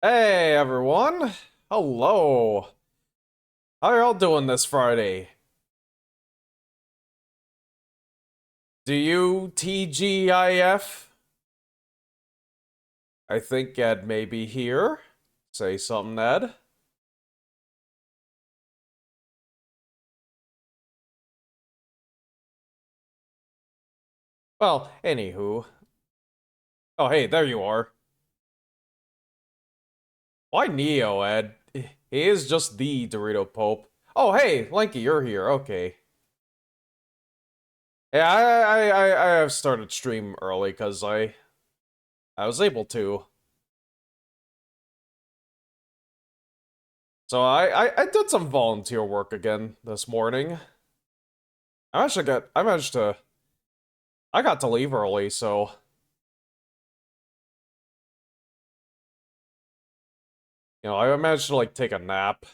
Hey everyone! Hello! How are y'all doing this Friday? Do you TGIF? I think Ed may be here. Say something, Ed. Well, anywho. Oh, hey, there you are. Why Neo, Ed? He is just the Dorito Pope. Oh, hey, Lenky, you're here. Okay. Yeah, I have started stream early because I was able to. So I did some volunteer work again this morning. I got to leave early, so I managed to like take a nap.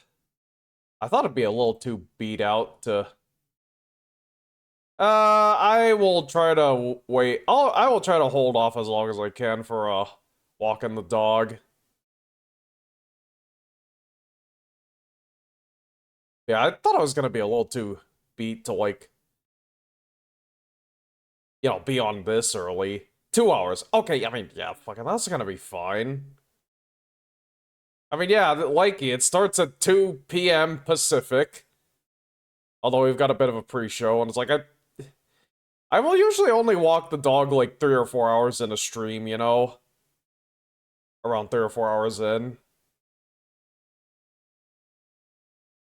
I thought it'd be a little too beat out to. I will try to wait. I will try to hold off as long as I can for walking the dog. Yeah, I thought I was gonna be a little too beat to like be on this early. 2 hours. Okay, I mean, yeah, fucking that's gonna be fine. I mean, yeah, likey, it starts at 2 p.m. Pacific. Although we've got a bit of a pre-show, and it's like I will usually only walk the dog like 3 or 4 hours in a stream, around 3 or 4 hours in.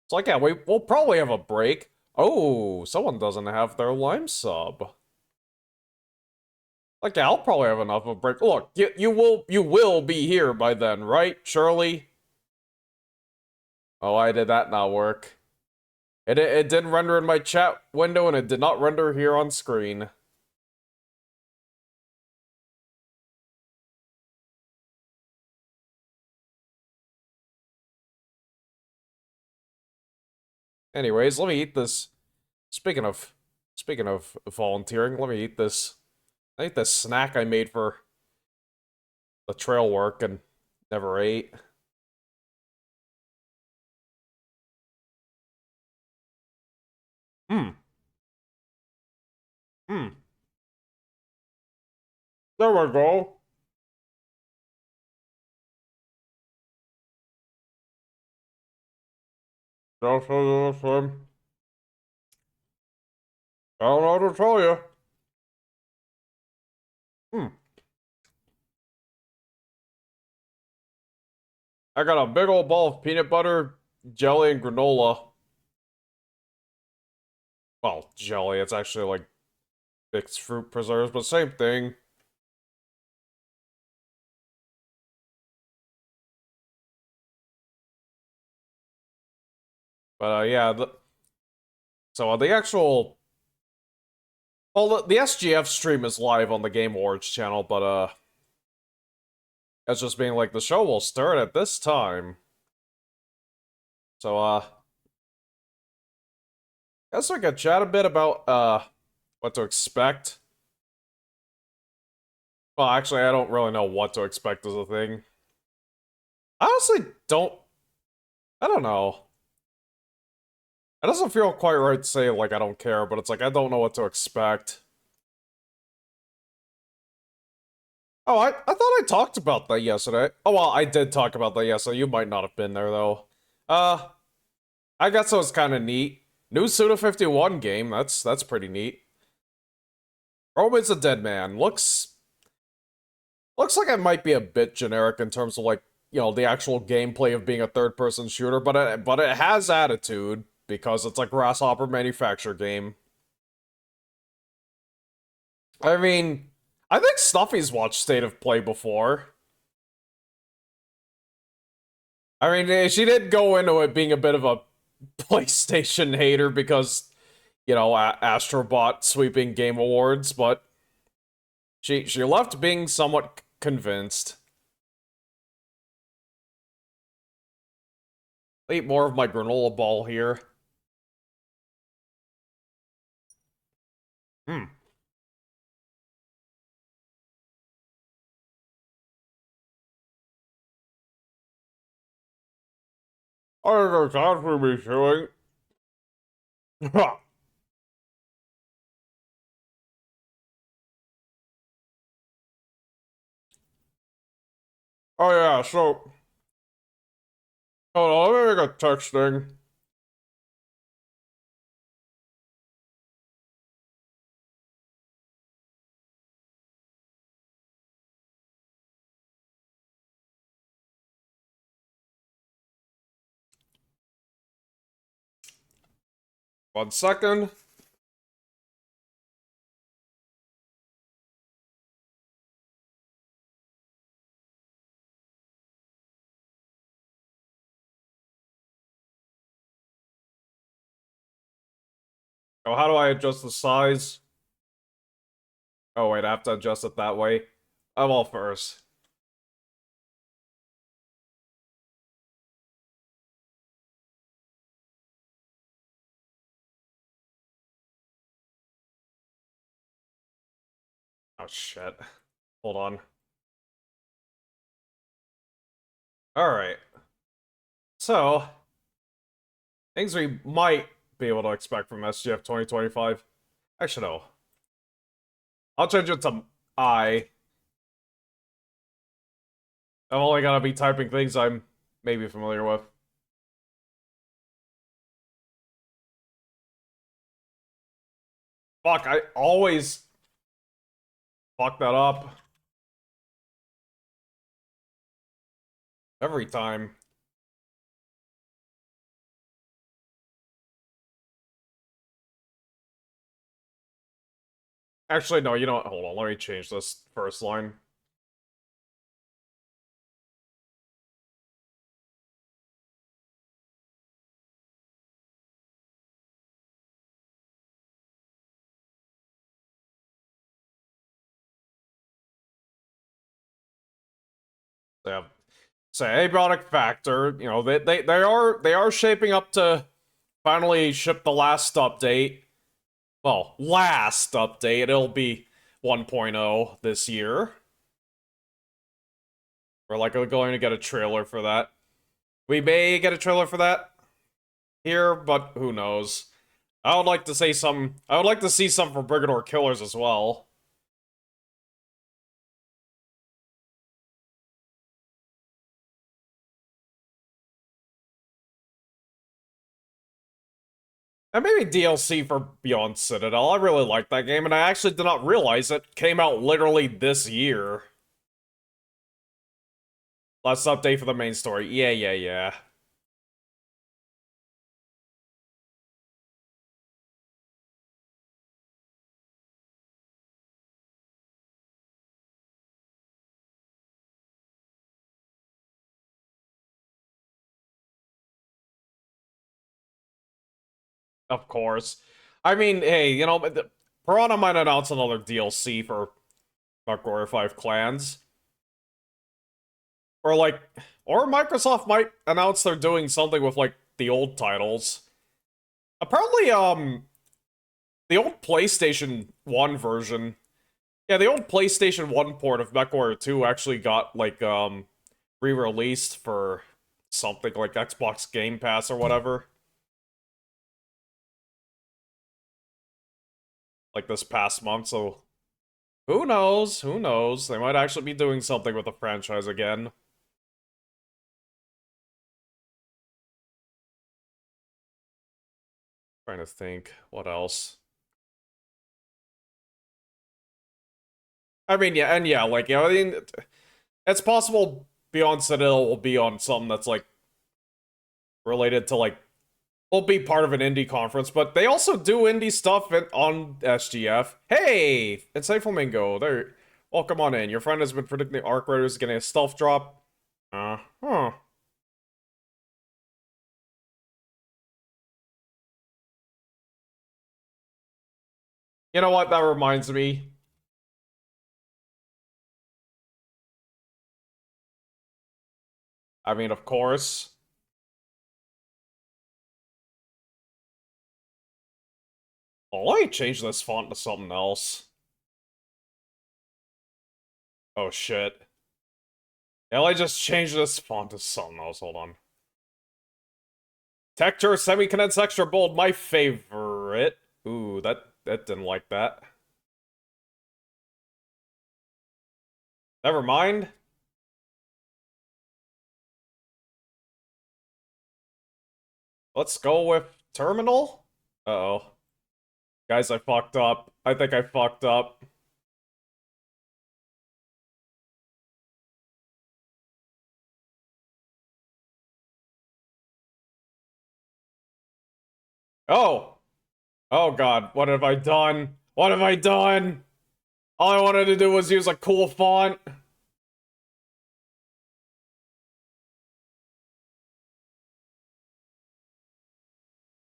It's like, yeah, we'll probably have a break. Oh, someone doesn't have their Lime sub. Like, yeah, I'll probably have enough of a break. Look, you will be here by then, right, Shirley? Oh, why did that not work? It didn't render in my chat window, and it did not render here on screen. Anyways, let me eat this. Speaking of speaking of volunteering, let me eat this. I ate this snack I made for the trail work and never ate. Hmm. Hmm. There we go. Just listen. I don't know what to tell you. Hmm. I got a big old ball of peanut butter, jelly, and granola. Well, jelly, it's actually like mixed fruit preserves, but same thing. But yeah, the actual the SGF stream is live on the Game Awards channel, but it's just being like the show will start at this time. So guess I could chat a bit about what to expect. Well, actually, I don't really know what to expect as a thing. I honestly don't. I don't know. It doesn't feel quite right to say like I don't care, but it's like I don't know what to expect. Oh, I thought I talked about that yesterday. Oh well, I did talk about that yesterday. You might not have been there though. Uh, I guess it was kind of neat. New Suda 51 game. That's pretty neat. Roman's a Dead Man. Looks like it might be a bit generic in terms of like, the actual gameplay of being a third-person shooter, but it has attitude because it's a Grasshopper manufacture game. I mean, I think Snuffy's watched State of Play before. I mean, she did go into it being a bit of a PlayStation hater because, Astrobot sweeping Game Awards, but she left being somewhat convinced. I'll eat more of my granola ball here. Hmm. I think that's what we be doing. Oh yeah, so hold on, let me make a text thing. 1 second. Oh, how do I adjust the size? Oh wait, I have to adjust it that way. I'm all first. Oh shit. Hold on. Alright. So, things we might be able to expect from SGF 2025. Actually, no. I'll change it to I. I'm only gonna be typing things I'm maybe familiar with. Fuck, I always fuck that up. Every time. Actually, no, you know what? Hold on, let me change this first line. Yeah. So, abiotic factor, you know, they are shaping up to finally ship the last update. Well, last update. It'll be 1.0 this year. We're like going to get a trailer for that. We may get a trailer for that here, but who knows? I would like to say some. I would like to see some from Brigador Killers as well. And maybe DLC for Beyond Citadel. I really like that game, and I actually did not realize it came out literally this year. Last update for the main story. Yeah, yeah, yeah. Of course. I mean, hey, you know, Piranha might announce another DLC for Warrior 5 Clans. Or like, or Microsoft might announce they're doing something with like the old titles. Apparently, the old PlayStation 1 version, yeah, the old PlayStation 1 port of MechWarrior 2 actually got like re-released for something like Xbox Game Pass or whatever. Like this past month, so who knows? Who knows? They might actually be doing something with the franchise again. Trying to think, what else? I mean, yeah, and yeah, like, you know, I mean, it's possible Beyond Citadel will be on something that's, like, related to, like, will be part of an indie conference, but they also do indie stuff on SGF. Hey! It's A Flamingo. There. Welcome on in. Your friend has been predicting Arc Raiders getting a stealth drop. Huh. You know what? That reminds me. I mean, of course. Oh, let me change this font to something else. Oh, shit. Yeah, let me just change this font to something else. Hold on. Texture semi-condensed extra bold, my favorite. Ooh, that didn't like that. Never mind. Let's go with terminal. Uh-oh. Guys, I fucked up. I think I fucked up. Oh! Oh god, what have I done? What have I done? All I wanted to do was use a cool font.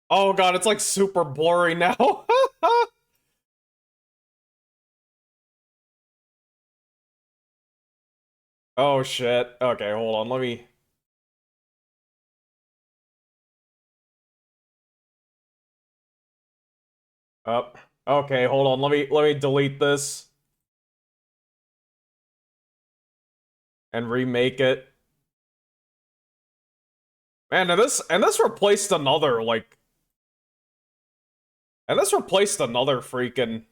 Oh god, it's like super blurry now. Oh shit. Okay, hold on, let me... Up. Okay, hold on, let me delete this. And remake it. Man, and this replaced another, like... And this replaced another freaking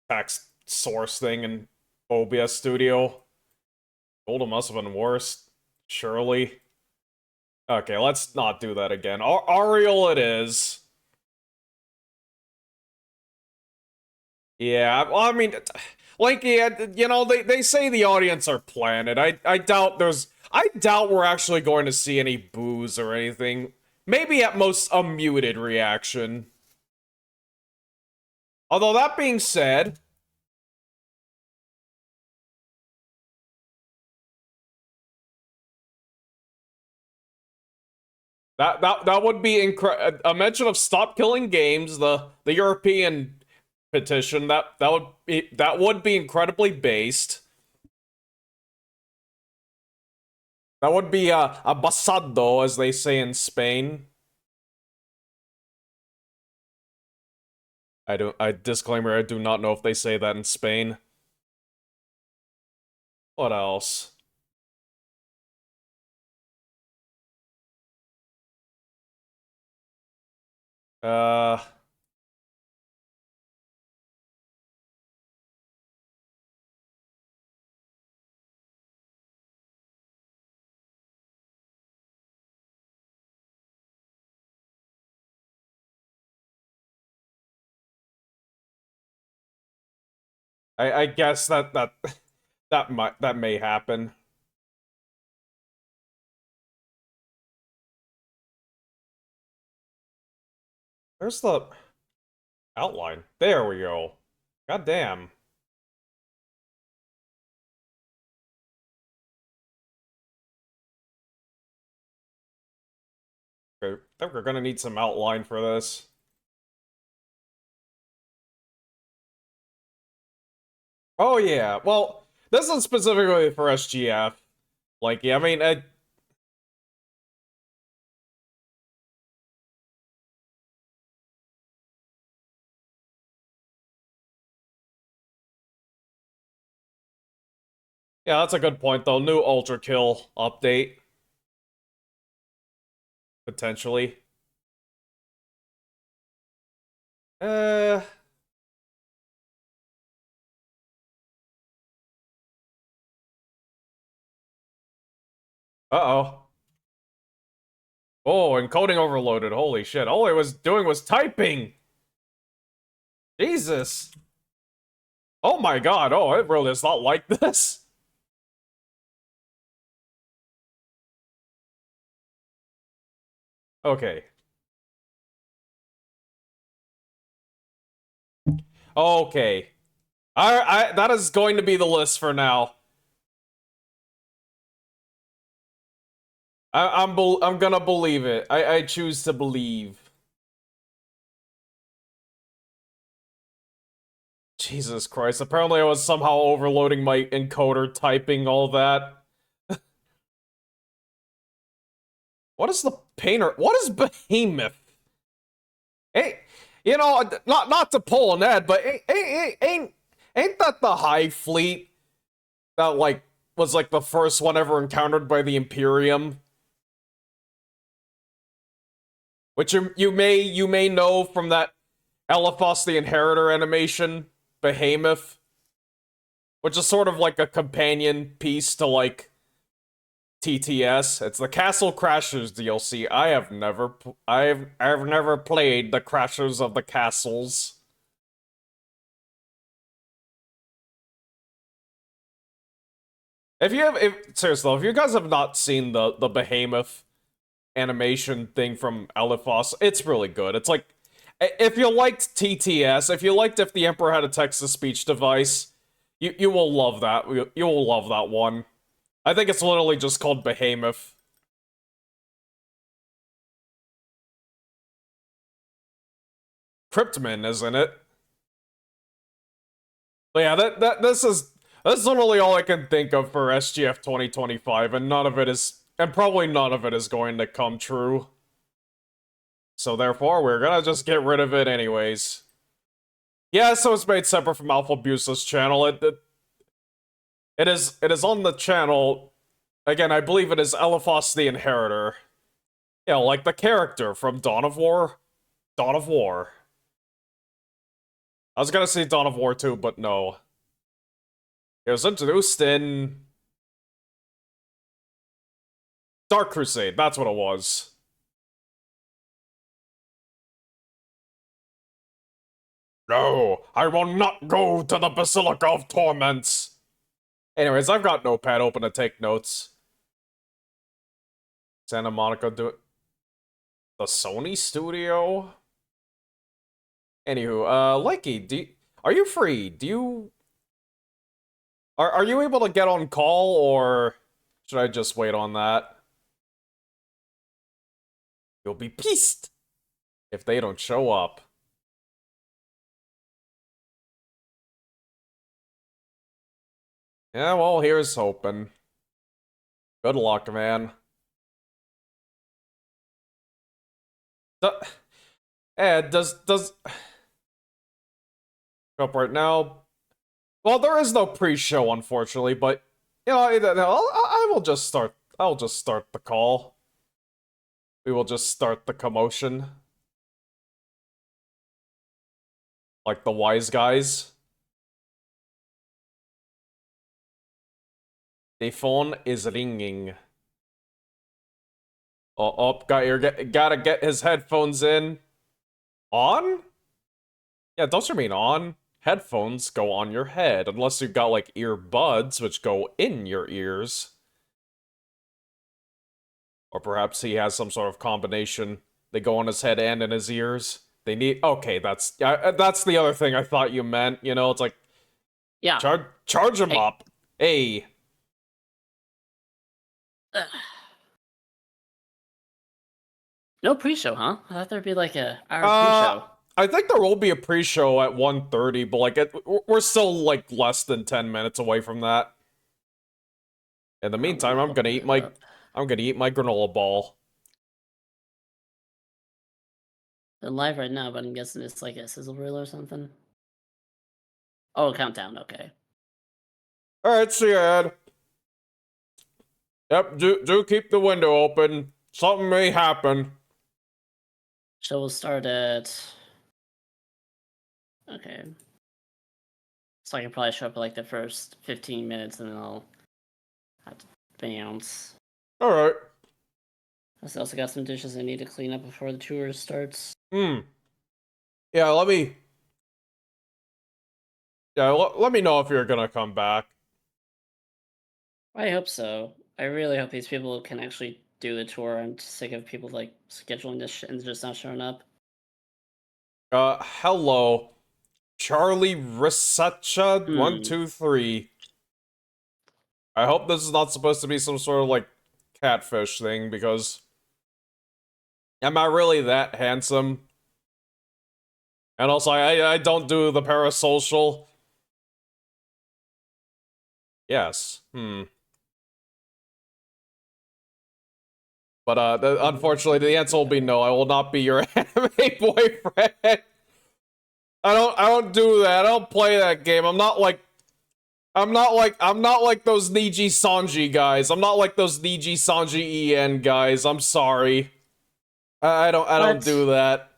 text source thing in OBS Studio. Golden must have been worse. Surely. Okay, let's not do that again. Ariel it is. Yeah, well, I mean, Lenky, you know, they say the audience are planted. I doubt I doubt we're actually going to see any boos or anything. Maybe at most a muted reaction. Although that being said, that would be a mention of stop killing games, the European petition, that would be incredibly based. That would be a basado, as they say in Spain. Disclaimer, I do not know if they say that in Spain. What else? Uh... I guess that may happen. There's the outline. There we go. God damn. Okay, I think we're gonna need some outline for this. Oh yeah, well, this is specifically for SGF. Like, yeah, I mean, yeah, that's a good point though. New Ultra Kill update. Potentially. Uh... Uh-oh. Oh, encoding overloaded. Holy shit. All I was doing was typing! Jesus. Oh my god. Oh, it really is not like this. Okay. Okay. That is going to be the list for now. I'm gonna believe it. I choose to believe. Jesus Christ. Apparently I was somehow overloading my encoder typing all that. What is the painter? What is Behemoth? Hey, you know, not to pull an ad, but ain't that the Hive Fleet that like was like the first one ever encountered by the Imperium? which you may know from that Elephos the Inheritor animation, Behemoth, which is sort of like a companion piece to like TTS. It's the Castle Crashers DLC. I've never played the Crashers of the Castles. Seriously though, if you guys have not seen the Behemoth animation thing from Elephos, it's really good. It's like, if you liked TTS, if you liked If the Emperor Had a Text-to-Speech Device, you will love that. You will love that one. I think it's literally just called Behemoth. Cryptman, isn't it? But yeah, this is literally all I can think of for SGF 2025, and probably none of it is going to come true. So therefore, we're gonna just get rid of it anyways. Yeah, so it's made separate from Alpha Busa's channel. It is on the channel. Again, I believe it is Elephos the Inheritor. Yeah, like the character from Dawn of War. Dawn of War. I was gonna say Dawn of War 2, but no. It was introduced in Dark Crusade, that's what it was. No, I will not go to the Basilica of Torments. Anyways, I've got Notepad open to take notes. Santa Monica do it. The Sony studio? Anywho, Lenky, are you free? Are you able to get on call, or should I just wait on that? You'll be pissed if they don't show up. Yeah, well, here's hoping. Good luck, man. Does up right now? Well, there is no pre-show, unfortunately, but you know, I will just start. I'll just start the call. We will just start the commotion, like the wise guys. The phone is ringing. Gotta get his headphones in. On? Yeah, those are mean on. Headphones go on your head, unless you've got, like, earbuds, which go in your ears. Or perhaps he has some sort of combination. They go on his head and in his ears. They need... Okay, that's the other thing I thought you meant, you know? It's like... Yeah. Charge him up. Hey. No pre-show, huh? I thought there'd be like a hour pre-show. I think there will be a pre-show at 1:30, but like we're still like less than 10 minutes away from that. In the meantime, I'm gonna eat my granola ball. They're live right now, but I'm guessing it's like a sizzle reel or something. Oh, countdown. Okay. All right, see you, Ed. Yep, do keep the window open. Something may happen. So we'll start at... Okay. So I can probably show up at like the first 15 minutes and then I'll have to bounce. Alright. I also got some dishes I need to clean up before the tour starts. Yeah, let me know if you're gonna come back. I hope so. I really hope these people can actually do the tour. I'm sick of people like scheduling this shit and just not showing up. Hello. Charlie Risacha 123. I hope this is not supposed to be some sort of like catfish thing, because am I really that handsome? And also I don't do the parasocial. Yes. But unfortunately the answer will be no. I will not be your anime boyfriend. I don't do that. I don't play that game. I'm not like those Niji Sanji guys. I'm not like those Niji Sanji EN guys. I'm sorry. I don't What? do that.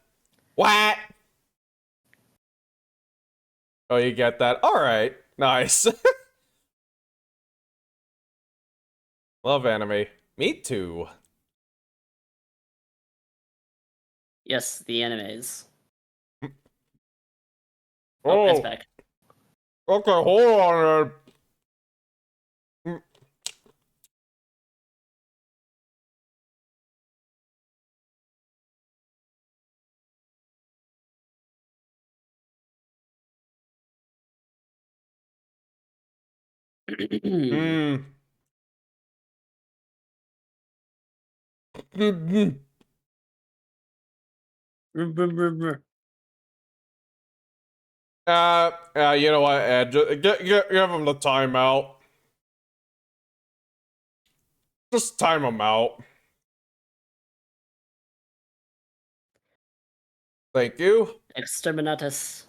What? Oh, you get that? All right, nice. Love anime. Me too. Yes, the animes. Oh, it's Oh, back. okay, hold on. Mm. Mm. You know what, Ed? Give him the timeout. Just time him out. Thank you. Exterminatus.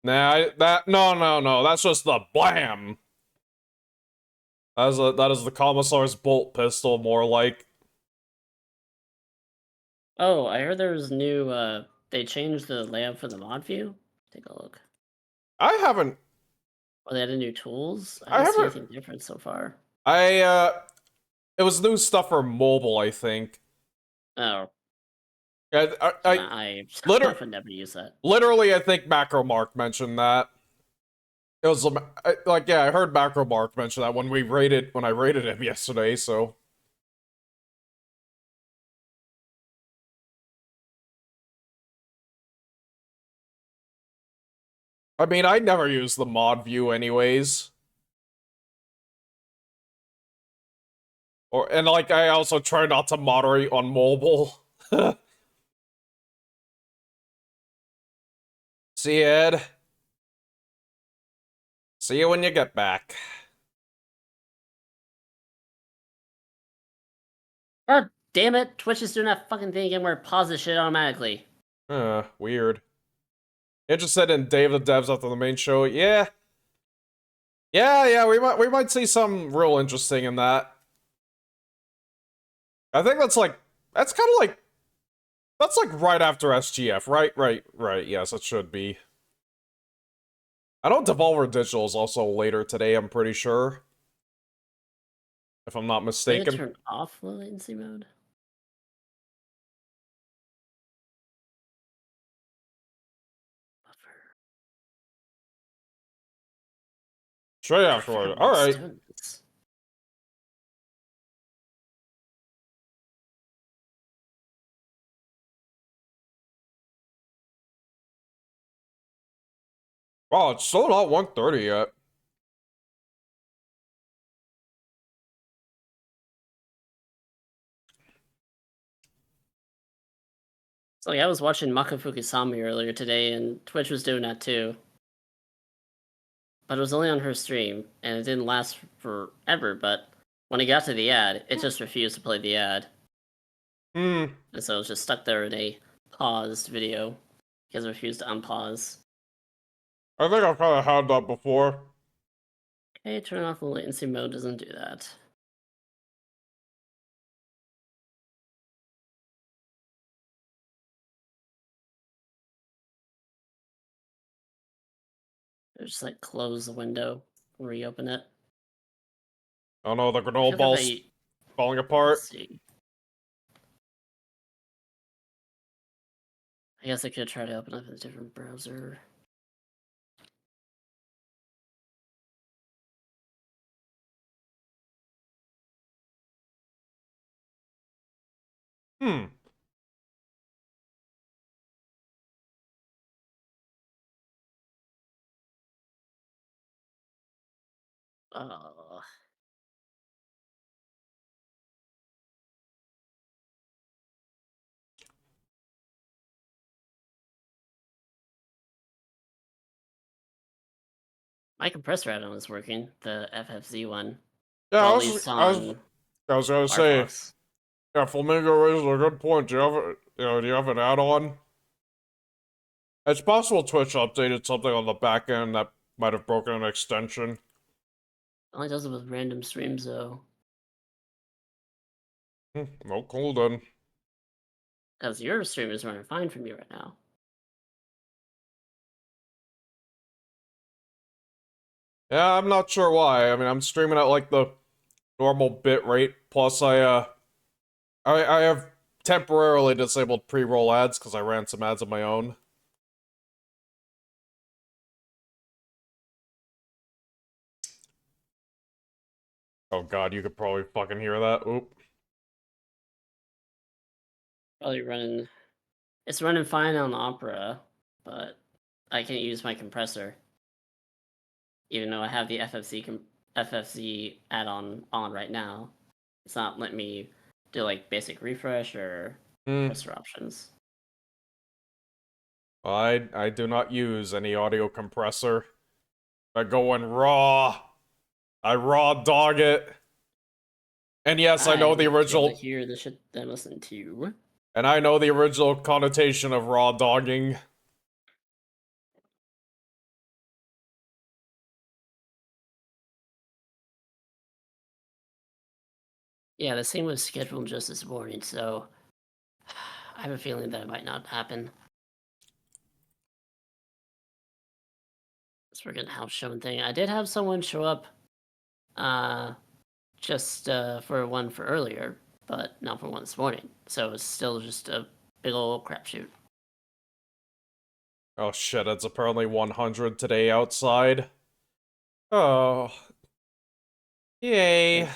Nah, no. That's just the blam. That is the Commissar's bolt pistol, more like. Oh, I heard there was new, they changed the layout for the mod view. Take a look. I haven't. Oh, they added new tools? I I don't see haven't. anything different so far. It was new stuff for mobile, I think. Oh, I I liter would never use that. literally, I think Macro Mark mentioned that. It was like, yeah, I heard Macro Mark mention that when I rated him yesterday. So I mean, I never use the mod view anyways. And like, I also try not to moderate on mobile. See you, Ed. See you when you get back. God damn it! Twitch is doing that fucking thing again where it pauses shit automatically. Weird. Interested in Dave the Devs after the main show? Yeah. Yeah, we might see something real interesting in that. I think that's kind of like that's like right after SGF, right? Right. Yes, it should be. I know Devolver Digital is also later today, I'm pretty sure. If I'm not Did I mistaken. turn off low latency mode? Buffer. Straight I forgot afterward. why it's Alright. doing this. Wow, it's still not 1:30 yet. So yeah, I was watching Makafuki Sami earlier today, and Twitch was doing that too. But it was only on her stream, and it didn't last forever, but when it got to the ad, it just refused to play the ad. Hmm. And so it was just stuck there in a paused video, because it refused to unpause. I think I've kind of had that before. Okay, turn off the latency mode doesn't do that. Just like close the window, reopen it. Oh no, the I granola feel like ball's if falling let's apart. see. I guess I could try to open up a different browser. Hmm. Uh, my compressor add-on is working, the FFZ one. Yeah, Well, at least on I was gonna say, Firefox. yeah, Flamingo raises a good point. Do you have an add-on? It's possible Twitch updated something on the back end that might have broken an extension. Only does it with random streams though. No, cool then. Because your stream is running fine for me right now. Yeah, I'm not sure why. I mean, I'm streaming at like the normal bit rate. Plus, I have temporarily disabled pre-roll ads because I ran some ads of my own. Oh god, you could probably fucking hear that. Oop. Probably running. It's running fine on Opera, but I can't use my compressor. Even though I have the FFC add-on on right now, it's not letting me do like basic refresh or compressor options. I do not use any audio compressor. I go in raw. I raw dog it. And yes, I I know the want to be able to original. hear the shit that I'm listening to. And I know the original connotation of raw dogging. Yeah, the same was scheduled just this morning, so I have a feeling that it might not happen. It's freaking house showing thing. I did have someone show up just for one for earlier, but not for one this morning. So it's still just a big old crapshoot. Oh shit, it's apparently 100 today outside. Oh. Yay.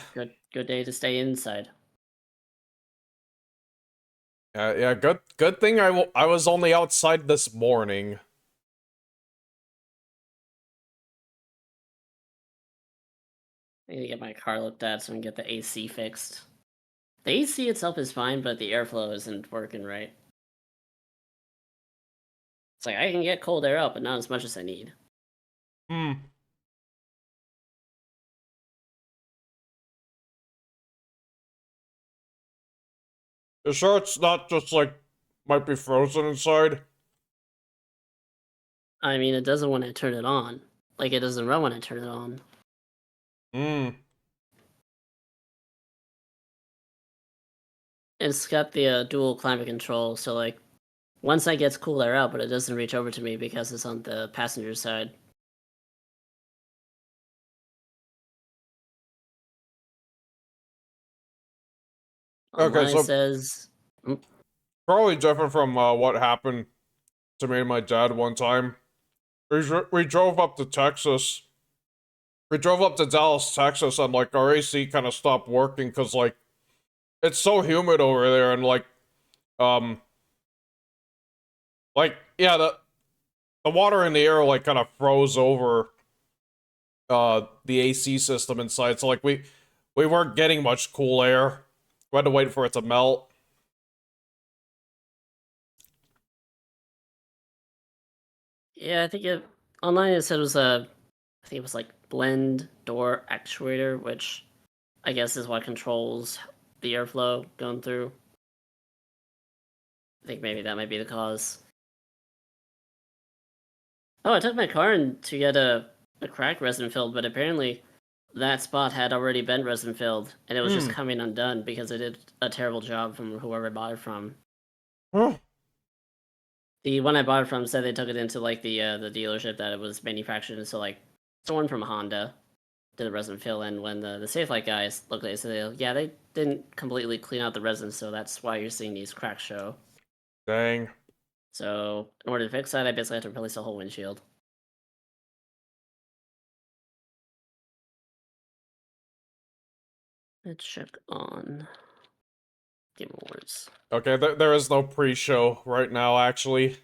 Good day to stay inside. Yeah, good thing I was only outside this morning. I need to get my car looked at so I can get the AC fixed. The AC itself is fine, but the airflow isn't working right. It's like I can get cold air out, but not as much as I need. Hmm. You sure it's not just like might be frozen inside? I mean, it doesn't when I turn it on. Like, it doesn't run when I turn it on. Hmm. It's got the dual climate control, so like, once I gets cool air out, but it doesn't reach over to me because it's on the passenger side. Okay, Online so says, probably different from what happened to me and my dad one time. We drove up to Texas. We drove up to Dallas, Texas, and like our AC kind of stopped working because like it's so humid over there, and um yeah, the water in the air like kind of froze over the AC system inside. So like we weren't getting much cool air. We had to wait for it to melt. yeah, I think online it said it was I think it was like blend door actuator, which I guess is what controls the airflow going through. I think maybe that might be the cause. Oh, I took my car in to get a crack resin filled, but apparently that spot had already been resin filled, and it was just Hmm. coming undone because it did a terrible job from whoever I bought it from. Huh. The one I bought it from said they took it into like the dealership that it was manufactured in, so like someone from Honda did the resin fill, and when the Safelite guys looked at it, said, yeah, they didn't completely clean out the resin, so that's why you're seeing these cracks show. Dang. So in order to fix that, I basically had to replace the whole windshield. Let's check on Game Awards. Okay, there is no pre-show right now, actually.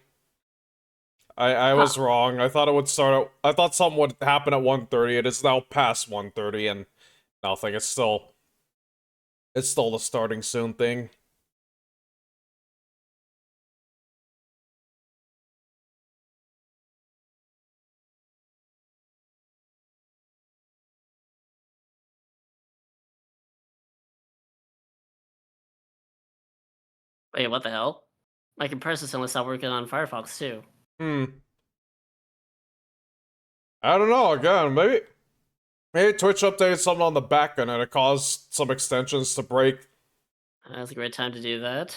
I Huh. was wrong. I thought it would start at, I thought something would happen at 1:30. It is now past 1:30 and nothing. It's still the starting soon thing. Wait, what the hell? My compressor's only stopped working on Firefox too. Hmm. I don't know, again, maybe Twitch updated something on the back end and it caused some extensions to break. That's a great time to do that.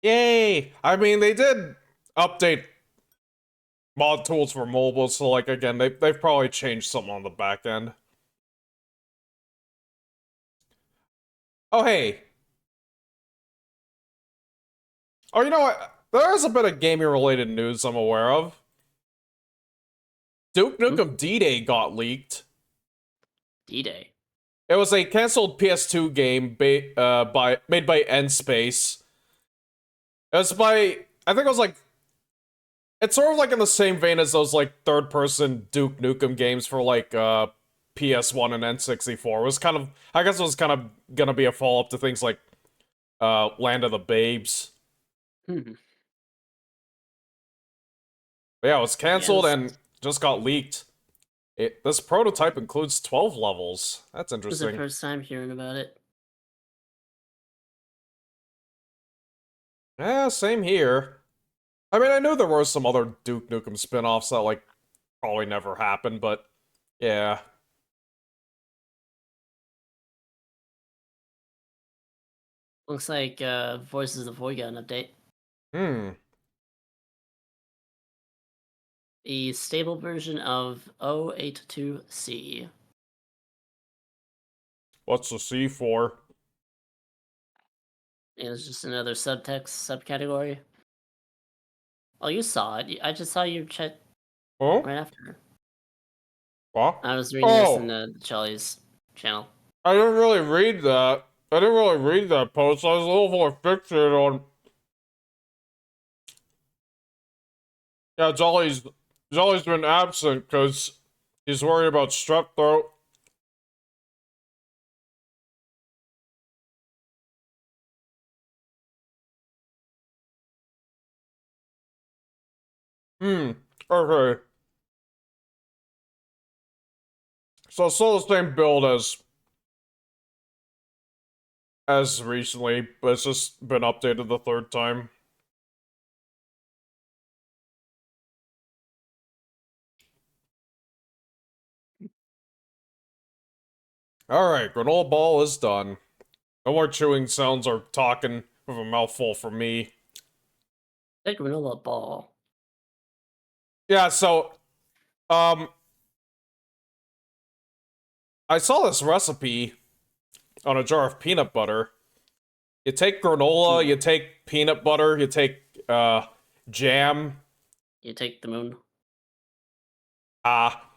Yay! I mean, they did update mod tools for mobile, so like again, they've probably changed something on the back end. Oh hey. Oh, you know what? There is a bit of gaming related news I'm aware of. Duke Hmm? Nukem D-Day got leaked. D-Day. It was a canceled PS2 game made by N-Space. It was by I think it was like it's sort of like in the same vein as those like third-person Duke Nukem games for like PS1 and N64. It was kind of I guess it was kind of gonna be a follow-up to things like Land of the Babes. Hmm. But yeah, it was canceled Yes. and just got leaked. This prototype includes 12 levels. That's This was the interesting. first time hearing about it. Yeah, same here. I mean, I knew there were some other Duke Nukem spin-offs that, like, probably never happened, but yeah. Looks like Voices of the Void got an update. Hmm. A stable version of 082C. What's the C for? It was just another subtext subcategory. Oh, you saw it. I just saw your chat Huh? right after. What? I was reading this in Oh! Charlie's channel. I didn't really read that. I didn't really read that post. I was a little more fixated on... Yeah, Jolly's been absent because he's worried about strep throat. Hmm. Okay. So it's still the same build as recently, but it's just been updated the third time. Alright, granola ball is done. No more chewing sounds or talking with a mouthful for me. Big vanilla ball. Yeah, so, um, I saw this recipe on a jar of peanut butter. You take granola, Hmm. you take peanut butter, you take, jam. You take the moon. Ah,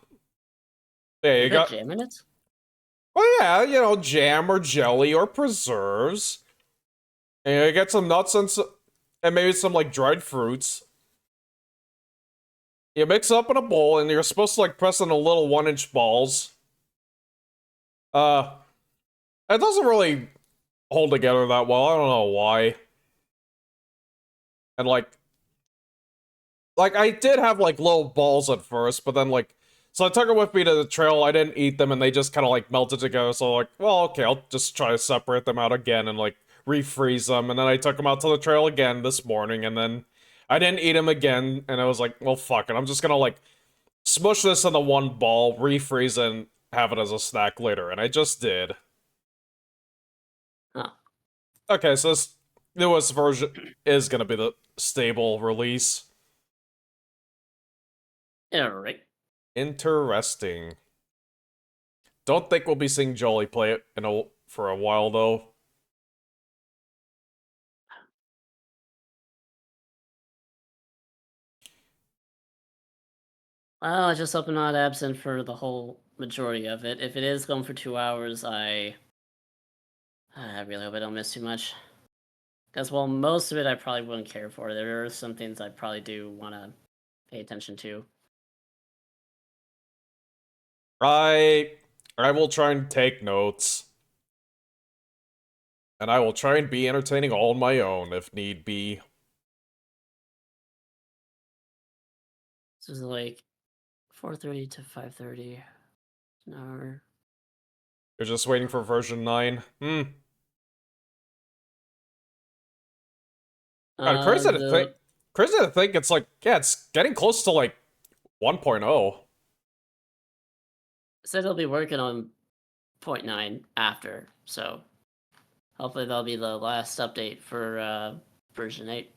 yeah, You you put got, jam in it? well, yeah, you know, jam or jelly or preserves. And you get some nuts and maybe some, like, dried fruits. You mix it up in a bowl, and you're supposed to, like, press in the little 1-inch balls. Uh, it doesn't really hold together that well. I don't know why. And like I did have like little balls at first, but then like so I took it with me to the trail. I didn't eat them, and they just kind of like melted together. So like, well, okay, I'll just try to separate them out again and like refreeze them. And then I took them out to the trail again this morning, and then I didn't eat them again. And I was like, well, fuck it. I'm just gonna like smush this into one ball, refreeze it, and have it as a snack later. And I just did. Huh. Okay, so this newest version is gonna be the stable release. Alright. Interesting. Don't think we'll be seeing Jolly play it for a while though. Well, I just hope I'm not absent for the whole majority of it. If it is going for 2 hours, I really hope I don't miss too much. Because while most of it I probably wouldn't care for, there are some things I probably do want to pay attention to. I I will try and take notes. And I will try and be entertaining all on my own if need be. This is like 4:30 to 5:30 an hour. You're just waiting for version 9. Hmm. God, The crazy to think it's like, yeah, it's getting close to like 1.0. said they'll be working on 0.9 after, so Hopefully that'll be the last update for version 8.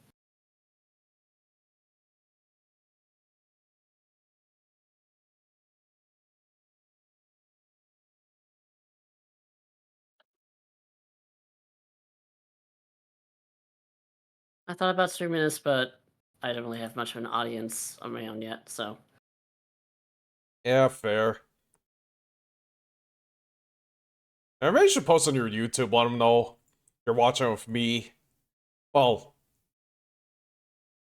I thought about streaming this, but I don't really have much of an audience on my own yet, so. Yeah, fair. Maybe you should post on your YouTube, let them know you're watching with me. Well,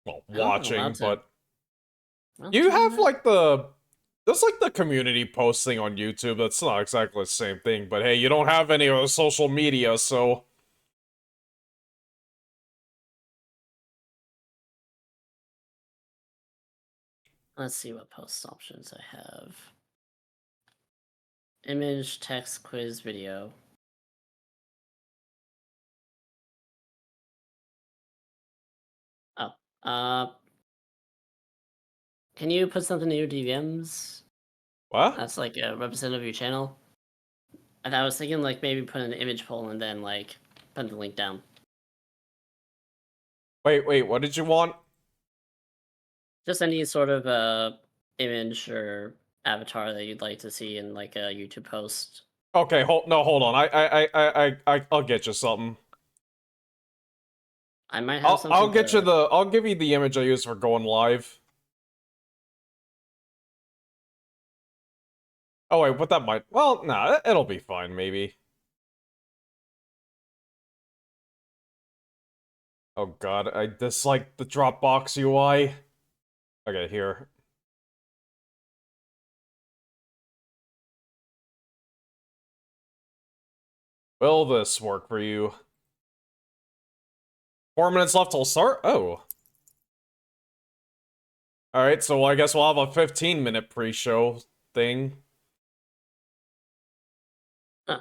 I don't think I'm watching, allowed to. but Well, you doing have that. like there's like the community posting on YouTube. That's not exactly the same thing, but hey, you don't have any of the social media, so Let's see what post options I have. Image, text, quiz, video. Oh. Can you put something in your DVMs? what? That's like a representative of your channel? And I was thinking like maybe put an image poll and then like put the link down. Wait, what did you want? Just any sort of image or avatar that you'd like to see in like a YouTube post. Okay, hold on. I'll get you something. I might have something to. I'll give you the image I use for going live. Oh wait, but that might, well, nah, it'll be fine, maybe. Oh god, I dislike the Dropbox UI. Okay, here. Will this work for you? 4 minutes left till start? Oh. Alright, so I guess we'll have a 15-minute pre-show thing. Huh.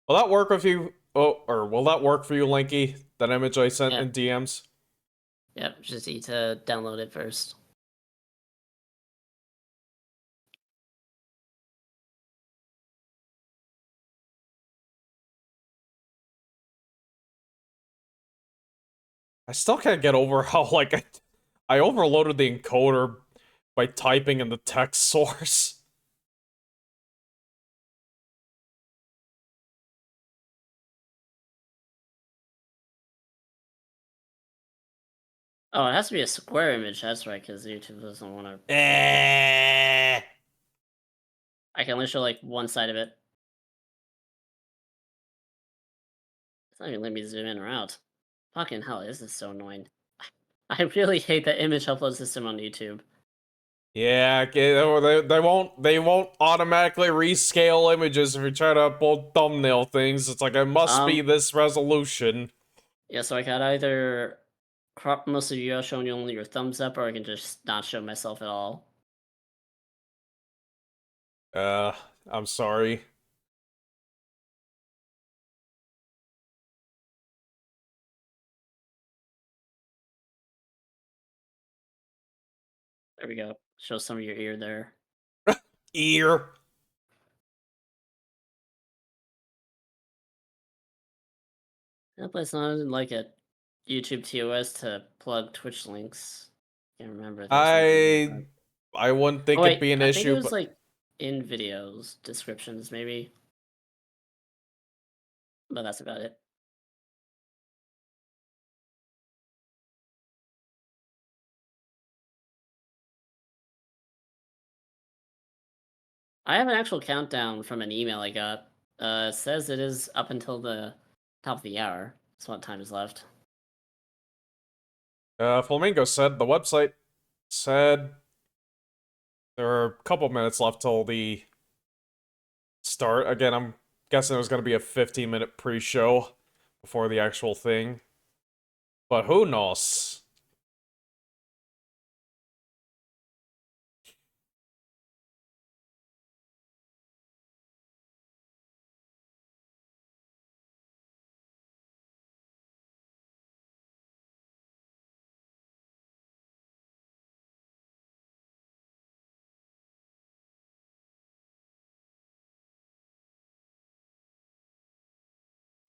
Will that work with you? Oh, or will that work for you, Lenky? That image I sent Yeah. in DMs? Yep. Just need to download it first. I still can't get over how, like, I overloaded the encoder by typing in the text source. Oh, it has to be a square image. That's right, because YouTube doesn't want to. Eh. I can only show like one side of it. It's not even letting me zoom in or out. Fucking hell, this is so annoying. I really hate the image upload system on YouTube. Yeah, they won't automatically rescale images if you try to upload thumbnail things. It's like it must be this resolution. Yeah, so I could either crop most of you out showing you only your thumbs up, or I can just not show myself at all. Uh, I'm sorry. There we go. Show some of your ear there. Ear. Yep, it's not like a YouTube TOS to plug Twitch links. Can't remember if there's something like that. I wouldn't Oh think it'd wait, be an I think it issue, was but like in videos descriptions maybe, but that's about it. I have an actual countdown from an email I got. It says it is up until the top of the hour. That's what time is left. Flamingo said the website said there are a couple minutes left till the start. Again, I'm guessing there's gonna be a 15-minute pre-show before the actual thing. But who knows?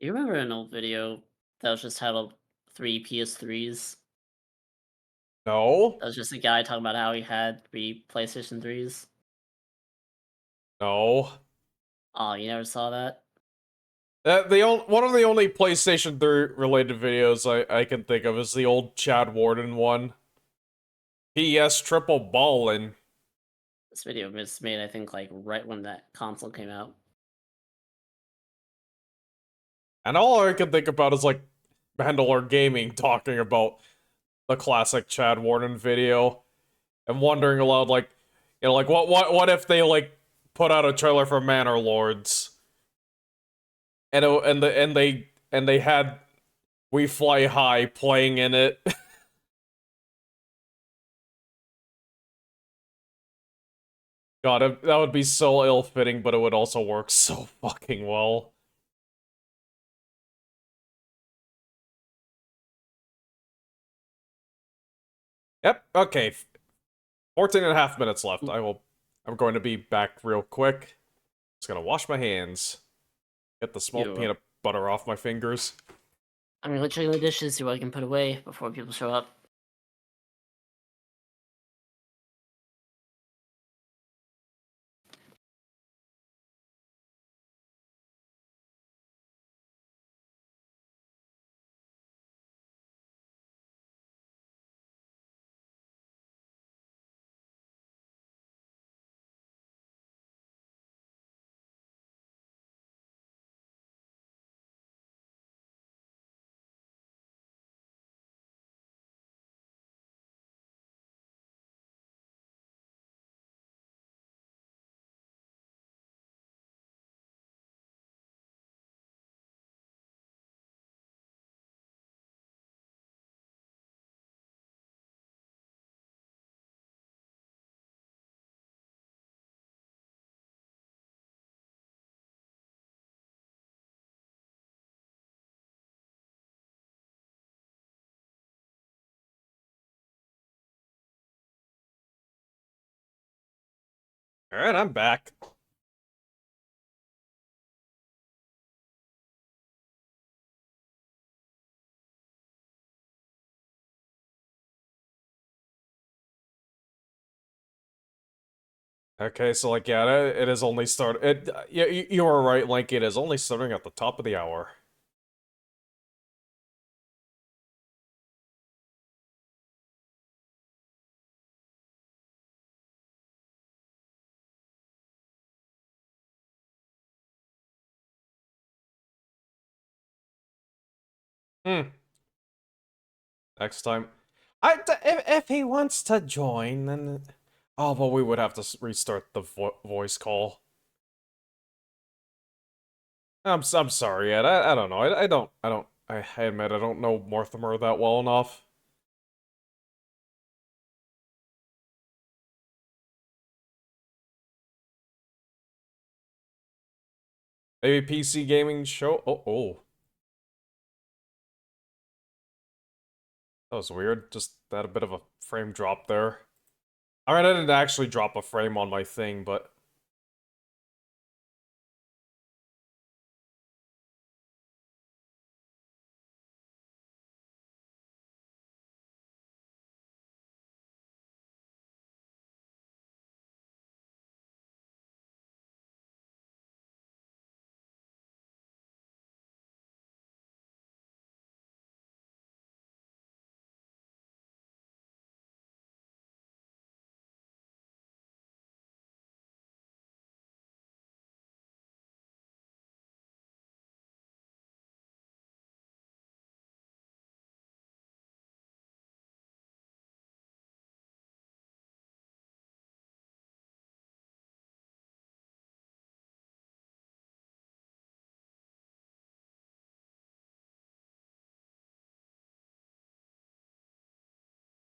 You remember an old video that was just titled 3 PS3s? No? That was just a guy talking about how he had 3 PlayStation 3s. No. Oh, you never saw that? One of the only PlayStation 3 related videos I can think of is the old Chad Warden one. PS triple ballin'. This video was made, I think, like right when that console came out. And all I can think about is like Mandalore Gaming talking about the classic Chad Warden video and wondering aloud like, like what if they like put out a trailer for Manor Lords and they had We Fly High playing in it. God, that would be so ill-fitting, but it would also work so fucking well. Yep, okay. 14 and a half minutes left. I'm going to be back real quick. Just gonna wash my hands. Get the small You, peanut butter off my fingers. I'm gonna check the dishes, see what I can put away before people show up. Alright, I'm back. Okay, so like, yeah, it is only yeah, you were right, like, it is only starting at the top of the hour. Hmm. Next time. If he wants to join, then... Oh, but we would have to restart the voice call. I'm sorry, Ed. I don't know. I admit I don't know Mortimer that well enough. Maybe PC gaming show. Oh, that was weird. Just had a bit of a frame drop there. I mean, I didn't actually drop a frame on my thing, but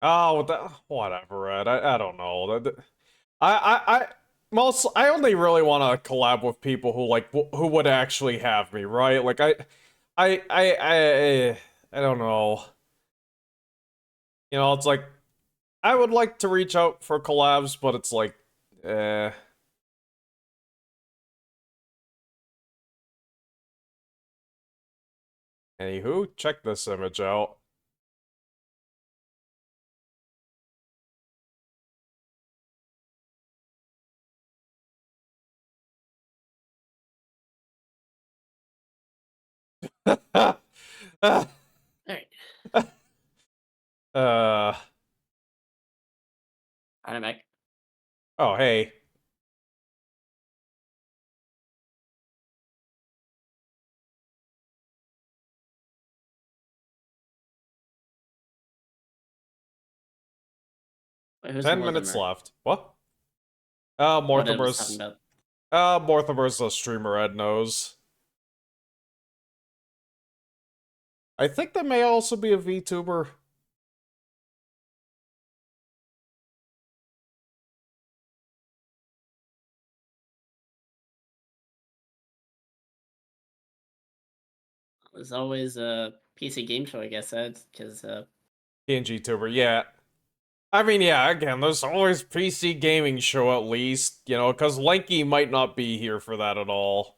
oh, whatever, Ed. I don't know. I I only really want to collab with people who like who would actually have me, right? Like I don't know. You know, it's like I would like to reach out for collabs, but it's like, eh. Anywho, check this image out. Alright. uh, I'm back. oh, hey. Wait, who's 10 minutes Mortimer? left. What? What Ed was talking about. Mortimer's a streamer Ed knows. I think that may also be a VTuber. There's always a PC game show, I guess, Ed, because PNG tuber, yeah. I mean, yeah, again, there's always PC gaming show at least, you know, because Lenky might not be here for that at all.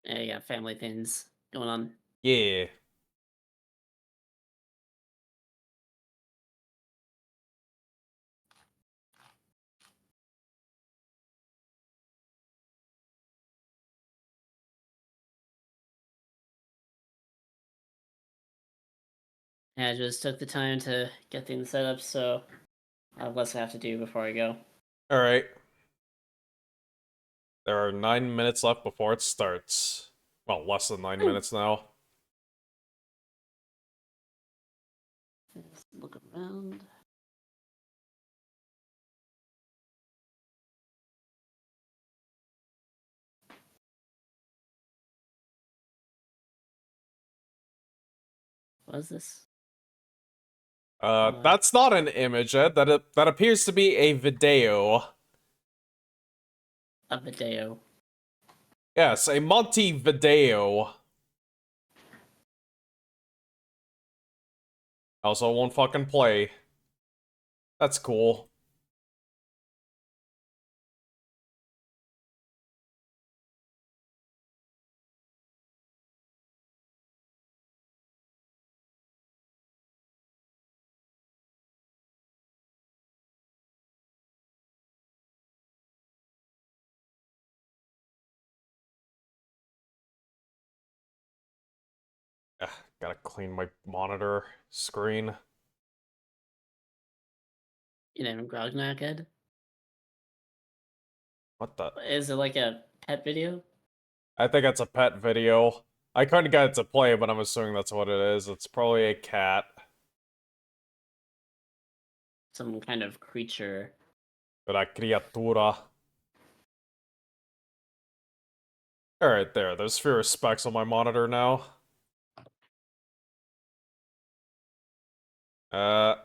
yeah, you got family things going on. Yeah. And I just took the time to get things set up, so I have less I have to do before I go. Alright. There are 9 minutes left before it starts. Well, less than 9 minutes now. Just look around. What is this? That's not an image, Ed. That appears to be a video. A video. Yes, a Monty video. Also won't fucking play. That's cool. Ugh, gotta clean my monitor screen. You name Grognak, Ed? What the? Is it like a pet video? I think it's a pet video. I couldn't get it to play, but I'm assuming that's what it is. It's probably a cat. Some kind of creature. Una criatura. Alright, there's fewer specs on my monitor now. Uh,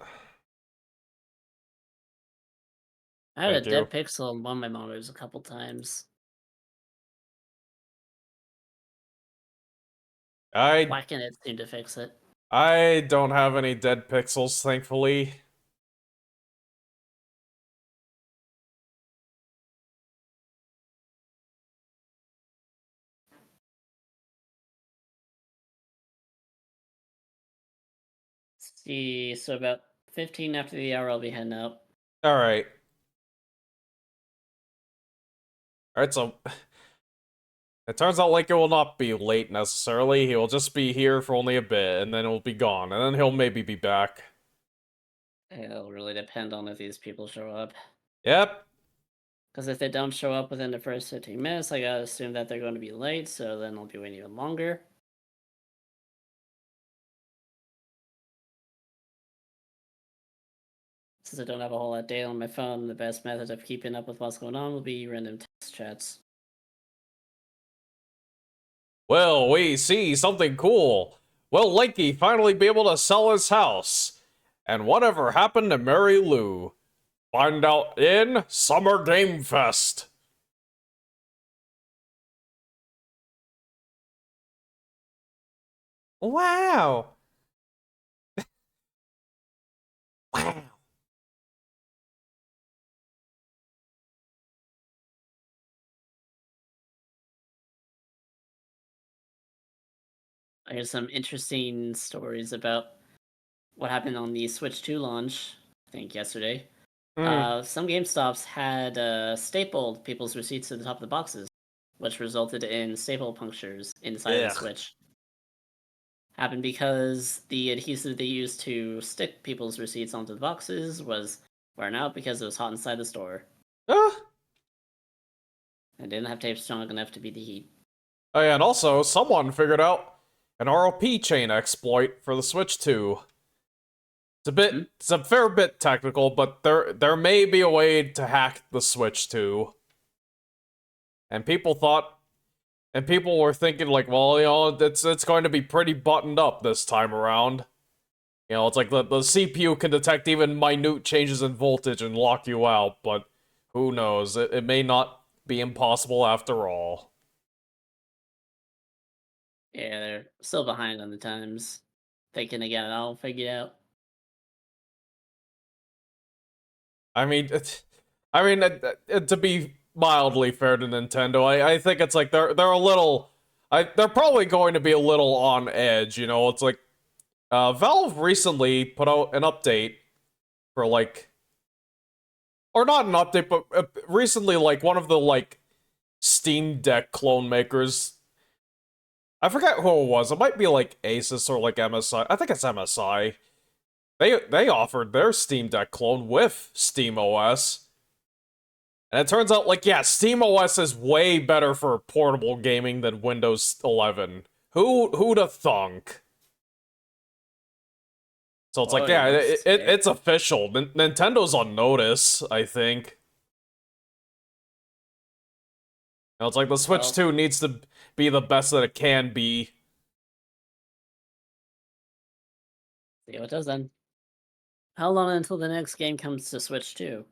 I had a thank you. dead pixel on one of my monitors a couple times. Whacking it seemed to fix it. I don't have any dead pixels, thankfully. See, so about 15 after the hour, I'll be heading out. Alright. Alright, so it turns out like it will not be late necessarily. He will just be here for only a bit, and then he'll be gone, and then he'll maybe be back. It'll really depend on if these people show up. Yep. Because if they don't show up within the first 15 minutes, I gotta assume that they're going to be late, so then I'll be waiting even longer. Since I don't have a whole lot of data on my phone, the best method of keeping up with what's going on will be random text chats. Well, we see something cool. Will Lenky finally be able to sell his house? And whatever happened to Mary Lou? Find out in Summer Game Fest. Wow. Wow. I heard some interesting stories about what happened on the Switch 2 launch, I think yesterday. Mm, Some GameStops had stapled people's receipts to the top of the boxes, which resulted in staple punctures inside of the ugh. Switch. Happened because the adhesive they used to stick people's receipts onto the boxes was wearing out because it was hot inside the store. Uh, And didn't have tape strong enough to beat the heat. oh yeah, and also, someone figured out an ROP chain exploit for the Switch 2. Hmm? It's a fair bit technical, but there may be a way to hack the Switch 2. And people were thinking like, well, it's going to be pretty buttoned up this time around. It's like the CPU can detect even minute changes in voltage and lock you out, but who knows? It may not be impossible after all. Yeah, they're still behind on the times. Thinking they got it all figured out. I mean, to be mildly fair to Nintendo, I think it's like they're a little, they're probably going to be a little on edge. It's like Valve recently put out an update for like, or not an update, but recently like one of the like Steam Deck clone makers. I forget who it was. It might be like Asus or like MSI. I think it's MSI. They offered their Steam Deck clone with Steam OS. And it turns out, like, yeah, Steam OS is way better for portable gaming than Windows 11. Who'd have thunk? So it's like, Oh, yeah, yeah, that's great. it's official. Nintendo's on notice, I think. It's like the Switch Well, 2 needs to be the best that it can be. see what it does then. How long until the next game comes to Switch 2?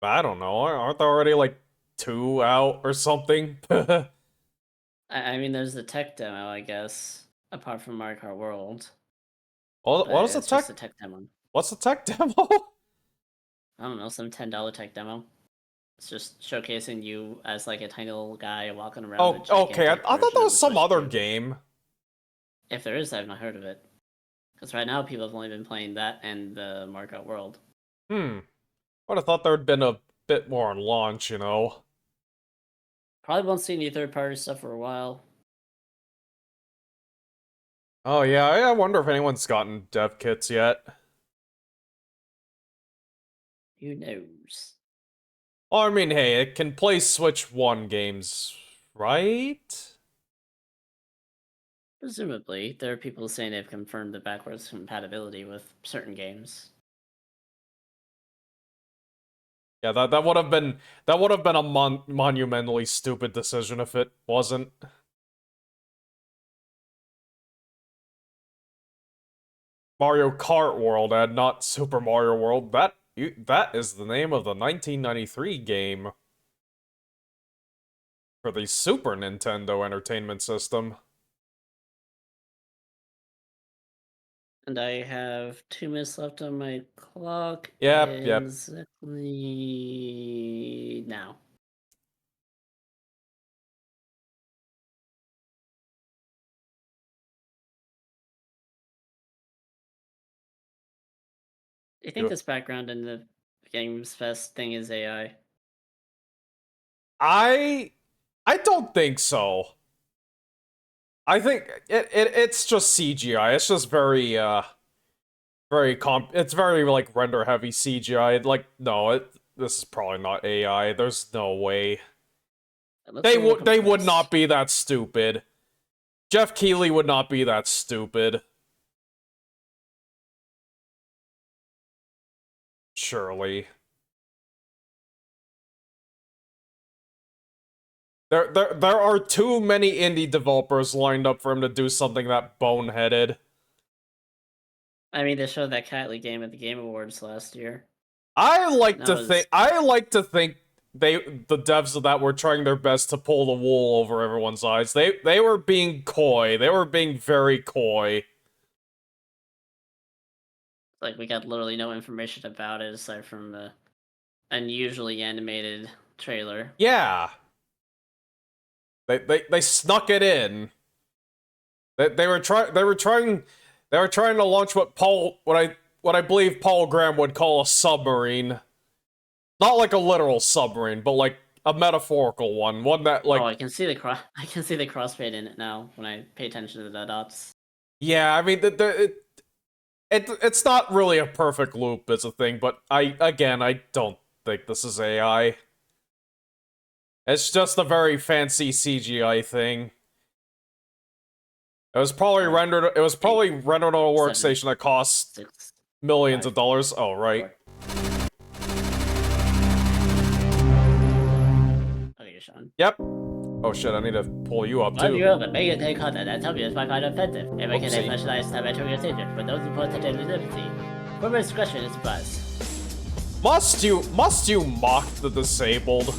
I don't know. Aren't there already like 2 out or something? I mean, there's the tech demo, I guess, apart from Mario Kart World, but What is the it's just tech? a tech demo. What's the tech demo? I don't know, some $10 tech demo. It's just showcasing you as like a tiny little guy walking around a Oh, okay. I gigantic thought that version of was the some Switch other 2. game. If there is, I've not heard of it. Because right now people have only been playing that and the Mario Kart World. Hmm. Would have thought there had been a bit more on launch. Probably won't see any third-party stuff for a while. Oh yeah, I wonder if anyone's gotten dev kits yet. Who knows? Oh, I mean, hey, it can play Switch 1 games, right? Presumably, there are people saying they've confirmed the backwards compatibility with certain games. Yeah, that would have been a monumentally stupid decision if it wasn't. Mario Kart World and not Super Mario World. That is the name of the 1993 game for the Super Nintendo Entertainment System. And I have 2 minutes left on my clock, Yep. exactly now. Do you think You- this background in the Games Fest thing is AI? I I don't think so. I think it's just CGI. It's just it's very like render heavy CGI. Like no, this is probably not AI. There's no way. It looks a little They would compressed. not be that stupid. Jeff Keighley would not be that stupid. Surely. There are too many indie developers lined up for him to do something that boneheaded. I mean, they showed that Catley game at the Game Awards last year. That was I like to think the devs of that were trying their best to pull the wool over everyone's eyes. They were being coy. They were being very coy. like we got literally no information about it aside from the unusually animated trailer. Yeah. They snuck it in. They were trying to launch what I believe Paul Graham would call a submarine. Not like a literal submarine, but like a metaphorical one. One that like I can see the crossfade in it now when I pay attention to the dots. yeah, I mean it's not really a perfect loop is a thing, but I don't think this is AI. It's just a very fancy CGI thing. It was probably rendered on a workstation that costs millions of dollars. Oh, right. Okay, Sean. Yep. Oh shit, I need to pull you up too. You have a big take content that's obvious by kind of offensive. It may contain Oopsie. specialized editorial statement for those who protect their liberty. Former discretion is advised. Must you mock the disabled?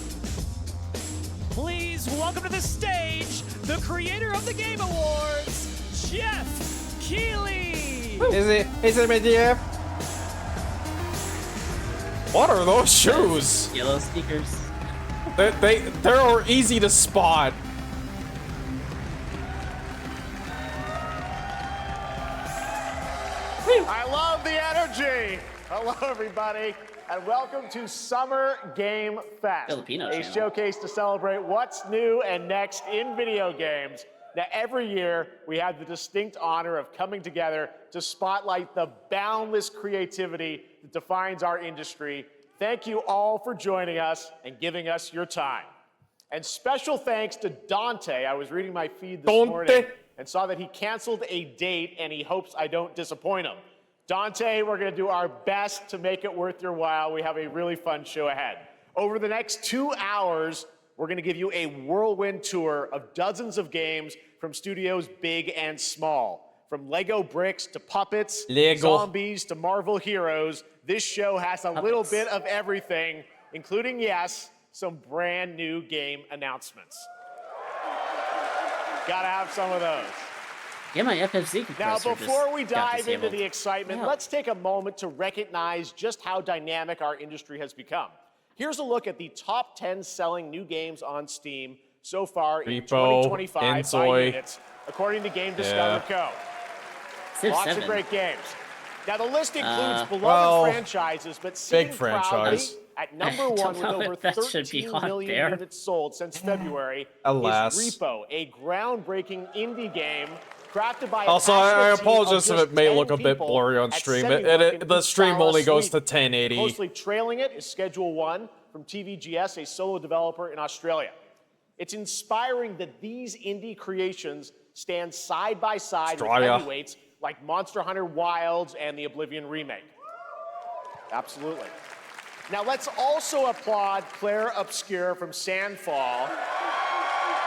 Please welcome to the stage the creator of the Game Awards, Jeff Keighley. Is it my dear? What are those shoes? Yellow sneakers. They're easy to spot. I love the energy. Hello, everybody, and welcome to Summer Game Fest, Filipino a channel. showcase to celebrate what's new and next in video games. Now, every year, we have the distinct honor of coming together to spotlight the boundless creativity that defines our industry. Thank you all for joining us and giving us your time. And special thanks to Dante. I was reading my feed this morning and saw that he canceled a date, and he hopes I don't disappoint him. Dante, we're going to do our best to make it worth your while. We have a really fun show ahead. Over the next 2 hours, we're going to give you a whirlwind tour of dozens of games from studios big and small. From Lego bricks to puppets, zombies to Marvel heroes, this show has a little bit of everything, including, yes, some brand new game announcements. Gotta have some of those. Get my FFC compressor. Now, before we dive into the excitement, let's take a moment to recognize just how dynamic our industry has become. Here's a look at the top 10 selling new games on Steam so far in 2025 by units, according to Game Discover Co. Lots of great games. Now, the list includes beloved franchises, but sitting proudly at number one with over 13 million units sold since February is Repo, a groundbreaking indie game crafted by also, I apologize if it may look a bit blurry on stream. The stream only goes to 1080. Closely trailing it is Schedule 1 from TVGS, a solo developer in Australia. It's inspiring that these indie creations stand side by side with heavyweights like Monster Hunter Wilds and the Oblivion remake. Absolutely. Now let's also applaud Claire Obscure from Sandfall.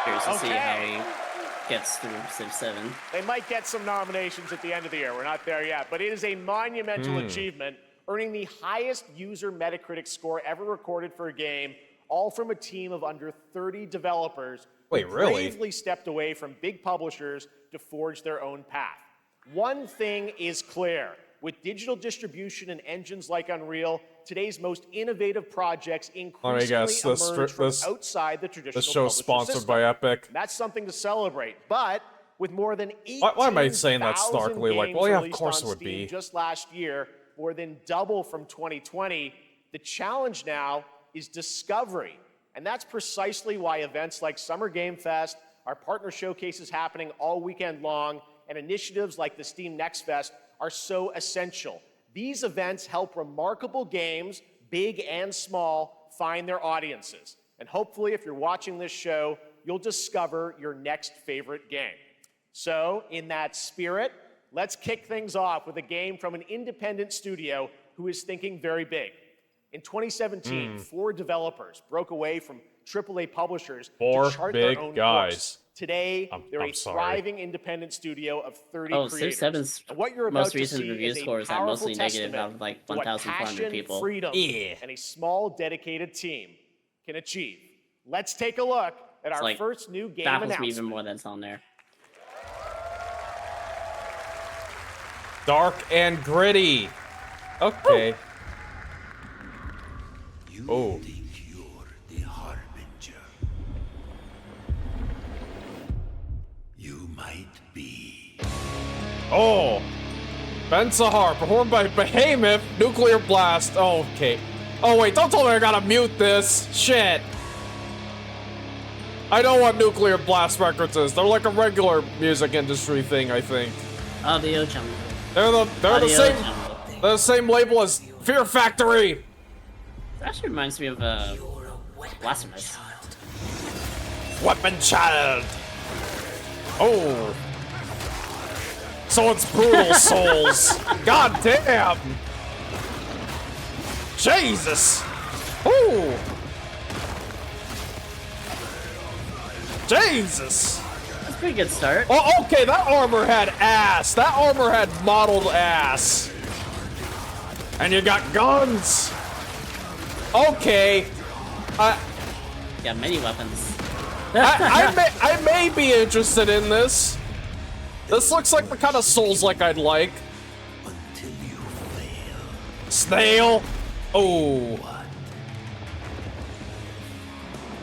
Curious to see how he gets through Civ 7. They might get some nominations at the end of the year. We're not there yet, but it is a monumental achievement, earning the highest user Metacritic score ever recorded for a game, all from a team of under 30 developers who bravely stepped away from big publishers to forge their own path. One thing is clear. With digital distribution and engines like Unreal, today's most innovative projects increasingly emerge from outside the traditional This show's sponsored system. by Epic. That's something to celebrate. But with more than 18,000 why am I saying that starkly? Like, well, yeah, of course it would Steam be. just last year, more than double from 2020, the challenge now is discovery. And that's precisely why events like Summer Game Fest, our partner showcases happening all weekend long, and initiatives like the Steam Next Fest are so essential. These events help remarkable games, big and small, find their audiences. And hopefully, if you're watching this show, you'll discover your next favorite game. So, in that spirit, let's kick things off with a game from an independent studio who is thinking very big. In 2017, 4 developers broke away from AAA publishers to chart their own course. Today, they're a thriving independent studio of 30 creators. Civ 7's what you're about most recent to see review is scores a are powerful mostly negative testament out of like to what 1,400 passion, people. freedom, and a small, dedicated team can achieve. Let's take a look at our first new game announcement. Me even more that's on there. Dark and gritty. Okay. You think you're the Harbinger. You might be. Oh! Ben Sahar, performed by Behemoth, Nuclear Blast. Oh, okay. Oh, wait, don't tell me I gotta mute this. Shit. I know what Nuclear Blast Records is. They're like a regular music industry thing, I think. Audio Jungle. They're the Audio same. Jungle. They're the same label as Fear Factory. It actually reminds me of Blasphemous. Weapon Child. Oh. So it's Brutal Souls. God damn. Jesus. Ooh. Jesus. That's a pretty good start. Oh, okay, that armor had ass. That armor had modeled ass. And you got guns. Okay. Got many weapons. I may be interested in this. This looks like the kind of Souls like I'd like. Until you fail. Snail. Oh.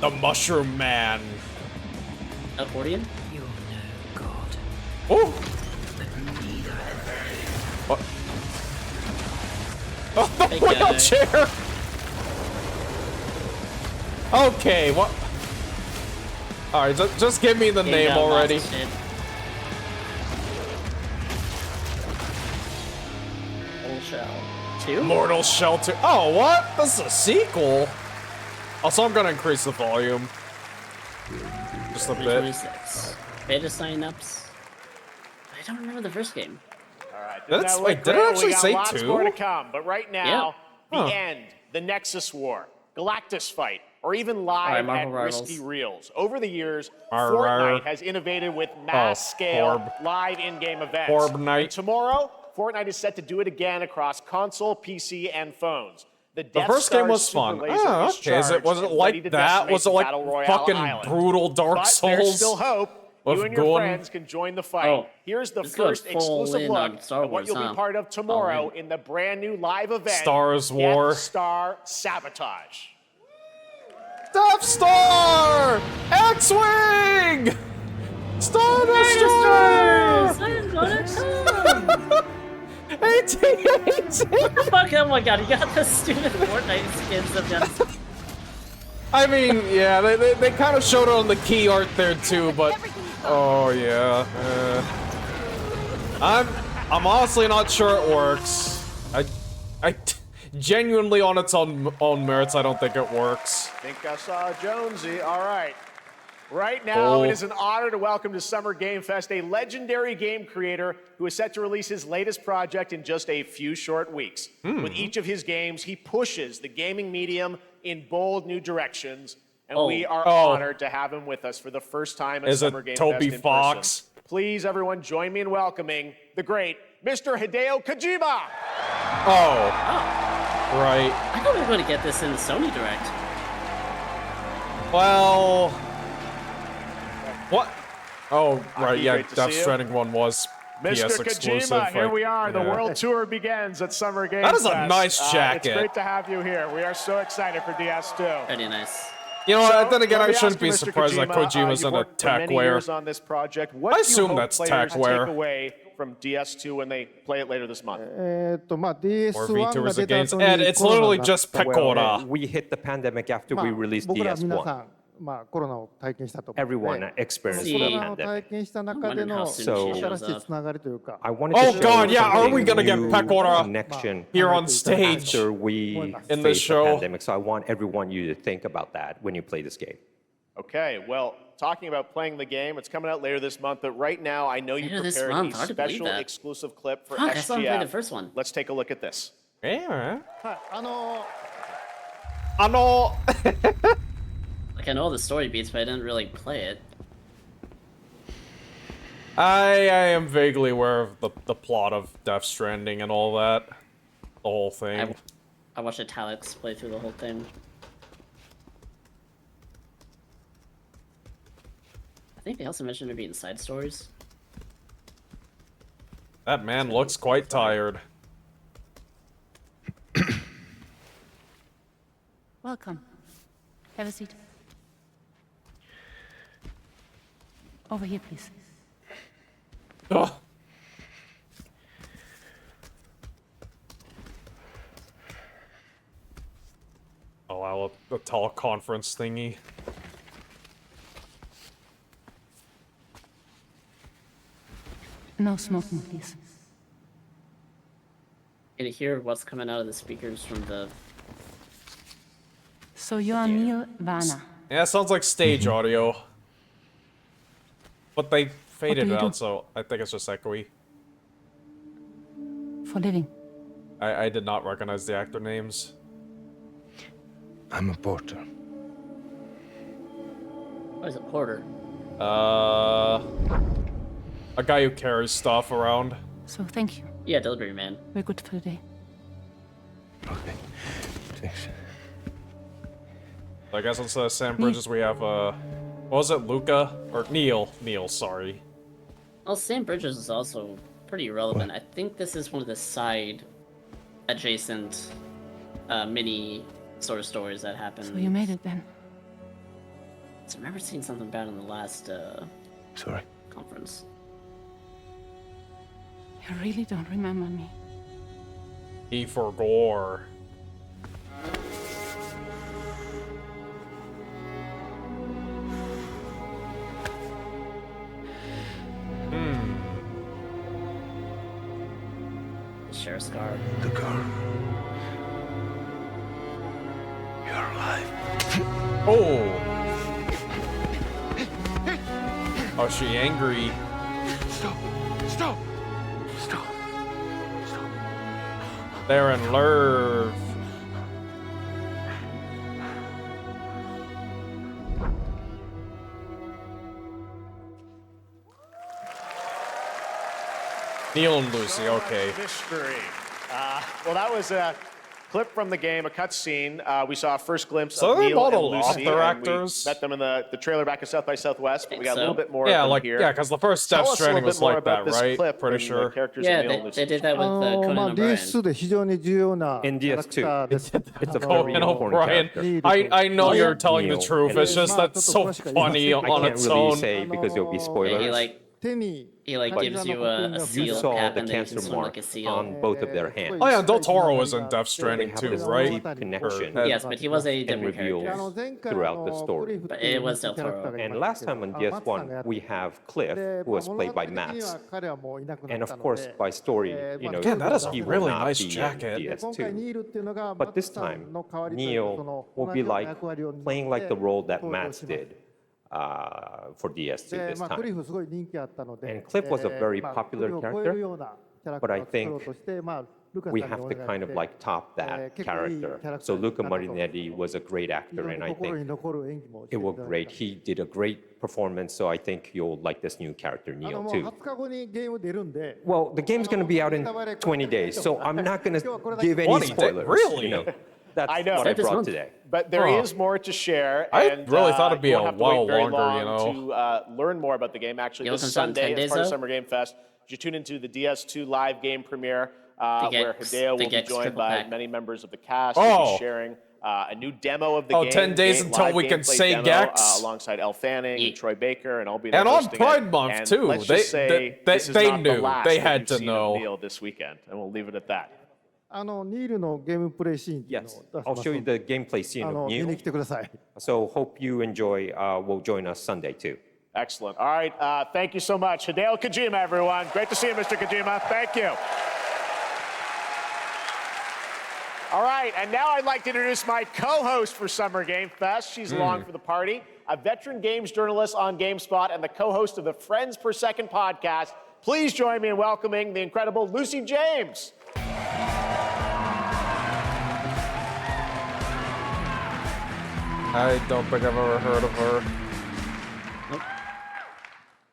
The Mushroom Man. Accordion? You know God, Oh. but neither have What? Oh, the Big guy. wheelchair. Okay, what? All right, just give me the name already. Old Shell 2? Mortal Shelter. Oh, what? This is a sequel. Also, I'm gonna increase the volume. Just a bit. 2026. Beta signups. I don't remember the first game. All right. That's- Now, wait, look did it great. actually We got say lots 2? more to come, but right now, Yeah. the Huh. end, the Nexus War, Galactus Fight, or even live Alright, Marvel at Rivals. Risky Reels. Over the years, Arr, Fortnite arr. has innovated with mass-scale Forb. live in-game events. Fortnite. And tomorrow, Fortnite is set to do it again across console, PC, and phones. The Death first game Star's was super fun. laser Oh, is okay. Was it charged and ready like to that? decimate Was it the like Battle Royale fucking island. brutal Dark But Souls? there's still hope. with You and your Gun? friends can join the fight. Oh, Here's the let's go first full exclusive in look on Star at what Wars, you'll huh? be part of tomorrow All in. in the brand new live event, Stars War. Death Star Sabotage. Death Star! X-Wing! Star Destroyer! I'm gonna come! 1818! Fuck, oh my god, you got the stupid Fortnite skins of them. I mean, yeah, they kind of showed it on the key art there too, but oh yeah, I'm honestly not sure it works. I genuinely on its own merits, I don't think it works. Think I saw Jonesy. All right. Right now, Oh. it is an honor to welcome to Summer Game Fest a legendary game creator who is set to release his latest project in just a few short weeks. With each of his games, he pushes the gaming medium in bold new directions, and we are honored to have him with us for the first time at Is it Summer Game Toby Fest in Fox? person. Please, everyone, join me in welcoming the great Mr. Hideo Kojima. Oh, right. I thought we were going to get this in the Sony Direct. Well, what? Oh, right. Yeah, great to Death see you. Stranding 1 was Mr. PS exclusive. Kojima, here we are. The yeah. world tour begins at Summer Game That is a Fest. nice jacket. It's great to have you here. We are so excited for DS2. Pretty nice. You know, So, then again, let I me shouldn't ask be you, Mr. surprised that Kojima's you've in a worked for many techwear. years on this project. What I do you assume hope that's players techwear. take away from DS2 when they play it later this month? Or DS1 VTubers が出た against 後に Ed. It's コロナ literally になっ just た Pecora. We hit the pandemic after まあ we released 僕ら皆さ DS1. ん、まあ、コロナを体験したと思うので Everyone experienced コ the コロナを pandemic. 体験した中で I wonder how の soon she 新 shows しい up. つながりというか I wanted Oh to show God, yeah, are we something gonna get new, Pecora connection here on 考えていただいて stage? after we in this faced show? the pandemic. So I want everyone you to think about that when you play this game. Okay, well, talking about playing the game, it's coming out later this month, but right now I know you Later this prepared month? a Hard to believe special that. exclusive clip for Fuck, I still haven't played the SGF. first one. Let's take a look at this. Yeah. はい、Like, I know the story beats, but I didn't really play it. I am vaguely aware of the plot of Death Stranding and all that. The whole thing. I watched Alex play through the whole thing. I think they also mentioned there being side stories. That man looks quite tired. Welcome. Have a seat. Over here, please. Ugh. teleconference thingy. No smoking, please. Can you hear what's coming out of the speakers from the... So you are Neil Vana. Yeah, it sounds like stage audio. But they faded do it you do? out, so I think it's just echoey. For living. I did not recognize the actor names. I'm a porter. What is a porter? A guy who carries stuff around. So thank you. Yeah, delivery man. We're good for the day. Okay. Thanks. I guess instead of Sam Bridges, we have, what was it, Luca? Or Neil, sorry. Well, Sam Bridges is also pretty relevant. I think this is one of the side adjacent mini sort of stories that happened. So you made it then. So I remember seeing something bad in the last Sorry. conference. You really don't remember me. E for gore. Share a scar. The girl. You're alive. Oh! Oh, she angry. Stop. Stop. Stop. Stop. They're in love. Neil and Lucy, okay. Mystery. Well, that was a clip from the game, a cutscene. We saw a first glimpse So of they Neil bought and a lot Lucy. of their and actors? We met them in the trailer back at South by Southwest, but we got a So? little bit more Yeah, of them like, here. yeah, because the first Tell Death us a little Stranding bit was more like about that, this right? clip Pretty and the sure. characters Yeah, of Neil and they Lucy. did that with Conan まあ O'Brien. DS2 で非常に重要な In キャラク DS2, ターです。 it's a Conan very important O'Brien. character. I know Oh, you're yeah. telling the Neil truth. and It's just Lucy. that's so funny I I on can't its really own. say because it'll be Yeah, spoilers. 手に he like gives you a You seal saw cap the and then you cancer can swim mark like a seal. on both of their hands. Oh yeah, Del Toro was in Death They Stranding have too, this right? deep connection Or- Yes, but he was a and different reveals character. throughout the story. But it was Del Toro. And last time on DS1, we have Cliff, who was played by Mats. And of course, by story, you know, Again, that is a he will really not nice be in jacket. DS2. But this time, Neil will be like playing like the role that Mats did for DS2 this time. And Cliff was a very popular character, but I think we have to kind of like top that character. So Luca Marinetti was a great actor, and I think it was great. He did a great performance, so I think you'll like this new character, Neil, too. Well, the game's going to be out in 20 days, so I'm not going to give any 20 days? spoilers. Really? You know, that's I know. what I This brought month. today. But there is Huh. more to share. I and, really thought it'd be you a won't have to wait while very longer, long you to learn more about the game. Actually, It this opens on 10 Sunday, as days, part of though? Summer Game Fest, you tune into the DS2 live game premiere, where Gex- Hideo the will be Gex joined triple by pack. many members of the cast. Oh. We'll be sharing a new demo of the game. 10 days until live we can gameplay say demo, Gex? alongside Elle Fanning Ye- and Troy Baker, and I'll be there And on hosting it. Pride Month, And too. let's They- just say they- this is they not the knew. last They that had you've to seen of know. Neil this weekend, and we'll leave it at that. ニールのゲームプレイシーンっていうのを Yes, 出し I'll ます show you ので the gameplay scene 見 of に Neil. 来てください。 So hope you enjoy. Will join us Sunday too. Excellent. All right. Thank you so much. Hideo Kojima, everyone. Great to see you, Mr. Kojima. Thank you. All right. And now I'd like to introduce my co-host for Summer Game Fest. She's along for the party, a veteran games journalist on GameSpot and the co-host of the Friends Per Second podcast. Please join me in welcoming the incredible Lucy James. I don't think I've ever heard of her.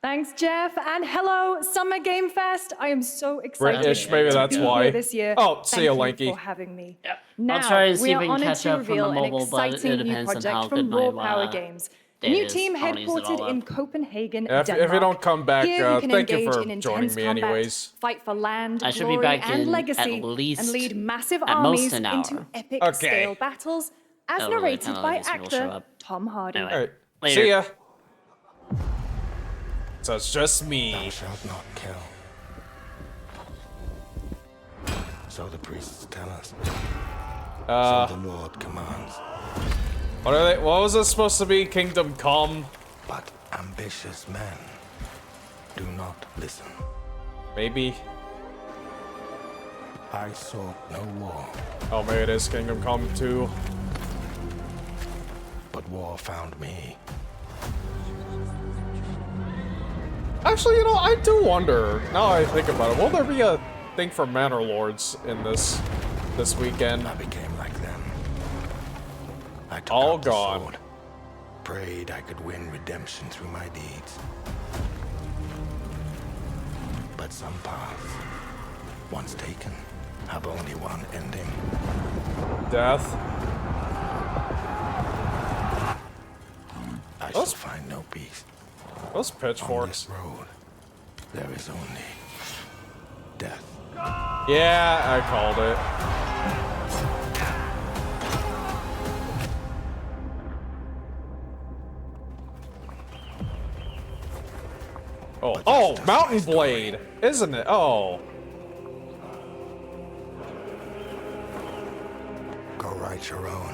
Thanks, Jeff, and hello, Summer Game Fest. I am so excited British, maybe to that's be why. here this year. Oh, see ya, Thank you Lenky. for having me. Yep. Now, I'll try to see we if are we can honored catch to up from the reveal an mobile, but it exciting new depends on project how from good Raw my Power Games. A data new is. team I don't use it headquartered all in up. Copenhagen, If Denmark. you don't come back, Here you can thank you engage for in joining intense me combat, anyways. fight for land, I should be glory, back and in legacy, at least and lead massive at most armies an hour. into epic Okay. scale battles, as Oh, really? narrated Kinda by like these people show actor up. Tom Hardy. Anyway. All right. Later. See ya. So it's just me. Thou shalt not kill. So the priests tell us. So the Lord commands. What are they? What was this supposed to be? Kingdom Come? But ambitious men do not listen. Maybe. I sought no war, Oh, maybe it is Kingdom Come 2. but war found me. Actually, you know, I do wonder, now I think about it, will there be a thing for Manor Lords in this weekend? I became like them. I took All out the gone. sword, prayed I could win redemption through my deeds. But some paths, once taken, have only one ending. Death? I shall find no peace. Those On pitchforks. this road, there is only death. Yeah, I called it. Oh, Mountain Blade, isn't it? Oh. Go write your own.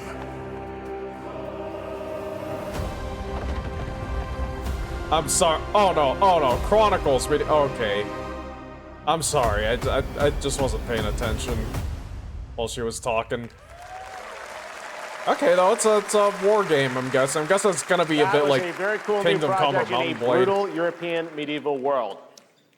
I'm sorry. Oh no, Chronicles video. Okay. I'm sorry, I just wasn't paying attention while she was talking. Okay, though, it's a war game, I'm guessing. I'm guessing it's gonna be a bit like a very cool Kingdom new Come or project Mountain in a Blade. brutal European medieval world.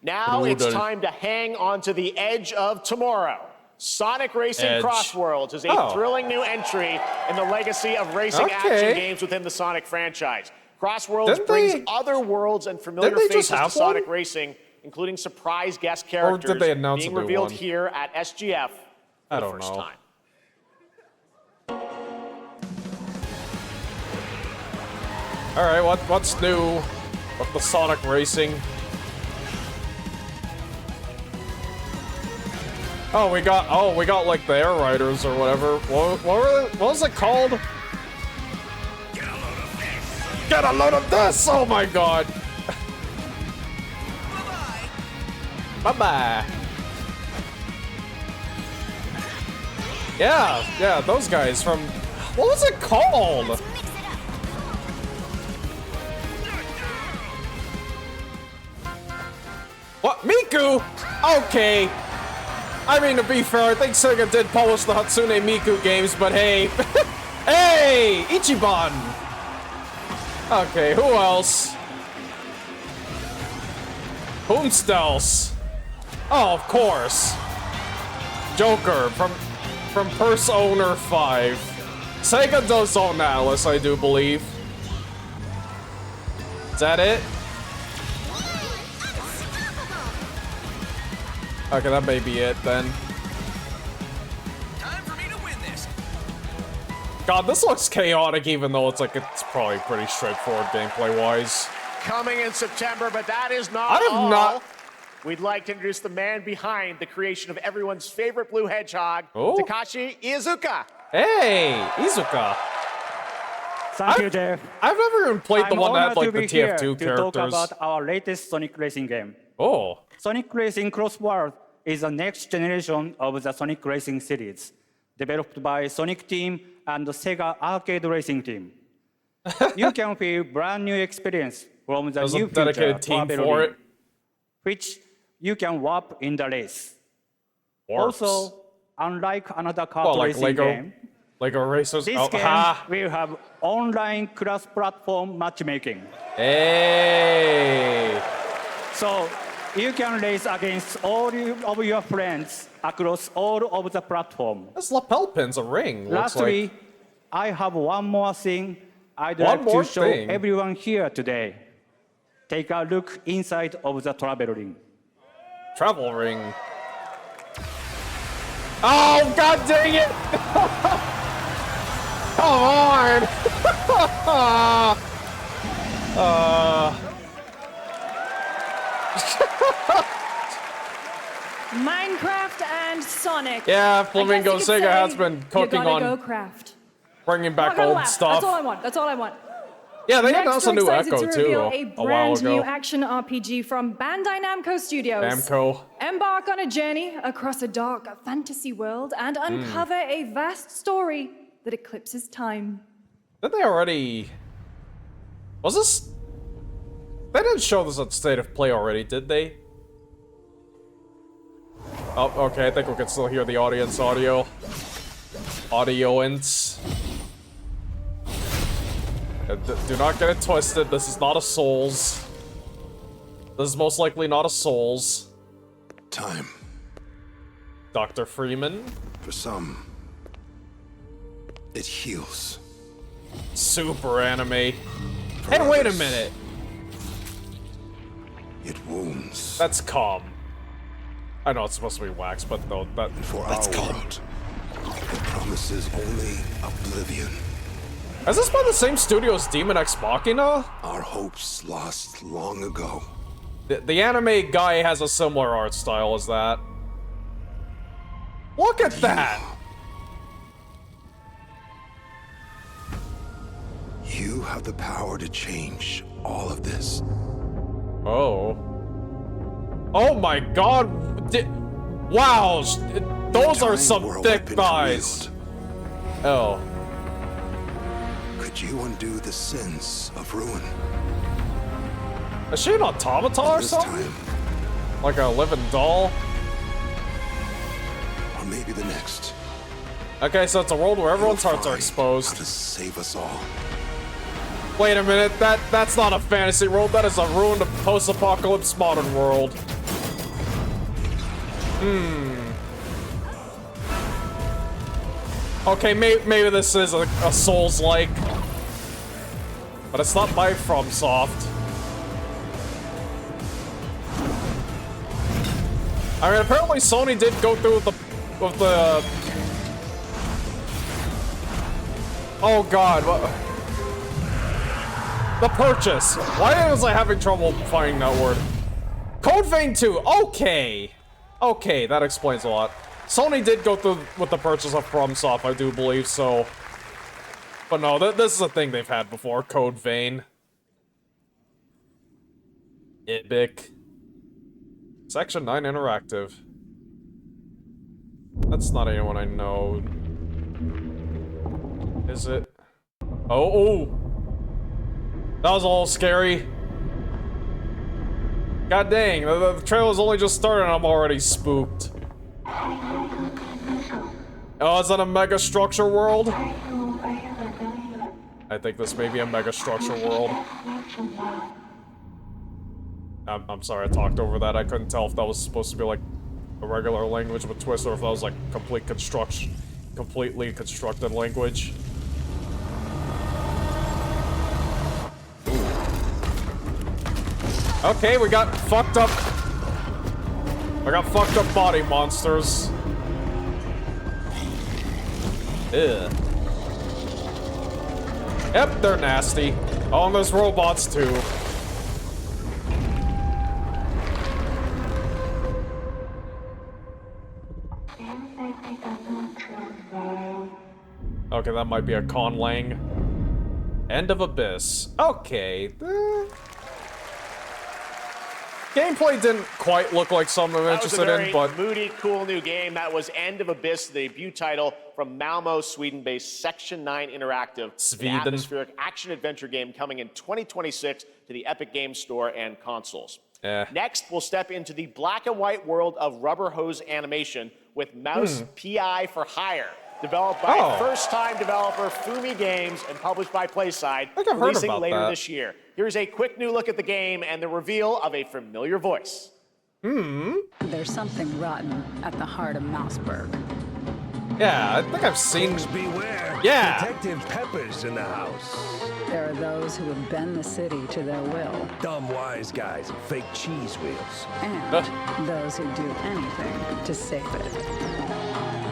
Now it's Brutal. time to hang on to the edge of tomorrow. Sonic Racing Edge. Crossworlds is a Oh. thrilling new entry in the legacy of racing action Okay. games within the Sonic franchise. Crossworlds Didn't brings they- other worlds and familiar didn't they faces just to have Sonic one? Racing, including surprise guest Or characters did they announce being a new revealed one? here at SGF for I the don't first know. time. Alright, what's new with the Sonic Racing? Oh, we got like the Air Riders or whatever. What was it called? Get a load of this! Oh my god! Bye-bye. Yeah, those guys from... What was it called? What? Miku? Okay. I mean, to be fair, I think Sega did publish the Hatsune Miku games, but hey. Hey! Ichiban! Okay, who else? Whomst Oh, of course. Joker from Persona 5. Sega does own Alice, I do believe. Is that it? Okay, that may be it then. Time for me to win this. God, this looks chaotic, even though it's probably pretty straightforward gameplay-wise. Coming in September, but that is not I have all. not- We'd like to introduce the man behind the creation of everyone's favorite blue hedgehog, Oh. Takashi Iizuka. Hey, Izuka. Thank you, Jeff. I've never even played the I'm one that had honored like to the be here TF2 to talk characters. about our latest Sonic Racing game. Oh, Sonic Racing Cross World is the next generation of the Sonic Racing series, developed by Sonic Team and the Sega Arcade Racing Team. You can feel brand new experience from the there's new a dedicated future team for it. which you can warp in the race. Warps. Also, unlike another kart Well, like racing game, Lego Racers. this Oh, game ha. will have online cross-platform matchmaking. Hey. So you can race against all of your friends across all of the platform. This lapel pin's a ring. Looks Lastly, like. I have one more thing I'd One like more to show thing? everyone here today. Take a look inside of the travel ring. Travel ring. Oh, god dang it! Come on! Minecraft and Sonic. Yeah, I guess Flamingo you could Sega say has been you cooking gotta on go craft. bringing Not back gonna old laugh. stuff. That's all I want. That's all I want. Yeah, they Next, announced a we're new excited Echo to too reveal a a while brand new ago. action RPG from Bandai Namco Studios. Namco. Embark on a journey across a dark fantasy world and uncover a vast story that eclipses time. Didn't they already... Was this... They didn't show this at State of Play already, did they? Oh, okay, I think we can still hear the audience audio. Audioance. Do not get it twisted, this is not a Souls. This is most likely not a Souls. Time. Dr. Freeman. For some, it heals. Super anime. Hey, wait a minute. It wounds. That's calm. I know it's supposed to be wax, but no, That's calmed. It promises only oblivion. Has this been the same studio as Demon X Machina? Our hopes lost long ago. The anime guy has a similar art style as that. Look at that! You have the power to change all of this. Oh. Oh my god! Wow! Those are some thick thighs! Oh. Could you undo the sins of ruin? Is she an automata or something? Like a living doll? Or maybe the next. Okay, so it's a world where everyone's hearts are exposed. To save us all. Wait a minute, that's not a fantasy world, that is a ruined post-apocalypse modern world. Okay, maybe this is a Souls-like. But it's not by FromSoft. I mean, apparently Sony did go through with the... Oh god, what... The purchase. Why was I having trouble finding that word? Code Vein 2. Okay. Okay, that explains a lot. Sony did go through with the purchase of FromSoft, I do believe, so... But no, this is a thing they've had before. Code Vein. Ibic. Section 9 Interactive. That's not anyone I know. Is it? Oh! That was a little scary. God dang, the trailer's only just started and I'm already spooked. Oh, is that a mega structure world? I think this may be a mega structure world. I'm sorry, I talked over that. I couldn't tell if that was supposed to be like a regular language with twist or if that was like completely constructed language. Okay, we got fucked up. I got fucked up body monsters. Ugh. Yep, they're nasty. Oh, and there's robots too. Okay, that might be a Conlang. End of Abyss. Okay. Gameplay didn't quite look like something I'm interested in, but... moody, cool new game. That was End of Abyss, the debut title from Malmo, Sweden-based Section 9 Interactive. Sweden. An atmospheric action-adventure game coming in 2026 to the Epic Games Store and consoles. Next, we'll step into the black and white world of rubber hose animation with Mouse PI for Hire. Developed by first-time developer Fumi Games and published by PlaySide, releasing later this year. Here's a quick new look at the game and the reveal of a familiar voice. There's something rotten at the heart of Mouseburg. Yeah, I think I've seen... Beware. Yeah. Detective Pepper's in the house. There are those who have bent the city to their will. Dumb wise guys and fake cheese wheels. And those who do anything to save it.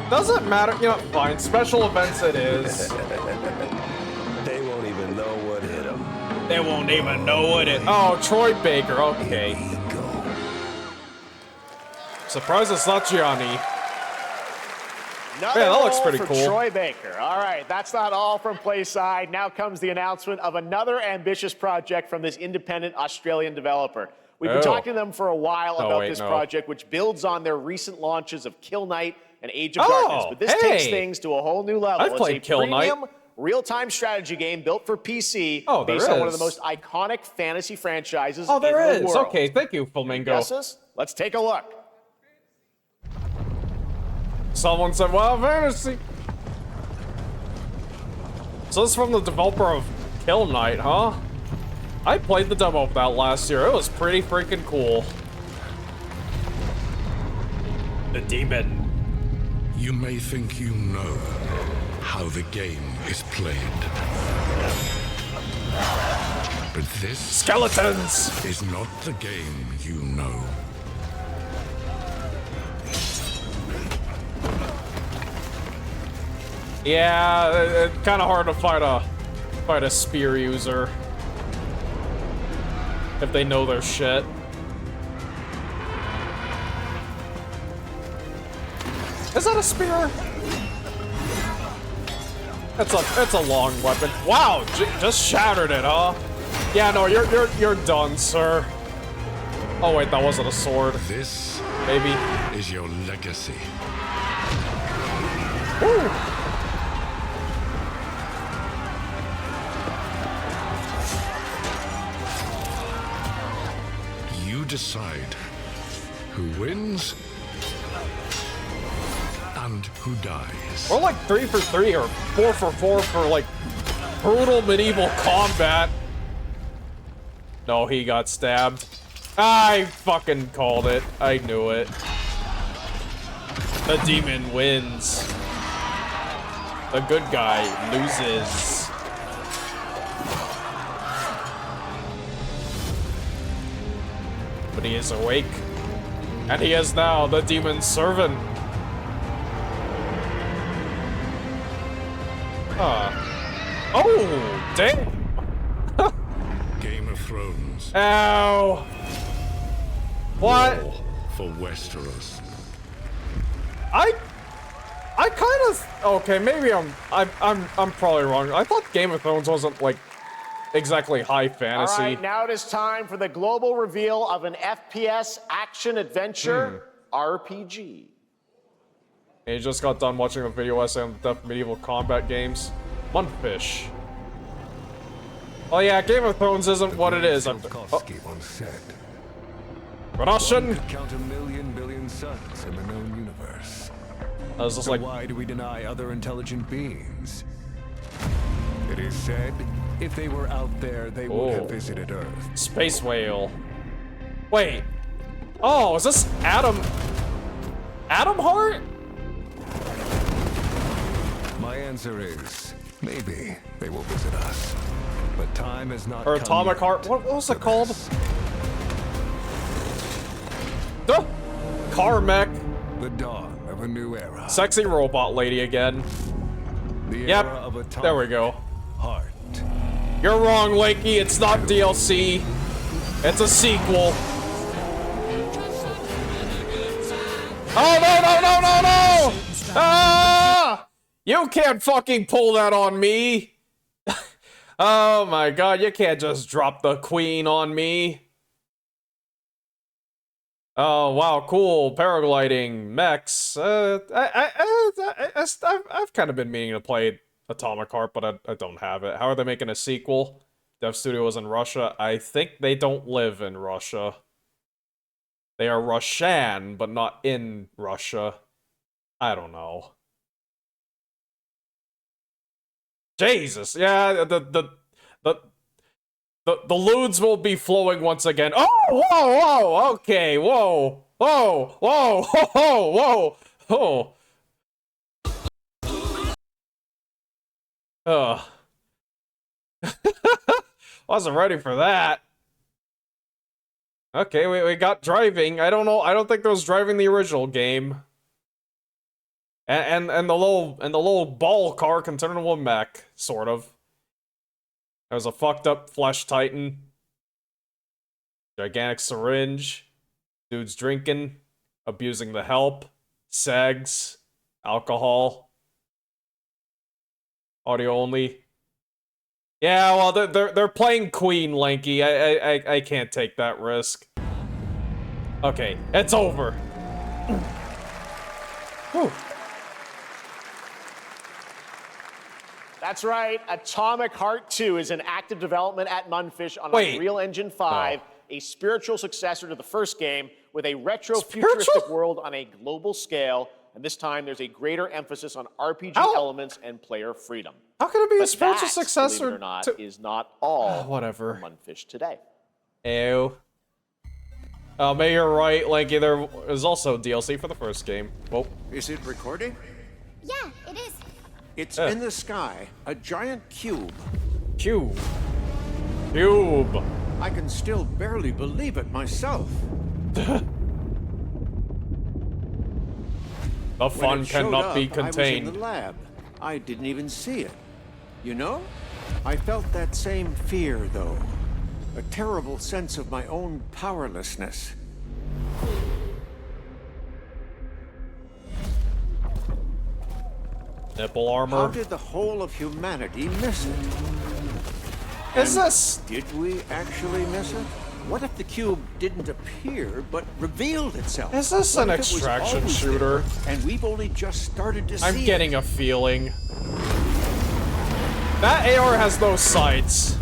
Doesn't matter, you know, fine. Special events it is. They won't even know what hit them. They won't even know what it... Oh, Troy Baker, okay. Here we go. Surprised it's not Gianni. Another that looks role pretty for cool. Troy Baker. All right, that's not all from PlaySide. Now comes the announcement of another ambitious project from this independent Australian developer. We've been talking to them for a while about this project, which builds on their recent launches of Kill Knight and Age of Darkness. But this takes things to a whole new level. I've played Kill Knight. real-time strategy game built for PC Oh, there based on one of is. the most iconic fantasy franchises Oh, there in the is. world. Okay, thank you, Flamingo. Guesses? Let's take a look. Someone said, well, fantasy. So this is from the developer of Kill Knight, huh? I played the demo of that last year. It was pretty freaking cool. The demon. You may think you know how the game is played. But this skeletons is not the game you know. Yeah, it's kind of hard to fight a spear user if they know their shit. Is that a spear? It's a long weapon. Wow, just shattered it, huh? Yeah, no, you're done, sir. Oh wait, that wasn't a sword. This maybe is your legacy. Woo. You decide who wins and who dies. We're like 3 for 3 or 4 for 4 for like brutal medieval combat. No, he got stabbed. I fucking called it. I knew it. The demon wins. The good guy loses. But he is awake. And he is now the demon's servant. Oh, damn. Game of Thrones. Ow. What? War for Westeros. I kind of okay. Maybe I'm probably wrong. I thought Game of Thrones wasn't like exactly high fantasy. All right, now it is time for the global reveal of an FPS action-adventure RPG. And you just got done watching a video essay on the medieval combat games. Munfish. Oh yeah, Game of Thrones isn't what it is. Once said, Russian. One could count a million billion suns in the known universe. I was just So like, why do we deny other intelligent beings? It is said, if they were out there, they would have visited Earth. Space whale. Wait. Oh, is this Adam Hart? My answer is, maybe they will visit us. But time has not Or come Atomic yet. Heart? What was it called? Duh. Carmech. The dawn of a new era. Sexy robot lady again. The Yep. era of atomic There we go. heart. You're wrong, Lenky. It's not DLC. It's a sequel. Oh, no! Ah! You can't fucking pull that on me. Oh my god, you can't just drop the queen on me. Oh wow, cool. Paragliding, mechs. I've kind of been meaning to play Atomic Heart, but I don't have it. How are they making a sequel? Dev Studio is in Russia. I think they don't live in Russia. They are Russian, but not in Russia. I don't know. Jesus, yeah, the lewds will be flowing once again. Oh, whoa, okay, whoa, wasn't ready for that. Okay, we got driving. I don't know. I don't think there was driving the original game. And the little ball car can turn into a mech, sort of. There's a fucked up flesh titan. Gigantic syringe. Dude's drinking. Abusing the help. Segs. Alcohol. Audio only. Yeah, well, they're playing Queen, Lenky. I can't take that risk. Okay, it's over. Whew. That's right. Atomic Heart 2 is in active development at Munfish on Wait. Unreal Engine 5, a spiritual successor to the first game with a retro Spiritual? futuristic world on a global scale. And this time there's a greater emphasis on RPG elements and player freedom. How can it be a But spiritual that, successor believe it or not, to... is not all whatever. for Munfish today. Ew. Oh, maybe you're right, Lenky, there is also DLC for the first game. Whoa. Is it recording? Yeah, it is. It's in the sky, a giant cube. Cube. I can still barely believe it myself. The fun cannot be I was in contained. the lab. I didn't even see it. You know, I felt that same fear, though. A terrible sense of my own powerlessness. Nipple armor. How did the whole of humanity miss it? Is this... Did we actually miss it? What if the cube didn't appear, but revealed itself? Is this What an if it was extraction always shooter? there, and we've only just started to see I'm getting it? a feeling. That AR has no sights.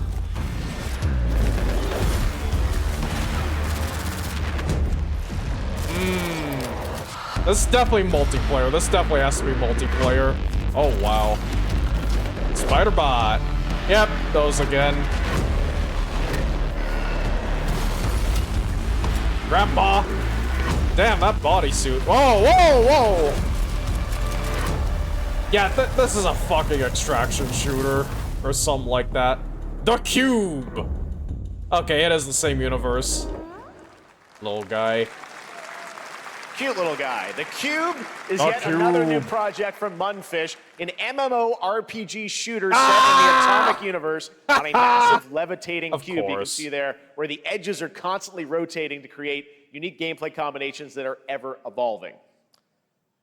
This is definitely multiplayer. This definitely has to be multiplayer. Oh, wow. Spider-Bot. Yep, those again. Grandpa. Damn, that bodysuit. Whoa, whoa, whoa! Yeah, this is a fucking extraction shooter. Or something like that. The Cube! Okay, it is the same universe. Little guy. Cute little guy. The Cube is yet another new project from Munfish, an MMORPG shooter set in the Atomic universe on a massive levitating cube. You can see there where the edges are constantly rotating to create unique gameplay combinations that are ever evolving.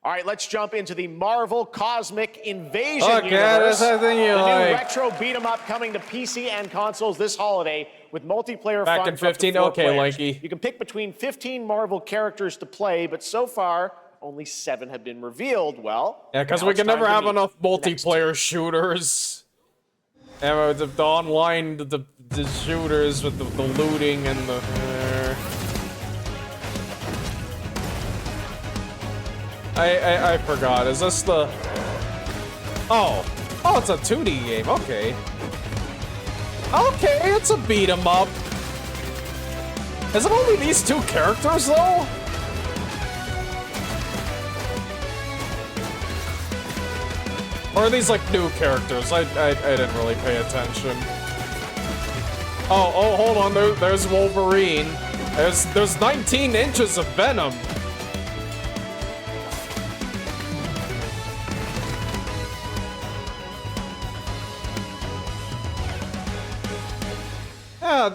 All right, let's jump into the Marvel Cosmic Invasion universe. That's the thing you the like. new retro beat 'em up coming to PC and consoles this holiday with multiplayer Back fun in for up to 15? 4 Okay, players. Lenky. You can pick between 15 Marvel characters to play, but so far only 7 have been revealed. Well, Yeah, because now we it's can time never to have meet enough the next multiplayer shooters. And the online, the shooters with the looting and the... I forgot. Is this the... Oh, it's a 2D game. Okay. Okay, it's a beat 'em up. Is it only these 2 characters, though? Or are these, like, new characters? I didn't really pay attention. Oh, hold on. There's Wolverine. There's 19 inches of Venom.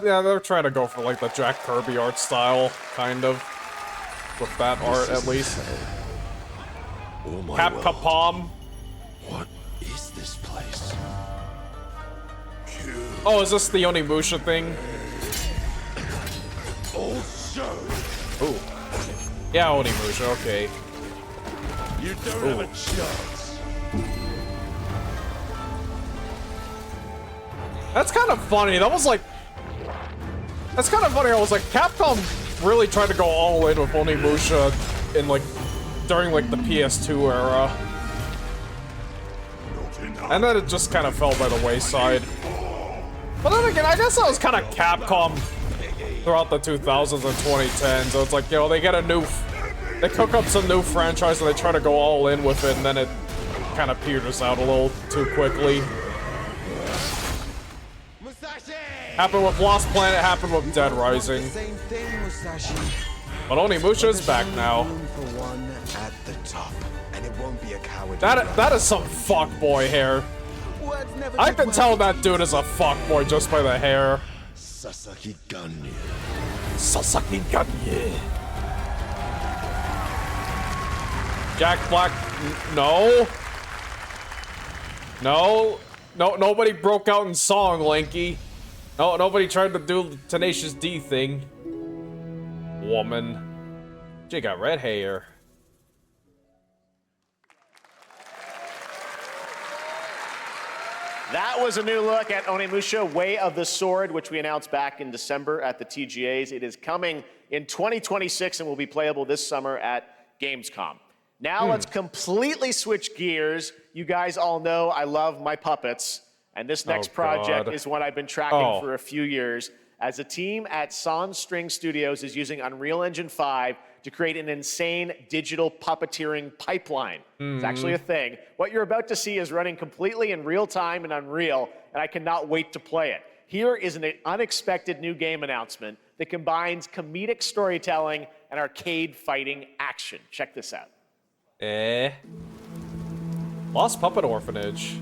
Yeah, they're trying to go for, like, the Jack Kirby art style, kind of. With that art, at least. Capcom. What is this place? Oh, is this the Onimusha thing? Ooh. Yeah, Onimusha, okay. You don't have a chance. That's kind of funny. That was like... That's kind of funny. I was like, Capcom really tried to go all in with Onimusha in, like, during, like, the PS2 era. And then it just kind of fell by the wayside. But then again, I guess that was kind of Capcom throughout the 2000s and 2010s. So it's like, you know, they get a new... They cook up some new franchise and they try to go all in with it, and then it kind of peters out a little too quickly. Happened with Lost Planet, happened with Dead Rising. But Onimusha is back now. That is some fuckboy hair. I can tell that dude is a fuckboy just by the hair. Sasaki Ganye. Sasaki Ganye. Jack Black, no. No, nobody broke out in song, Lenky. No, nobody tried to do the Tenacious D thing. Woman. She got red hair. That was a new look at Onimusha Way of the Sword, which we announced back in December at the TGAs. It is coming in 2026 and will be playable this summer at Gamescom. Now let's completely switch gears. You guys all know I love my puppets, and this next project is one I've been tracking for a few years, as a team at Sonstring Studios is using Unreal Engine 5 to create an insane digital puppeteering pipeline. It's actually a thing. What you're about to see is running completely in real time in Unreal, and I cannot wait to play it. Here is an unexpected new game announcement that combines comedic storytelling and arcade fighting action. Check this out. Lost Puppet Orphanage.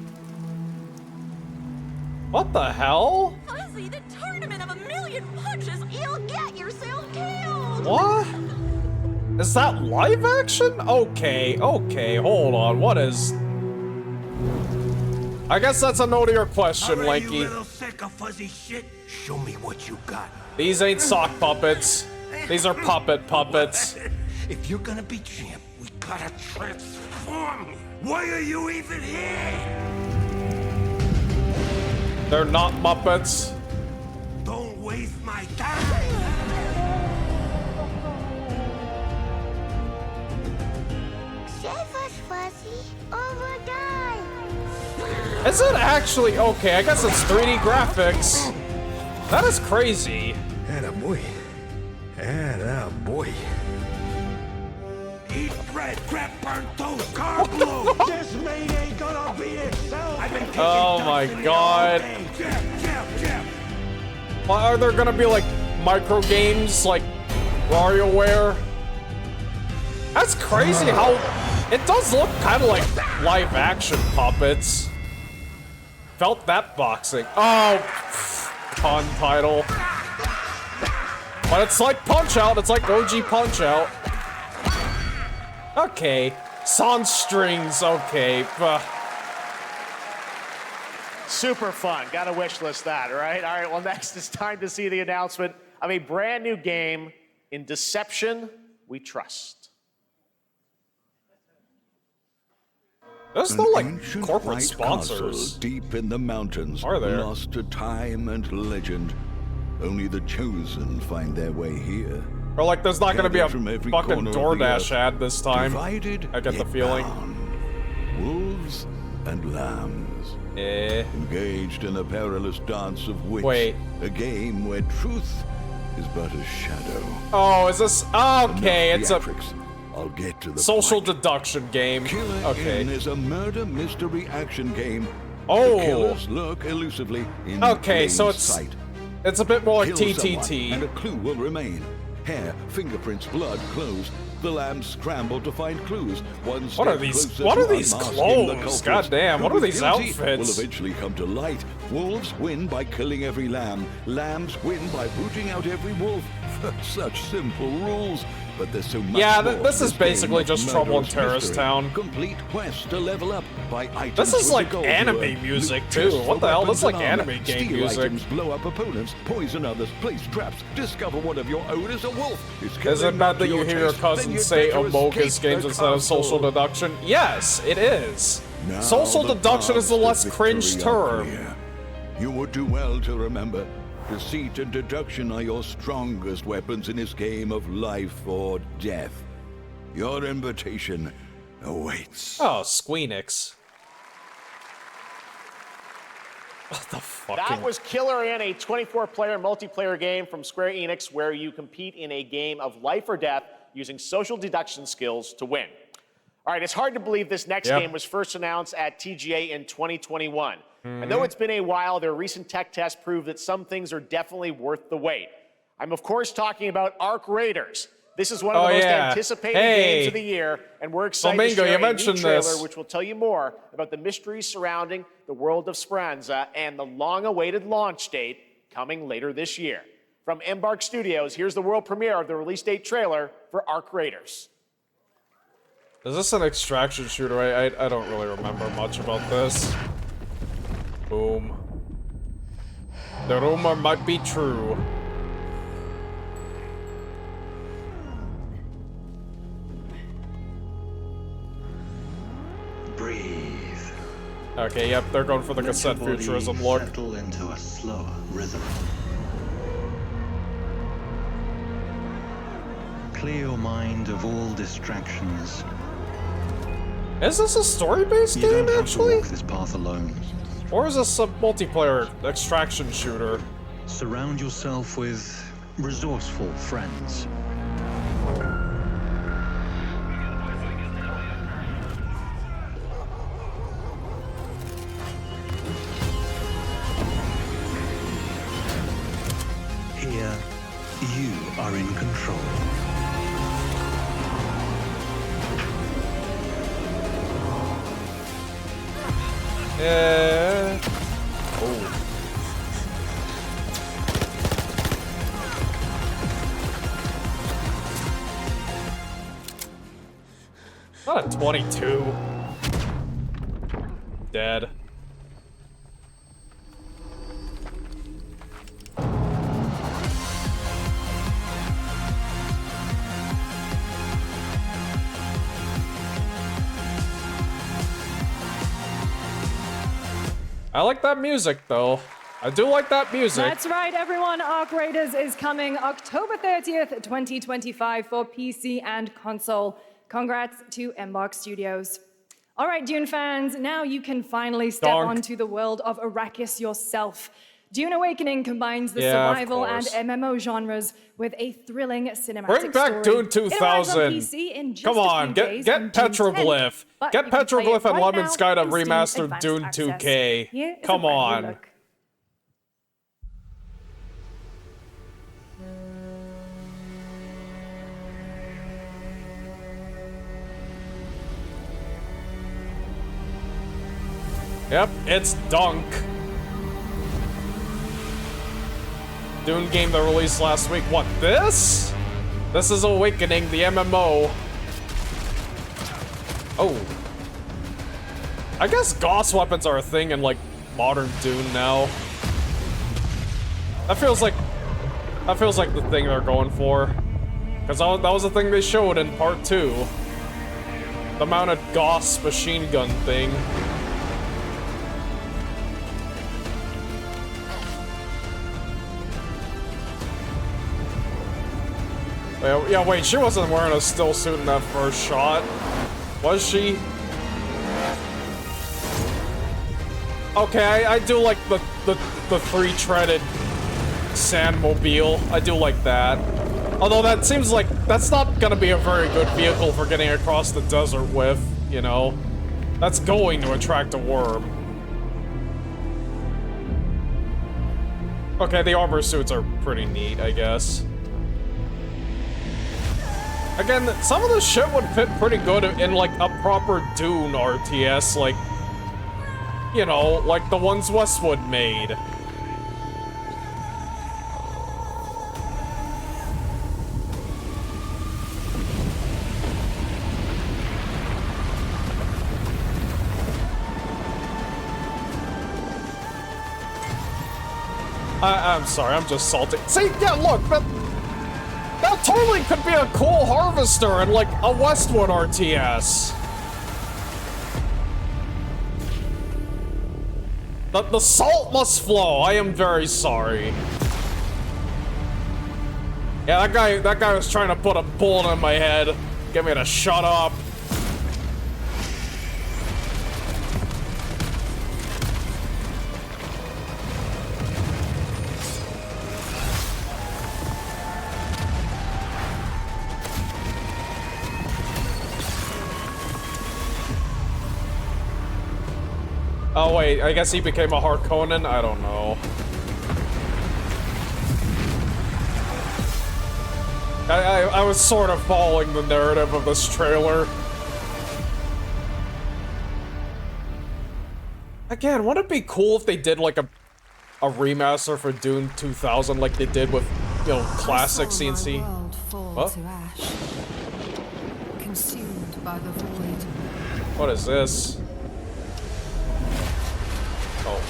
What the hell? Fuzzy, the tournament of 1,000,000 punches, you'll get yourself killed! What? Is that live action? Okay, hold on. What is... I guess that's a no to your question, Lenky. You little sack of fuzzy shit. Show me what you got. These ain't sock puppets. These are puppets. If you're gonna be champ, we gotta transform. Why are you even here? They're not Muppets. Don't waste my time. Save us, Fuzzy, or we'll die. Is it actually? Okay, I guess it's 3D graphics. That is crazy. Attaboy. Attaboy. Eat bread, crap, burnt toast, carb blow. This mate ain't gonna be itself. Oh my god. Well, are there gonna be like micro games like WarioWare? That's crazy how it does look kind of like live action puppets. Felt that boxing. Oh, pun title. But it's like Punch Out. It's like OG Punch Out. Okay, Sonstrings. Okay. Super fun. Gotta wish list that, right? All right, well, next it's time to see the announcement of a brand new game, In Deception We Trust. There's no, like, corporate sponsors. Castle deep in the mountains, Are there? lost to time and legend. Only the chosen find their way here. Or like there's not gonna be a Gathered from every fucking corner of the DoorDash earth, ad this time. divided I get the yet feeling. bound. Wolves and lambs. Engaged in a perilous dance of wits. Wait. A game where truth is but a shadow. Oh, is this? Okay, it's a I'll get to the social deduction game. Killer Okay. Inn is a murder mystery action game. Oh. The killers lurk elusively in Okay, plain so it's sight. it's a bit more like Kill someone, TTT. and a clue will remain. Hair, fingerprints, blood, clothes. The lambs scramble to find clues. One What are step these? closer What to are these unmasking clothes? the culprits. Goddamn! What Who are these is guilty outfits? Will eventually come to light. Wolves win by killing every lamb. Lambs win by rooting out every wolf. Such simple rules. But there's so much Yeah, more this to is game basically of just Trouble in murderous Terrorist mystery. Town. Complete quest to level up by items. This is with like the gold anime to earn. music, Loot too. chests What for the hell? weapons This is like and armor. anime game Steal music. items, blow up opponents, poison others, place traps, discover one of your own is a wolf. Is it bad that you hear your cousin say Amogus games instead of social deduction? Yes, it is. Now Social the deduction is the paths less to cringe victory are term. clear. You would do well to remember, deceit and deduction are your strongest weapons in this game of life or death. Your invitation awaits. Oh, Squeenix. What the fuck? That was Killer Inn, a 24-player multiplayer game from Square Enix where you compete in a game of life or death using social deduction skills to win. All right, it's hard to believe this next game was first announced at TGA in 2021. And though it's been a while, their recent tech tests prove that some things are definitely worth the wait. I'm, of course, talking about Arc Raiders. This is one of the most anticipated games of the year, and we're excited to share a new trailer which will tell you more about the mysteries surrounding the world of Speranza and the long-awaited launch date coming later this year. From Embark Studios, here's the world premiere of the release date trailer for Arc Raiders. Is this an extraction shooter? I don't really remember much about this. Boom. The rumor might be true. Breathe. Okay, yep, they're going for the cassette futurism look. Settle into a slower rhythm. Clear your mind of all distractions. Is this a story-based game, You don't have actually? to walk this path alone. Or is this a multiplayer extraction shooter? Surround yourself with resourceful friends. Here, you are in control. Yeah. Oh. Not a 22. Dead. I like that music, though. I do like that music. That's right, everyone. Arc Raiders is coming October 30th, 2025 for PC and console. Congrats to Embark Studios. All right, Dune fans, now you can finally step onto the world of Arrakis yourself. Dune Awakening combines the survival and MMO genres with a thrilling cinematic Bring back story. Dune 2000. It arrives on PC in just Come on, a few days get on June 10th, Petroglyph. but Get you can play it Petroglyph and right Lemon now Sky to in Steam remaster Advanced Dune Access. 2K. Here is Come a brand new on. look. Yep, it's Dunk. Dune game that released last week. What, this? This is Awakening, the MMO. Oh. I guess Gauss weapons are a thing in, like, modern Dune now. That feels like the thing they're going for. Because that was the thing they showed in part 2. The mounted Gauss machine gun thing. Yeah, wait, she wasn't wearing a still suit in that first shot. Was she? Okay, I do like the three-treaded sandmobile. I do like that. Although that seems like that's not gonna be a very good vehicle for getting across the desert with, you know? That's going to attract a worm. Okay, the armor suits are pretty neat, I guess. Again, some of this shit would fit pretty good in, like, a proper Dune RTS, like, you know, like the ones Westwood made. I'm sorry, I'm just salty. See, yeah, look, that totally could be a cool harvester in, like, a Westwood RTS. The salt must flow. I am very sorry. Yeah, that guy was trying to put a bullet in my head. Get me to shut up. Oh wait, I guess he became a Harkonnen? I don't know. I was sort of following the narrative of this trailer. Again, wouldn't it be cool if they did like a remaster for Dune 2000 like they did with, you know, classic CNC? What? Consumed by the void. What is this? Oh.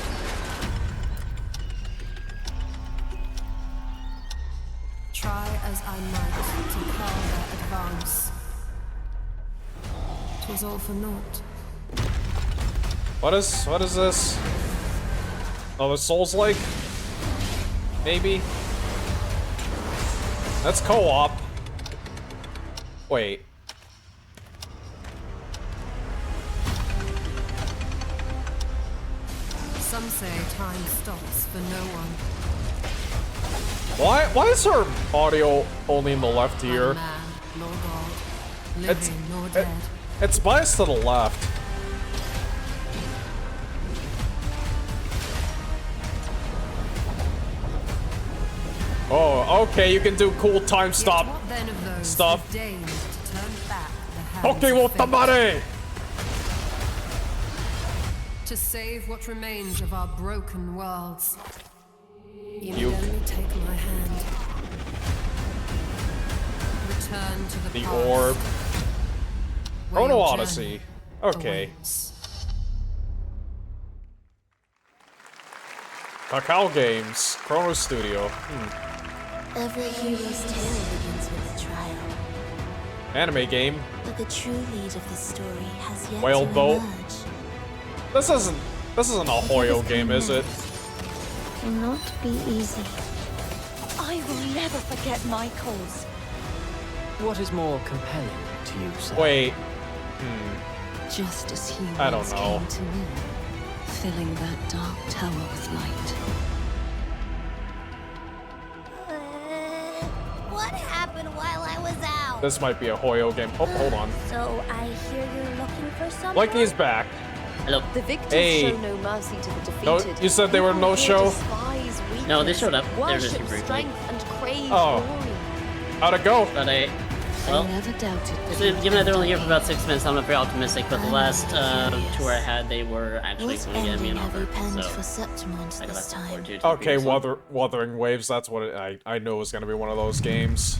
Try as I might to quell their advance. 'Twas all for naught. What is this? Oh, the Souls-like? Maybe? That's co-op. Wait. Some say time stops for no one. Why is her audio only in the left ear? Man, nor God, living nor dead. It's biased to the left. Oh, okay, you can do cool time stop stuff. Okay, well, somebody! To save what remains of our broken worlds. You only take my hand. Return to the past, orb. where Chrono your Odyssey. Okay. awaits. Kakao Games. Chrono Studio. Every hero's tale begins with a trial. Anime game. But the true lead of the story has yet Whale to boat. emerge. This isn't a Hoyo game, is it? Cannot be easy. I will never forget my cause. What is more compelling to you, sir? Wait. Just as he I don't once know. came to me, filling that dark tower with light. What happened while I was out? This might be a Hoyo game. Oh, hold on. So I hear you're looking for someone? Lenky is back. Hello. The victors Hey. show no mercy to the No, defeated. you said they were no show? No, they showed up. They were just Worship here briefly. strength and crave Oh. glory. How'd it go? But well, never doubted. given that they're only here for about 6 minutes, I'm not very optimistic. But the last tour I had, they were actually going to get me an offer. So I got that forward to. Okay, Wuthering Waves. That's what I knew it was gonna be one of those games.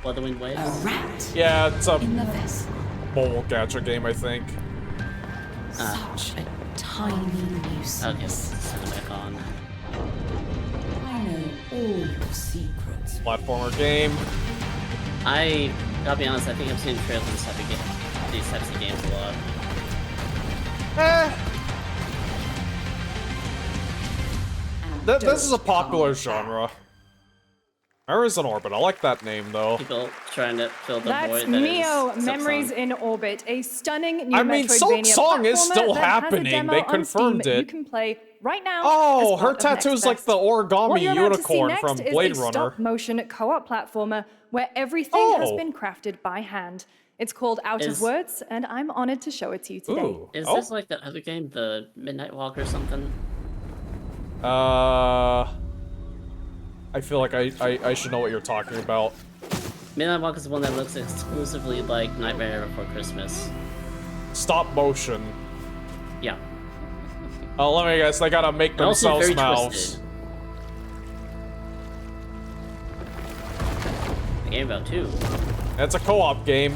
Wuthering Waves. A rat Yeah, it's a in the vessel. mobile gacha game, I think. Such a tiny nuisance. Okay, let's send it back on. I know all your secrets. Platformer game. I gotta be honest, I think I've seen trailers of these types of games a lot. This is a popular genre. Mirrors in Orbit. I like that name though. People trying to fill the That's void. Neo Silk Memories Song. in Orbit, a stunning new I mean, Silk Metroidvania Song is platformer still that has a happening. demo They on confirmed Steam it. You can play right now. Oh, as her part of Next tattoo's like Fest. the origami What you're about to see unicorn next from is Blade a Runner. stop-motion co-op platformer where everything has Oh. been crafted by hand. It's called Out Is- of Words, and I'm honored to show it to you today. Ooh. Is Oh. this like that other game, the Midnight Walk or something? I feel like I should know what you're talking about. Midnight Walk is the one that looks exclusively like Nightmare Before Christmas. Stop motion. Yeah. Oh, let me guess. They gotta make And also themselves very mouths. twisted. The game about two. It's a co-op game.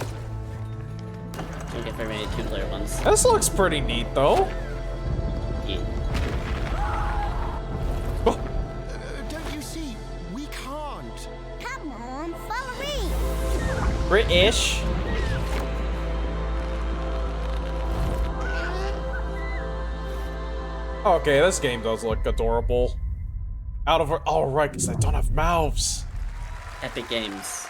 Don't get very many two-player ones. This looks pretty neat though. Yeah. Don't you see? We can't. Come on, follow me. British. Okay, this game does look adorable. Out of oh right, because they don't have mouths. Epic Games.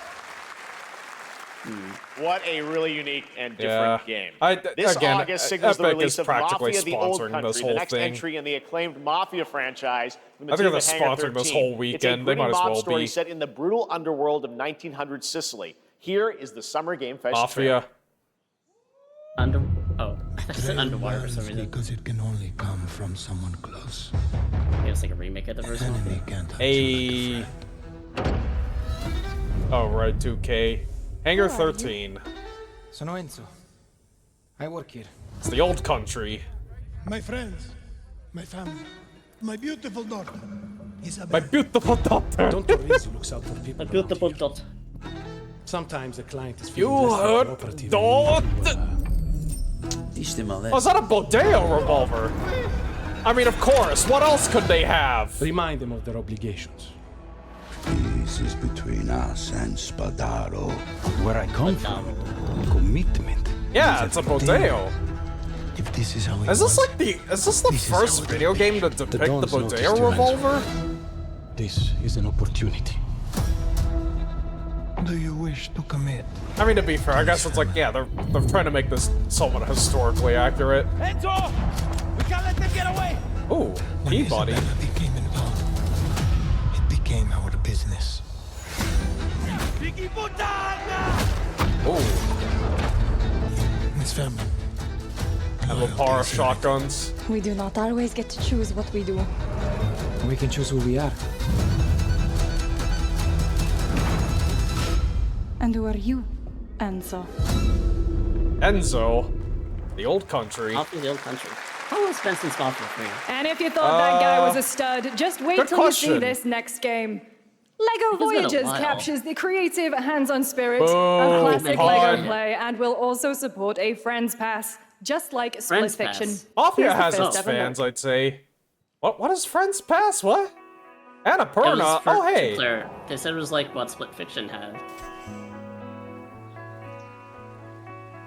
What a really unique and different game. This Again, August signals the Epic release is of practically Mafia: The Old sponsoring Country, this the whole next thing. entry in the acclaimed Mafia franchise. From the I think team they're at Hangar sponsoring this 13. whole It's a weekend. They gritty might as mob well story be. set in the brutal underworld of 1900 Sicily. Here is the Summer Game Fest Mafia. Oh, that's underwater for some reason. Because it can only come from someone close. Maybe it's like a remake of the first one. Enemy can't hurt A. Oh right, 2K. Hangar 13. Sono Enzo. I work here. It's the old country. My friends, my family, my beautiful daughter, Isabel. My beautiful daughter. Don't Torrisi looks out for people. My beautiful daughter. Sometimes the client is You feeling less than heard cooperative. Oh, is that a Bodeo revolver? I mean, of course. What else could they have? Remind them of their obligations. This is between us and Spadaro. Where I come from, commitment. Yeah, is it's a everything. Bodeo. If this is how it Is this was, like is this the first video game to depict the Dawn's noticed Bodea your revolver? this is an opportunity. Do you wish to commit? I mean, to be fair, I guess it's like, yeah, they're trying to make this somewhat historically accurate. Enzo! We can't let them get away! Ooh, Peabody. Isabella became involved, it became our business. Piggy Puttana! Ooh. Miss Family. And the power of shotguns. We do not always get to choose what we do. We can choose who we are. And who are you, Enzo? Enzo, the old country. Off to the old country. How was Benson's Mafia for you? And if you thought that guy was a stud, just wait good till you question. see this next game. LEGO It's been a Voyages while. captures the creative, hands-on spirit Boom, of classic pun. LEGO play and will also support a Friends Pass, just like Split Friends Fiction. Pass. Mafia Here's the has first its ever fans, look. I'd say. What is Friends Pass? What? It was Annapurna. for Oh, hey. two-player. They said it was like what Split Fiction had.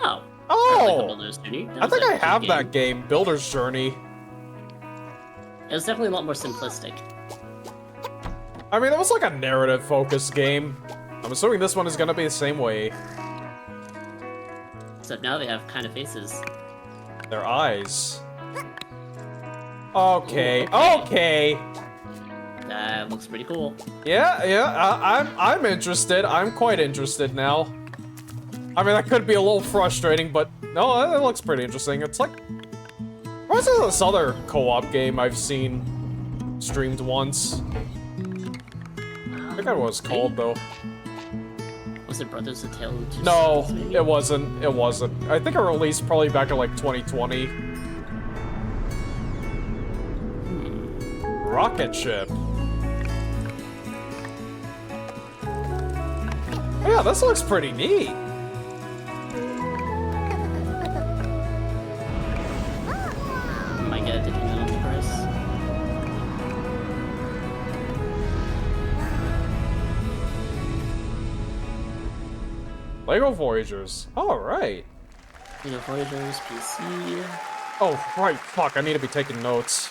Oh. Oh! Builder's Journey. That I was think a I good have game. that game, Builder's Journey. It was definitely a lot more simplistic. I mean, it was like a narrative-focused game. I'm assuming this one is gonna be the same way. Except now they have kind of faces. Their eyes. Okay, Ooh, okay. okay. That looks pretty cool. Yeah, I'm interested. I'm quite interested now. I mean, that could be a little frustrating, but no, it looks pretty interesting. It's like, what's this other co-op game I've seen streamed once? I forgot what it's called though. Was it Brothers of Tale of Two No, Sons, maybe? it wasn't. It wasn't. I think it released probably back in like 2020. Rocket ship. Yeah, this looks pretty neat. Might get a different on the price. Lego Voyagers. All right. Lego Voyagers, PC. Oh, right. Fuck, I need to be taking notes.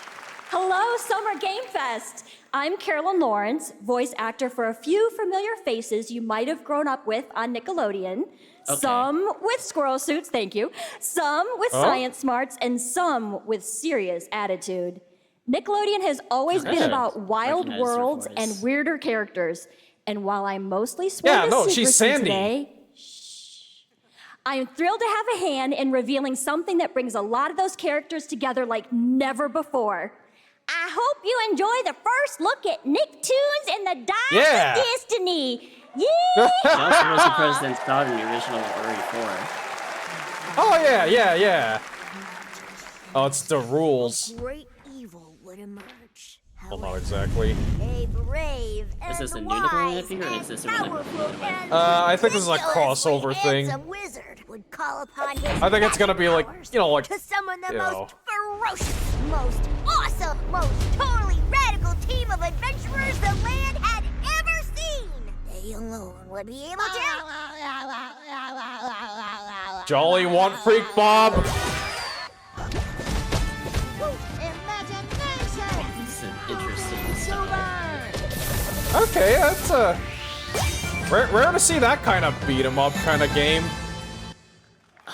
Hello, Summer Game Fest! I'm Carolyn Lawrence, voice actor for a few familiar faces you might have grown up with on Nickelodeon. Okay. Some with squirrel suits, thank you. Some with science smarts, and some with serious attitude. Nickelodeon has always been Okay. about wild Recognize her worlds voice. and weirder characters. And while I mostly swear Yeah, to no, secrecy she's Sandy. today, I am thrilled to have a hand in revealing something that brings a lot of those characters together like never before. I hope you enjoy the first look at Nicktoons and the Dice Yeah. of Destiny. She Yeah! also was the president's daughter in the original Ori 4. Oh, yeah. Oh, it's the rules. Great evil would emerge. Well, not exactly. A brave Is this a and new Nickelodeon wise thing, or and is this a one? powerful and I think this is a ridiculously crossover thing. handsome wizard would call upon his I think it's gonna be like, powers you know, like, to summon the you know. most ferocious, most awesome, most totally radical team of adventurers the land had ever seen. They alone would be able to. Jolly Want Freak Bob. It's an interesting style. Okay, that's rare to see that kind of beat 'em up kind of game.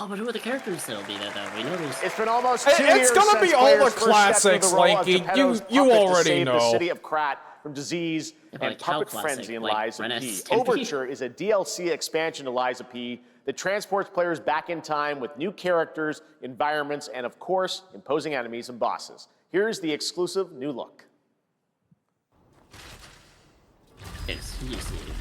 Oh, but who are the characters that'll be there, though? We know there's... It's been almost It's 2 years gonna be since all the players first stepped into classics, the role of Lenky. Geppetto's You puppet to already save know. the city of Krat from disease Like and how puppet classic, frenzy in like Lies of Ren P. and Stimpy? Overture is a DLC expansion to Lies of P that transports players back in time with new characters, environments, and of course, imposing enemies and bosses. Here's the exclusive new look. Exclusive.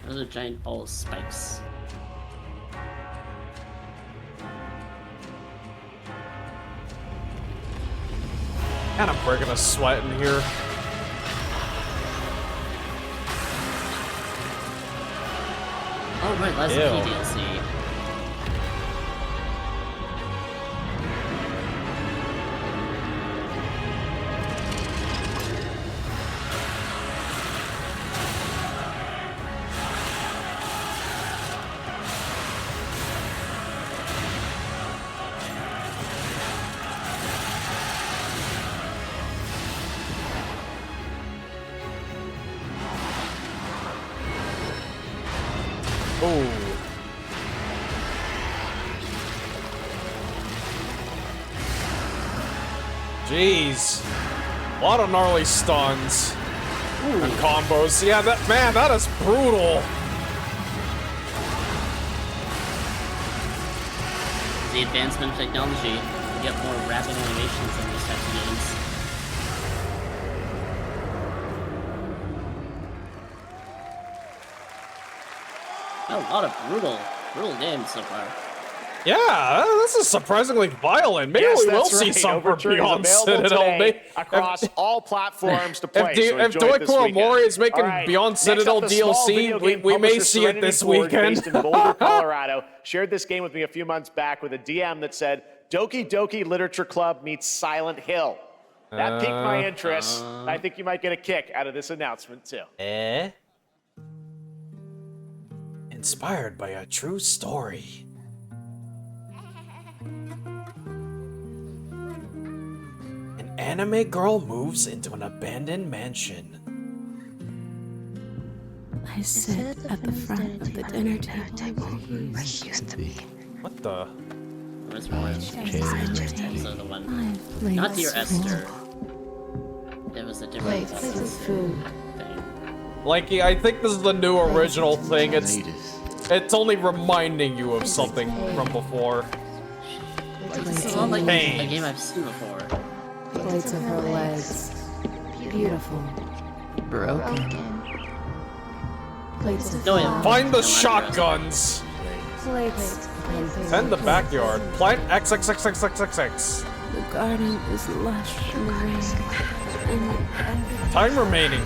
Those are giant ball of spikes. And I'm breaking a sweat in here. Oh, right, that's the Ew. DLC. Jeez. A lot of gnarly stuns. And combos. Yeah, that is brutal. The advancement of technology, you get more rapid animations in these types of games. A lot of brutal games so far. Yeah, this is surprisingly violent. Maybe we will see some for Beyond Citadel. Across all platforms to play. If Doi Kuramori is making Beyond Citadel DLC, we may see it this weekend. Based in Boulder, Colorado, shared this game with me a few months back with a DM that said, Doki Doki Literature Club meets Silent Hill. That piqued my interest. I think you might get a kick out of this announcement, too. Inspired by a true story. An anime girl moves into an abandoned mansion. I sit at the front of the dinner table where he used to be. What the? Where's also the one. Not Dear Esther. It was a different thing. Lenky, I think this is the new original thing. It's only reminding you of something from before. It's not like a game I've seen before. Plates of her legs. Beautiful. Broken. Plates of Find the shotguns. Plates. Tend the backyard. Plant XXXXXXX. The garden is lush and green. Time remaining.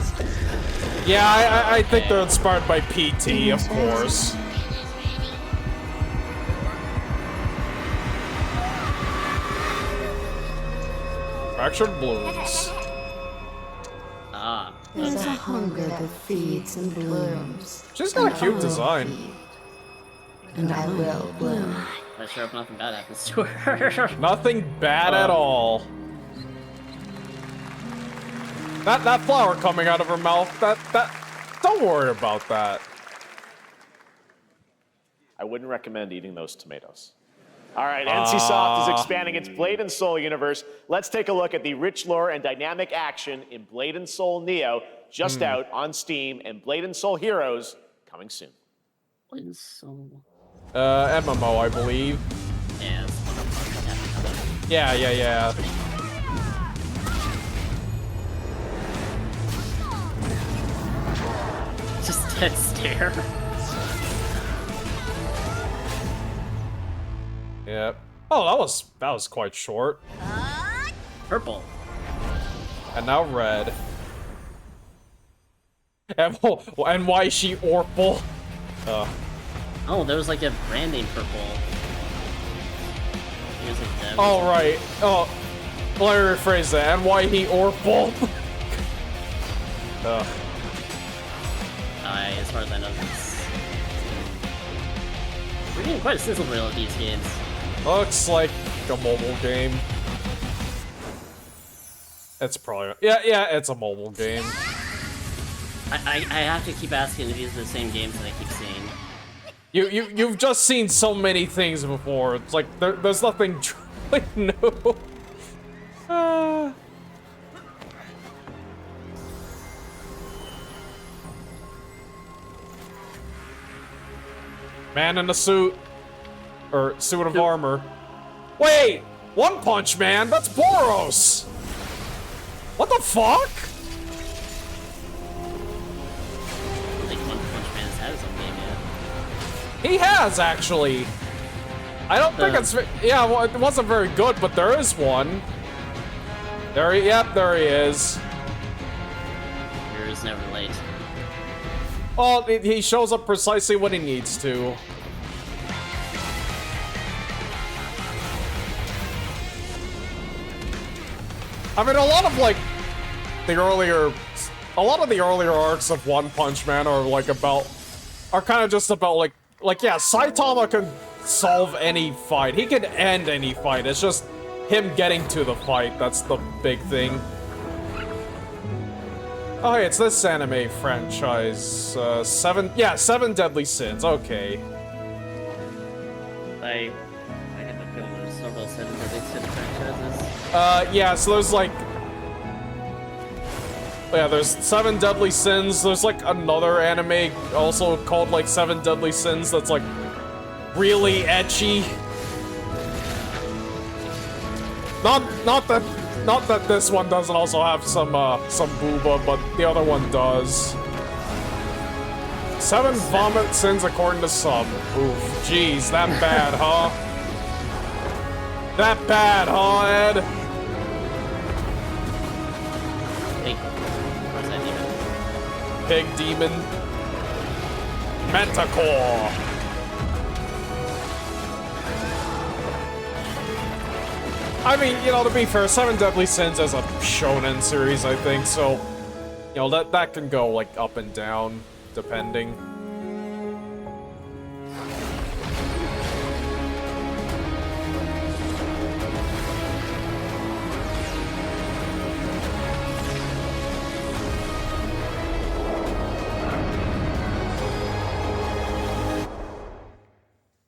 Yeah, I think they're inspired by PT, of course. Fractured blooms. There's a hunger that feeds and blooms. She's got a cute design. And I will bloom. I sure hope nothing bad happens to her. Nothing bad at all. That flower coming out of her mouth, don't worry about that. I wouldn't recommend eating those tomatoes. All right, NCSoft is expanding its Blade and Soul universe. Let's take a look at the rich lore and dynamic action in Blade and Soul Neo, just out on Steam, and Blade and Soul Heroes coming soon. Blade and Soul. MMO, I believe. Yeah. Just dead stare. Yep. Oh, that was quite short. Purple. And now red. And why is she Orpal? Oh, there was like a brand name Purple. Oh, right. Oh, let me rephrase that. And why he Orpal? As far as I know, we're getting quite a sizzle reel of these games. Looks like a mobile game. It's probably yeah. It's a mobile game. I have to keep asking if these are the same games that I keep seeing. You've just seen so many things before. It's like there's nothing truly new. Man in a suit. Or suit of armor. Wait! One Punch Man? That's Boros! What the fuck? I don't think One Punch Man has had his own game yet. He has, actually. I don't think it's... Yeah, well, it wasn't very good, but there is one. There he is. You're just never late. Well, he shows up precisely when he needs to. I mean, a lot of the earlier arcs of One Punch Man are kind of just about yeah, Saitama can solve any fight. He can end any fight. It's just him getting to the fight. That's the big thing. Oh, hey, it's this anime franchise. Seven Deadly Sins. Okay. I get the Several Seven Deadly Sins franchises. Yeah, so there's like... Yeah, there's 7 Deadly Sins. There's like another anime also called like 7 Deadly Sins that's like really ecchi. Not that this one doesn't also have some booba, but the other one does. 7 vomit sins according to some. Oof, jeez, that bad, huh? That bad, huh, Ed? Pig demon. Manticore. I mean, you know, to be fair, 7 Deadly Sins is a shonen series, I think, so, you know, that can go, like, up and down, depending.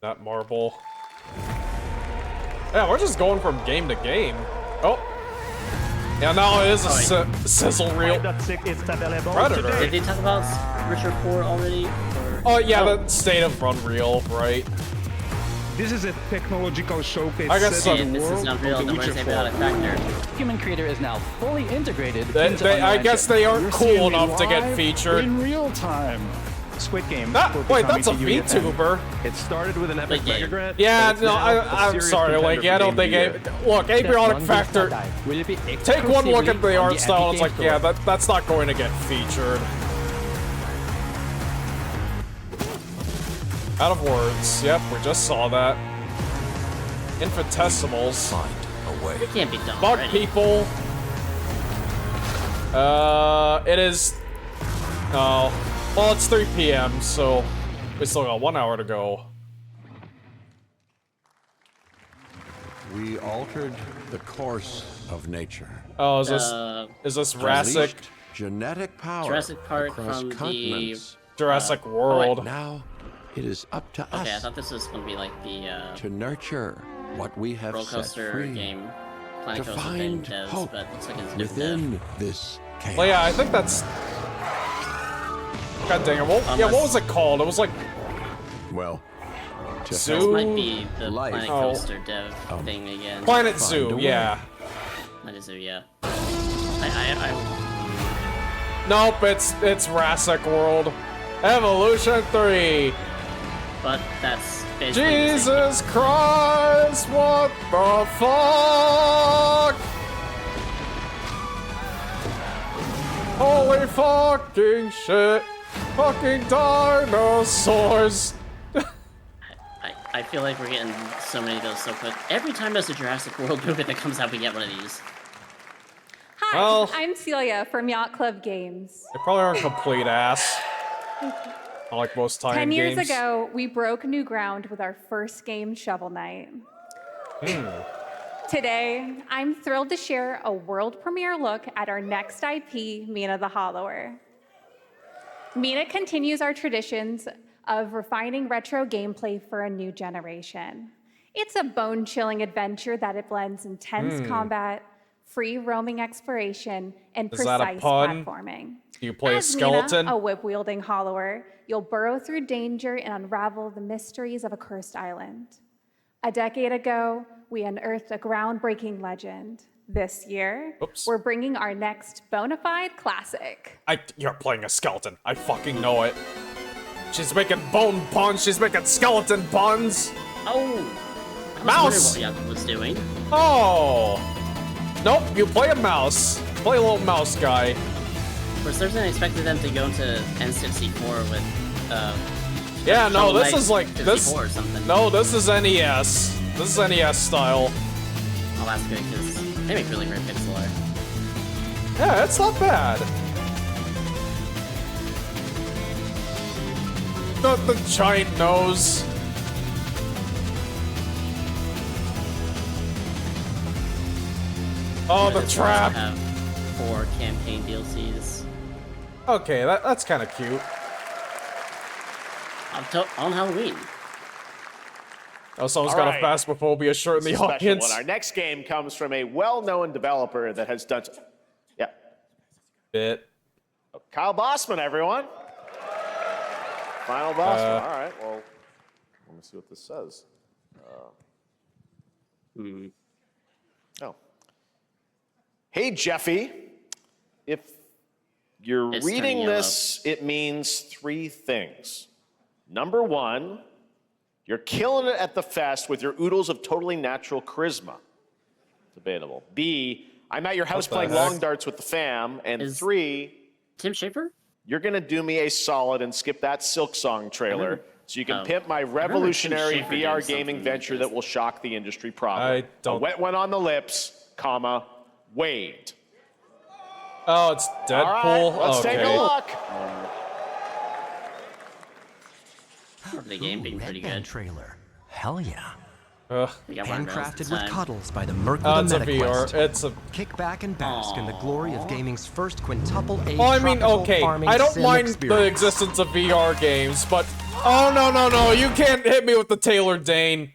That marble. Yeah, we're just going from game to game. Oh. Yeah, now it is a sizzle reel. Predator. Did they talk about Richard 4 already? Or... Oh, yeah, the State of Unreal, right? This is a technological showcase. I guess so. This is Unreal, the Wednesday Chaotic Factor. Human Creator is now fully integrated. I guess they aren't cool enough to get featured. In real time. Squid Game. Wait, that's a VTuber. It started with an epic mega grant. Yeah, no, I'm sorry, like, I don't think look, Abriotic Factor. Take one look at the art style, and it's like, yeah, that's not going to get featured. Out of words. Yep, we just saw that. Infinitesimals. Find a way. It can't be done. Bug already. people. It is. Oh. Well, it's 3 p.m., so we still got 1 hour to go. We altered the course of nature. Oh, is this Jurassic? Genetic power. Jurassic Park across from continents. Jurassic World. Right now, it is up to us. Okay, I thought this was going to be like the to nurture what we have roller set coaster free. game. To Planet Coaster find devs, hope but looks like it's within this chaos. Well, yeah, I think that's. God dang it! Yeah, what was it called? It was like. Well. Zoo. This might be the Life. Planet Coaster dev thing again. Planet Zoo, yeah. Planet Zoo, yeah. Nope, it's Jurassic World. Evolution 3. But that's basically Jesus Christ, what the fuck? Holy fucking shit. Fucking dinosaurs. I feel like we're getting so many of those so quick. Every time there's a Jurassic World movie that comes out, we get one of these. Hi, Well- I'm Celia from Yacht Club Games. They probably aren't complete ass. Like most time 10 years games. ago, we broke new ground with our first game, Shovel Knight. Today, I'm thrilled to share a world premiere look at our next IP, Mina the Hollower. Mina continues our traditions of refining retro gameplay for a new generation. It's a bone-chilling adventure that it blends intense combat, free roaming exploration, and Is that a precise pun? platforming. Do you play a As skeleton? Mina, a whip-wielding hollower, you'll burrow through danger and unravel the mysteries of a cursed island. A decade ago, we unearthed a groundbreaking legend. This year, we're bringing our next bona fide classic. You're playing a skeleton. I fucking know it. She's making bone puns. She's making skeleton puns. Oh. Mouse. I was wondering what Yakuza was doing. Oh. Nope. You play a mouse. Play a little mouse guy. Of course, there's an expected them to go into N64 with. Yeah. No. Shovel This Knight is like 54 this. Or something. No. This is NES. This is NES style. Oh, that's good because they make really great pixel art. Yeah, it's not bad. The giant nose. Oh, the This trap. also have 4 campaign DLCs Okay, that's kind of cute. on Halloween. Oh, someone's All got right. a Phasmophobia shirt in the This is a special audience. one. Our next game comes from a well-known developer that has done. Yeah. Bit. Kyle Bossman, everyone. Final Bossman. All right. Well, let me see what this says. Oh. Hey, Jeffy. If you're It's reading turning this, it means 3 things. Number 1, you're killing it at the fest with your oodles of totally natural charisma. Debatable. B, I'm at your house the playing heck? long darts with the fam. And 3, Tim Schafer? you're going to do me a solid and skip that Silk Song trailer so you can pimp my revolutionary Tim Schafer VR did gaming something venture like that will shock the industry probably. I don't- A wet one on the lips, comma, Wade. Oh, it's Deadpool? All right, let's take a Okay. look. The game being pretty good. Trailer. Hell yeah. We got one Handcrafted round with cuddles by the Merc Oh, with it's a a Meta VR. Quest. It's a... Kick back and bask in the glory of gaming's first quintuple A Oh, I mean, tropical okay, farming I don't sim mind the experience. existence of VR games, but... Oh, no, you can't hit me with the Taylor Dane.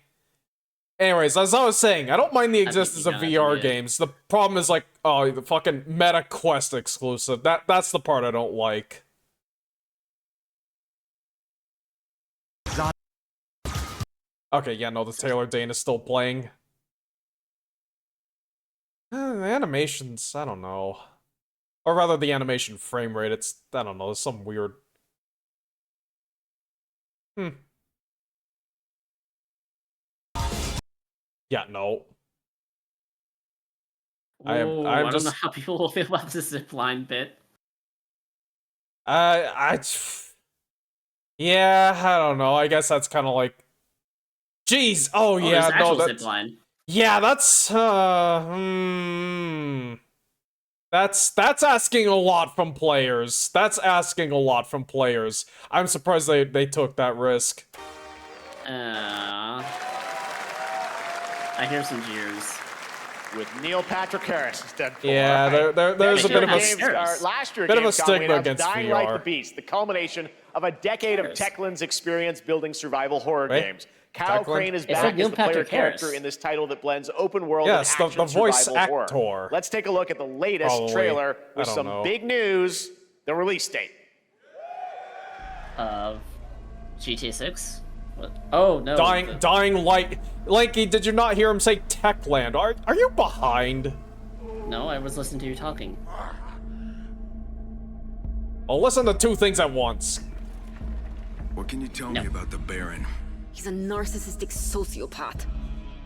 Anyways, as I was saying, I don't mind the existence of VR games. The problem is, like, oh, the fucking Meta Quest exclusive. That's the part I don't like. Okay, yeah, no, the Taylor Dane is still playing. The animations, I don't know. Or rather, the animation frame rate, it's, I don't know, there's some weird... Yeah, no. I I'm don't just... know how people will feel about this zipline bit. Yeah, I don't know. I guess that's kind of like... Jeez! Oh, yeah, there's no, actual that's... zipline. Yeah, that's asking a lot from players. That's asking a lot from players. I'm surprised they took that risk. I hear some jeers. With Neil Patrick Harris as Deadpool. Yeah, All right. there's a bit of a Last year, bit of a Gamescom, we stigma announced against Dying VR. Light the Beast, the culmination of a decade of Techland's experience building survival horror Right? games. Kyle Techland? Crane is It's back like as Neil the player Patrick character Harris. in this title that blends open world Yes, and action the voice survival actor. horror. Let's take a look at the latest Probably. trailer I with don't some know. big news, the release date. Of GTA 6? What? Oh, no. Dying Light. Lenky, did you not hear him say Techland? Are you behind? No, I was listening to you talking. I'll listen to 2 things at once. What can you tell me about the Baron? He's a narcissistic sociopath.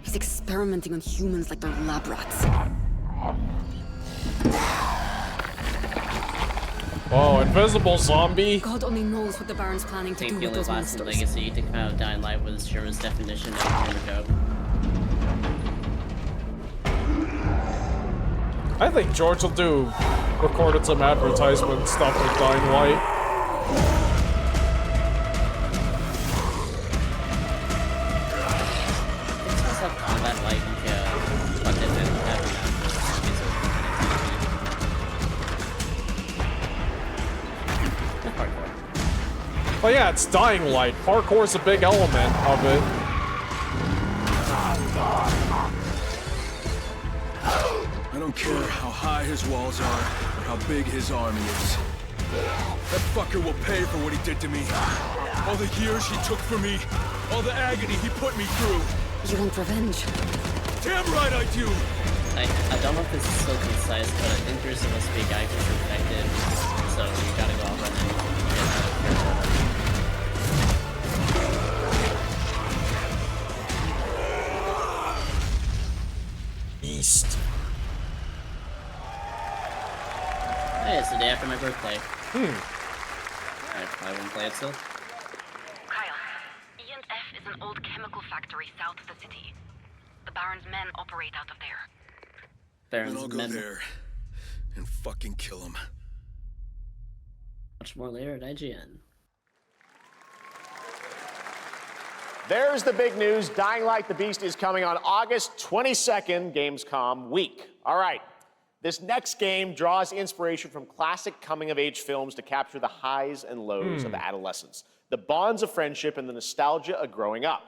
He's experimenting on humans like they're lab rats. Whoa, invisible zombie. God only knows what the Baron's planning I to think do the with only those lasting monsters. legacy to come out of Dying Light was Sherman's definition of homophobe. I think George will recorded some advertisement stuff with Dying Light. It's just combat like but then Oh yeah, it's Dying Light. Parkour's a big element of it. I don't care how high his walls are or how big his army is. That fucker will pay for what he did to me. All the years he took from me. All the agony he put me through. You want revenge? Damn right I do! I don't know if this is so concise, but I think you're supposed to be a guy who's infected, so you gotta go off and then get out of here. Beast. Hey, it's the day after my birthday. I probably won't play it still. Kyle, E&F is an old chemical factory south of the city. The Baron's men operate out of there. Baron's Then I'll go men. there and fucking kill him. Much more later at IGN. There's the big news. Dying Light the Beast is coming on August 22nd, Gamescom week. All right. This next game draws inspiration from classic coming-of-age films to capture the highs and lows of adolescence, the bonds of friendship, and the nostalgia of growing up.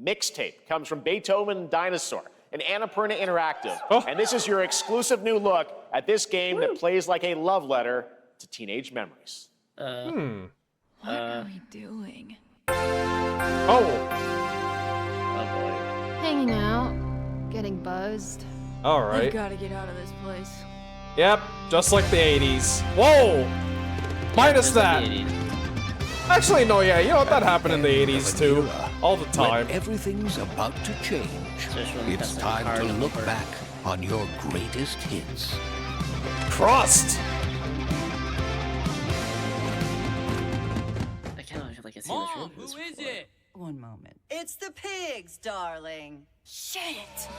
Mixtape comes from Beethoven Dinosaur and Annapurna Interactive. And this is your exclusive new look at this game that plays like a love letter to teenage memories. What are we doing? Oh. Hanging out, getting buzzed. All right. I've got to get out of this place. Yep, just like the 80s. Whoa! Minus that. Actually, no, yeah, you know what? That happened in the 80s too. All the time. When everything's about to change, it's time to look back on your greatest hits. Crust! I kind of feel like I've seen Mom, this who really is it? One moment. It's the pigs, darling. Shit!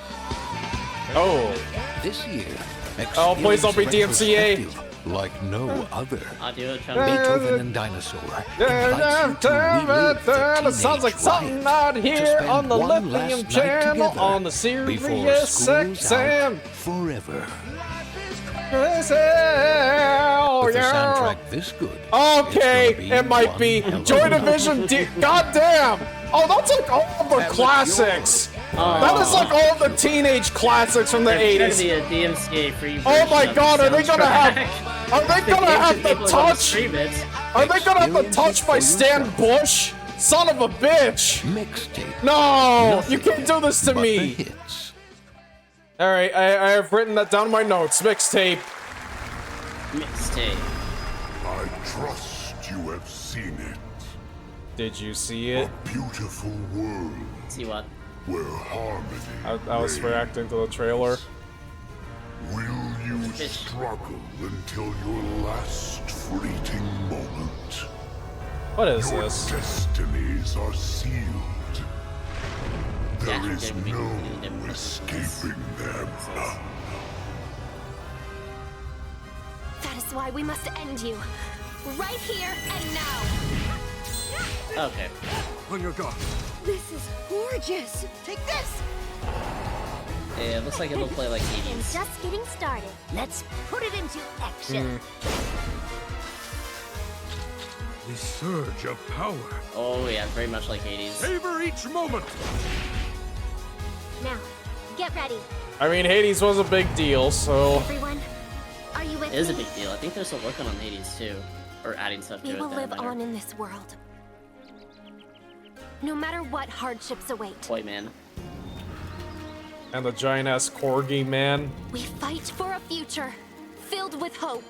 Oh. This year, oh, please don't be DMCA. Like no other. Audio Beethoven and Dinosaur. It sounds like something out here on the Lithium Channel on the Sirius XM. Forever. With the soundtrack this good. Okay, it might be. Joy Division goddamn! Oh, that's like all of the classics. That is like all the teenage classics from the 80s. Be a DMCA free oh my god, are they gonna have the touch? Are they gonna have the touch by Stan Bush? Son of a bitch! Mixtape. No! You can't do this to me! Alright, I have written that down in my notes. Mixtape. Mixtape. I trust you have seen it. Did you see it? A beautiful world. See what? Where harmony I was reacting to the trailer. Will you struggle until your last fleeting moment? What is your this? Destinies are sealed. There is no escaping them. That is why we must end you. Right here and now. Okay. On your guard. This is gorgeous. Take this. Yeah, it looks like it'll play like 80s. And just getting started. Let's put it into action. The surge of power. Oh yeah, very much like 80s. Savor each moment. Now, get ready. I mean, Hades was a big deal, so... Everyone, are you with It is a me? big deal. I think they're still working on Hades too. Or adding stuff to We it. will that live matter. on in this world. No matter what hardships await. Boy, man. And the giant-ass corgi man. We fight for a future filled with hope.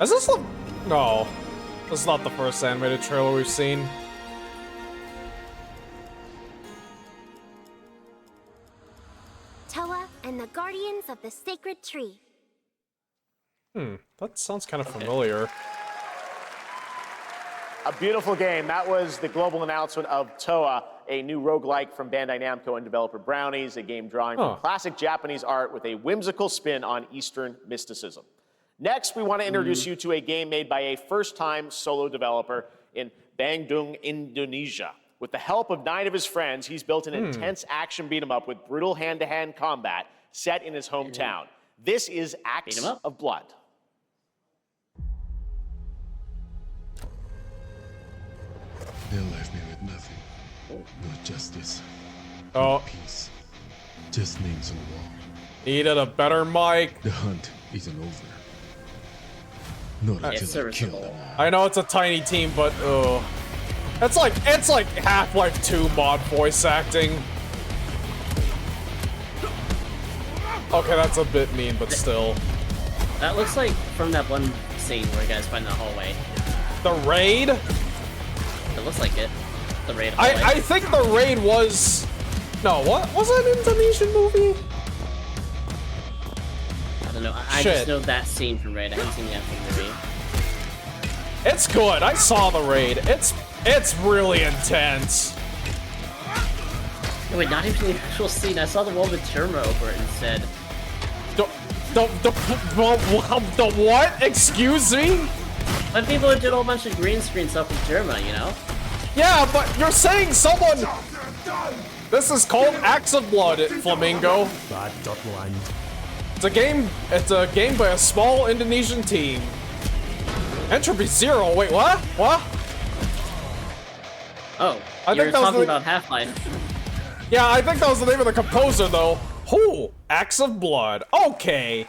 Is this the... No. This is not the first animated trailer we've seen. Toa and the Guardians of the Sacred Tree. That sounds kind of familiar. A beautiful game. That was the global announcement of Toa, a new roguelike from Bandai Namco and developer Brownies, a game drawing from classic Japanese art with a whimsical spin on Eastern mysticism. Next, we want to introduce you to a game made by a first-time solo developer in Bandung, Indonesia. With the help of 9 of his friends, he's built an intense action beat-em-up with brutal hand-to-hand combat set in his hometown. This is Acts of Blood. They left me with nothing. No justice. Oh. No peace. Just names on the wall. Needed a better mic. The hunt isn't over. Not until I kill them. I know it's a tiny team, but it's like Half-Life 2 mod voice acting. Okay, that's a bit mean, but still. That looks like from that one scene where you guys find the hallway. The raid? It looks like it. The raid. I think the raid was... No, what? Was it an Indonesian movie? I don't know. I just know that scene from Raid. I haven't seen the actual movie. It's good. I saw the raid. It's really intense. No, wait, not even the actual scene. I saw the one with Germa over it instead. The what? Excuse me? But people did a whole bunch of green screen stuff with Germa, you know? Yeah, but you're saying someone... This is called Acts of Blood, Flamingo. It's a game by a small Indonesian team. Entropy 0. Wait, what? What? Oh, I you're think that was talking the... about Half-Life. Yeah, I think that was the name of the composer, though. Who? Acts of Blood. Okay.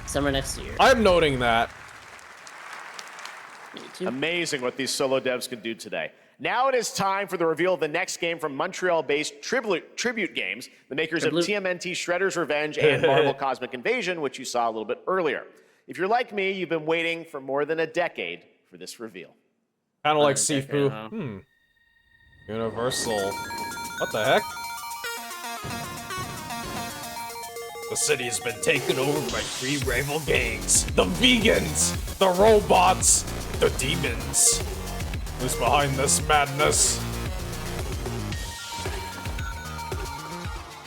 Summer next year. I'm noting that. Amazing what these solo devs can do today. Now it is time for the reveal of the next game from Montreal-based Tribute Games, the makers of TMNT Shredder's Revenge and Marvel Cosmic Invasion, which you saw a little bit earlier. If you're like me, you've been waiting for more than a decade for this reveal. Kind of like Sifu. Universal. What the heck? The city's been taken over by 3 rival gangs. The vegans, the robots, the demons. Who's behind this madness?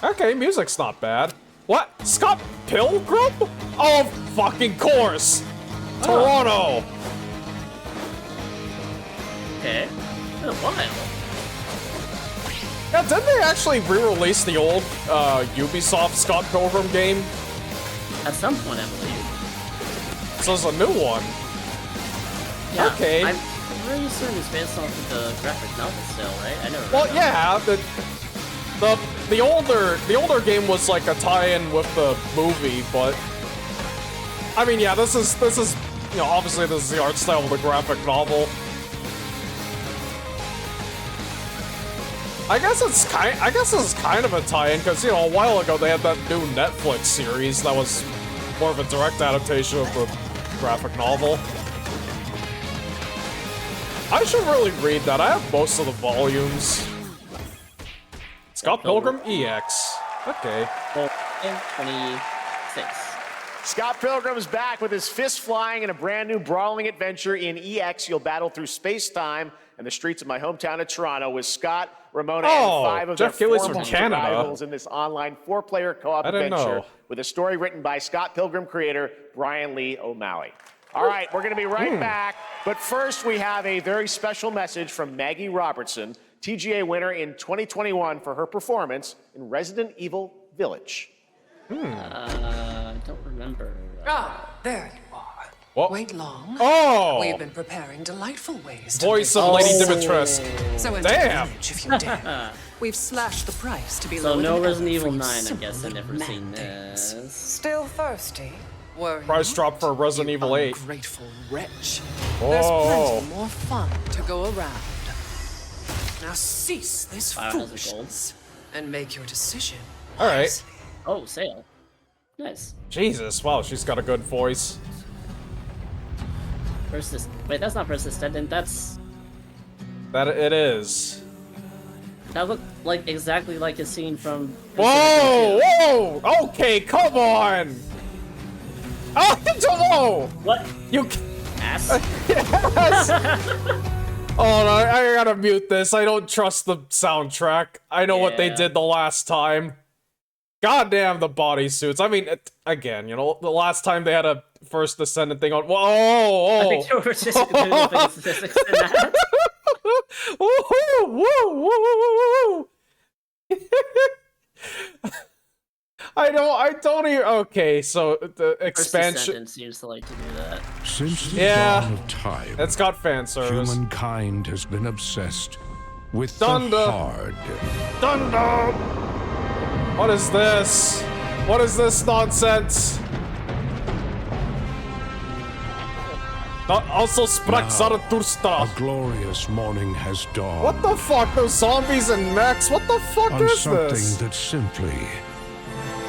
Okay, music's not bad. What? Scott Pilgrim? Oh, fucking course! Toronto! Okay. Been a while. Yeah, didn't they actually re-release the old Ubisoft Scott Pilgrim game? At some point, I believe. So there's a new one. Yeah, okay. I'm pretty certain it's based off of the graphic novel still, right? I never read Well, that. yeah, the older game was like a tie-in with the movie, but I mean, yeah, this is you know, obviously this is the art style of the graphic novel. I guess it's kind of a tie-in because, you know, a while ago they had that new Netflix series that was more of a direct adaptation of the graphic novel. I should really read that. I have most of the volumes. Scott Pilgrim EX. Okay. 26. Scott Pilgrim's back with his fist flying in a brand new brawling adventure. In EX, you'll battle through space-time and the streets of my hometown of Toronto with Scott, Ramona, and 5 of Jeff their Keighley's from foremost Canada. rivals in this online 4-player co-op I didn't adventure know. with a story written by Scott Pilgrim creator Brian Lee O'Malley. All right, we're going to be right back, but first we have a very special message from Maggie Robertson, TGA winner in 2021 for her performance in Resident Evil Village. Don't remember. Ah, there you are. What? Wait long. Oh! We've been preparing delightful ways to Voice live of Lady this. Dimitrescu. So enter Damn! the village if you dare. We've slashed the price to be So lower no than Resident ever Evil for 9, you I simple guess. I've never little seen man-things. this. Still thirsty? Worry Price not, drop for Resident you Evil 8. ungrateful wretch. Whoa. There's plenty more fun to go around. Now cease this foolishness and make your decision. Alright. Oh, sale. Nice. Jesus, wow, she's got a good voice. Wait, that's not persistent. That's... That it is. That looked like exactly like a scene from... Whoa! Whoa! Okay, come on! Oh, whoa! What? You... Ass? Yes! Oh, no, I gotta mute this. I don't trust the soundtrack. I know what they Yeah. did the last time. Goddamn the bodysuits. I mean, again, you know, the last time they had a First Descendant thing on. Whoa! I think there were just statistics in that. Woo! I don't even. Okay, so the expansion. First Descendant seems to like to do that. Since the Yeah, dawn of time, it's got fan service. humankind has been obsessed with Thunder. the hard. Thunder! What is this? What is this nonsense? Also Sprach Zarathustra. A glorious morning has dawned. What the fuck? Those zombies and mechs? What the fuck on is something this? that simply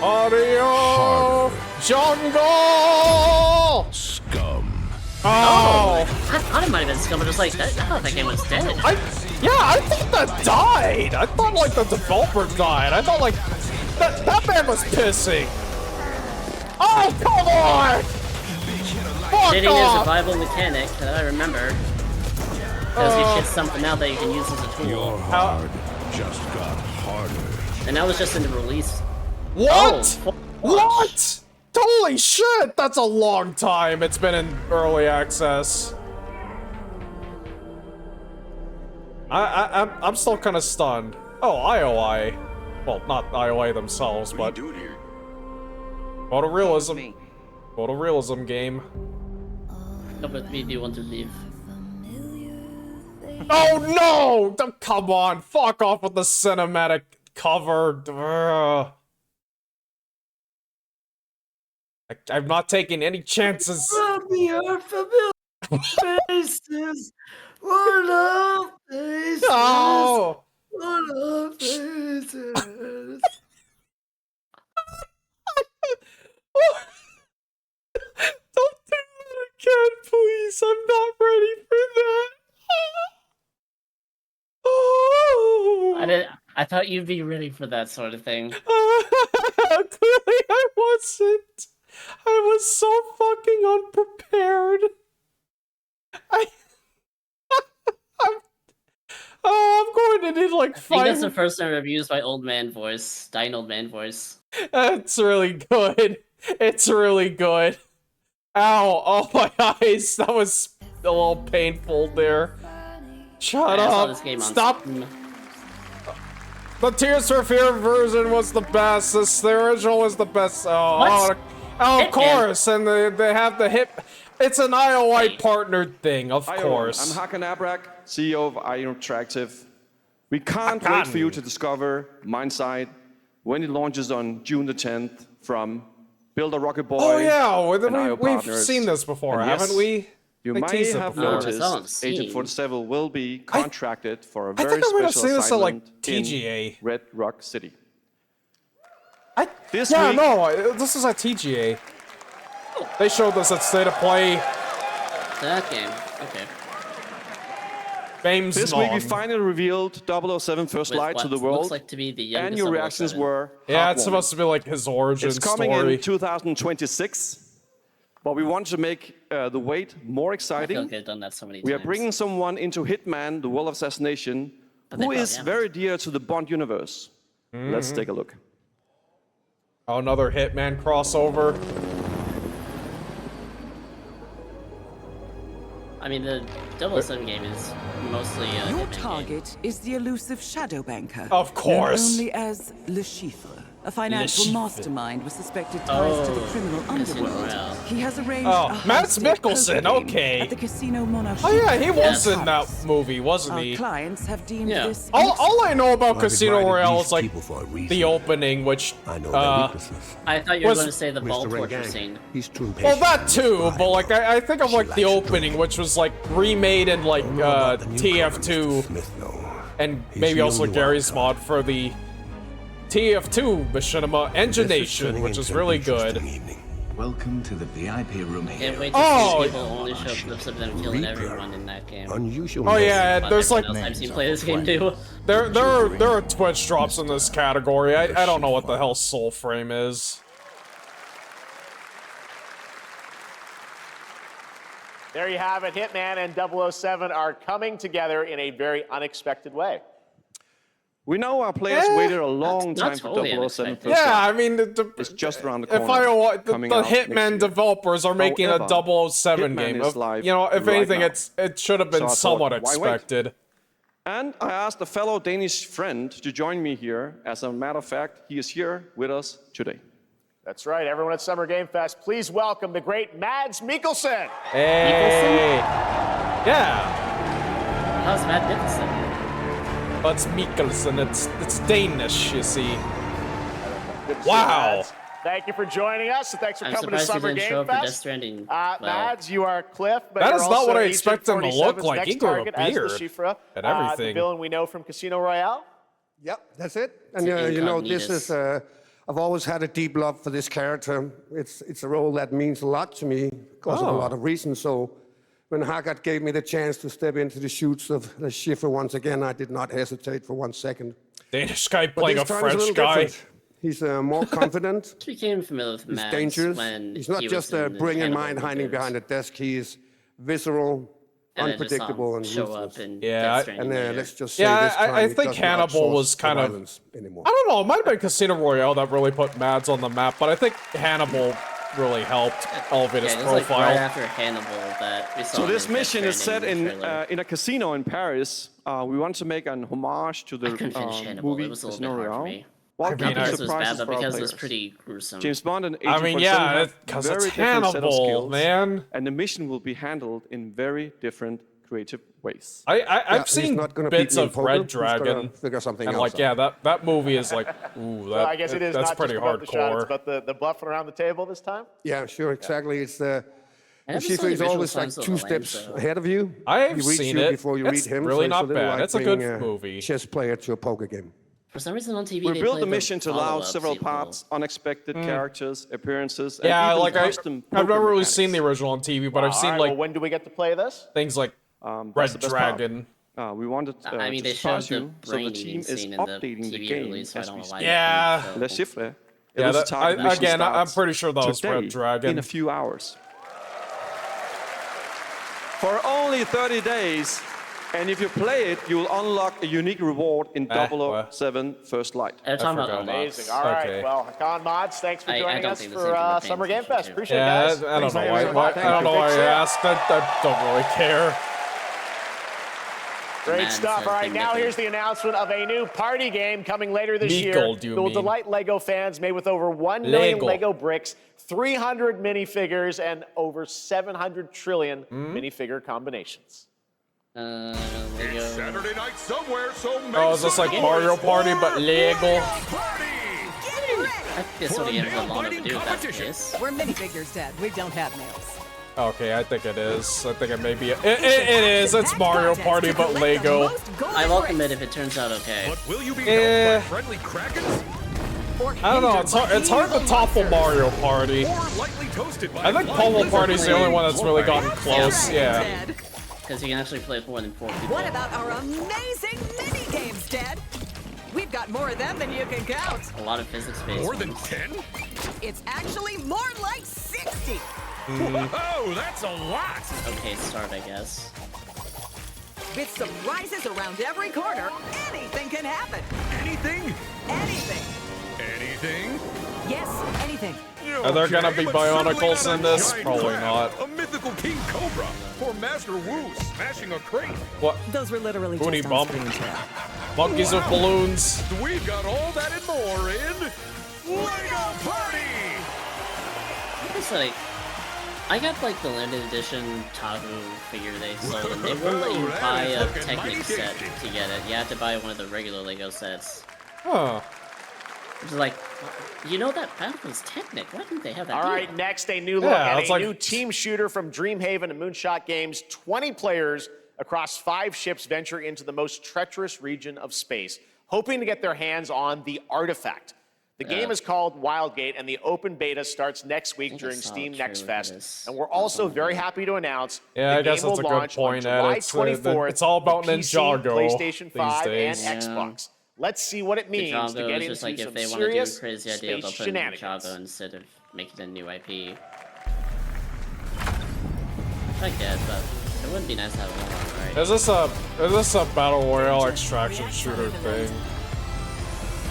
Audio Jungle! Scum. Oh! I thought it might have been Scum, but it was like, I thought that game was dead. I thought that died! I thought, like, the developer died. I thought, like, that man was pissing. Oh, come on! Fuck Shitting is a off! viable mechanic that I remember. Because you shit something out that you can use as a tool. Your hard just got harder. And that was just in the release. What? Oh, what? Holy shit! That's a long time. It's been in early access. I'm still kind of stunned. Oh, IOI. Well, not IOI themselves, but photorealism. Photorealism game. Come with me if you want to leave. Oh no! Come on, fuck off with the cinematic cover. Ugh. I'm not taking any chances. From the unfamiliar faces, what of faces, No! what of faces. Don't do that again, please. I'm not ready for that. Oh. I thought you'd be ready for that sort of thing. Clearly I wasn't. I was so fucking unprepared. I'm going to need like 5. I think that's the first time reviews by Old Man Voice, Dying Old Man Voice. It's really good. It's really good. Ow! Oh my eyes. That was a little painful there. Shut I saw up. this game on Stop. The Tears for Fear version was the best. The original was the best. Oh, of course. And they have the hip. It's an IOI partnered thing, of course. I'm Hakan Abrak, CEO of IO Interactive. We can't wait for you to discover Mindside when it launches on June the 10th from Build a Rocket Boy. Oh yeah, and IO we've partners. seen this before, And haven't we? You They might teased it have before. noticed Agent 47 will be contracted for a I very think I might have special seen this at, like, assignment TGA. in Red Rock City. This is at TGA. They showed this at State of Play. That game, okay. Games This week we finally revealed 007 First With Light to what the world, looks like to be the and youngest your reactions 007. were Yeah, it's heartwarming. supposed to be like his origin It's coming story. in 2026, but we want to make the wait more I exciting. feel like I've done that so many We are times. bringing someone into Hitman, the World of Assassination, But they who probably is haven't. very dear to the Bond universe. Let's take a look. Oh, another Hitman crossover. I mean, the 007 game is mostly a Your Hitman target is the elusive shadow banker. Of course. Known only as Le Chiffre, a financial Chiffre. mastermind with suspected ties to the criminal Casino underworld. Royale. He has arranged Oh, a Mads high-stake Mikkelsen, poker game okay. At the Casino Monarch. Oh yeah, he was in that movie, wasn't Our he? clients have deemed Yeah. this All I know about Well, I've Casino invited Royale these is like people for a reason. the opening, which I know their weaknesses. I thought you were Was- going to say the ball Mr. torture Rengang, scene. he's too impatient. well, that too, but like I think of like the opening, which was like remade in like TF2, and He's maybe the also only Gary's mod for the TF2 Machinima Engine This is Nation, turning which is into an really good. interesting evening. Welcome to the VIP room here. Can't wait to Oh! see people only show clips of them killing everyone in that game. Unusual. Oh yeah, But there's like everyone else I've seen play this game too. there are Twitch drops in this category. I don't know what the hell Soul Frame is. There you have it. Hitman and 007 are coming together in a very unexpected way. We know our players waited a long time for totally 007 First Yeah, Light. I mean, It's just around the if corner. the coming out next Hitman year. developers are making a However, 007 Hitman game, is live you know, if right anything, now. it should have been So I thought, somewhat why wait? expected. And I asked a fellow Danish friend to join me here. As a matter of fact, he is here with us today. That's right, everyone at Summer Game Fest, please welcome the great Mads Mikkelsen. Hey, yeah. How's Matt Nicholson? That's Mikkelsen. It's Danish, you see. Good to see you, Wow. Mads. Thank you for joining us, and thanks for I'm coming to surprised he Summer didn't show Game up for Death Fest. Stranding. Mads, you are Cliff, but That you're is not also what I Agent expect him to look 47's like. next He grew a target as the beard Chiffre, and the everything. villain we know from Casino Royale. Yep, that's it. And It's you know, this Incognitus. is. I've always had a deep love for this character. It's a role that means a lot to me because of a Oh. lot of reasons. So when Haggard gave me the chance to step into the shoots of the Schiffer once again, I did not hesitate for 1 second. Danish guy But playing a this time it's French little guy. different. He's more confident. I became familiar with He's Mads dangerous. when He's not he just was a in the brilliant Hannibal mind hiding movies. behind a desk. He is visceral, And then just saw him unpredictable, and show ruthless. up in Yeah, Death I- Stranding And later. let's just say Yeah, this time I he think does not Hannibal outsource was kind the of. violence anymore. I don't know. It might have been Casino Royale that really put Mads on the map, but I think Hannibal really helped elevate his Yeah, it was like profile. right after Hannibal that we saw So him this in Death mission is set Stranding in trailer. a casino in Paris. We want to make an homage to the I couldn't finish Hannibal. movie It was a little Casino bit hard for Royale. me. While I mean, keeping Not because it was bad, surprises but for our because it was players. pretty gruesome. James Bond and I Agent mean, 47 yeah, have because very it's different set of Hannibal, skills, man. and the mission will be handled in very different creative ways. I've seen bits of Red Dragon, figure something and else like, yeah, that movie is like, ooh, So I guess it is that's not pretty just about the shot, it's hardcore. about the bluffing around the table this time? Yeah, sure, exactly. It's the I never Schiffer saw the is original always like Sons of 2 the steps Lamb, so- ahead of you. I've He reads seen you it. before you It's read him. really so not it's a little bad. like It's a good bringing movie. Chess player to a poker game. For some reason on TV, We they built play the mission to allow follow-up several sequel. parts, unexpected characters, appearances, and Yeah, even like custom I've never poker really mechanics. seen the original on TV, but I've All seen right, like well, when do we get to play this? things like That's Red the best part. Dragon. We wanted I mean, to they showed surprise the you, so the brain team eating is scene in the updating the TV game release, so I as don't we know why speak. Yeah. they Le Chiffre. Yeah, It was a that, target mission again, I'm starts pretty sure that was today Red Dragon. in a few hours. For only 30 days, and if you play it, you'll unlock a unique reward in 007 First Light. They're talking about Amazing. All right. Okay. Well, Hakan Mods, thanks for I joining don't us think the for same thing with Summer Game James Fest. too. Appreciate Yeah, it, guys. I don't know Thanks, why. everyone. Thank I don't you. know why Big I shit. asked. I don't really care. Great Man stuff. says All right, thing now that here's the announcement of a new party game coming later this Meat year Gold, you that will mean. delight LEGO fans, made with over 1 million Lego. LEGO bricks, 300 minifigures, and over 700 trillion Hmm? minifigure combinations. Lego. Saturday night somewhere, so make Oh, is this some like noise Mario for Party but Lego? I guess what do you have long overdue if that's the case. We're minifigures, Dad. We don't have nails. Okay, I think it is. I think it may be. It is. It's Mario Party but Lego. I welcome it if it turns out okay. But will you be Eh. helped by friendly krakens? I don't know. It's hard to topple Mario Party. Or lightly toasted by I think flying Pomo lizard Party's the only brains? one that's really gotten close. Yeah. Because you can actually play with more than 4 people. What about our amazing mini games, Dad? We've got more of them than you can count. A lot of physics-based More than ones. 10? It's actually more like 60. Whoa, that's a lot! Okay, start, I guess. With surprises around every corner, anything can happen. Anything? Anything. Anything? Yes, anything. Are there gonna be Okay, but certainly Bionicles not in a this? giant Probably crab, not. A mythical King Cobra, or Master Wu smashing a crate. What? Those were literally Booty just on bump. screen, Chad. Monkeys with balloons. We've got all that and more in LEGO Party! It's like, I got like the limited edition Tahu figure they sold, and they wouldn't let you That buy is a looking Technic mighty set tasty. to get it. You had to buy one of the regular Lego sets. Huh. Which is like, you know that was Technic. Why didn't they have that? All deal? right, next, a new look Yeah, at it's a like- new team shooter from Dreamhaven and Moonshot Games. 20 players across 5 ships venture into the most treacherous region of space, hoping to get their hands on the artifact. The game is called Wildgate, and the open beta starts next week during saw a Steam trailer Next for Fest. this. And we're also very happy to announce Yeah, the I guess game that's will a good launch point, on Ed. July It's, 24th. it's all about for PC, Ninjago PlayStation these 5, days. and Xbox. Let's see what it means to Ninjago get is just into like if some they want to do a serious crazy idea, space they'll put in shenanigans. Ninjago instead of making a new IP. I guess, but it wouldn't be nice to have one, right? Is this a battle royale extraction shooter thing?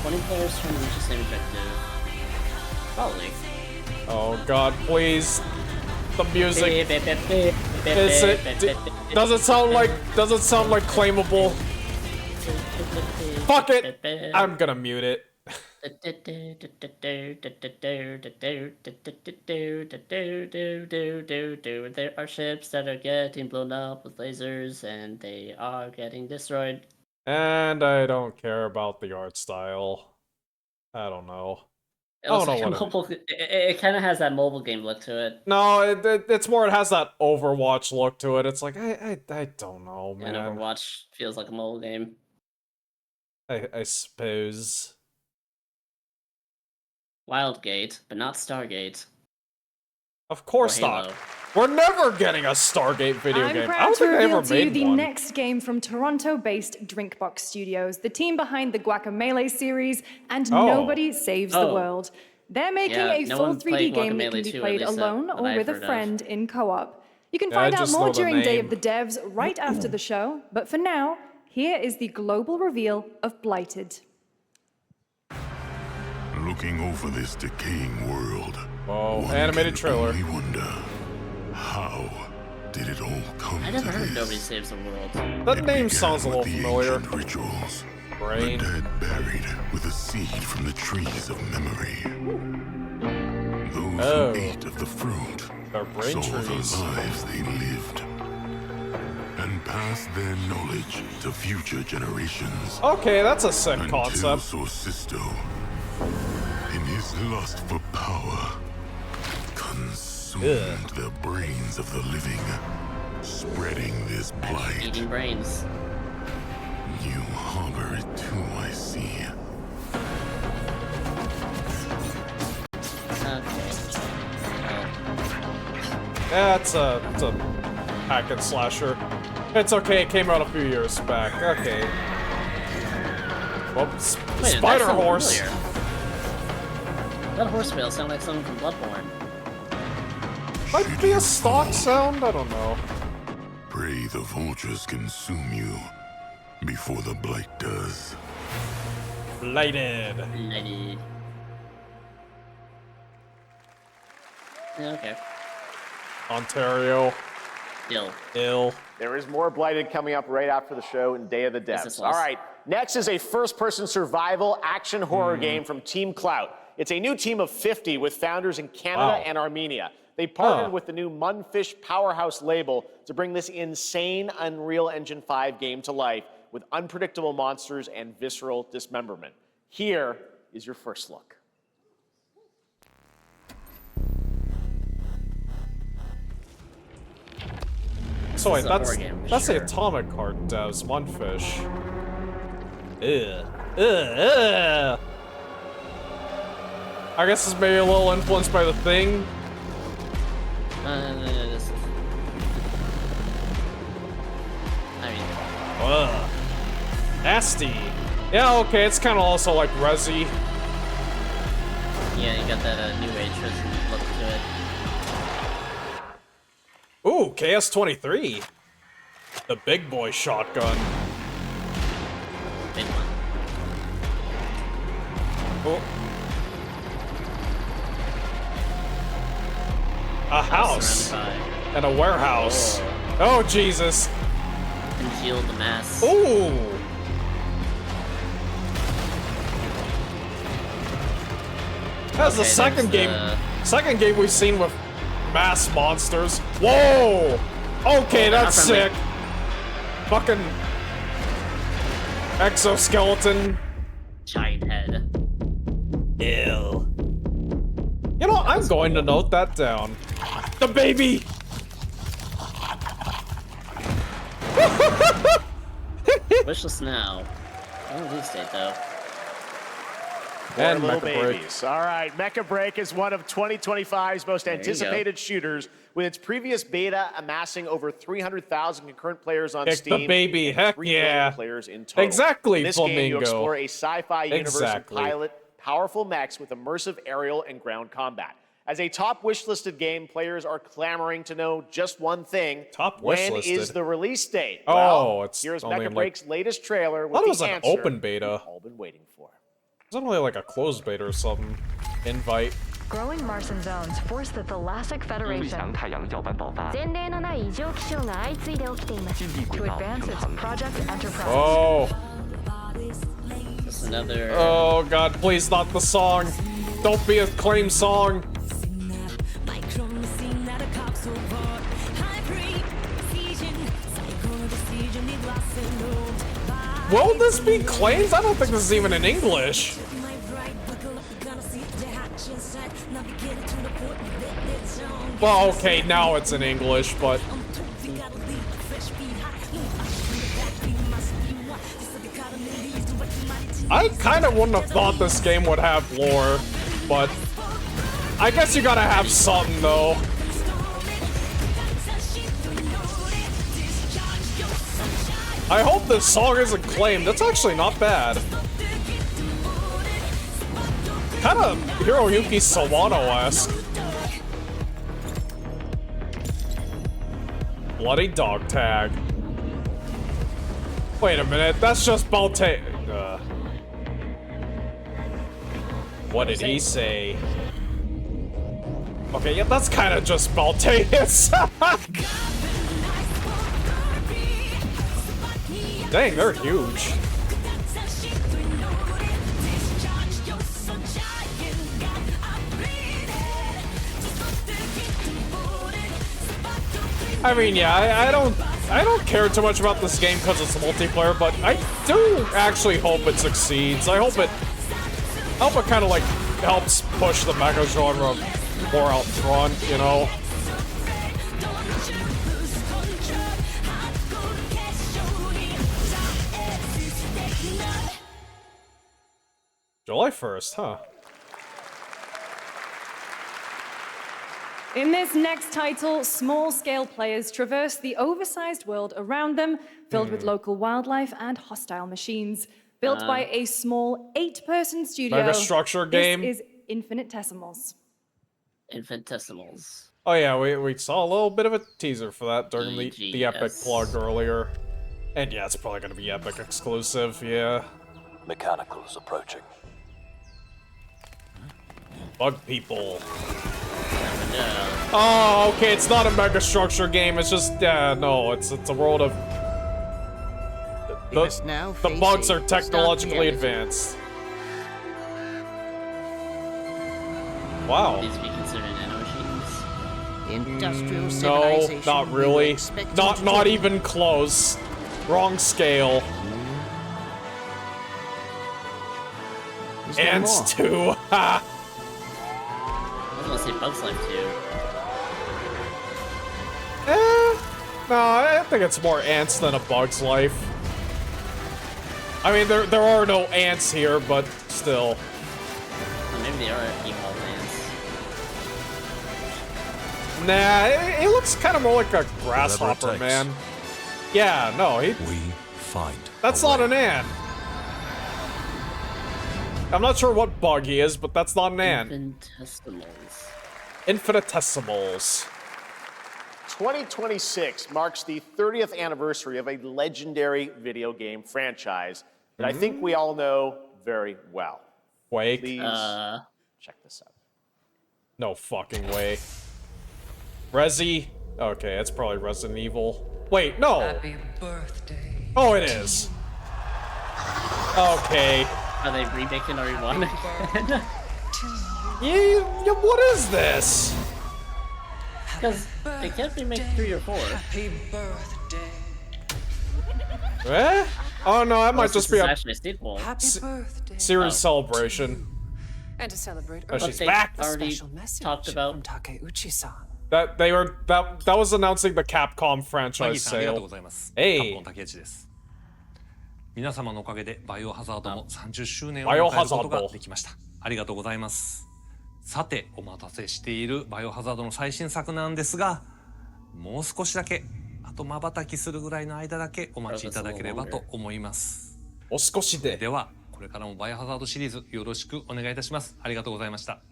20 players trying to reach the same objective. Probably. Oh God, please. The music. Is it? Does it sound like claimable? Fuck it. I'm gonna mute it. There are ships that are getting blown up with lasers, and they are getting destroyed. And I don't care about the art style. I don't know. It looks like a mobile. It kind of has that mobile game look to it. No, it's more. It has that Overwatch look to it. It's like I don't know, man. And Overwatch feels like a mobile game. I suppose. Wildgate, but not Stargate. Of course Or not. Halo. We're never getting a Stargate video I'm game. I proud don't to think I ever reveal to you made the one. next game from Toronto-based Drinkbox Studios, the team behind the Guacamelee series and Oh. Nobody Saves the Oh. World. They're making Yeah, a no full one 3D played game that Guacamelee can be 2, played at least alone that or I've with a heard of. friend in co-op. You can Yeah, I find out just more know the during Day name. of the Devs right after the show, but for now, here is the global reveal of Blighted. Looking over this decaying world. Oh, one animated can trailer. only wonder, how did it all come I to never heard this? Nobody Saves the World. That name sounds a little The familiar. ancient rituals. Brain. The dead buried with a seed from the trees of memory. Those Oh. who ate of the fruit They're brain saw trees. the lives they lived. And and pass their knowledge to future generations. Okay, that's a sick concept. Sorcisto, in his lust for power, consumed the brains of the living, spreading this blight. Eating brains. You harbor it too, I see. Yeah, it's a hack and slasher. It's okay, it came out a few years back. Okay. Whoops. Wait, Spider that horse. That horse wheel sounded like something from Bloodborne. Might be a stock sound, I don't know. Pray the vultures consume you before the blight does. Blighted. Blighted. Yeah, okay. Ontario. Ill. There is more Blighted coming up right after the show in Day of the Devs. All right, next is a first-person survival action horror game from Team Clout. It's a new team of 50 with founders in Canada and Armenia. They partnered with the new Munfish Powerhouse label to bring this insane Unreal Engine 5 game to life with unpredictable monsters and visceral dismemberment. Here is your first look. So wait, that's the Atomic Heart devs, Munfish. Ugh. I guess it's maybe a little influenced by the Thing. Ugh. Nasty. Yeah, okay, it's kind of also like Resi. Yeah, you got that new age Resi look to it. Ooh, KS-23. The big boy shotgun. Big one. Oh. A house. And a warehouse. Oh, Jesus. Congeal the mass. Ooh. That's the second game we've seen with mass monsters. Whoa! Okay, that's sick. Fucking exoskeleton. Giant head. Ew. You know, I'm going to note that down. The baby! Wishless now. Oh, release date though. And little babies. All right, Mecha Break is one of 2025's most anticipated shooters, with its previous beta amassing over 300,000 concurrent players on Steam. The baby, heck 3 million yeah. players in total. Exactly, In this Flamingo. game, you explore a sci-fi universe and Exactly. pilot powerful mechs with immersive aerial and ground combat. As a top wish-listed game, players are clamoring to know just one thing. Top when wish-listed? is the release date? Oh, Well, it's here's only Mecha in, like- Break's latest trailer I with thought it was the an answer open beta. we've all been waiting for. It's only like a closed beta or something. Invite. Growing Martian zones force the Thoracic Federation to advance its Project Enterprise. Oh. Just another. Oh god, please not the song. Don't be a claim song. Will this be claimed? I don't think this is even in English. Well, okay, now it's in English, but... I kind of wouldn't have thought this game would have lore, but... I guess you gotta have something, though. I hope this song isn't claimed. That's actually not bad. Kinda Hiroyuki Sawano-esque. Bloody dog tag. Wait a minute, that's just Balte. What did he say? Okay, yeah, that's kind of just Balteus. Dang, they're huge. I mean, yeah, I don't I don't care too much about this game because it's multiplayer, but I do actually hope it succeeds. I hope it kind of like helps push the mecha genre more out front, you know? July 1st, huh? In this next title, small-scale players traverse the oversized world around them, filled with local wildlife and hostile machines. Built by a small 8-person studio. Mega structure game. This is Infinitesimals. Infinitesimals. Oh yeah, we saw a little bit of a teaser for that during the Epic plug earlier. And yeah, it's probably gonna be Epic exclusive, yeah. Mechanicals approaching. Bug people. Oh, okay, it's not a mega structure game, it's just, no, it's a world of... The bugs are technologically advanced. Wow. These be considered nanomachines? Industrial No, not really. Not even close. Wrong scale. Ants 2, ha! I was gonna say Bugs Life 2. No, I think it's more ants than a Bug's Life. I mean, there are no ants here, but still. Well, maybe they are evolved ants. Nah, it looks kind of more like a grasshopper, man. Yeah, no, we find. That's not an ant. I'm not sure what bug he is, but that's not an ant. Infinitesimals. Infinitesimals. 2026 marks the 30th anniversary of a legendary video game franchise that I think we all know very well. Quake? Please check this out. No fucking way. Resi? Okay, it's probably Resident Evil. Wait, no! Happy birthday. Oh, it is. Okay. Are they remaking RE1 again? Yeah, what is this? Because they can't remake 3 or 4. Happy birthday. Eh? Oh no, that might just be a actually a sequel. Happy birthday. series celebration. And to celebrate, Oh, she's they back. already special message talked about from Takeuchi-san. That was announcing the Capcom franchise sale. Hey. 皆様のおかげでバイオハザードも30周年をバイオ迎えることハザードができました。ありがとうございます。さて、お待たせしているバイオハザードの最新作なんですが、もう少しだけ、あと瞬きするぐらいの間だけお待ちいただければと思います。お少しで。では、これからもバイオハザードシリーズよろしくお願いいたします。ありがとうございました。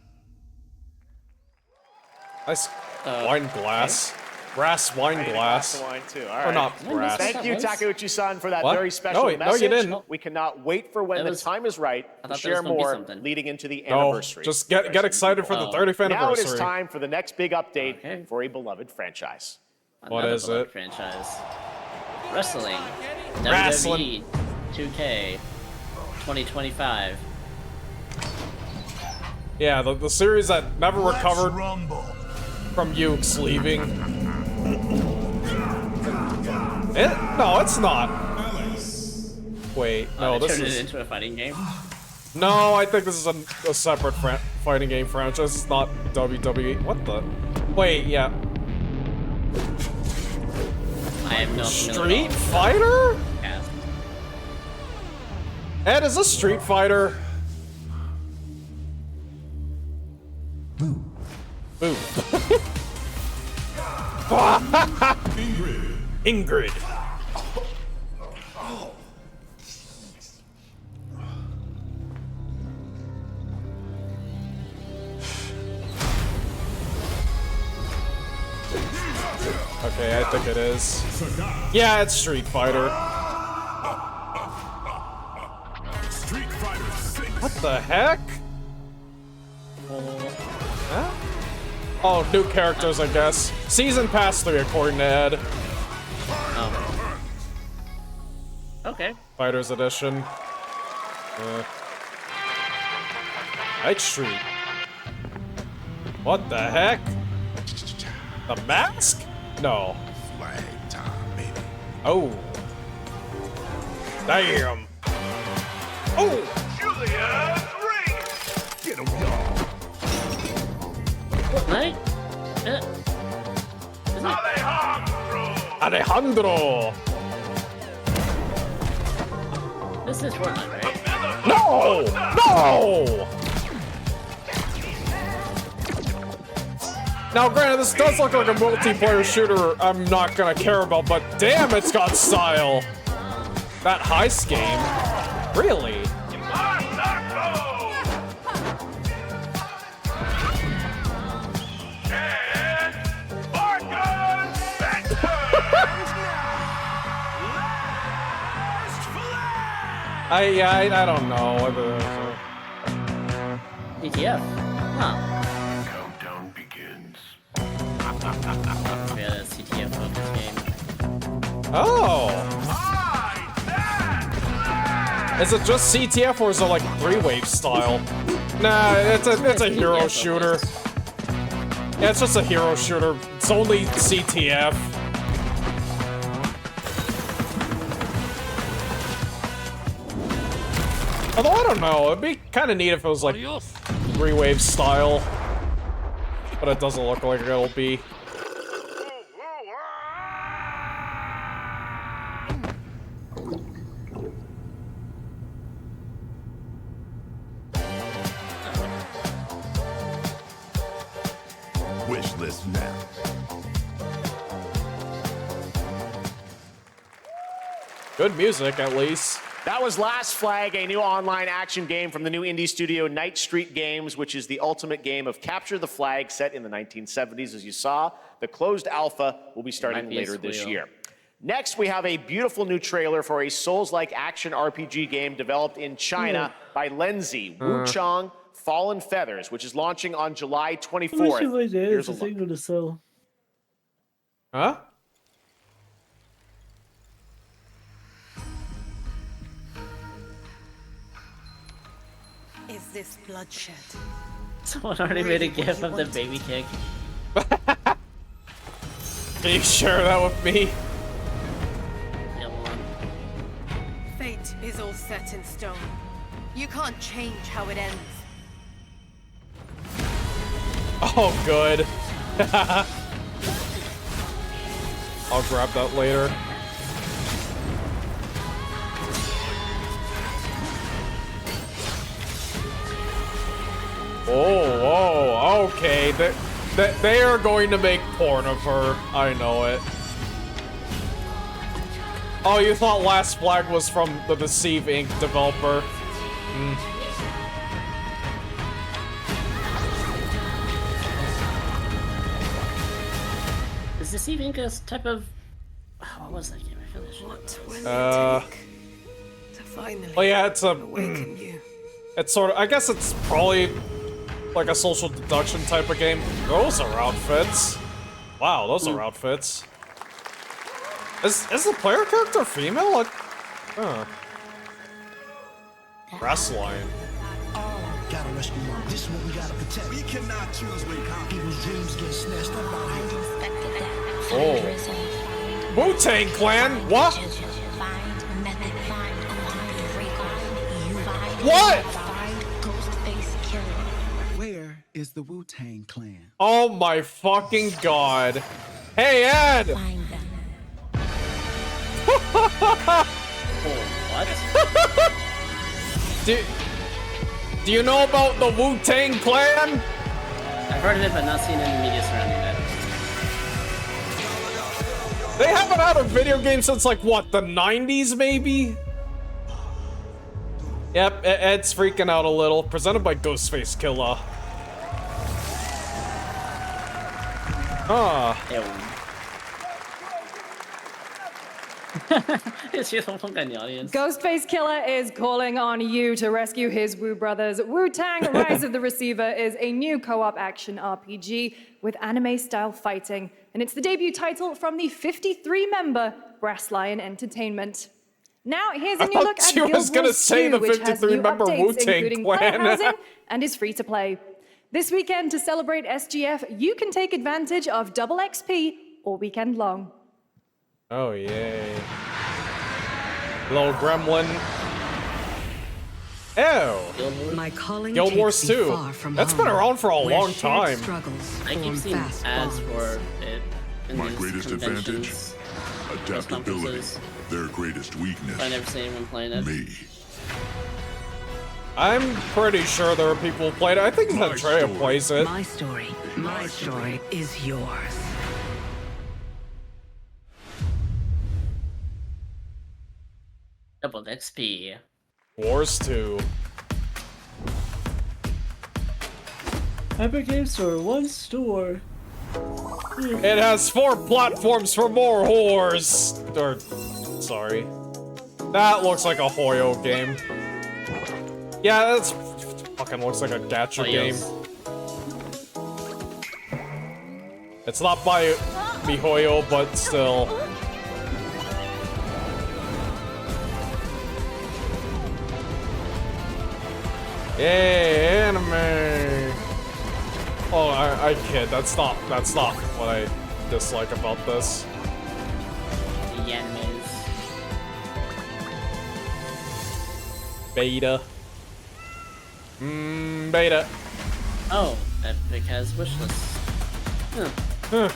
Nice wine glass. Brass wine glass. Wine too. All Or right. not brass. Thank you, Takeuchi-san, for that What? very special No, you message. didn't. We cannot wait for when the time is right to thought there share was gonna be more something. leading into the No, anniversary. just get excited for the 30th anniversary. Now it is time for the next big update for a beloved franchise. What Another is beloved it? franchise. Wrestling. Wrestling. WWE 2K 2025. Yeah, the series that never recovered from Yuke's leaving. No, it's not. Wait, no, they this turned is... it into a fighting game. No, I think this is a separate fighting game franchise. It's not WWE. What the? Wait, yeah. I have no Street Fighter? Cast. Ed, is this Street Fighter? Boo. Boo. Ingrid. Okay, I think it is. Yeah, it's Street Fighter. What the heck? Huh? Oh, new characters, I guess. Season Pass 3, according to Ed. Okay. Fighters Edition. Night Street. What the heck? The mask? No. Oh. Damn. Oh. Julia's ring. Get him, y'all. Right? Alejandro. This is Fortnite, right? No! No! Now, granted, this does look like a multiplayer shooter I'm not gonna care about, but damn, it's got style. That heist game. Really? I don't know. DTF. Huh. Countdown begins. Yeah, that's CTF focus game. Oh. Is it just CTF or is it like 3-wave style? Nah, it's a hero shooter. Yeah, it's just a hero shooter. It's only CTF. Although, I don't know, it'd be kind of neat if it was like 3-wave style. But it doesn't look like it'll be. Wish list now. Good music, at least. That was Last Flag, a new online action game from the new indie studio Night Street Games, which is the ultimate game of capture the flag set in the 1970s. As you saw, the closed alpha will be starting later this year. Next, we have a beautiful new trailer for a Souls-like action RPG game developed in China by Lenky, Wuchang Fallen Feathers, which is launching on July 24th. Here's a look. Huh? Is this bloodshed? Someone already made a gif of the baby kick. Can you share that with me? Fate is all set in stone. You can't change how it ends. Oh, good. I'll grab that later. Oh, okay. They are going to make porn of her. I know it. Oh, you thought Last Flag was from the Deceive Inc. developer? Is Deceive Inc. a type of... what was that game? I feel like well, yeah, it's a... it's sort of... I guess it's probably like a social deduction type of game. Those are outfits. Wow, those are outfits. Is the player character female? Like, huh. Wrestling. Gotta rescue mom. This is what we gotta protect. We cannot choose when people's dreams get snatched up out here. Oh. Wu-Tang Clan? What? What? Where is the Wu-Tang Clan? Oh my fucking god. Hey, Ed! What? Do you know about the Wu-Tang Clan? I've heard of it, but not seen any media surrounding that. They haven't had a video game since, like, what, the 90s, maybe? Yep, Ed's freaking out a little. Presented by Ghostface Killer. Ah. Is she the one guy in the audience? Ghostface Killer is calling on you to rescue his Wu brothers. Wu-Tang Rise of the Receiver is a new co-op action RPG with anime-style fighting, and it's the debut title from the 53-member Brass Lion Entertainment. Now, here's a new look at Guild Wars 2, which has new updates, including player housing, and is free to play. This weekend, to celebrate SGF, you can take advantage of double XP all weekend long. Oh, yay. Little gremlin. Ew. My calling Guild Wars takes me 2. far from That's home, been around for a where long shared time. struggles I keep form seeing fast ads bonds. for it in My these greatest advantage? conventions, press Adaptability. conferences, Their greatest weakness. but I never see anyone playing it. Me. I'm pretty sure there are people who played it. I think Andrea plays it. My story is yours. Double XP. Wars 2. Epic Game Store, one store. It has 4 platforms for more whores. Or, sorry. That looks like a Hoyo game. Yeah, that's fucking looks like a gacha game. It's not by MiHoYo, but still. Yay, anime! Oh, I kid. That's not what I dislike about this. The animes. Beta. Beta. Oh, Epic has wishlist. Huh. Huh.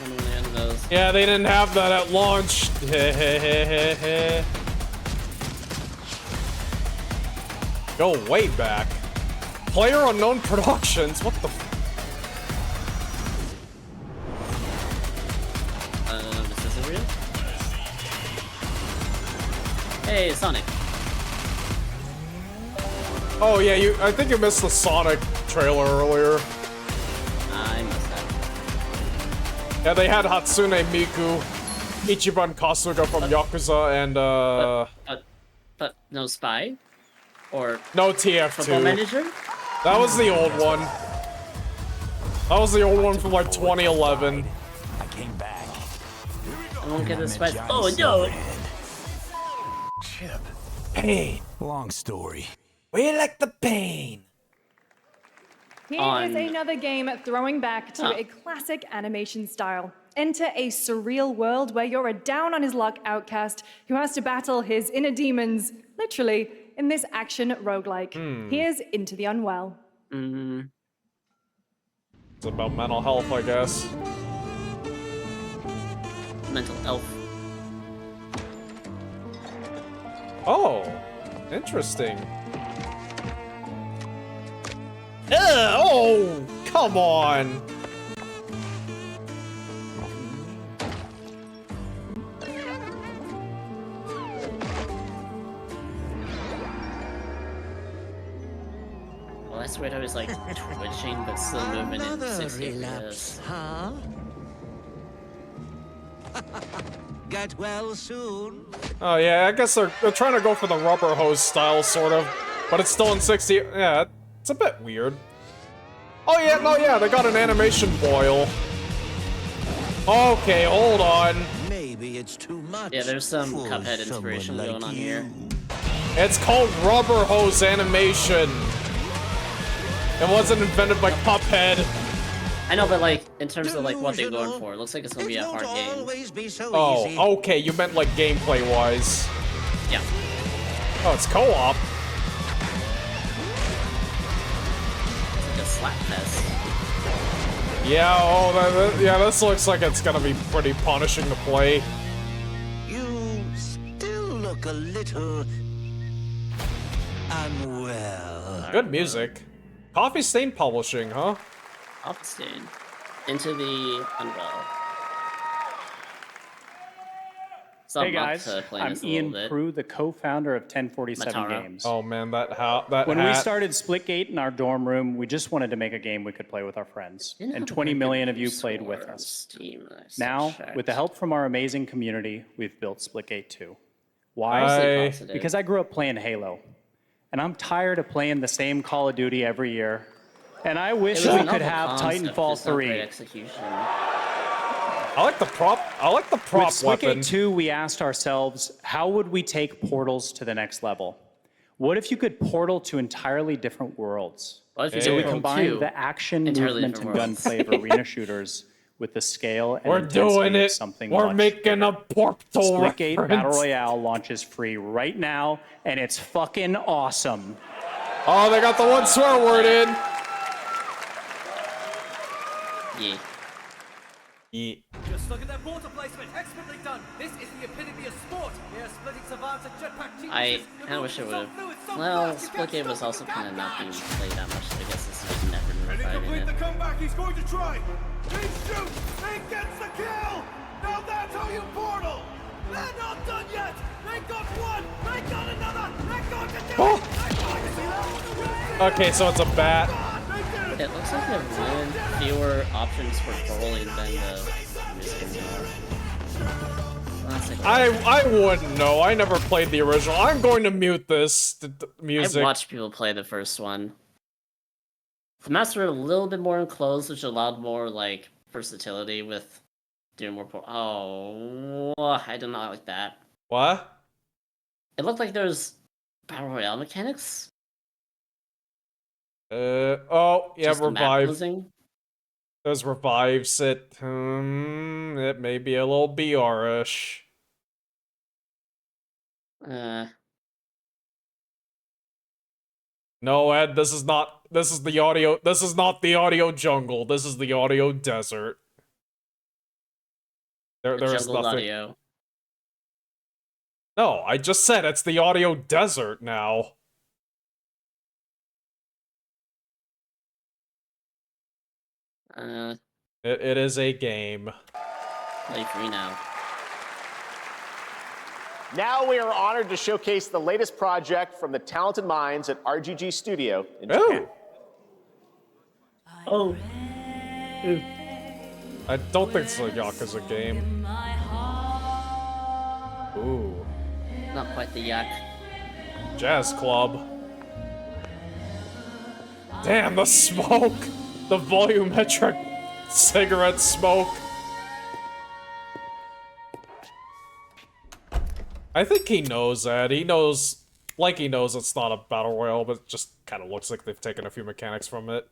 Yeah, they didn't have that at launch. Go way back. Player Unknown Productions. What the? This isn't real. Hey, Sonic. Oh yeah, I think you missed the Sonic trailer earlier. I missed that. Yeah, they had Hatsune Miku, Ichiban Kasuga from Yakuza, and But no Spy? Or no Football TF2. Manager? That was the old one. That was the old one from like 2011. I came back. I won't get the Spy. Oh no! Chip. Pain. Long story. We like the pain. Here is another game throwing back to a classic animation style. Enter a surreal world where you're a down-on-his-luck outcast who has to battle his inner demons, literally, in this action roguelike. Here's Into the Unwell. It's about mental health, I guess. Mental health. Oh, interesting. Oh, come on. Well, that's weird. I was like twitching, but still moving in 60 relapse, huh? Get well soon. Oh yeah, I guess they're trying to go for the rubber hose style, sort of, but it's still in 60. Yeah, it's a bit weird. Oh yeah, no, yeah, they got an animation boil. Okay, hold on. Maybe it's too much. Yeah, there's some Cuphead inspiration going on here. It's called rubber hose animation. It wasn't invented by Cuphead. I know, but like, in terms of like what they're going for, it looks like it's gonna be a hard game. Oh, okay, you meant like gameplay-wise. Yeah. Oh, it's co-op. It's like a slap fest. Yeah, oh, yeah, this looks like it's gonna be pretty punishing to play. You still look a little unwell. Good music. Coffee Stain Publishing, huh? Coffee Stain. Into the Unwell. Hey guys, I'm Ian Prue, the co-founder of 1047 Mataro. Games. Oh man, that When we hat. started Splitgate in our dorm room, we just wanted to make a game we could play with our friends. And 20 million of you played with us. Now, with the help from our amazing community, we've built Splitgate 2. Why? Because I grew up playing Halo. And I'm tired of playing the same Call of Duty every year. And I wish we could have Titanfall 3. I like the prop. I like the prop With weapon. Splitgate 2, we asked ourselves, how would we take portals to the next level? What if you could portal to entirely different worlds? What if you So we portal combined to the action, entirely movement, and different worlds? gunplay of arena shooters with the scale and We're intensity doing of it. something We're much making a Portal Splitgate reference. Battle Royale launches free right now, and it's fucking awesome. Oh, they got the one swear word in. Yeah. Yeah. Just look at that water placement. Expertly done. This is the epitome of sport. They're splitting savants and jetpack geniuses. I kind of wish it would have. Well, Splitgate was also kind of not being played that much, so I guess this is never Can he reviving complete it. the comeback? He's going to try. He shoots. He gets the kill. Now that's how you portal. They're not done yet. They got one. They got another. They're going to do it. They're going to see Okay, so it's a bat. It looks like there are fewer options for trolling than the music classic. I wouldn't know. I never played the original. I'm going to mute this music. I watched people play the first one. The maps were a little bit more enclosed, which allowed more like versatility with doing more. Oh, I do not like that. What? It looked like there was battle royale mechanics. Oh, yeah, Just the map revive. closing? Those revives it. It may be a little BR-ish. No, Ed, this is not the audio jungle. This is the audio desert. There's jungle nothing. audio. No, I just said it's the audio desert now. It is a game. Play free now. Now we are honored to showcase the latest project from the talented minds at RGG Studio in Japan. Oh. I don't think it's a Yakuza game. Ooh. Not quite the yak. Jazz Club. Damn, the smoke! The volumetric cigarette smoke. I think he knows that. He knows it's not a battle royale, but it just kind of looks like they've taken a few mechanics from it.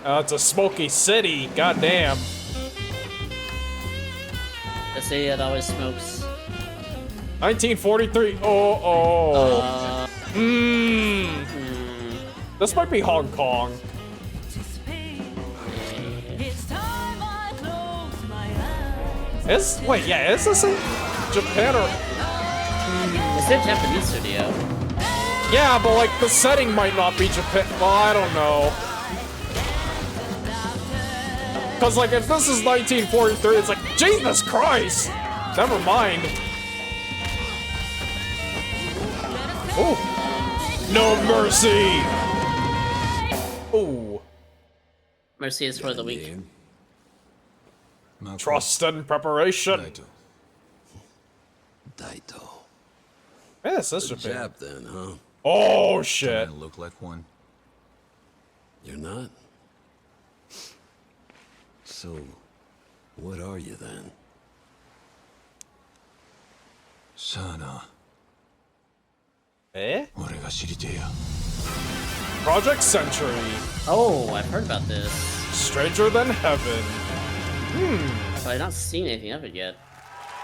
It's a smoky city, goddamn. The city that always smokes. 1943. This might be Hong Kong. Is this in Japan or? It's a Japanese studio. Yeah, but like the setting might not be Japan. Well, I don't know. Cause like if this is 1943, it's like Jesus Christ. Never mind. Oh, no mercy. Oh, mercy is for the weak. Trust and preparation. Daito. Yes, that's Japan. Jap then, huh? Oh shit. I look like one. You're not? So, what are you then? Sana. Eh? Project Century. Oh, I've heard about this. Stranger Than Heaven. But I've not seen anything of it yet.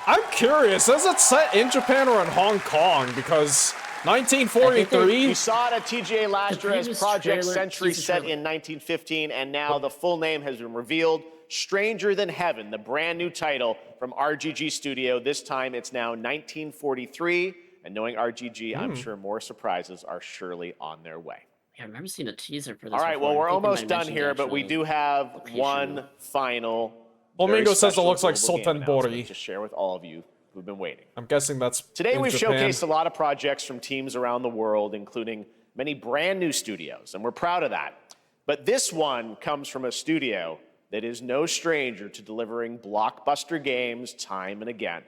I'm curious, is it set in Japan or in Hong Kong? Because 1943... We saw it at TGA last year as Project Century set in 1915, and now the full name has been revealed. Stranger Than Heaven, the brand new title from RGG Studio. This time it's now 1943, and knowing RGG, I'm sure more surprises are surely on their way. Yeah, I remember seeing a teaser for this. All right, before. well, we're I think they almost might done mention here, the but we actual do have location. one final. Flamingo very says it special looks like global game Sultan announcement Bori. to share with all of you who've been waiting. I'm guessing that's Today in we've Japan. showcased a lot of projects from teams around the world, including many brand new studios, and we're proud of that. But this one comes from a studio that is no stranger to delivering blockbuster games time and again.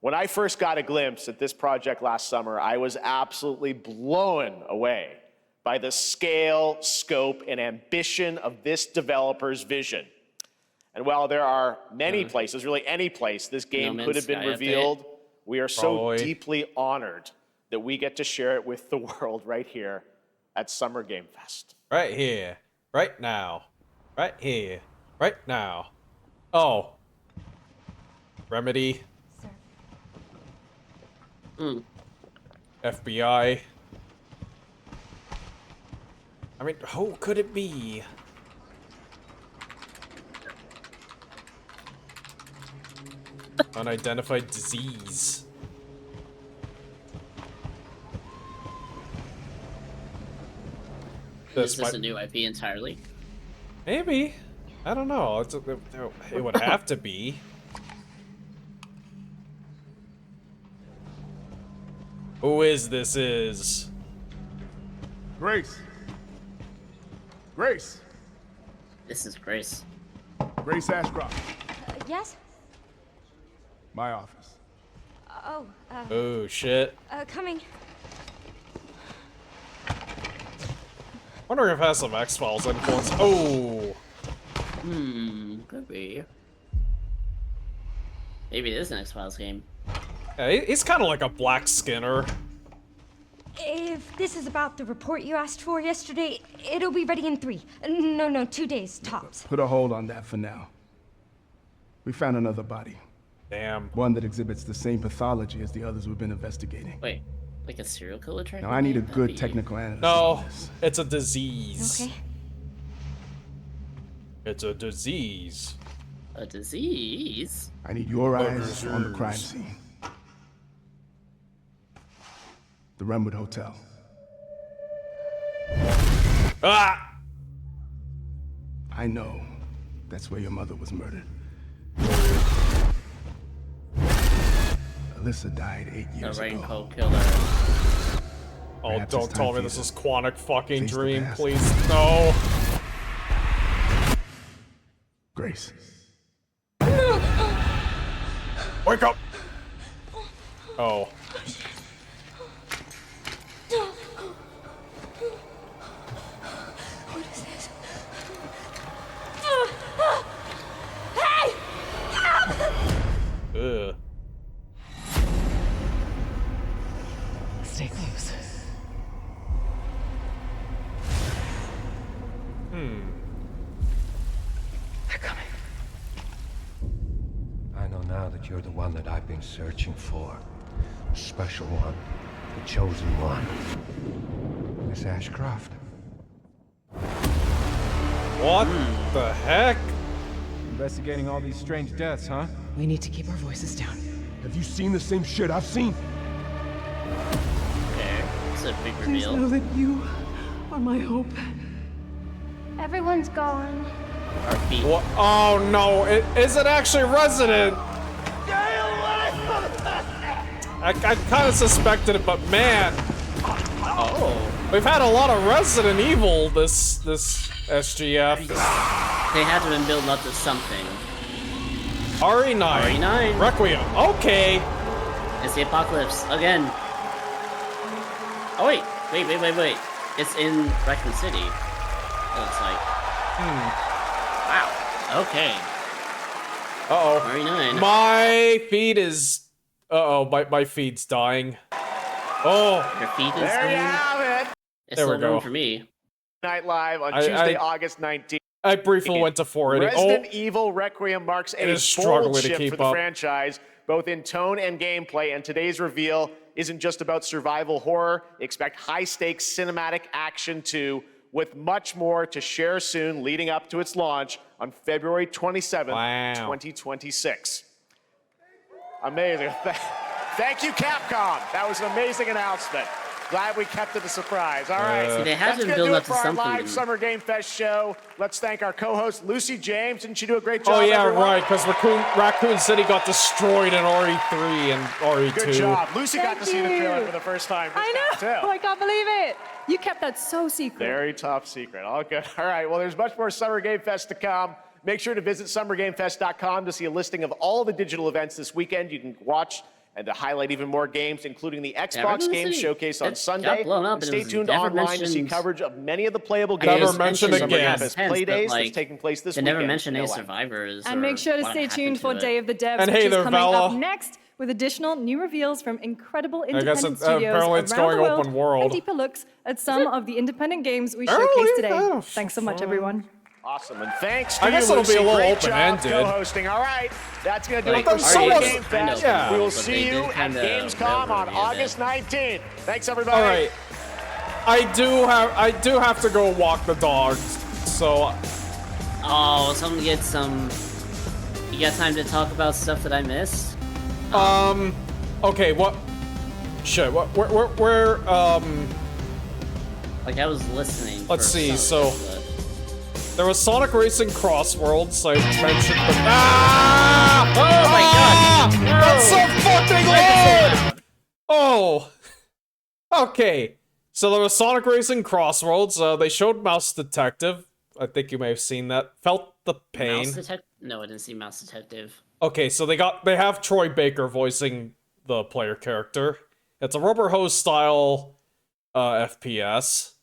When I first got a glimpse at this project last summer, I was absolutely blown away by the scale, scope, and ambition of this developer's vision. And while there are many places, really any place, this game No could Man's have been Sky update. revealed, we are so Probably. deeply honored that we get to share it with the world right here at Summer Game Fest. Right here. Right now. Right here. Right now. Oh. Remedy. FBI. I mean, who could it be? Unidentified disease. Is this a new IP entirely? Maybe. I don't know. It would have to be. Who is this is? Grace. Grace. This is Grace. Grace Ashcroft. Yes? My office. Oh, shit. Coming. Wonder if it has some X-Files influence. Oh. Could be. Maybe it is an X-Files game. Yeah, he's kind of like a Black Skinner. If this is about the report you asked for yesterday, it'll be ready in 3. No, 2 days, tops. Put a hold on that for now. We found another body. Damn. One that exhibits the same pathology as the others we've been investigating. Wait, like a serial killer track? Now I need a good technical analysis. No, it's a disease. Okay. It's a disease. A disease? I need your eyes on the crime scene. The Renwood Hotel. Ah! I know. That's where your mother was murdered. Alyssa died 8 years The ago. Raincoat Killer. Oh, Perhaps don't it's tell time me for this you is to Quantic fucking face the Dream, past. please. No. Grace. Wake up! Oh. What is this? Hey! Ugh. Stay close. They're coming. I know now that you're the one that I've been searching for. The special one. The chosen one. Miss Ashcroft. What the heck? Investigating all these strange deaths, huh? We need to keep our voices down. Have you seen the same shit I've seen? Okay, it's a big Please reveal. know that you are my hope. Everyone's gone. Our feet. What? Oh no, is it actually Resident? I kind of suspected it, but man. Oh. We've had a lot of Resident Evil this SGF. They had to have been building up to something. RE9. RE9. Requiem. Okay. It's the apocalypse again. Oh wait. It's in Raccoon City. It looks like. Wow. Okay. Uh-oh. RE9. My feed is... Uh-oh, my feed's dying. Oh. Your feed is There you dying? have it. It's There we still going go. for me. Night Live on Tuesday, August 19th. I briefly went to 480. Resident Evil Requiem marks It a is struggling bold to shift keep for the up. franchise, both in tone and gameplay, and today's reveal isn't just about survival horror. Expect high-stakes cinematic action too, with much more to share soon leading up to its launch on February 27th, 2026. Amazing. Thank you, Capcom. That was an amazing announcement. Glad we kept it a surprise. All right. See, they had That's to gonna build do up it to for our something. live Summer Game Fest show. Let's thank our co-host, Lucy James. Didn't she do a great job? Oh yeah, everyone? right, because Raccoon City got destroyed in RE3 and RE2. Good job. Lucy got Thank to see the trailer you. for the first time. I just now, know. too. I can't believe it. You kept that so secret. Very top secret. All good. All right. Well, there's much more Summer Game Fest to come. Make sure to visit summergamefest.com to see a listing of all the digital events this weekend. You can watch and to highlight even more games, including the Xbox Games Showcase on Sunday. And stay tuned online to see coverage of many of the playable games. Never mention Summer again. Game Fest Play Days that's taking place this They weekend. never mentioned No any lie. survivors. And or make sure to what stay happened tuned to for it. Day of the Devs, And which hey is there, coming Vala. up next with additional new reveals from incredible I guess independent studios apparently it's around going the world, open world. and deeper looks at some of the independent games we Early? showcased today. Oh, Thanks so much, everyone. Awesome, and thanks to I guess you, it'll be Lucy. a little Great job open-ended. co-hosting. All right, that's going to do Like, it for so Summer much- Game Fest. Yeah. We will But see they you did at kinda Gamescom on review August 19th. Thanks, everybody. All right. I do have to go walk the dogs. So Oh, someone get some. You got time to talk about stuff that I missed? okay, what? Shit, where, Like, I was listening. let's for see, some of so- it, there was Sonic Racing Crossworlds, I mentioned the- Ah! Oh my god! That's so fucking loud! Oh! Okay, so there was Sonic Racing Crossworlds, they showed Mouse Detective. I think you may have seen that. Felt the pain. Mouse Detective? No, I didn't see Mouse Detective. Okay, so they have Troy Baker voicing the player character. It's a rubber hose style FPS.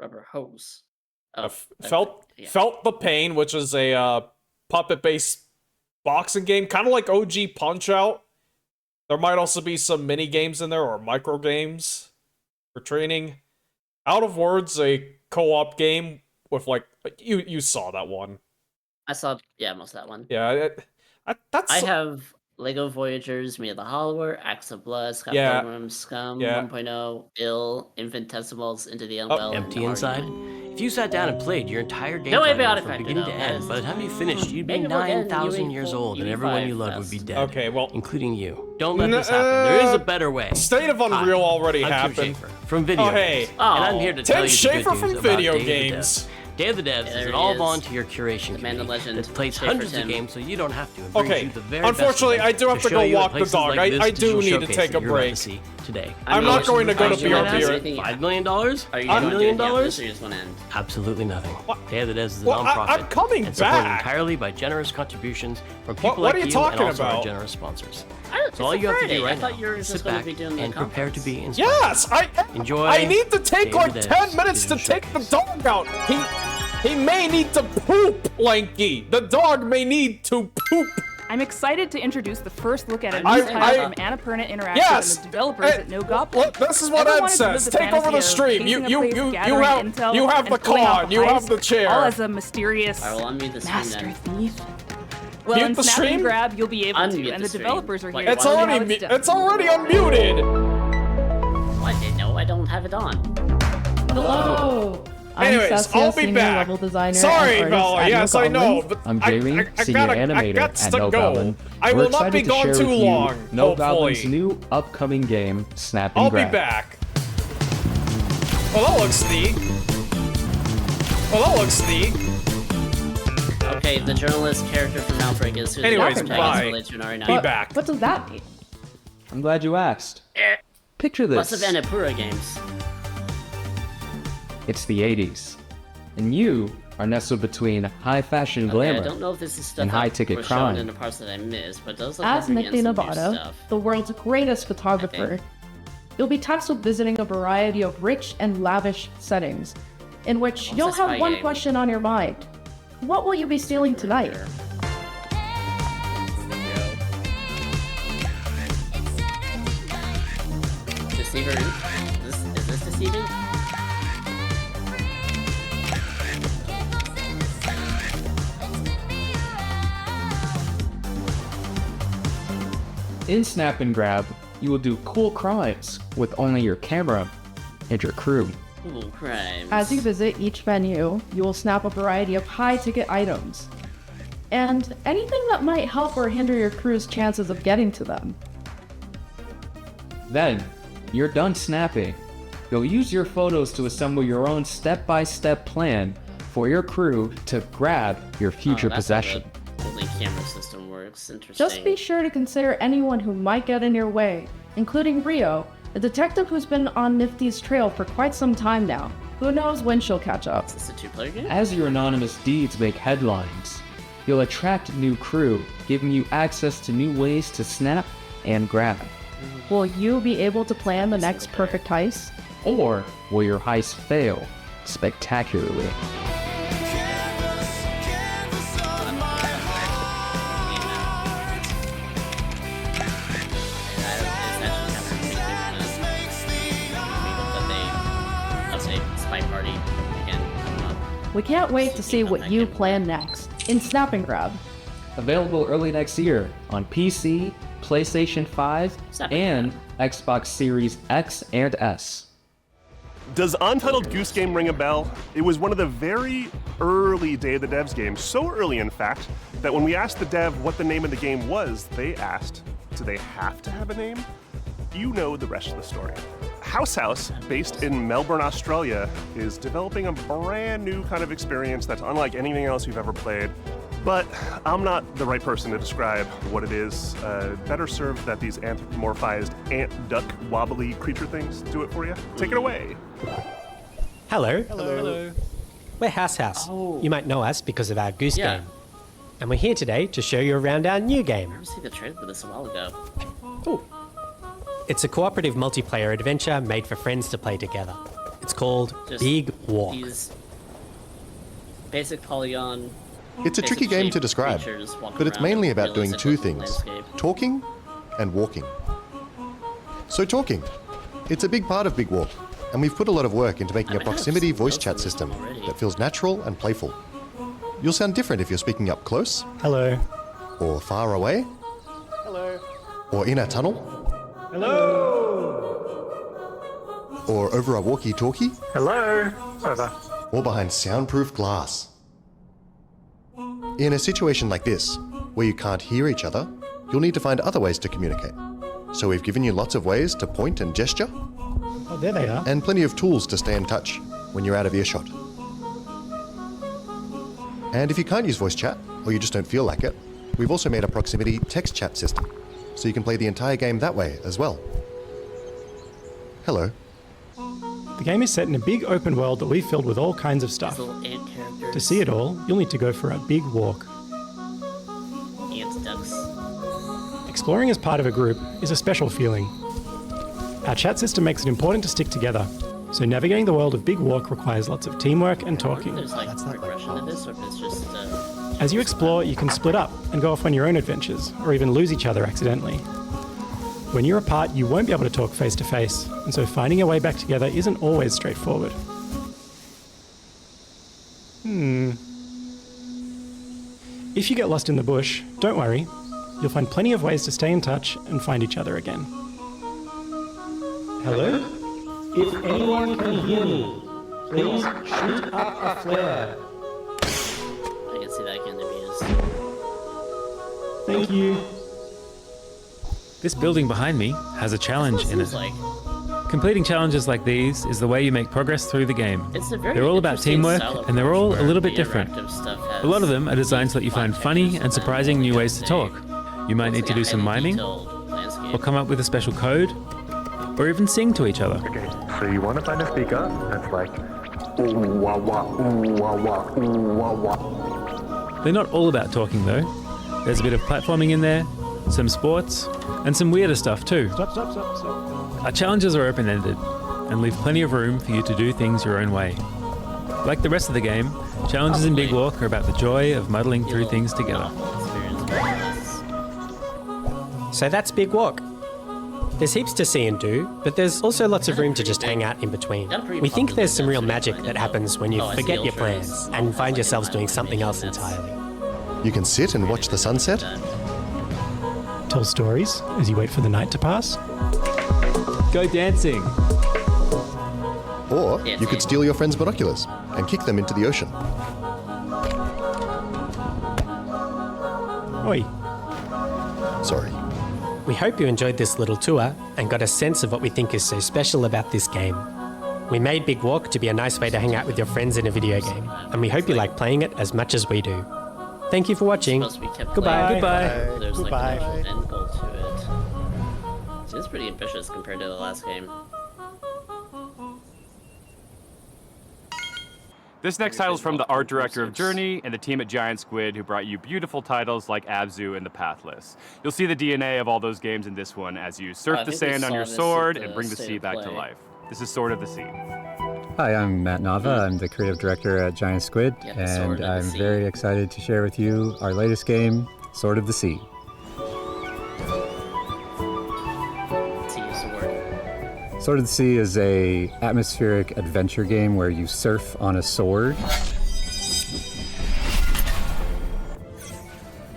Rubber hose. Oh, Felt the Pain, which is a puppet-based boxing game, kind of like OG Punch-Out. There might also be some mini games in there or micro games for training. Out of Words, a co-op game with like you saw that one. I saw, yeah, most of that one. Yeah, that's. I have Lego Voyagers, Me of the Hollower, Axe of Blood, Scott Yeah. Pilgrim, Scum, Yeah. 1.0, Ill, Infinitesimals, Into the Unwell, and Empty inside? If you sat down and played your entire game No plan Abiotic from Factor, beginning though. to That end, is- by the time you finished, you'd be Maybe we'll get 9,000 UE4, years old, and everyone you loved would be dead. Okay, well, including you. Don't let this happen. There is a better way. State of Unreal already I'm happened. Tim Schafer from Video Oh, hey. Games, and I'm here to Tim tell you the Schafer good from news about Video Day of the Games. Devs. Day of the Devs is there an he all-volunteer curation The man, the committee legend, that plays Schafer hundreds Tim. of games, so you don't have to. It brings Okay, you the very best unfortunately, of them I do have to show go you at walk the places dog. like this I do digital need to showcase take that a you're about break. to see today. I'm not going to go to Are you gonna ask BRB. anything? $5 million? Are you $5 going million? to do this, or you just want to end? Absolutely nothing. Day of the Devs is a Well, nonprofit. I'm coming and supported back. entirely by generous contributions from people What like are you you talking and also about? our generous sponsors. It's So all a you have to Friday. do right I thought now you were is just sit gonna back be doing the and prepare to be inspired. Yes, Enjoy. I need to take Day of like the 10 Devs minutes to digital take the dog out. He may need to poop, Lenky. The dog may need to poop. I'm excited to introduce the first look at a I- new title from Annapurna Interactive Yes, and the developers at No Goblin. Look, this is what Ever Ed wanted to live says. the Take over fantasy the of stream. pacing You a you place, you gathering intel, you have and the pulling off con. You have heist, the chair. all as a mysterious I will unmute the stream master then. thief. Well, Mute in the Snap stream? and Grab, you'll be able Unmute to, and the the stream. developers are Wait, here. It's to tell you how already it's done. it's already unmuted. I didn't know. I don't have it on. Hello. Anyways, I'm Saskia, I'll be senior back. level designer Sorry, and artist Bella. at Yes, No I know, Goblins. but I'm I Jamie, senior gotta- animator gots at to No go. Goblin. I We're will not be excited to gone share too with you long. No hopefully. Goblin's new upcoming game, Snap and I'll be Grab. back. Well, that looks neat. Well, that looks neat. Okay, the journalist character from Outbreak is who Anyways, the bye. protagonist relates to an RE9. Be back. What does that mean? I'm glad you asked. Picture Lots of this. Annapurna games. It's the 80s. And you are nestled between high fashion Okay, glamour I don't know if this is stuff and that high-ticket was shown crime. in the parts that I missed, but it does look As like Nick we're getting some new Novato, stuff. the world's greatest photographer, you'll be tasked with visiting a variety of rich and lavish settings, in which What's you'll a spy have one game? question on your mind. What will you be stealing tonight? Deceiver. Is this deceiving? In Snap and Grab, you will do cool crimes with only your camera and your crew. Cool crimes. As you visit each venue, you will snap a variety of high-ticket items, and anything that might help or hinder your crew's chances of getting to them. Then, you're done snapping. You'll use your photos to assemble your own step-by-step plan for your crew to grab your future that's how possession. the building camera system works. Interesting. Just be sure to consider anyone who might get in your way, including Rio, a detective who's been on Nifty's trail for quite some time now. Who knows when she'll catch up. Is this a two-player game? As your anonymous deeds make headlines, you'll attract new crew, giving you access to new ways to snap and grab. Will you be able to plan the next perfect heist? Or will your heist fail spectacularly? We can't wait to see what you plan next in Snap and Grab. Available early next year on PC, PlayStation 5, and Xbox Series X and S. Does Untitled Goose Game ring a bell? It was one of the very early Day of the Devs games, so early in fact, that when we asked the dev what the name of the game was, they asked, do they have to have a name? You know the rest of the story. House, based in Melbourne, Australia, is developing a brand new kind of experience that's unlike anything else you've ever played. But I'm not the right person to describe what it is. Better served that these anthropomorphized ant, duck, wobbly creature things do it for you. Take it away. Hello. Hello. We're House. You might know us because of our Goose Game. And we're here today to show you around our new game. I received the trailer for this a while ago. Ooh. It's a cooperative multiplayer adventure made for friends to play together. It's called Big Walk. These basic polygon. It's a tricky game to describe, but it's mainly about doing two things, talking and walking. So talking, it's a big part of Big Walk, and we've put a lot of work into making a proximity voice chat system that feels natural and playful. You'll sound different if you're speaking up close. Hello. Or far away. Hello. Or in a tunnel. Hello. Or over a walkie-talkie. Hello. Over. Or behind soundproof glass. In a situation like this, where you can't hear each other, you'll need to find other ways to communicate. So we've given you lots of ways to point and gesture. Oh, there they are. And plenty of tools to stay in touch when you're out of earshot. And if you can't use voice chat, or you just don't feel like it, we've also made a proximity text chat system, so you can play the entire game that way as well. Hello. The game is set in a big open world that we've filled with all kinds of stuff. To see it all, you'll need to go for a big walk. Ant ducks. Exploring as part of a group is a special feeling. Our chat system makes it important to stick together, so navigating the world of Big Walk requires lots of teamwork and talking. There's like progression to this, or if it's just. As you explore, you can split up and go off on your own adventures, or even lose each other accidentally. When you're apart, you won't be able to talk face to face, and so finding your way back together isn't always straightforward. If you get lost in the bush, don't worry. You'll find plenty of ways to stay in touch and find each other again. Hello? If anyone can hear me, please shoot up a flare. I can see that can be used. Thank you. This building behind me has a challenge in it. Completing challenges like these is the way you make progress through the game. They're all about teamwork, and they're all a little bit different. A lot of them are designed so that you find funny and surprising new ways to talk. You might need to do some miming, or come up with a special code, or even sing to each other. Okay, so you want to find a speaker that's like ooh wah wah, ooh wah wah, ooh wah wah. They're not all about talking though. There's a bit of platforming in there, some sports, and some weirder stuff too. Stop. Our challenges are open-ended, and leave plenty of room for you to do things your own way. Like the rest of the game, challenges in Big Walk are about the joy of muddling through things together. So that's Big Walk. There's heaps to see and do, but there's also lots of room to just hang out in between. We think there's some real magic that happens when you forget your plans and find yourselves doing something else entirely. You can sit and watch the sunset. Tell stories as you wait for the night to pass. Go dancing. Or you could steal your friend's binoculars and kick them into the ocean. Oi. Sorry. We hope you enjoyed this little tour and got a sense of what we think is so special about this game. We made Big Walk to be a nice way to hang out with your friends in a video game, and we hope you like playing it as much as we do. Thank you for watching. Goodbye. There's like Goodbye. an actual end goal to it. It's pretty ambitious compared to the last game. This next title is from the art director of Journey and the team at Giant Squid, who brought you beautiful titles like Abzu and The Pathless. You'll see the DNA of all those games in this one as you surf the sand on your sword and bring the sea back to life. This is Sword of the Sea. Hi, I'm Matt Nava. I'm the creative director at Giant Squid, and I'm very excited to share with you our latest game, Sword of the Sea. Sword of the Sea is a atmospheric adventure game where you surf on a sword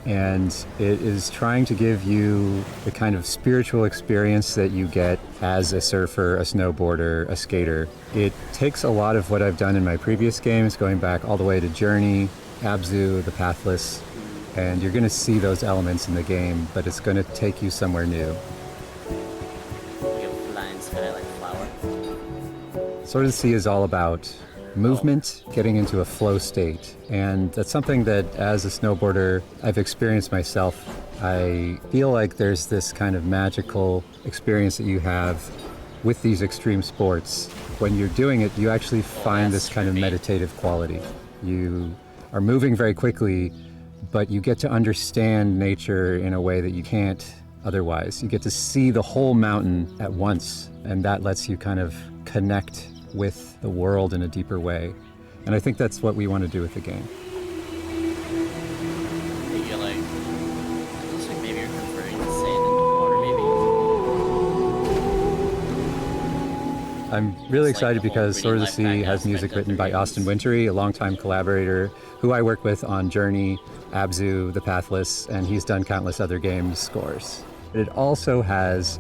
and it is trying to give you the kind of spiritual experience that you get as a surfer, a snowboarder, a skater. It takes a lot of what I've done in my previous games, going back all the way to Journey, Abzu, The Pathless, and you're going to see those elements in the game, but it's going to take you somewhere new. Sword of the Sea is all about movement, getting into a flow state, and that's something that as a snowboarder I've experienced myself. I feel like there's this kind of magical experience that you have with these extreme sports. When you're doing it, you actually find this kind of meditative quality. You are moving very quickly, but you get to understand nature in a way that you can't otherwise. You get to see the whole mountain at once, and that lets you kind of connect with the world in a deeper way. And I think that's what we want to do with the game. I'm really excited because Sword of the Sea has music written by Austin Wintory, a longtime collaborator who I work with on Journey, Abzu, The Pathless, and he's done countless other games scores. It also has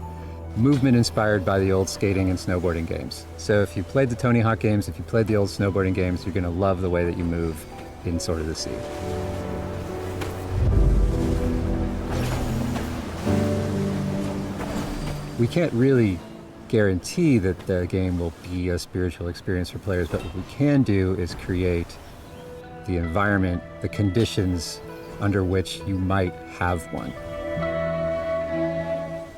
movement inspired by the old skating and snowboarding games. So if you played the Tony Hawk games, if you played the old snowboarding games, you're going to love the way that you move in Sword of the Sea. We can't really guarantee that the game will be a spiritual experience for players, but what we can do is create the environment, the conditions under which you might have one.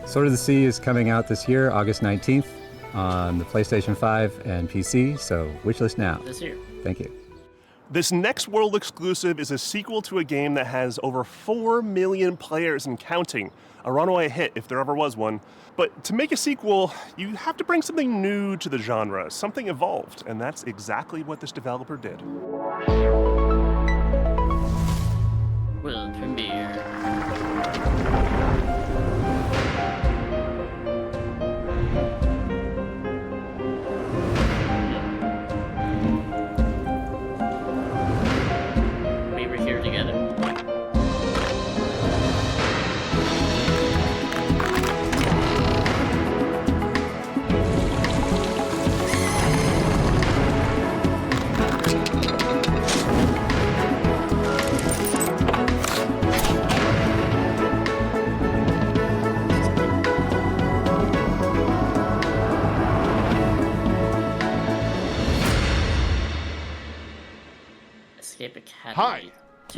Sword of the Sea is coming out this year, August 19th, on the PlayStation 5 and PC, so wishlist now. This year. Thank you. This next world exclusive is a sequel to a game that has over 4 million players and counting. A runaway hit, if there ever was one. But to make a sequel, you have to bring something new to the genre, something evolved, and that's exactly what this developer did. World premiere. We were here together. Hi,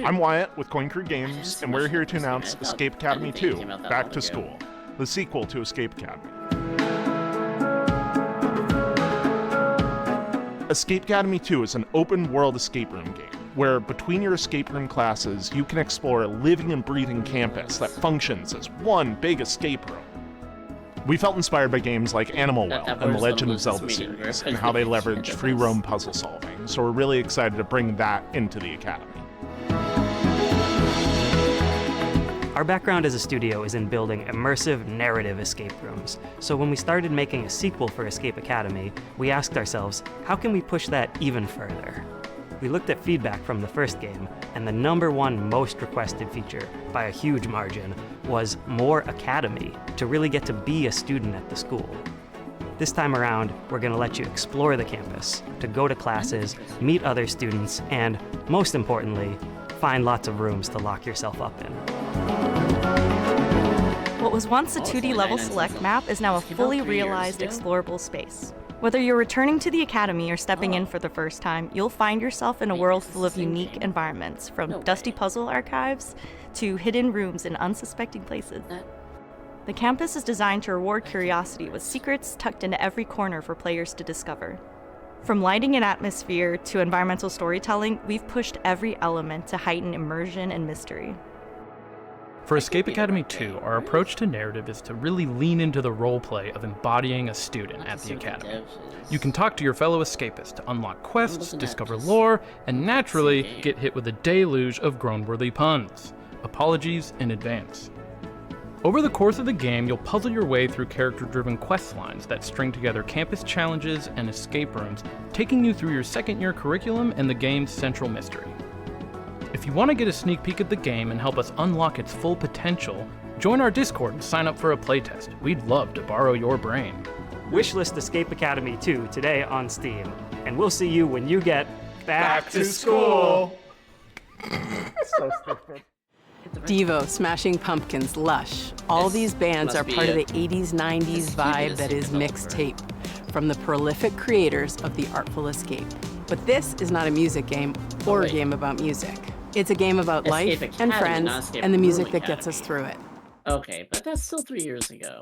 I'm Wyatt with Coin Crew Games, and we're here to announce Escape Academy 2, Back to School, the sequel to Escape Academy. Escape Academy 2 is an open-world escape room game, where between your escape room classes, you can explore a living and breathing campus that functions as one big escape room. We felt inspired by games like Animal Well and the Legend of Zelda series, and how they leverage free roam puzzle solving, so we're really excited to bring that into the Academy. Our background as a studio is in building immersive narrative escape rooms, so when we started making a sequel for Escape Academy, we asked ourselves, how can we push that even further? We looked at feedback from the first game, and the #1 most requested feature, by a huge margin, was more Academy, to really get to be a student at the school. This time around, we're going to let you explore the campus, to go to classes, meet other students, and, most importantly, find lots of rooms to lock yourself up in. What was once a 2D level select map is now a fully realized explorable space. Whether you're returning to the Academy or stepping in for the first time, you'll find yourself in a world full of unique environments, from dusty puzzle archives to hidden rooms in unsuspecting places. The campus is designed to reward curiosity with secrets tucked into every corner for players to discover. From lighting and atmosphere to environmental storytelling, we've pushed every element to heighten immersion and mystery. For Escape Academy 2, our approach to narrative is to really lean into the roleplay of embodying a student at the Academy. You can talk to your fellow escapists to unlock quests, discover lore, and naturally get hit with a deluge of groan-worthy puns. Apologies in advance. Over the course of the game, you'll puzzle your way through character-driven quest lines that string together campus challenges and escape rooms, taking you through your second-year curriculum and the game's central mystery. If If you want to get a sneak peek at the game and help us unlock its full potential, join our Discord and sign up for a playtest. We'd love to borrow your brain. Wishlist Escape Academy 2 today on Steam. And we'll see you when you get back to school. So stupid. Devo, Smashing Pumpkins, Lush. All these bands are part of the 80s, 90s vibe that is mixtape from the prolific creators of The Artful Escape. But this is not a music game or a game about music. It's a game about life and friends and the music that gets us through it. Okay, but that's still 3 years ago.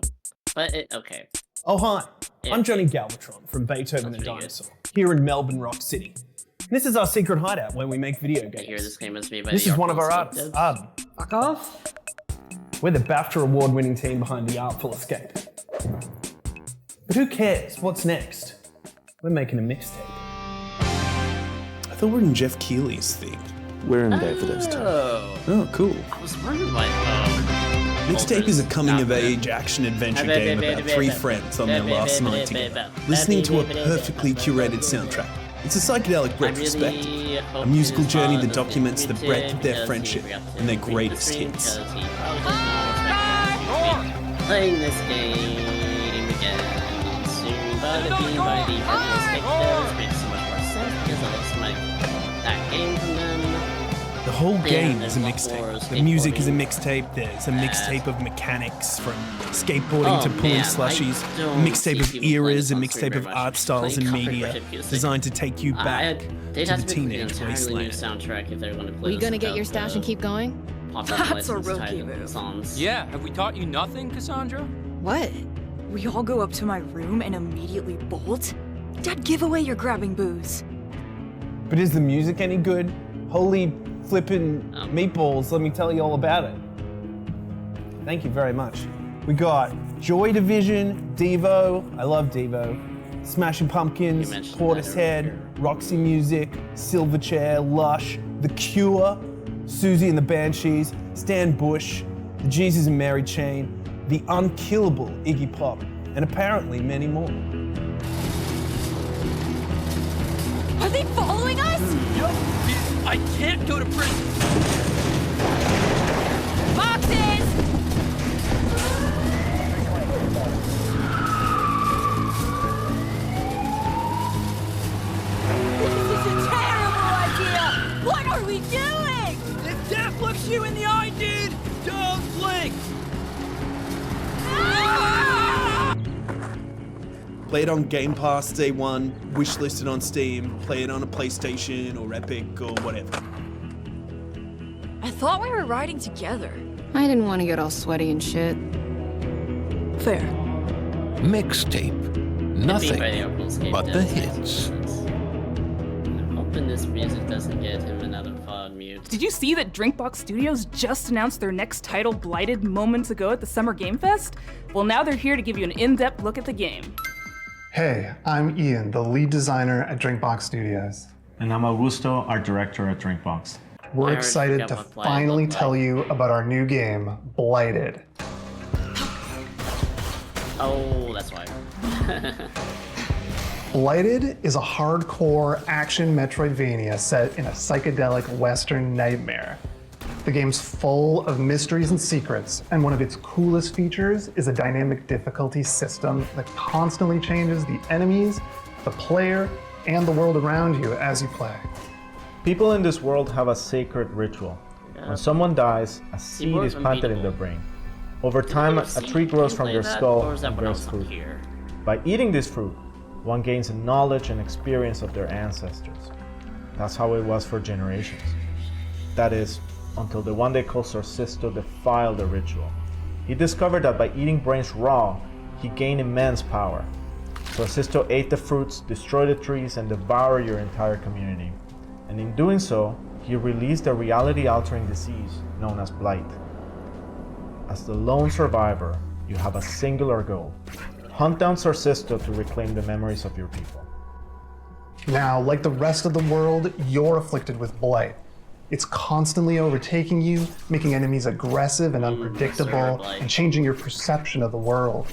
But okay. Oh hi, I'm Johnny Galvatron from Beethoven and Dinosaur, here in Melbourne Rock City. This is our secret hideout where we make video games. I hear this game must be by This the is one of our Artful artists, Arden. Fuck off. We're the BAFTA award-winning team behind The Artful Escape. But who cares? What's next? We're making a mixtape. I thought we were in Jeff Keighley's thing. We're in Day for Devs too. Oh, cool. I was wondering why. Mixtape is a coming-of-age action-adventure game about three friends on their last night together, listening to a perfectly curated soundtrack. It's a psychedelic retrospective, a musical journey that documents the breadth of their friendship and their greatest hits. Playing this game again soon, but it being by the Artful Escape makes so much more sense because I like that game from them. The whole game is a mixtape. The music is a mixtape. There's a mixtape of mechanics from skateboarding to pulling slushies. A mixtape of eras, a mixtape of art styles and media designed to take you back to the teenage wasteland. Soundtrack if they're going to play. We gonna get your stash and keep going? That's a rookie move. Yeah, have we taught you nothing, Cassandra? What? We all go up to my room and immediately bolt? Dad, give away your grabbing booze. But is the music any good? Holy flippin' meatballs, let me tell you all about it. Thank you very much. We got Joy Division, Devo, I love Devo, Smashing Pumpkins, Portishead, Roxy Music, Silverchair, Lush, The Cure, Susie and the Banshees, Stan Bush, the Jesus and Mary Chain, the unkillable Iggy Pop, and apparently many more. Are they following us? Yup. I can't go to prison. Boxes! This is a terrible idea! What are we doing? If death looks you in the eye, dude, don't blink! Play it on Game Pass day one, wishlisted on Steam, play it on a PlayStation or Epic or whatever. I thought we were riding together. I didn't want to get all sweaty and shit. Fair. Mixtape. Nothing but the hits. I'm hoping this music doesn't get him another VOD mute. Did you see that Drinkbox Studios just announced their next title, Blighted, moments ago at the Summer Game Fest? Well, now they're here to give you an in-depth look at the game. Hey, I'm Ian, the lead designer at Drinkbox Studios. And I'm Augusto, art director at Drinkbox. We're excited to finally tell you about our new game, Blighted. Oh, that's why. Blighted is a hardcore action Metroidvania set in a psychedelic Western nightmare. The game's full of mysteries and secrets, and one of its coolest features is a dynamic difficulty system that constantly changes the enemies, the player, and the world around you as you play. People in this world have a sacred ritual. When someone dies, a seed is planted in their brain. Over time, a tree grows from their skull and bears fruit. By eating this fruit, one gains a knowledge and experience of their ancestors. That's how it was for generations. That is, until the one they called Sorcisto defiled the ritual. He discovered that by eating brains raw, he gained immense power. Sorcisto ate the fruits, destroyed the trees, and devoured your entire community. And in doing so, he released a reality-altering disease known as blight. As the lone survivor, you have a singular goal. Hunt down Sorcisto to reclaim the memories of your people. Now, like the rest of the world, you're afflicted with blight. It's constantly overtaking you, making enemies aggressive and unpredictable, and changing your perception of the world.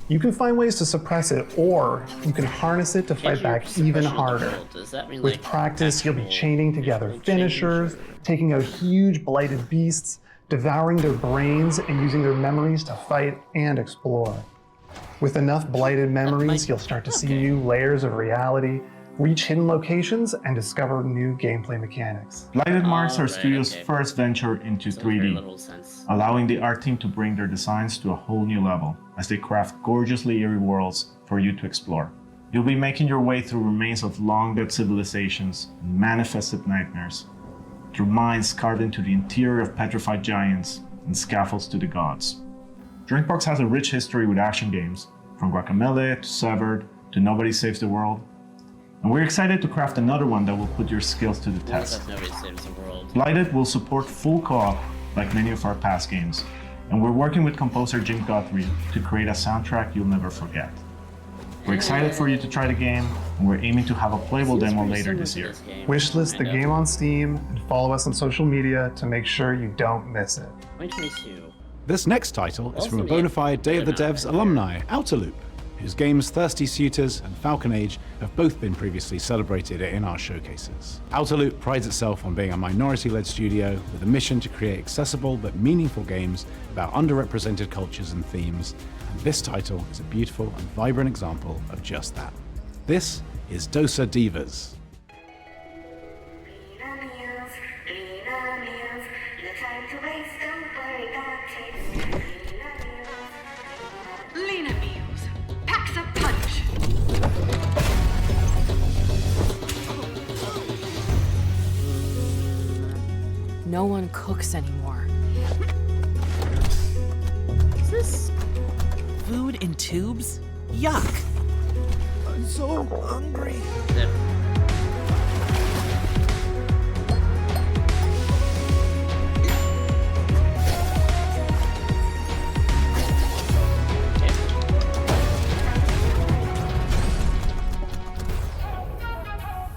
You can find ways to suppress it, or you can harness it to fight back even harder. Does that mean, With like, practice, you'll be chaining together finishers, taking out huge blighted beasts, devouring their brains, and using their memories to fight and explore. With enough blighted memories, you'll start to see new layers of reality, reach hidden locations, and discover new gameplay mechanics. Blighted marks our studio's first venture into 3D, allowing the art team to bring their designs to a whole new level as they craft gorgeously eerie worlds for you to explore. You'll be making your way through remains of long-dead civilizations and manifested nightmares, through mines carved into the interior of petrified giants and scaffolds to the gods. Drinkbox has a rich history with action games, from Guacamelee to Severed to Nobody Saves the World, and we're excited to craft another one that will put your skills to the test. Nobody Saves the World. Blighted will support full co-op like many of our past games, and we're working with composer Jim Guthrie to create a soundtrack you'll never forget. We're excited for you to try the game, and we're aiming to have a playable demo later this year. Wishlist the game on Steam and follow us on social media to make sure you don't miss it. 2022. This next title is from a bona fide Day of the Devs alumni, Outerloop, whose games Thirsty Suitors and Falcon Age have both been previously celebrated in our showcases. Outerloop prides itself on being a minority-led studio with a mission to create accessible but meaningful games about underrepresented cultures and themes, and this title is a beautiful and vibrant example of just that. This is Dosa Divas. No one cooks anymore. Is this food in tubes? Yuck! I'm so hungry.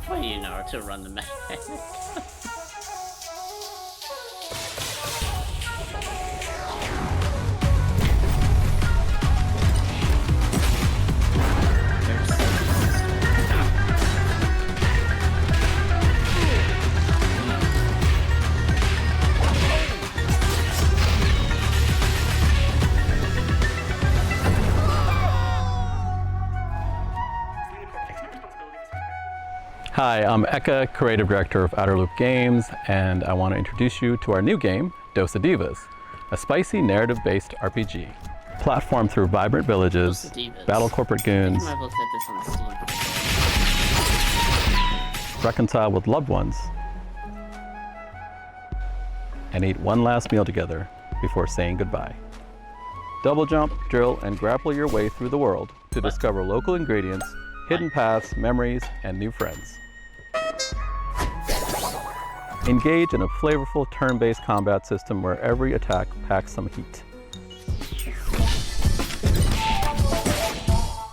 What do you know to run the mech? Hi, I'm Eka, Creative Director of Outerloop Games, and I want to introduce you to our new game, Dosa Divas, a spicy narrative-based RPG. Platform through vibrant villages, battle corporate goons, reconcile with loved ones, and eat one last meal together before saying goodbye. Double jump, drill, and grapple your way through the world to discover local ingredients, hidden paths, memories, and new friends. Engage in a flavorful turn-based combat system where every attack packs some heat.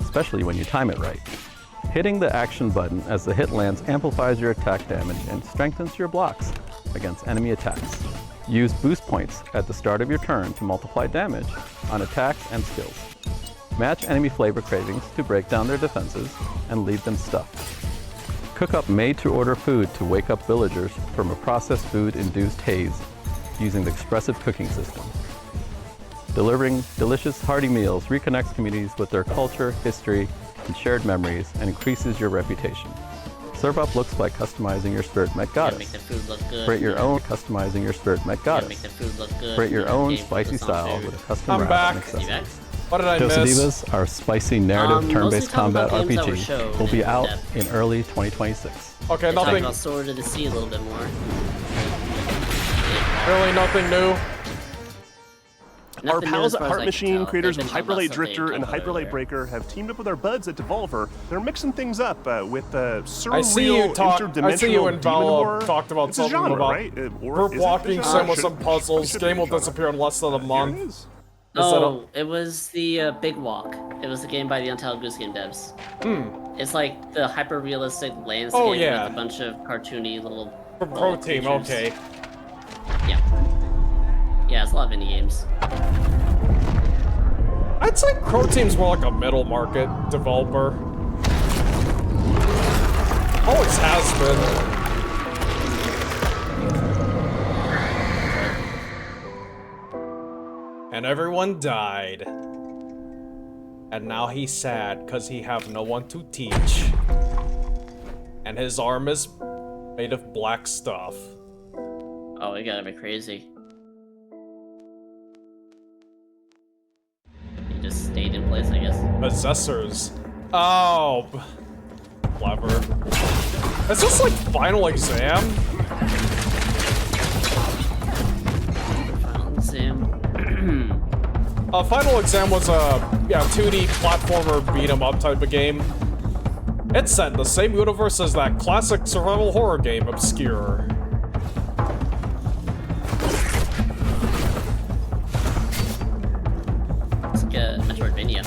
Especially when you time it right. Hitting the action button as the hit lands amplifies your attack damage and strengthens your blocks against enemy attacks. Use boost points at the start of your turn to multiply damage on attacks and skills. Match enemy flavor cravings to break down their defenses and leave them stuffed. Cook up made-to-order food to wake up villagers from a processed food-induced haze using the expressive cooking system. Delivering delicious, hearty meals reconnects communities with their culture, history, and shared memories and increases your reputation. Serve up looks by customizing your spirit mech goddess. Create your own customizing your spirit mech goddess. Create your own spicy style with a custom wrap and accessories. What did I Dosa miss? Divas, our spicy narrative turn-based combat RPG, will be out in early 2026. Okay, Talk nothing. about Sword of the Sea a little bit more. Really, nothing new. Our Nothing new pals as at far as Heart I can Machine, tell. creators They've of been talking Hyperlight about stuff Drifter they and talked about Hyperlight earlier. Breaker, have teamed up with our buds at Devolver. They're mixing things up with surreal, I see you interdimensional and demon horror. Val talked about It's a something genre, about right? group walking sim with some puzzles. Game will disappear in less than a month. Oh, it was the Big Walk. It was the game by the Untitled Goose Game devs. It's like the hyper-realistic landscape Oh, yeah. with a bunch of cartoony little Pro Team, creatures. okay. Yeah. Yeah, it's a lot of indie games. I'd say Crow Team's more like a middle market developer. Always has been. And everyone died. And now he's sad because he have no one to teach. And his arm is made of black stuff. Oh, you gotta be crazy. He just stayed in place, I guess. Possessors. Oh. Clever. Is this like Final Exam? Final Exam. Final Exam was a 2D platformer beat 'em up type of game. It's set in the same universe as that classic survival horror game, Obscure. It's like a Metroidvania.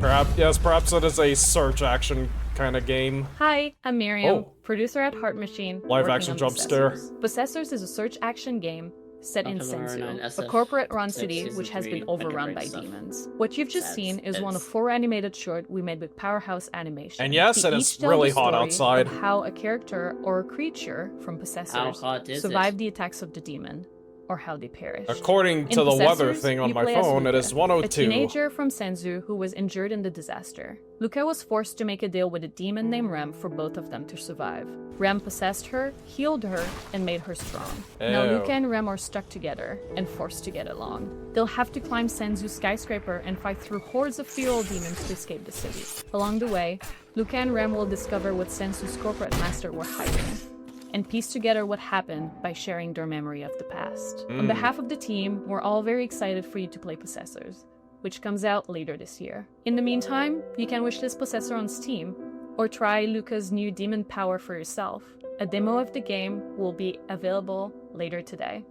Perhaps it is a search action kind of game. Hi, I'm Miriam, Oh. producer at Heart Machine. Live working action on jump scare. Possessors. Possessors is a search action game set in Optimal Sensu, R9 a SF corporate-run 6 city season which has 3 been overrun by stuff. demons. What you've just seen is one of it's- 4 animated short we made with Powerhouse Animation. And yes, They it each is tell really the hot story outside. of how a character or a creature from Possessors hot is survived it? the attacks of the demon, or how they perished. According to In the weather Possessors, thing on you my play as phone, it Luca, is 102. a teenager from Senzu who was injured in the disaster. Luca was forced to make a deal with a demon named Rem for both of them to survive. Rem possessed her, healed her, and made her strong. Now Ew. Luca and Rem are stuck together and forced to get along. They'll have to climb Senzu's skyscraper and fight through hordes of feral demons to escape the city. Along the way, Luca and Rem will discover what Senzu's corporate master were hiding, and piece together what happened by sharing their memory of the past. On behalf of the team, we're all very excited for you to play Possessors, which comes out later this year. In the meantime, you can wishlist Possessor on Steam, or try Luca's new Demon Power for yourself. A demo of the game will be available later today.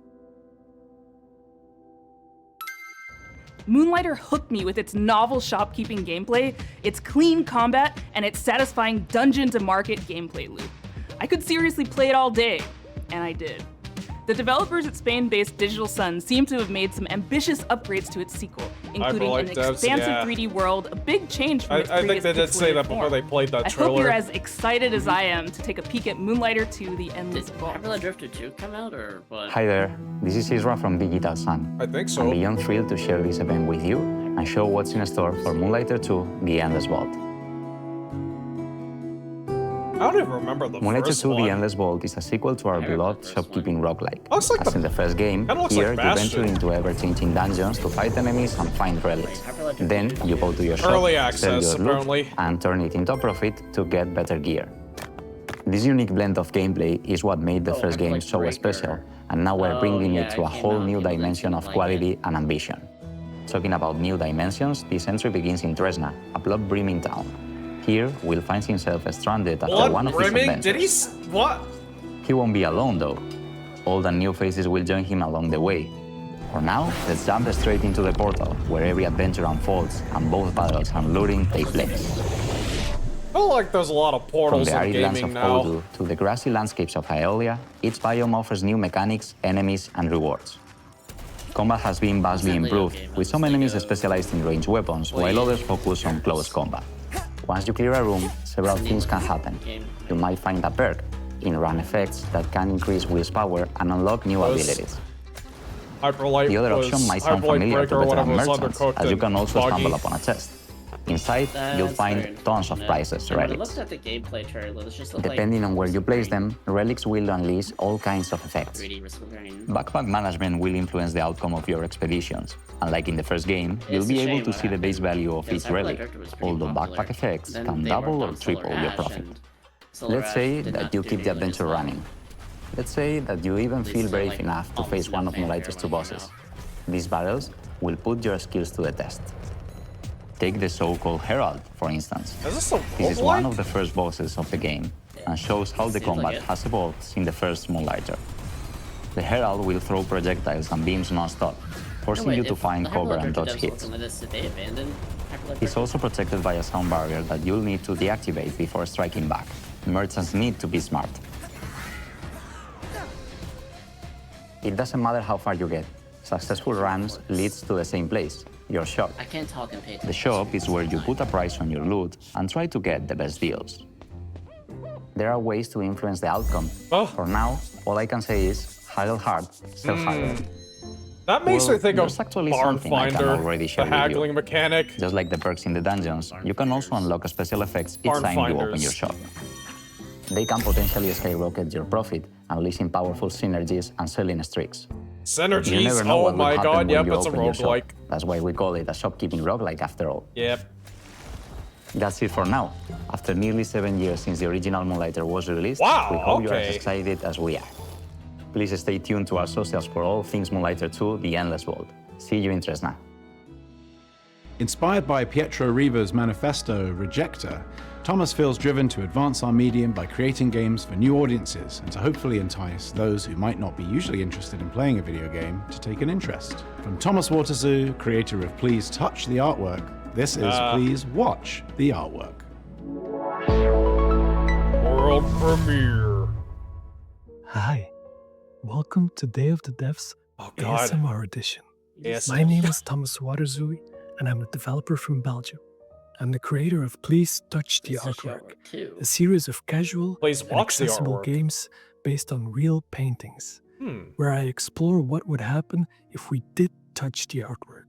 Moonlighter hooked me with its novel shopkeeping gameplay, its clean combat, and its satisfying dungeon-to-market gameplay loop. I could seriously play it all day, and I did. The developers at Spain-based Digital Sun seem to have made some ambitious upgrades to its sequel, including an Hyperlight devs, expansive yeah. 3D world, a big change from its I think previous they did say pixelated that before form. they played that I trailer. hope you're as excited as I am to take a peek at Moonlighter 2: The Endless Did Vault. Hyperlight Drifter 2 come out, or what? Hi there, this is Isra from Digital Sun. I think so. I'm beyond thrilled to share this event with you and show what's in store for Moonlighter 2: The Endless Vault. I don't even remember the Moonlighter first 2: one. The Endless Vault is a sequel to our beloved shopkeeping roguelike. Looks like As in the first game, kinda looks here like you venture Bastion. into ever-changing dungeons to fight enemies and find relics. Then you go to your shop, Early sell access, your loot, apparently. and turn it into a profit to get better gear. This unique blend of gameplay is what made the first game so special, and now we're bringing it to a whole new dimension of quality and ambition. Talking about new dimensions, this entry begins in Tresna, a blood-brimming town. Here, Will finds himself stranded after one of his Brimming? adventures. Did he what? He won't be alone, though. Old and new faces will join him along the way. For now, let's jump straight into the portal, where every adventure unfolds and both battles and looting take place. I feel like there's a lot of From portals the in arid lands gaming of now. Odu to the grassy landscapes of Aeolia, each biome offers new mechanics, enemies, and rewards. Combat has been vastly improved, with some enemies specialized in ranged weapons, while others focus on close combat. Once you clear a room, several things can happen. You might find a perk, in-run effects that can increase Will's power and unlock new abilities. Hyperlight The other option might sound Hyperlight familiar Breaker to or veteran whatever was merchants, undercooked as you and can also foggy. stumble upon a chest. Inside, you'll find tons of prizes, When I relics. looked at the gameplay trailer, it's just like Depending on where you place them, relics will unleash all kinds of effects. 3D whispering. Backpack management will influence the outcome of your expeditions. Unlike in the first game, you'll It's be a able shame to what see the base happened, value of because each Hyperlight relic, Drifter was pretty although popular. backpack effects Then can they double worked or on triple Solar your Ash, profit. and Solar Let's Ash say did that not you do keep the nearly as adventure well. running. Let's say that you even feel still, brave like, enough to almost face one of enough Moonlighter's two fanfare right bosses. These battles will put your skills to the test. Take the so-called Herald, for instance. Is this a This is roguelike? one of the first bosses of the game, and shows how the Seems like combat it. has evolved since the first Moonlighter. The Herald will throw projectiles and beams non-stop, forcing you to find cover and dodge hits. He's also protected by a sound barrier that you'll need to deactivate before striking back. Merchants need to be smart. It doesn't matter how far you get. Successful runs leads to the same place, your shop. I can't talk and pay attention. The shop is where you put a price on your loot and try to get the best deals. There are ways to influence the outcome. For now, all I can say is haggle hard, sell harder. That makes me think of actually Barn something I can Finder, already the share with you. haggling mechanic. Just like the perks in the dungeons, you can also unlock special effects each Barn time you open Finders. your shop. They can potentially skyrocket your profit, unleashing powerful synergies and selling streaks. Synergies? You never know Oh what will my happen god, when yep, you it's a open your shop. roguelike. That's why we call it a shopkeeping roguelike after all. Yep. That's it for now. After nearly 7 years since the original Moonlighter was released, Wow, we hope you are okay. as excited as we are. Please stay tuned to our socials for all things Moonlighter 2, The Endless World. See you in Tresna. Inspired by Pietro Riva's manifesto, Rejector, Thomas feels driven to advance our medium by creating games for new audiences and to hopefully entice those who might not be usually interested in playing a video game to take an interest. From Thomas Waterzoo, creator of Please Touch the Artwork, this is Please Watch the Artwork. World premiere. Hi, welcome to Day of the Devs God. ASMR edition. Yes. My name is Thomas Waterzoo, and I'm a developer from Belgium. I'm the creator of Please Touch the Artwork, a series of casual Please and watch the accessible artwork. games based on real paintings, Hmm. where I explore what would happen if we did touch the artwork.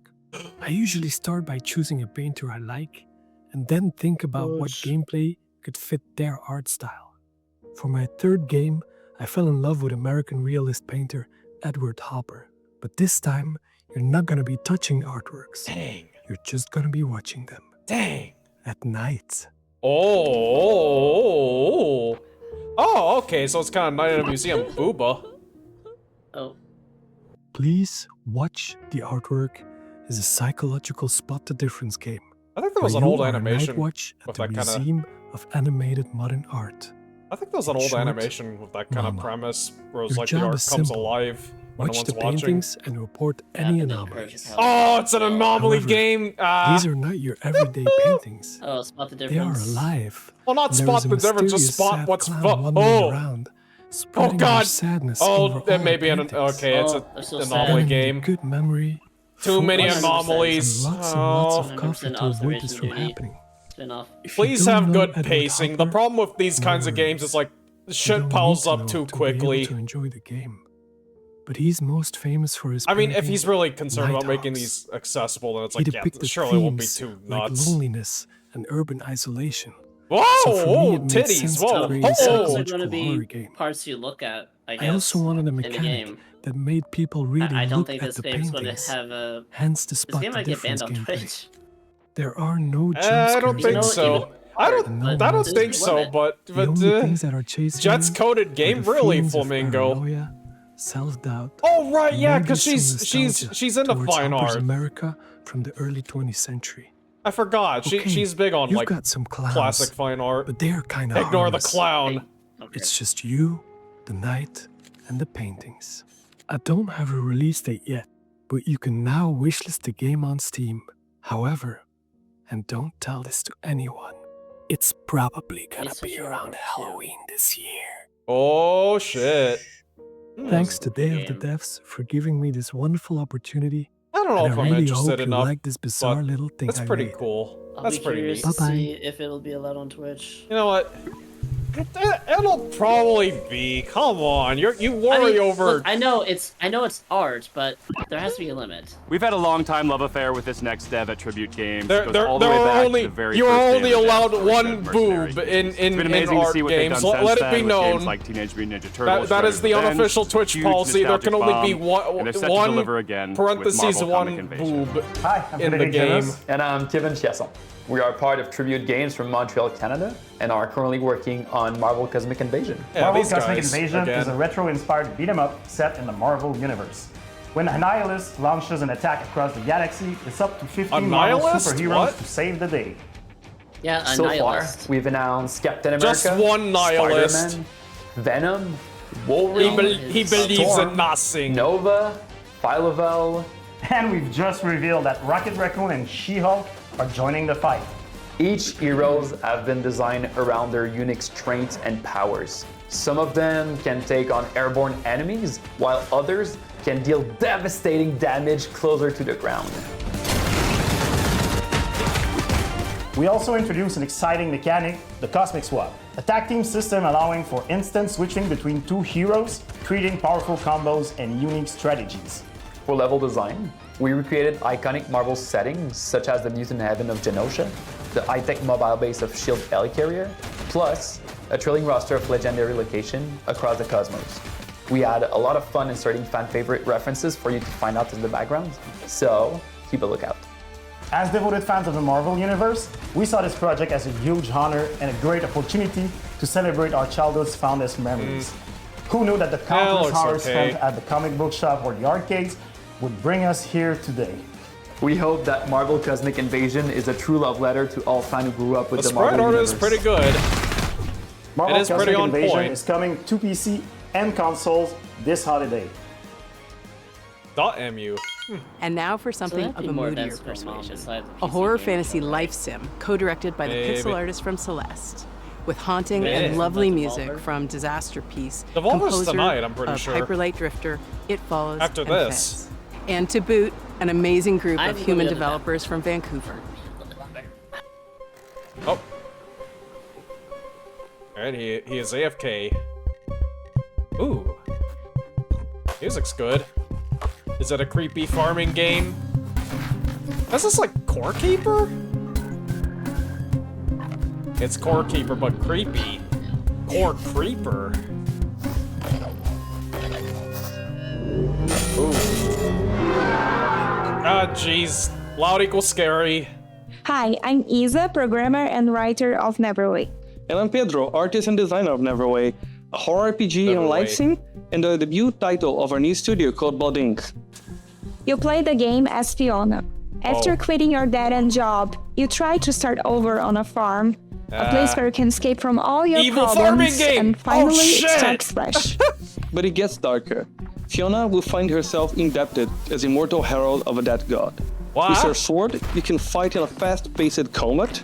I usually start by choosing a painter I like, and then think about what gameplay could fit their art style. For my third game, I fell in love with American realist painter Edward Hopper. But this time, you're not gonna be touching artworks. Dang. You're just gonna be watching them. Dang. At night. Oh, okay, so it's kind of Night at a Museum Booba. Oh. Please Watch the Artwork is a psychological spot the difference game. I think there where was an you old are a animation night watch at with the that kind of... Museum of Animated Modern Art. I think there was an In old short, animation with that kind of Mama, premise where it's your like the job art is comes simple. alive when no Watch one's the watching. paintings and report any anomalies. Oh, it's an anomaly However, game! These are not your everyday paintings. Oh, spot the They difference. are alive. Well, not And there spot is a the difference, just mysterious spot sad what's clown fu- wandering oh. around, Oh spreading their god! sadness Oh, over it all may the be an... paintings. Okay, it's an they're so anomaly And game. a good memory. Too many 100%. anomalies. And lots Oh. of coffee to avoid this from happening. Spin-off. If you Please don't have know good Edward pacing. The Hopper, problem with these kinds of games is like, shit piles up too quickly. To enjoy the game. But he's most famous for his I mean, if painting, he's really concerned about making Nighthawks. these accessible, then it's He like, yeah, depicted surely it won't be themes too like nuts. loneliness and urban isolation. Whoa! So for me, Oh, it made titties! sense to Whoa! create a Oh! Those are psychological going to horror be game. parts you look at, I guess. I also wanted a in the mechanic game. that made people really I don't look think at this the game's going to paintings. have a... Hence the This spot game the might get difference banned on gameplay. Twitch. There are no jump I don't scares think in so. this game. I don't think so, but The only things that are chasing Jets you coded are game, the really, feelings of Flamingo. paranoia, self-doubt. Oh right, and yeah, maybe because some she's nostalgia into towards fine Hopper's art. America from the early 20th century. I forgot. Okay, She's big on you've like got some clowns, classic fine art. But they're kind of Ignore the clown. It's just you, the night, and the paintings. I don't have a release date yet, but you can now wishlist the game on Steam. However, and don't tell this to anyone, it's probably gonna be around Halloween this year. Oh shit. Thanks to Day of the Devs for giving me this wonderful opportunity. I don't know and if I I'm really interested hope you enough, like this bizarre but little thing that's I pretty made. cool. I'll That's be pretty curious neat. to see if it'll be allowed on Twitch. You know what? It'll probably be. Come on, you worry over. Look, I know it's art, but there has to be a limit. We've had a long time love affair with this next dev at Tribute Games. There It goes all the are way back only to the very you first are day only of the dev allowed for one Dead Mercenary boob Games. in It's been amazing art to see what they've games. done Let since it be then with known. games like Teenage Mutant Ninja Turtles. That is the Shredder's unofficial Revenge, Twitch huge policy. There can nostalgic only be bomb, and they're set to one deliver again with parentheses Marvel one Comic Invasion. boob Hi, I'm in the Frederic game. Jonas. And I'm Kevin Chiasson. We are part of Tribute Games from Montreal, Canada, and are currently working on Marvel Cosmic Invasion. Yeah, Cosmic Invasion is a retro-inspired beat-em-up set in the Marvel Universe. When a nihilist launches an attack across the galaxy, it's up to 15 Marvel nihilist? superheroes What? to save the day. Yeah, a So nihilist. far, we've announced Captain America, Just one nihilist. Spider-Man, Venom, Wolverine, He believes Storm, in nothing. Nova, Philovel, and we've just revealed that Rocket Raccoon and She-Hulk are joining the fight. Each heroes have been designed around their unique strengths and powers. Some of them can take on airborne enemies, while others can deal devastating damage closer to the ground. We also introduced an exciting mechanic, the Cosmic Swap, a tag team system allowing for instant switching between two heroes, creating powerful combos and unique strategies. For level design, we recreated iconic Marvel settings such as the Mutant Heaven of Genosha, the high-tech mobile base of S.H.I.E.L.D. Helicarrier, plus a thrilling roster of legendary locations across the cosmos. We had a lot of fun inserting fan-favorite references for you to find out in the background, so keep a lookout. As devoted fans of the Marvel Universe, we saw this project as a huge honor and a great opportunity to celebrate our childhood's fondest memories. Who knew that the countless hours spent at the comic book shop or the arcades would bring us here today? We hope that Marvel Cosmic Invasion is a true love letter to all fans who grew up with the Marvel sprite art Universe. is pretty good. Marvel It is Cosmic pretty on Invasion point. is coming to PC and consoles this holiday. .mu. And now for something of a moodier persuasion. A horror fantasy life sim, co-directed by the pixel artist from Celeste, with haunting and lovely music from Disaster Piece, Devolver's composer tonight, I'm pretty of sure. Hyper Light Drifter, It Follows, After and this. Fez. And to boot, an amazing group I'm of human familiar with that. developers from Vancouver. Oh. Alright, he is AFK. Ooh. Music's good. Is it a creepy farming game? Is this like Core Keeper? It's Core Keeper, but creepy. Core Creeper. Ooh. Ah, jeez. Loud equals scary. Hi, I'm Isa, programmer and writer of Neverway. And I'm Pedro, artist and designer of Neverway, a horror RPG and live sim, and the debut title of our new studio called Blood Inc. You play the game as Fiona. After quitting your dead-end job, you try to start over on a farm, a place where you can escape from all your Evil problems farming game! and finally shit! start fresh. But it gets darker. Fiona will find herself indebted as immortal herald of a dead god. What? With your sword, you can fight in a fast-paced combat,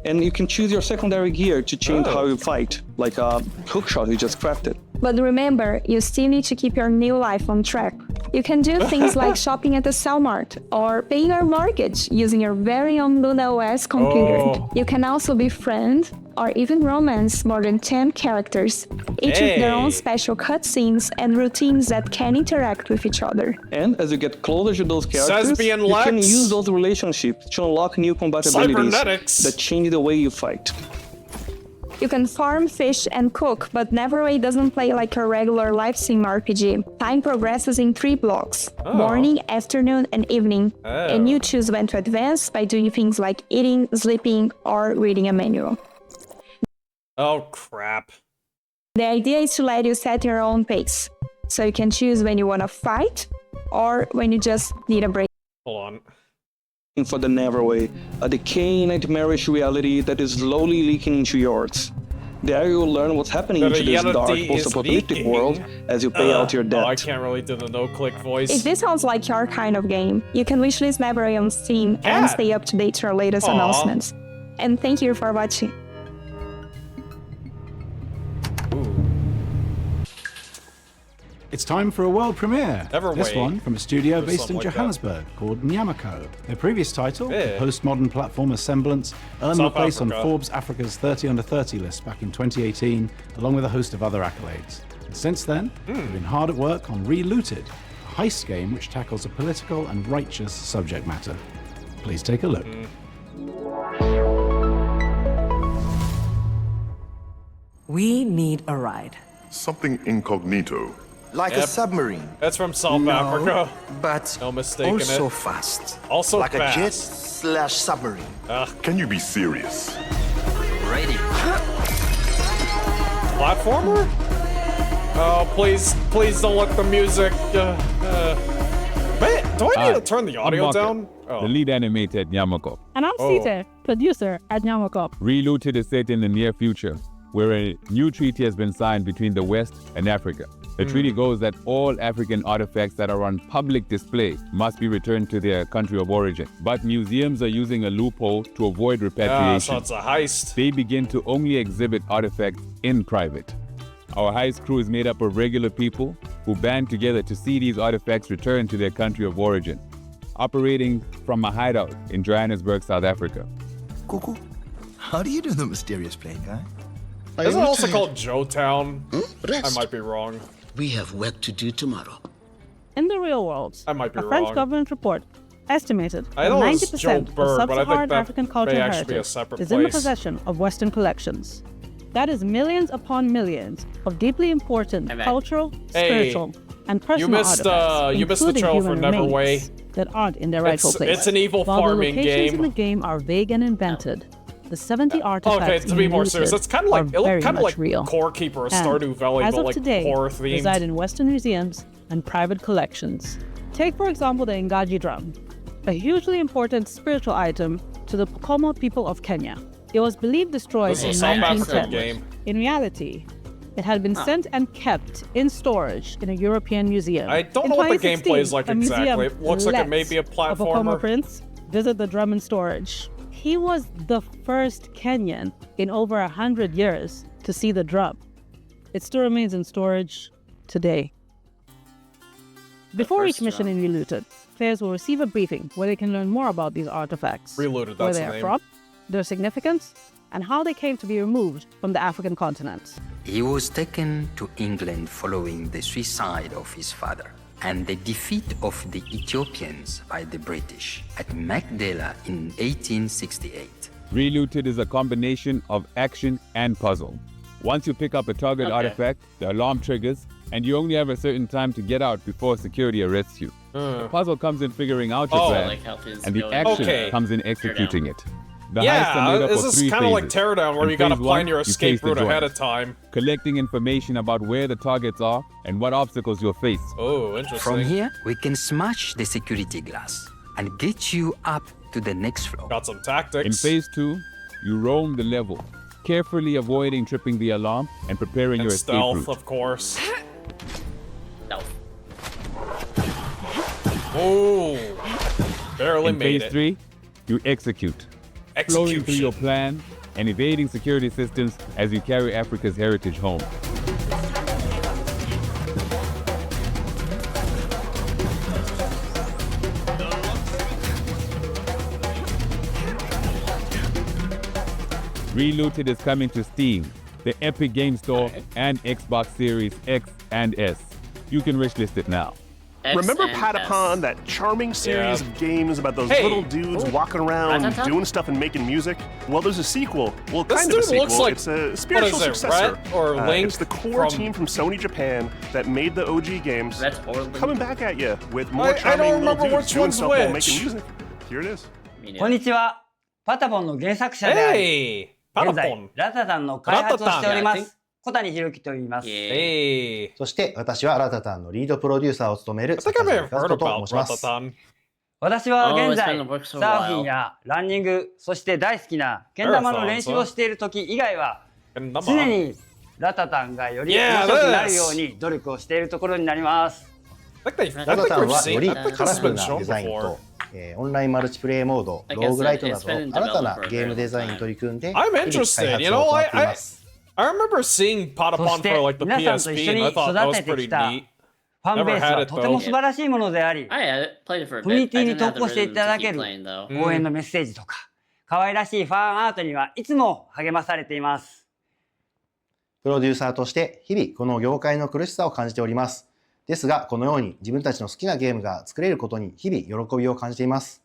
and you can choose your secondary gear to change how you fight, like a hookshot you just crafted. But remember, you still need to keep your new life on track. You can do things like shopping at the Cellmart or paying your mortgage using your very own Luna OS computer. Oh. You can also befriend or even romance more than 10 characters, each with their own special cutscenes and routines that can interact with each other. And as you get closer to those characters, Lesbian you can Lex. use those relationships to unlock new compatibilities Cybernetics. that change the way you fight. You can farm, fish, and cook, but Neverway doesn't play like a regular live sim RPG. Time progresses in 3 blocks: morning, afternoon, and evening. And you choose when to advance by doing things like eating, sleeping, or reading a manual. Oh, crap. The idea is to let you set your own pace, so you can choose when you want to fight or when you just need a break. Hold on. For the Neverway, a decaying nightmarish reality that is slowly leaking into yours. There you'll learn what's happening The into this dark reality is post-apocalyptic leaking. world as you pay out your debt. Oh, I can't really do the no-click voice. If this sounds like your kind of game, you can wishlist Neverway on Steam and stay up to date to our latest Aw. announcements. And thank you for watching. It's time for a world premiere. Neverway. This one from a studio Or based in something like that. Johannesburg called Nyamako. Their previous title, Yeah. the postmodern platformer Semblance, earned South the place on Africa. Forbes Africa's 30 Under 30 list back in 2018, along with a host of other accolades. And since then, they've been hard at work on Relooted, a heist game which tackles a political and righteous subject matter. Please take a look. We need a ride. Something incognito. Like a submarine. That's from South Africa. But No mistaking also it. fast. Also like fast. a jet/submarine. Can you be serious? Ready. Platformer? Oh, please don't let the music. Man, do I need to turn the audio down? Oh. The lead animator at Nyamako. And I'm Sita, producer at Nyamako. Relooted is set in the near future, where a new treaty has been signed between the West and Africa. The treaty goes that all African artifacts that are on public display must be returned to their country of origin. But museums are using a loophole to avoid repatriation. so it's a heist. They begin to only exhibit artifacts in private. Our heist crew is made up of regular people who band together to see these artifacts return to their country of origin, operating from a hideout in Johannesburg, South Africa. Cuckoo, how do you do the mysterious play, guy? Isn't it also called Joetown? I might be wrong. We have work to do tomorrow. In the real world, I might be a French wrong. government report estimated I that know it's 90% Joe of Burr, but I think sub-Saharan that African culture may and actually be a heritage separate is in the place. possession of Western collections. That is millions upon millions of deeply important cultural, spiritual, and personal artifacts, you missed the including trailer for human Neverway. remains that aren't in their rightful place. It's an evil While farming the locations in game. the game are vague and invented, the 70 artifacts Okay, to be more looted serious, it's kind of like are it looked very kind of much like real. Core Keeper or And, Stardew Valley, as but of like today, horror themed. reside in Western museums and private collections. Take, for example, the Ngaji drum, a hugely important spiritual item to the Pokomo people of Kenya. It was believed destroyed This in is a South African 1910. game. In reality, it had been sent and kept in storage in a European museum. I don't In know what the 2016, gameplay is like a museum exactly. It looks like it may let be a a Pokomo platformer. prince visit the drum in storage. He was the first Kenyan in over 100 years to see the drum. It still remains in storage today. Before each mission in Relooted, players will receive a briefing where they can learn more about these artifacts, Reloaded, where that's they the are name. from, their significance, and how they came to be removed from the African continent. He was taken to England following the suicide of his father and the defeat of the Ethiopians by the British at Magdala in 1868. Relooted is a combination of action and puzzle. Once you pick up a target artifact, the alarm triggers, and you only have a certain time to get out before security arrests you. The puzzle comes in figuring out your plan, like how things and the go. action Okay. comes in executing it. The heists are Yeah, made up this of is 3 kind of like phases. Teardown, where In you gotta phase plan 1, your you escape chase the route ahead joint, of time. collecting information about where the targets are and what obstacles you'll face. Oh, interesting. From here, we can smash the security glass and get you up to the next floor. Got some tactics. In phase 2, you roam the level, carefully avoiding tripping the alarm and preparing And your escape stealth, route. of course. Stealth. Oh, barely In made phase it. 3, you execute, flowing through your plan and evading security systems as you carry Africa's heritage home. Relooted is coming to Steam, the Epic Game Store, and Xbox Series X and S. You can wishlist it now. Remember Patapon, that charming series of games about those Hey. little dudes walking around Ratata? doing stuff and making music? Well, there's a sequel. Well, This kind of a dude looks sequel. like- It's a what spiritual is it, successor. Rhett or Link It's the core from- team from Sony Japan that made the OG games. Rhett or Link. Coming back at you with more I don't charming little remember dudes which doing one's stuff while which. making music. Here it is. こんにちは。パタポンの原作者であり、 Hey, 現在 Patapon. ラタタンの開発をしております。小谷博樹と言います。 Hey. そして私はラタタンのリードプロデューサーを務める I think I may have 坂 heard 崎和 about 人と申します。 Ratatan. 私は Oh, 現 it's 在 been worked for a サーフィン while. やランニング、そして大好きなけん玉の練習をしている時以外は常にラタタンがより面 Yeah, 白くなる this. ように努力をしているところになります。 I think they, ラ I タ think タン we've はよ seen. り I カ think ラ this フル has been な shown デザイン before. と、オンラインマルチプレイモード、 I ロ guess ーグライトな it's ど been in 新たな development for a ゲーム very デザイン long に取り組んで、 I'm 日々開 interested. 発 You を know, 行っています。 I remember seeing そ Patapon して for like the 皆さんと一 PSP, 緒 and に I thought that 育 was てて pretty きた neat. ファンベ Never ース had は it とても though. 素晴らしいものであり、 I had it, played it for a コミュニ bit. テ I ィに didn't 投 have the 稿してい rhythm た to だ keep ける playing though. 応援のメッセージとか、可愛らしいファンアートにはいつも励まされています。プロデューサーとして日々この業界の苦しさを感じております。ですが、このように自分たちの好きなゲームが作れることに日々喜びを感じています。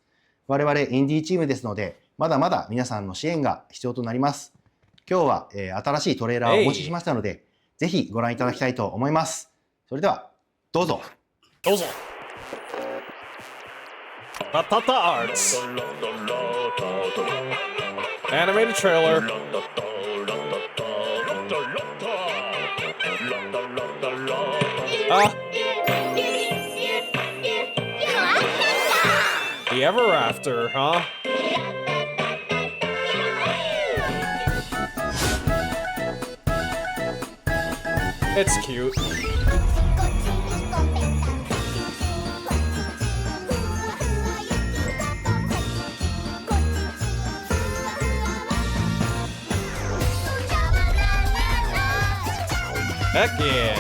我々インディーチームですので、まだまだ皆さんの支援が必要となります。今日は、新しいトレーラーをお持ちしましたので、ぜひご覧いただきたいと思います。それでは、どうぞ。どうぞ。Ratata Arts. Animated trailer. The Ever After, huh? It's cute. Heck yeah.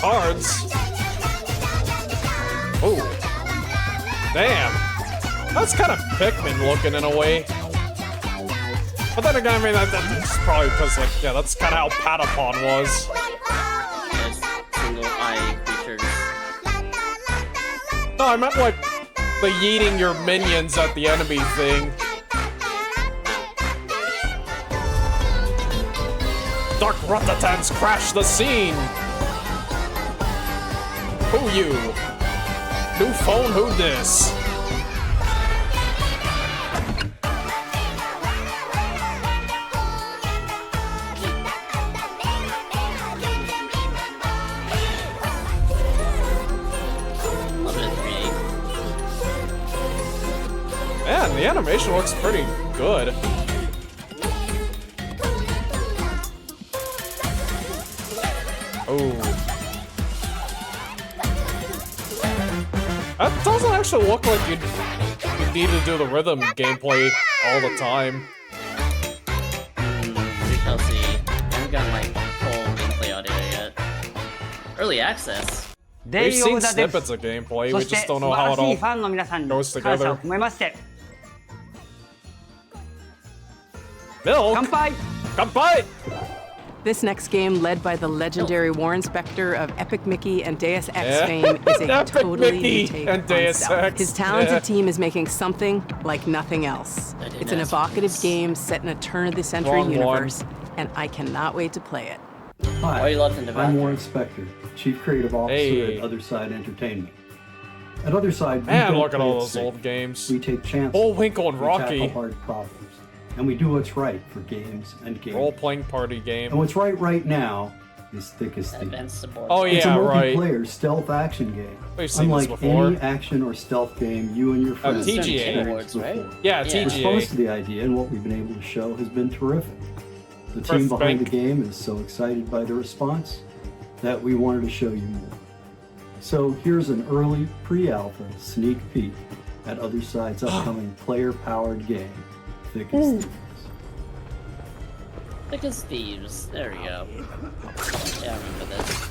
cards. Oh. Damn. That's kind of Pikmin looking in a way. But then again, I mean, that's probably because, like, yeah, that's kind of how Patapon was. Single eye creatures. No, I meant, like, the yeeting your minions at the enemy thing. Dark Ratatans crash the scene! Who you? New phone, who this? Man, the animation looks pretty good. Oh. That doesn't actually look like you need to do the rhythm gameplay all the time. We shall see. I haven't gotten my full gameplay audio yet. Early access. We've seen snippets of gameplay, we just don't know how it all goes together. Milk! Kanpai! This next game, led by the legendary Warren Spector of Epic Mickey and Deus Ex fame, is a Epic totally Mickey new take and on Deus stealth. Ex. His talented Yeah. team is making something like nothing else. It's an evocative game set in a turn-of-the-century Wrong universe, and I cannot wait to play it. Why are you loving the I'm Warren Spector, Chief Creative Officer at Other Side Entertainment. At Other Side, we Man, don't look at play all it those safe. old games. We take chances. Bullwinkle and We Rocky. tackle hard problems. And we do what's right for games and gamers. Role-playing party game. And what's right now is Thick as Thieves. Oh, It's a yeah, right. multiplayer stealth action game. We've seen this Unlike before. any action or stealth game you and your friends have TGA. experienced Awards, before. Yeah, The TGA. response to the idea and what we've been able to show has been terrific. The Press team behind bank. the game is so excited by the response that we wanted to show you more. So here's an early pre-alpha sneak peek at Other Side's upcoming player-powered game, Thick as Thieves. Thick as Thieves. There we go. Yeah, I remember this.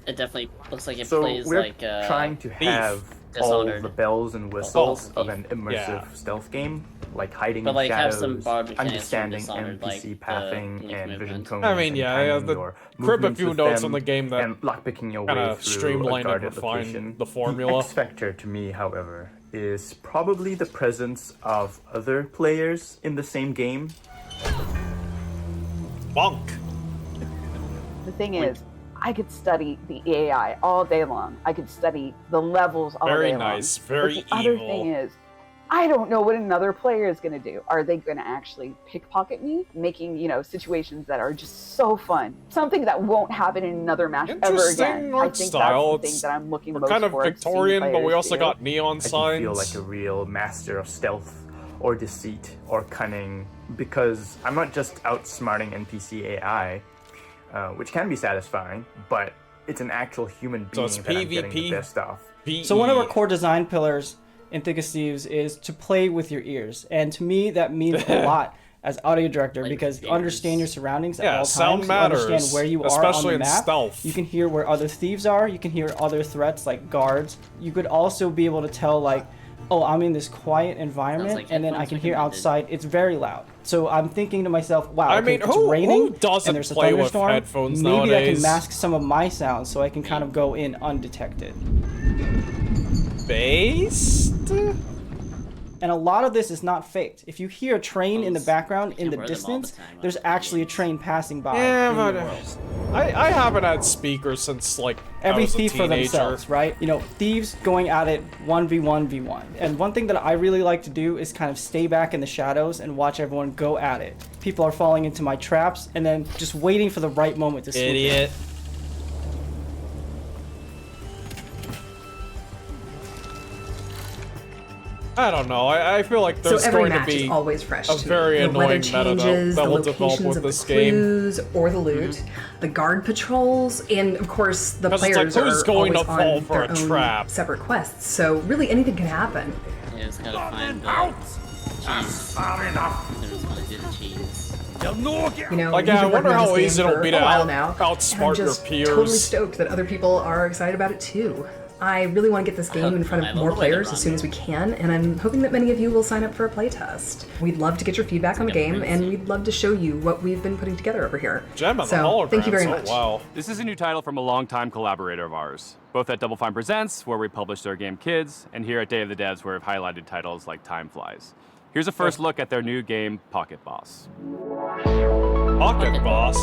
It definitely looks like it plays we're like trying to Thief. have all Dishonored. the bells and whistles Oh, of an immersive stealth game, like hiding But, in like, have shadows, some bar mechanics from understanding Dishonored, NPC like, the pathing link and vision movement. cones. I mean, and yeah, timing the your crib a movements few with notes them on the game that and lockpicking your way kinda through streamline a and guarded refine location. the formula. The X factor to me, however, is probably the presence of other players in the same game. Bonk. The thing is, I could study the AI all day long. I could study the levels all Very day long. nice, very But the other evil. thing is, I don't know what another player is going to do. Are they going to actually pickpocket me, making, you know, situations that are just so fun? Something that won't happen in another match ever Interesting again. I art think style. that's the thing that I'm looking We're most kind of forward to seeing Victorian, but we players also do. got neon I can signs. feel like a real master of stealth or deceit or cunning because I'm not just outsmarting NPC AI, which can be satisfying, but it's an actual human being it's that I'm getting the PvP. best off. So one of our core design pillars in Thick as Thieves is to play with your ears, and to me that means a lot as audio director because you understand your surroundings at Yeah, all sound times. matters, You understand where you are especially on in the map. stealth. You can hear where other thieves are. You can hear other threats like guards. You could also be able to tell like, oh, I'm in this quiet environment, like and then I headphones can hear recommended. outside. It's very loud. So I'm thinking to myself, wow, I okay, mean, if it's who raining doesn't and there's a play with thunderstorm, headphones maybe I nowadays? can mask some of my sounds so I can kind of go in undetected. Based? And a lot of this is not faked. If you hear a train in the background in the wear them all the distance, there's actually a train passing by Yeah, in but the world. I haven't had speakers since like I Every was a thief for teenager. themselves, right? You know, thieves going at it 1v1v1. And one thing that I really like to do is kind of stay back in the shadows and watch everyone go at it. People are falling into my traps and then just waiting for the right moment to swoop in. Idiot. I don't know. I feel like there's So every going to match be is always fresh a to me. very The weather annoying meta changes, that the will develop locations with of this the game. clues or the loot, the guard patrols, and of course the 'Cause it's players like, who's are going always to fall on for their a own trap? separate quests. So really anything can happen. Yeah, just gotta find the cheese. I just wanna do the cheese. You know, Like, we've I been wonder working on how this game easy it'll for be a to while now, outsmart and I'm your just peers. totally stoked that other people are excited about it too. I really want to get this game in front of more players as soon as we can, and I'm hoping that many of you will sign up for a playtest. We'd love to get your feedback on the game, and we'd love to show you what we've been putting together over here. So, thank you very much. Wow. This is a new title from a longtime collaborator of ours, both at Double Fine Presents, where we published their game Kids, and here at Day of the Devs, where we've highlighted titles like Time Flies. Here's a first look at their new game, Pocket Boss. Pocket Boss?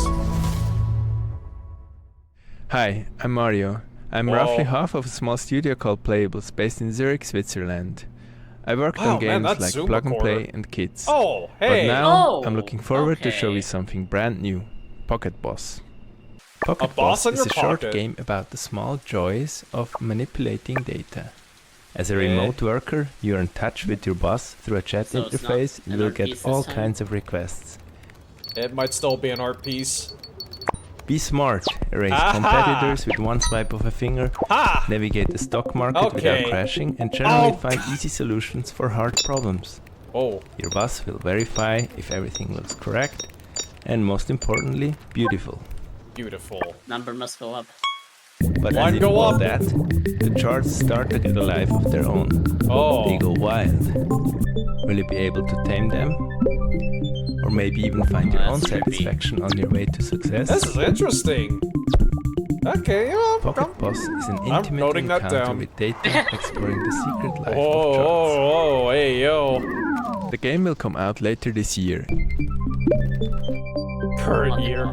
Hi, I'm Mario. I'm Whoa. roughly half of a small studio called Playables based in Zurich, Switzerland. I worked Oh, on man, games that's like Zoom Plug and recorder. Play and Kids. Oh, hey. But now I'm Oh, looking forward to show okay. you something brand new, Pocket Boss. A Pocket boss in is your a short pocket. game about the small joys of manipulating data. As a Yeah. remote worker, you're in touch with your boss through a chat So it's not interface and an will art get piece all this time? kinds of requests. It might still be an art piece. Be smart, erase Aha! competitors with one swipe of a finger, Ha! navigate the stock market Okay. without crashing, and generally Oh. find easy solutions for hard problems. Oh. Your boss will verify if everything looks correct, and most importantly, beautiful. Beautiful. Number must go up. But Line as if go all up. that, the charts start to get a life of their own. Oh. They go wild. Will you be able to tame them? Or maybe even find your own satisfaction on your way to success? This is interesting. Okay, yeah, Pocket Boss is an I'm intimate noting that encounter down. with data exploring the secret life Whoa, of charts. whoa, whoa, hey, yo. The game will come out later this year. Current year.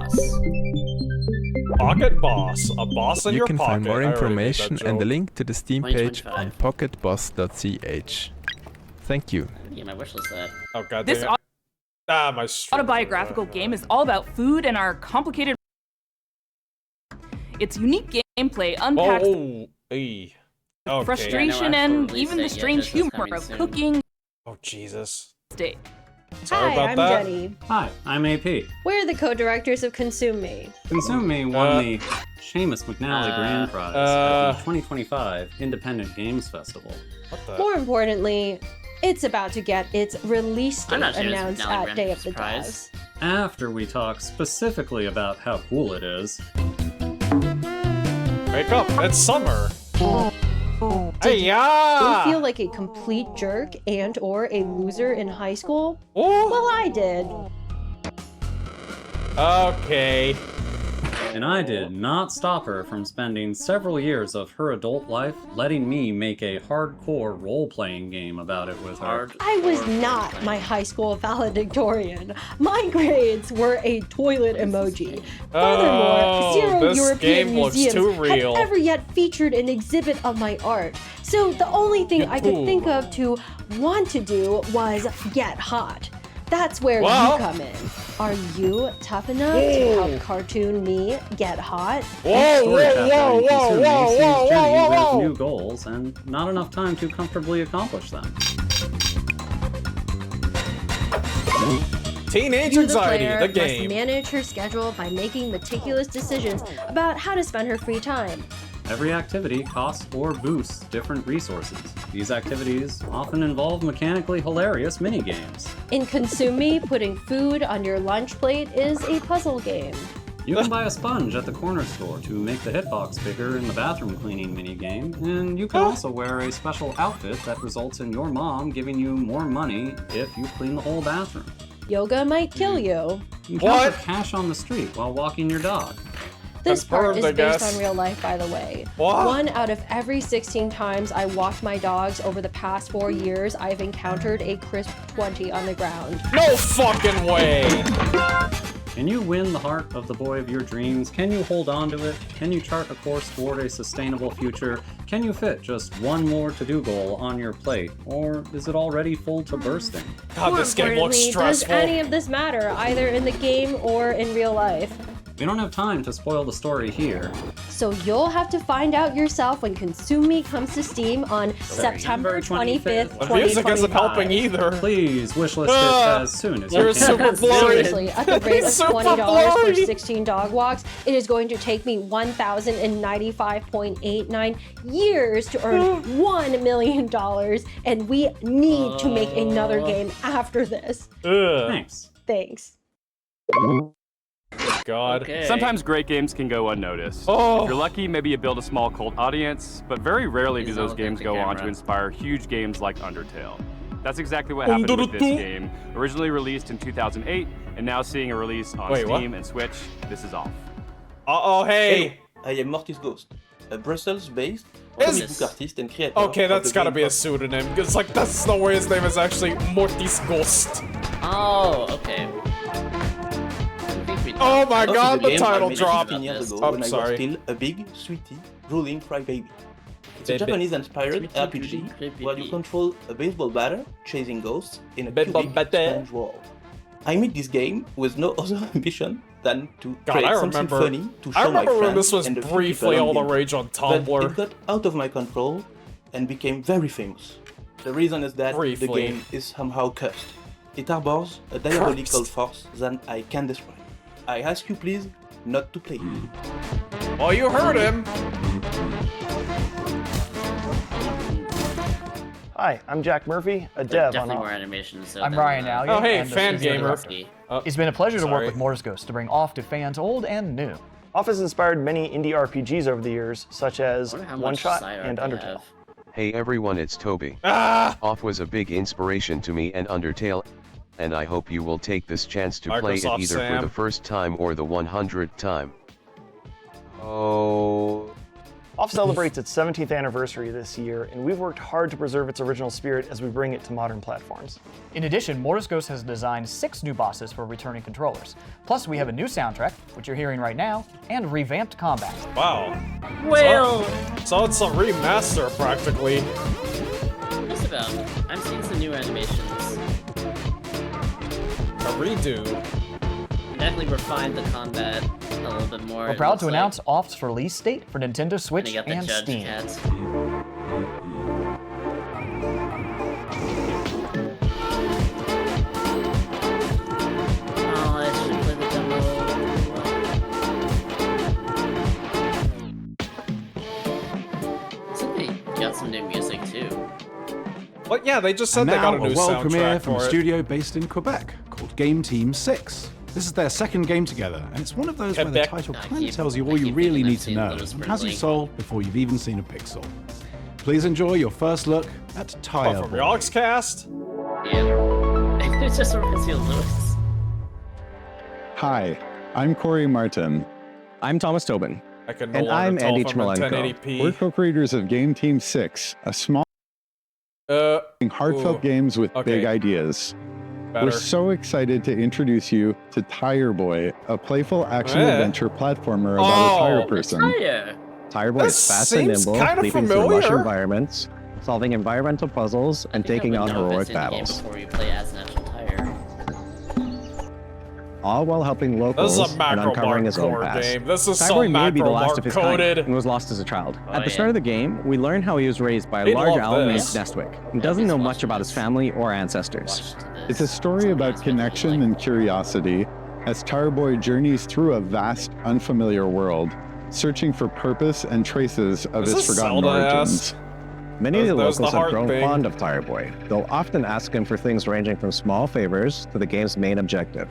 Pocket Boss. A boss in You your can pocket. find more I already made that information and the joke. link to the Steam page 2025. on pocketboss.ch. Thank you. Yeah, my wish list that. Oh, god This damn it. Ah, my stream. autobiographical game is all about food and our complicated. Its unique gameplay unpacks Oh, hey. Okay. frustration and even the strange humor of cooking. Oh, Jesus. State. Sorry Hi, about I'm that. Jenny. Hi, I'm AP. We're the co-directors of Consume Me. Consume Me won the Seamus McNally Grand Prize at the 2025 Independent Games Festival. What the? More importantly, it's about to get its release I'm date not sure it's announced McNally at Grand Day of the Prize. Devs. After we talk specifically about how cool it is. Wake up, it's summer. Did Hey, you yeah. feel like a complete jerk and or a loser in high school? Well, I did. Okay. And I did not stop her from spending several years of her adult life letting me make a hardcore role-playing game about it with her. I was not my high school valedictorian. My grades were a toilet emoji. Furthermore, Oh, zero this European game looks museums too had real. ever yet featured an exhibit of my art. So the only thing I could think of to want to do was get hot. That's where Well- you come in. Are you tough enough to help cartoon me get hot? Each story chapter in Consume Me sees Jenny with new goals and not enough time to comfortably accomplish them. Teenage You, the Anxiety, player, the must game. manage her schedule by making meticulous decisions about how to spend her free time. Every activity costs or boosts different resources. These activities often involve mechanically hilarious mini-games. In Consume Me, putting food on your lunch plate is a puzzle game. You can buy a sponge at the corner store to make the hitbox bigger in the bathroom cleaning mini-game, and you can also wear a special outfit that results in your mom giving you more money if you clean the whole bathroom. Yoga might kill you. You can count for cash on the street while walking your dog. This part is Confirmed, I based guess. on real life, by the way. What? 1 out of every 16 times I walked my dogs over the past 4 years, I've encountered a crisp 20 on the ground. No fucking way! Can you win the heart of the boy of your dreams? Can you hold on to it? Can you chart a course toward a sustainable future? Can you fit just one more to-do goal on your plate? Or is it already full to bursting? God, More this game looks importantly, stressful. does any of this matter, either in the game or in real life? We don't have time to spoil the story here. So you'll have to find out yourself when Consume Me comes to Steam on September 25th, The music isn't 2025. helping either. Please wishlist Ah, it as soon as you're you can. super blurry. Seriously, at the rate of Super $20 for blurry. 16 dog walks, it is going to take me 1,095.89 years to earn $1 million, and we need to make another game after this. Thanks. Thanks. God. Okay. Sometimes great games can go unnoticed. Oh. If you're lucky, maybe you build a small cult audience, but very rarely do He's those all games about the go on to camera. inspire huge games like Undertale. That's exactly what happened with this game. Originally released in 2008, and now seeing a release on Steam and Switch, this is off. Uh-oh, hey! I am Mortis Ghost, a Brussels-based comic book artist and creator. Okay, that's gotta be a pseudonym. It's like, that's no way his name is actually Mortis Ghost. Oh, okay. Oh my god, the game title I made dropped. 15 years ago I'm when I sorry. was still a big, sweetie, ruling crybaby. It's a Baby. Japanese-inspired Sweetie, RPG creepy. where you control a baseball batter chasing ghosts in a Baseball cubic batter. strange world. I made this game with no other ambition than to God, create I something remember. funny to show I remember my when friends this was and the few briefly people all the on rage on But Tumblr. it got out of my control and became very famous. The reason is that Briefly. the game is somehow cursed. It harbors a diabolical force that I can't describe. I ask you please not to play it. Oh, you heard him. Hi, I'm Jack Murphy, a dev on Definitely more animations. So I'm than, Ryan Allier. Oh, hey, and the fan studio gamer. director. It's been a pleasure to work with Mortis Ghost to bring Off to fans old and new. Off has inspired many indie RPGs over the years, such as One Shot and Undertale. Hey everyone, it's Toby. Off was a big inspiration to me and Undertale, and I hope you will take this chance to play it Microsoft either Sam. for the first time or the 100th time. Oh. Off celebrates its 17th anniversary this year, and we've worked hard to preserve its original spirit as we bring it to modern platforms. In addition, Mortis Ghost has designed 6 new bosses for returning controllers. Plus, we have a new soundtrack, which you're hearing right now, and revamped combat. Wow. Well. So it's a remaster, practically. Just about. I'm seeing some new animations. A redo. Definitely refined the combat a little bit more. We're it proud looks to like. announce Off's for release date for Nintendo And Switch you got the and judge Steam. cats. Oh, I should play the demo. Somebody got some new music too. But yeah, they just said And they got now a new world soundtrack premiere from for a it. studio based in Quebec called Game Team 6. This is their second game together, and it's one of those where the Quebec. title I kind of keep- tells you I all you keep really thinking need I've to seen know. those It has you sprinkling. sold before you've even seen a pixel. Please enjoy your first look at Tire What, from Boy. the Oxcast? Yeah. It just reminds me of Lewis. Hi, I'm Corey Martin. I'm Thomas Tobin. I can no And longer I'm tell Andy if I'm in Chmelenko. 1080p. We're co-creators of Game Team 6, a small heartfelt ooh. games with Okay. big ideas. Better. We're so excited to introduce you to Tire Boy, a playful action-adventure platformer about a tire person. Tire Boy That is fast and seems nimble, kinda leaping through lush familiar. environments, solving environmental puzzles, and taking on heroic battles, Before you play as an actual tire. all while helping locals This is a and macro uncovering his own core past. game. This is Tire so Boy may be the macro last of his kind coded. and was lost as a child. Oh, At the yeah. start of the game, we learn how he was raised by a He'd large love owl named this. Nestwick and doesn't know much about his family or ancestors. It's a story about connection and curiosity as Tire Boy journeys through a vast, unfamiliar world, searching for purpose and traces of Is his this forgotten Zelda-esque? origins. Many of the There's the locals have heart grown thing. fond of Tire Boy. They'll often ask him for things ranging from small favors to the game's main objective,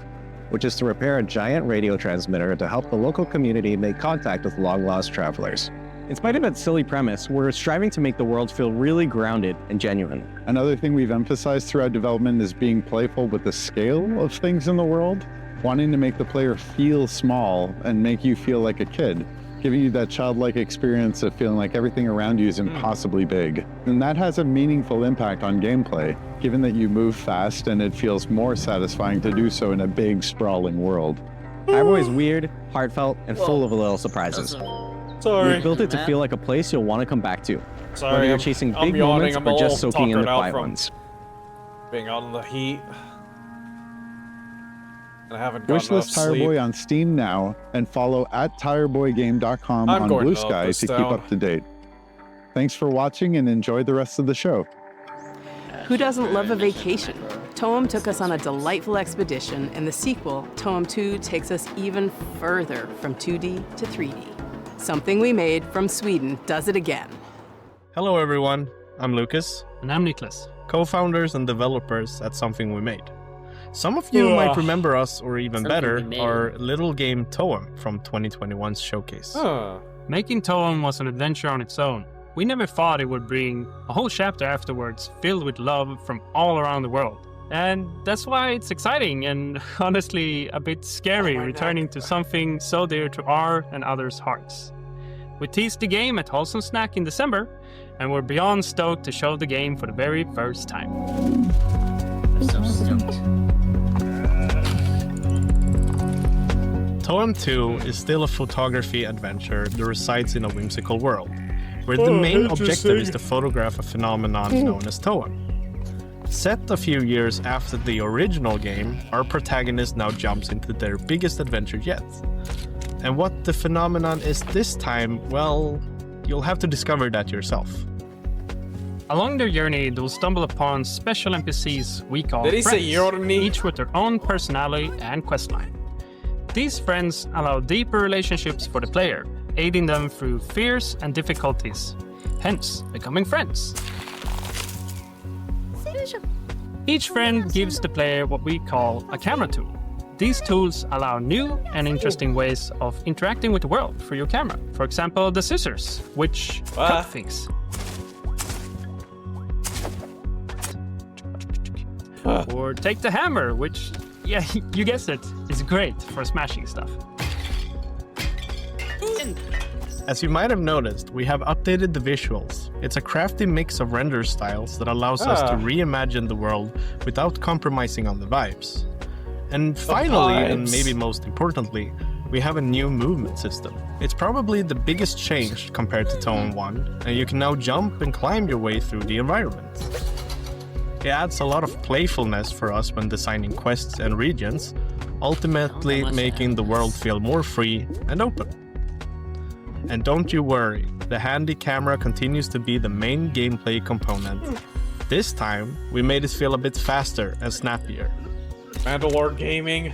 which is to repair a giant radio transmitter to help the local community make contact with long-lost travelers. In spite of its silly premise, we're striving to make the world feel really grounded and genuine. Another thing we've emphasized throughout development is being playful with the scale of things in the world, wanting to make the player feel small and make you feel like a kid, giving you that childlike experience of feeling like everything around you is impossibly big. And that has a meaningful impact on gameplay, given that you move fast and it feels more satisfying to do so in a big, sprawling world. Tire Boy is weird, heartfelt, and full of little surprises. Sorry. We've built it to feel like a place you'll want to come back to. Sorry, whether you're I'm- chasing I'm big yawning, moments I'm or a just little soaking in the tuckered out quiet from ones. Being out in the heat. And I haven't gotten enough Wishlist Tire sleep. Boy on Steam now and follow at tireboygame.com I'm on going Blue to note Sky this to keep down. up to date. Thanks for watching and enjoy the rest of the show. Who doesn't love a vacation? Toem took us on a delightful expedition, and the sequel, Toem 2, takes us even further from 2D to 3D. Something we made from Sweden does it again. Hello everyone, I'm Lucas. And I'm Niklas. Co-founders and developers at Something We Made. Some of you might remember us, or even better, our little game Toem from 2021's showcase. Making Toem was an adventure on its own. We never thought it would bring a whole chapter afterwards filled with love from all around the world. And that's why it's exciting and honestly a bit scary returning to something so dear to our and others' hearts. We teased the game at Wholesome Snack in December, and we're beyond stoked to show the game for the very first time. So stoked. Toem 2 is still a photography adventure that resides in a whimsical world, where the main objective is to photograph a phenomenon known as Toem. Set a few years after the original game, our protagonist now jumps into their biggest adventure yet. And what the phenomenon is this time, well, you'll have to discover that yourself. Along their journey, they'll stumble upon special NPCs we call Did he say friends, journey? each with their own personality and questline. These friends allow deeper relationships for the player, aiding them through fears and difficulties, hence becoming friends. Each friend gives the player what we call a camera tool. These tools allow new and interesting ways of interacting with the world through your camera. For example, the scissors, which cut things. Or take the hammer, which, yeah, you guessed it, is great for smashing stuff. As you might have noticed, we have updated the visuals. It's a crafty mix of render styles that allows us to reimagine the world without compromising on the vibes. And finally, and maybe most importantly, we have a new movement system. It's probably the biggest change compared to Toem 1, and you can now jump and climb your way through the environment. It adds a lot of playfulness for us when designing quests and regions, ultimately making the world feel more free and open. And don't you worry, the handy camera continues to be the main gameplay component. This time, we made it feel a bit faster and snappier. Mandalore Gaming,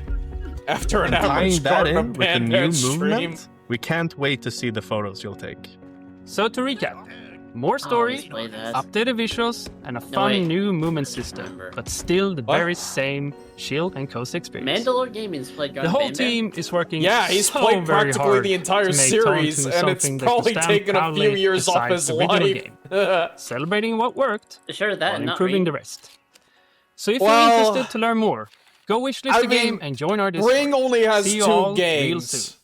after an And average tying that start in with the new stream. movement, we can't wait to see the photos you'll take. So to recap, more story, updated visuals, and a fun new movement system, but still the very same chill and cozy experience. Mandalore Gaming's played The whole team is working He's so played very practically hard the entire to make series, Toem 2 and it's something that probably will stand taken a few proudly years off beside his the original life. game, celebrating what worked, Sure that, while not improving read. the rest. So if Well, you're interested to learn more, go wishlist the game and join our Discord. Ring only has See you 2 all real games. soon.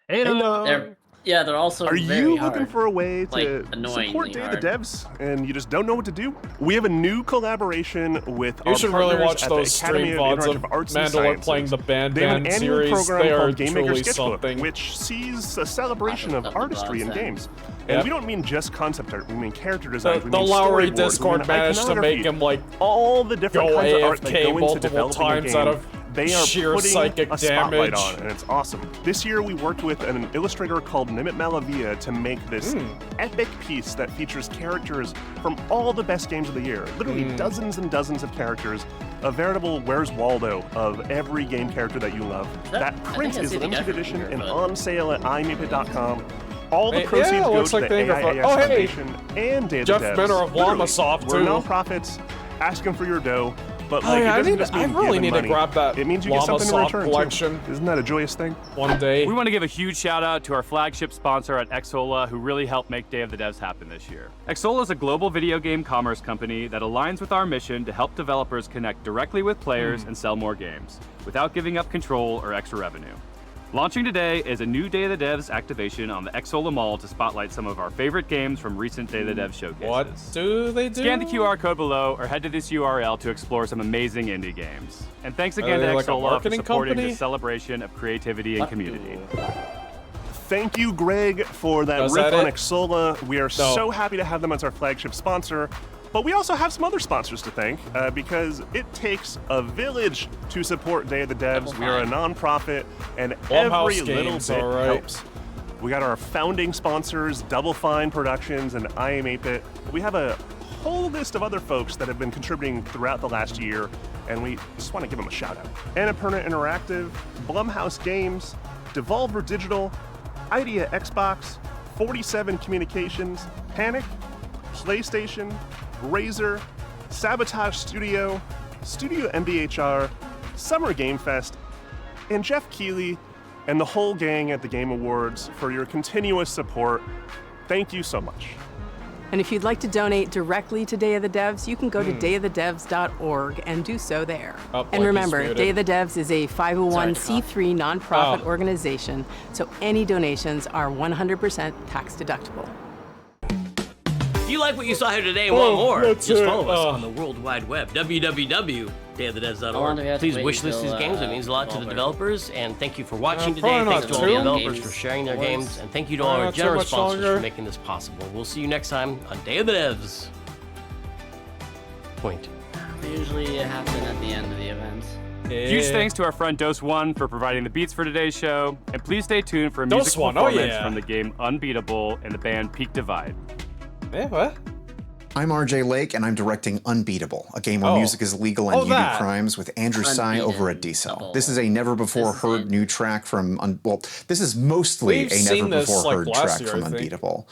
Hello. They're also Are very you hard. looking for a way Like, to annoyingly support Day of the hard. Devs and you just don't know what to do? We have a new collaboration with You our should really partners watch at those the Academy stream VODs of Interactive Arts and Mandalore Sciences. playing the Band They have an Band annual series. program They are called Game Maker truly Sketchbook, something. which sees a celebration of artistry in games. And Yep. we don't mean just concept art, we mean character design. The Lowry Discord managed to make him like all the different go kinds of art that AFK go into multiple developing a times game. out of They are sheer putting psychic a spotlight damage. on, and it's awesome. This year we worked with an illustrator called Nimit Malavia to make this epic piece that features characters from all the best games of the year. Literally dozens and dozens of characters. A veritable Where's Waldo of every game character that you love. That print I is see the guy limited from edition here, and but- on sale at iMeepit.com. All the Hey, proceeds yeah, go looks to like the the Ingrid- AIAS oh, hey! Foundation and Day of Jeff the Devs. Benner of Literally, Lamasoft, we're too. nonprofits asking for your dough, but Oh, like yeah, it doesn't I just mean really giving need money. to grab that It means you get something in Lamasoft return collection. too. Isn't that a joyous thing? One day. We want to give a huge shout out to our flagship sponsor at Xsola, who really helped make Day of the Devs happen this year. Xsola is a global video game commerce company that aligns with our mission to help developers connect directly with players and sell more games, without giving up control or extra revenue. Launching today is a new Day of the Devs activation on the Xsola Mall to spotlight some of our favorite games from recent Day of the Devs showcases. What do they do? Scan the QR code below or head to this URL to explore some amazing indie games. And thanks Are again to they like a Xsola for marketing supporting company? this celebration of creativity and community. Thank you, Greg, for that Was riff that on it? Xsola. We are No. so happy to have them as our flagship sponsor. But we also have some other sponsors to thank because it takes a village to support Day of the Devs. We are a nonprofit, and Blumhouse every little Games, bit all right. helps. We got our founding sponsors, Double Fine Productions and I Am 8-Bit. We have a whole list of other folks that have been contributing throughout the last year, and we just want to give them a shout out. Annapurna Interactive, Blumhouse Games, Devolver Digital, Idea Xbox, 47 Communications, Panic, PlayStation, Razer, Sabotage Studio, Studio MBHR, Summer Game Fest, and Jeff Keighley and the whole gang at the Game Awards for your continuous support. Thank you so much. And if you'd like to donate directly to Day of the Devs, you can go to dayofthedevs.org and do so there. And remember, Day of the Devs is a 501c3 nonprofit organization, so any donations are 100% tax deductible. If you like what you saw here today and want more, just follow us on the World Wide Web, www.dayofthedevs.org. Please wishlist these games. It means a lot to the developers. And thank you for watching today. Thanks to all the developers for sharing their games. And thank you to all our generous sponsors for making this possible. We'll see you next time on Day of the Devs. Point. They usually happen at the end of the event. Huge thanks to our friend Dose One for providing the beats for today's show. And please stay tuned for a music performance from the game Unbeatable and the band Peak Divide. What? I'm RJ Lake, and I'm directing Unbeatable, a game where music is legal and you do crimes, with Andrew Tsai over at D-Cell. This is a never-before-heard new track from... this is mostly a never-before-heard track from Unbeatable.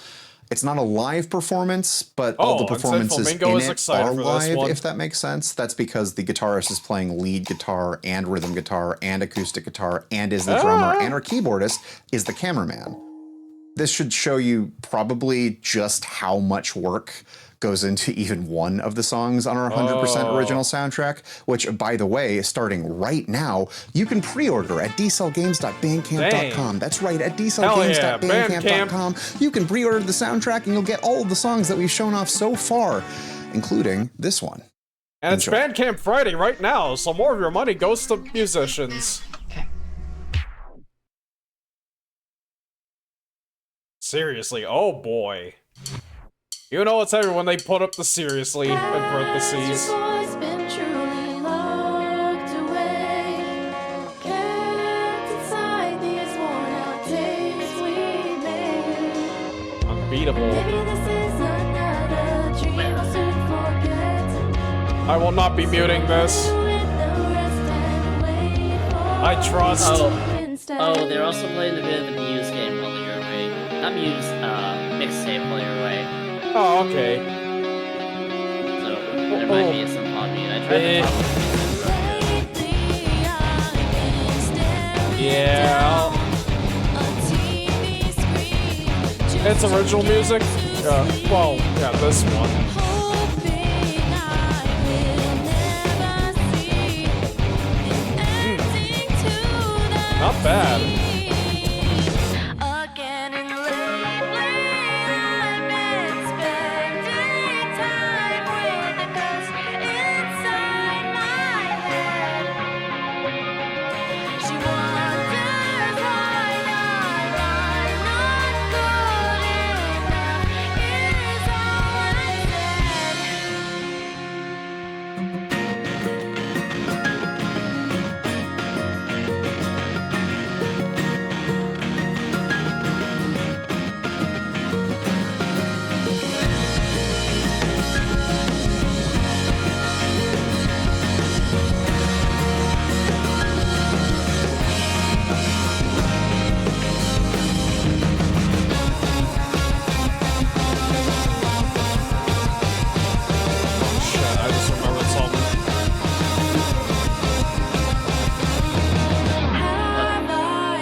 It's not a live performance, but all the performances in it are live, if that makes sense. That's because the guitarist is playing lead guitar and rhythm guitar and acoustic guitar and is the drummer, and our keyboardist is the cameraman. This should show you probably just how much work goes into even one of the songs on our 100% original soundtrack, which, by the way, starting right now, you can pre-order at dcellgames.bandcamp.com. That's right, at dcellgames.bandcamp.com. You can pre-order the soundtrack and you'll get all of the songs that we've shown off so far, including this one. And it's Bandcamp Friday right now, so more of your money goes to musicians. Seriously, oh boy. You know it's heavy when they put up the seriously in parentheses. Unbeatable. I will not be muting this. I trust. Oh, they're also playing a bit of the Muse game while you're away. Not Muse, mixtape while you're away. Oh, okay. So, there might be some pod beat. I tried to Yeah. It's original music? Well, yeah, this one. Not bad.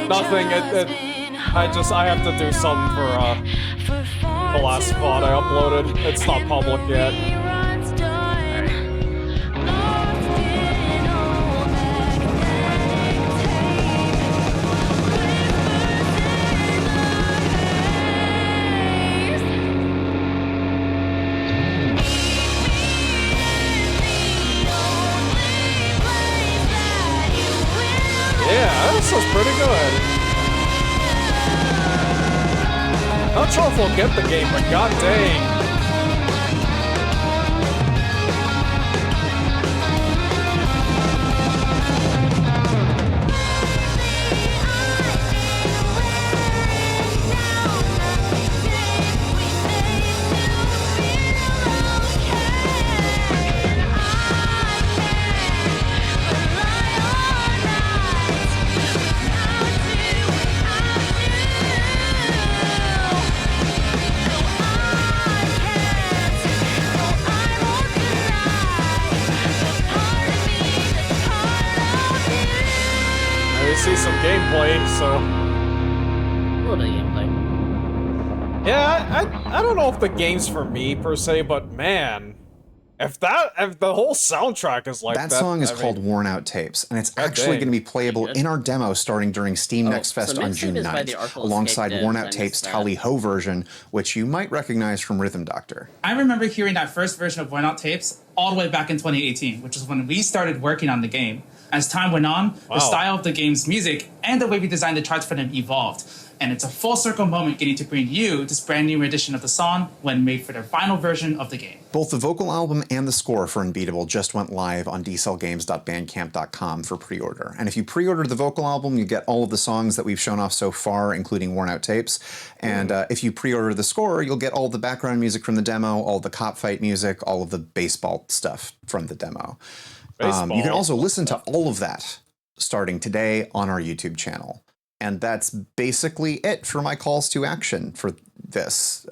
Nothing, I have to do something for, the last VOD I uploaded. It's not public yet. Yeah, this was pretty good. Not sure if we'll get the game, but god dang. some gameplay, so... A little bit of gameplay. Yeah, I don't know if the game's for me, per se, but man... If the whole soundtrack is like that... That song is called Worn Out Tapes, and it's actually going to be playable in our demo starting during Steam Next Fest on June 9th, alongside Worn Out Tapes' Tally Ho version, which you might recognize from Rhythm Doctor. I remember hearing that first version of Worn Out Tapes all the way back in 2018, which is when we started working on the game. As time went on, the style of the game's music and the way we designed the charts for them evolved. And it's a full circle moment getting to bring you this brand new edition of the song when made for their final version of the game. Both the vocal album and the score for Unbeatable just went live on dcellgames.bandcamp.com for pre-order. And if you pre-order the vocal album, you get all of the songs that we've shown off so far, including Worn Out Tapes. And if you pre-order the score, you'll get all the background music from the demo, all the cop fight music, all of the baseball stuff from the demo. You can also listen to all of that starting today on our YouTube channel. And that's basically it for my calls to action for this.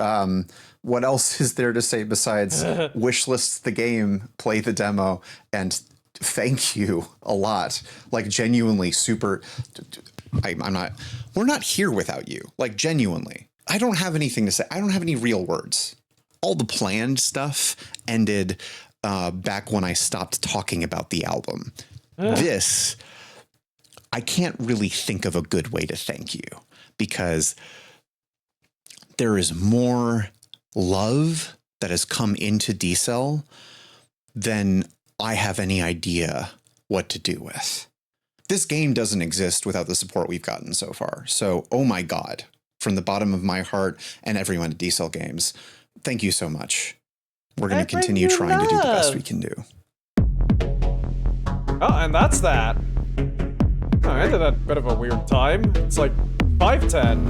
What else is there to say besides wishlist the game, play the demo, and thank you a lot. Like, genuinely super... We're not here without you. Like, genuinely. I don't have anything to say. I don't have any real words. All the planned stuff ended back when I stopped talking about the album. This... I can't really think of a good way to thank you, because there is more love that has come into D-Cell than I have any idea what to do with. This game doesn't exist without the support we've gotten so far. So, oh my God, from the bottom of my heart and everyone at D-Cell Games, thank you so much. We're going to continue trying to do the best we can do. Oh, and that's that. I ended at a bit of a weird time. It's like 5:10,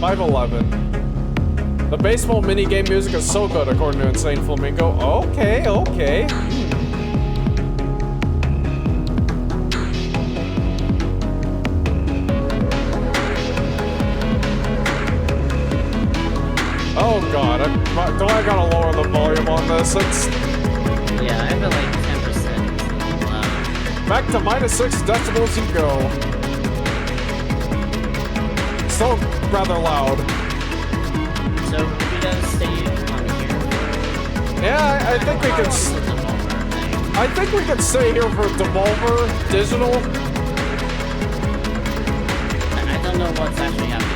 5:11. The baseball minigame music is so good, according to Insane Flamingo. Okay, okay. Oh God, do I gotta lower the volume on this? It's... Yeah, I feel like... Back to -6 decibels you go. Still rather loud. So, you guys stay on here? Yeah, I think we can... I think we can stay here for Devolver Digital. I don't know what's actually happening.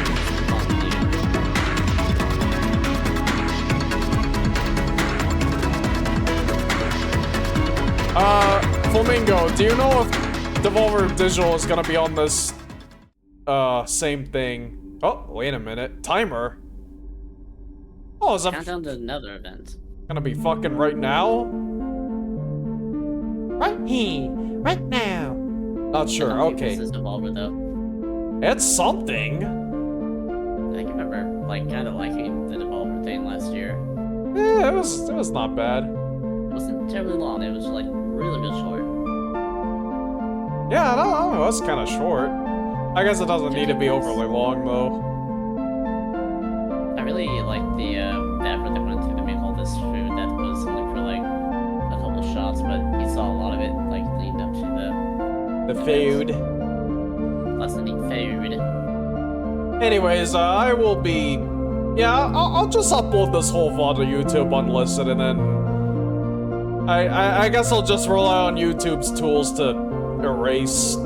Flamingo, do you know if Devolver Digital is gonna be on this, same thing? Oh, wait a minute. Timer? Oh, is that... Countdown to another event. Gonna be fucking right now? Right here, right now. Not sure, okay. This is Devolver, though. It's something. I can remember, like, kind of liking the Devolver thing last year. Yeah, it was not bad. It wasn't terribly long, it was, like, really short. Yeah, no, that's kind of short. I guess it doesn't need to be overly long, though. I really like the effort they went to make all this food that was only for, like, a couple shots, but you saw a lot of it, like, leading up to the food. Lots of neat food. Anyways, I will be... Yeah, I'll just upload this whole VOD to YouTube unlisted, and then... I guess I'll just rely on YouTube's tools to erase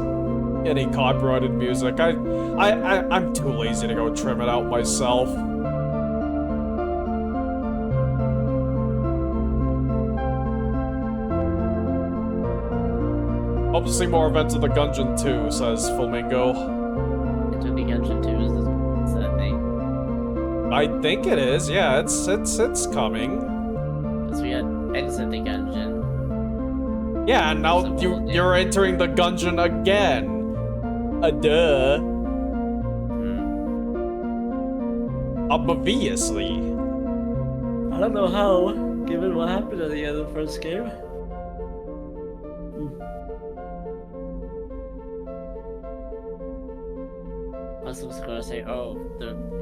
any copyrighted music. I'm too lazy to go trim it out myself. Hope to see more events of the Gungeon 2, says Flamingo. It's the Gungeon 2 is that a thing? I think it is, yeah, it's coming. Because we had Exit the Gungeon. Yeah, and now you're entering the Gungeon again. Duh. Obviously. I don't know how, given what happened at the end of the first game. I was going to say, oh,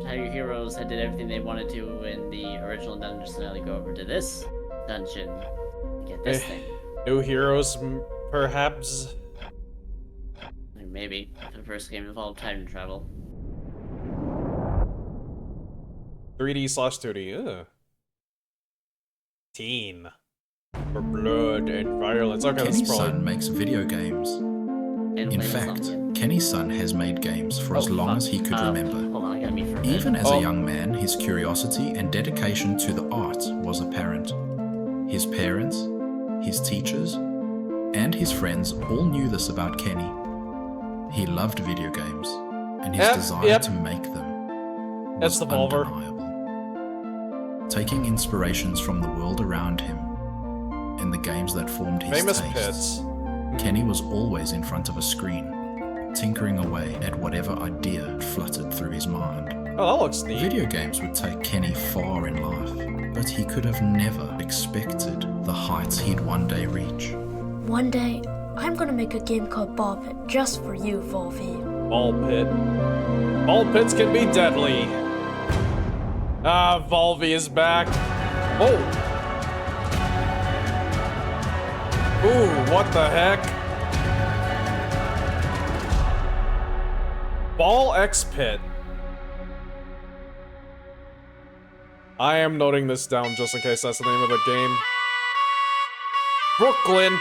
how your heroes had did everything they wanted to in the original dungeon, so now they go over to this dungeon to get this thing. New heroes, perhaps? maybe. If the first game involved time travel. 3D/2D. Ugh. Teen. For blood and violence. Okay, Kenny's that's probably... son makes video games. In fact, Kenny's son has made games for as long as he could remember. Hold on, I gotta mute for a Even minute. as a young man, his curiosity and dedication to the art was apparent. His parents, his teachers, and his friends all knew this about Kenny. He loved video games, and his desire to make them was undeniable. Taking inspirations from the world around him and the games that formed his tastes, Kenny was always in front of a screen, tinkering away at whatever idea fluttered through his mind. Oh, that looks neat. Video games would take Kenny far in life, but he could have never expected the heights he'd one day reach. One day, I'm gonna make a game called Ball Pit just for you, Volvi. Ball Pit. Ball Pits can be deadly. Ah, Volvi is back. Oh! Ooh, what the heck? Ball X Pit. I am noting this down just in case that's the name of the game. Brooklyn.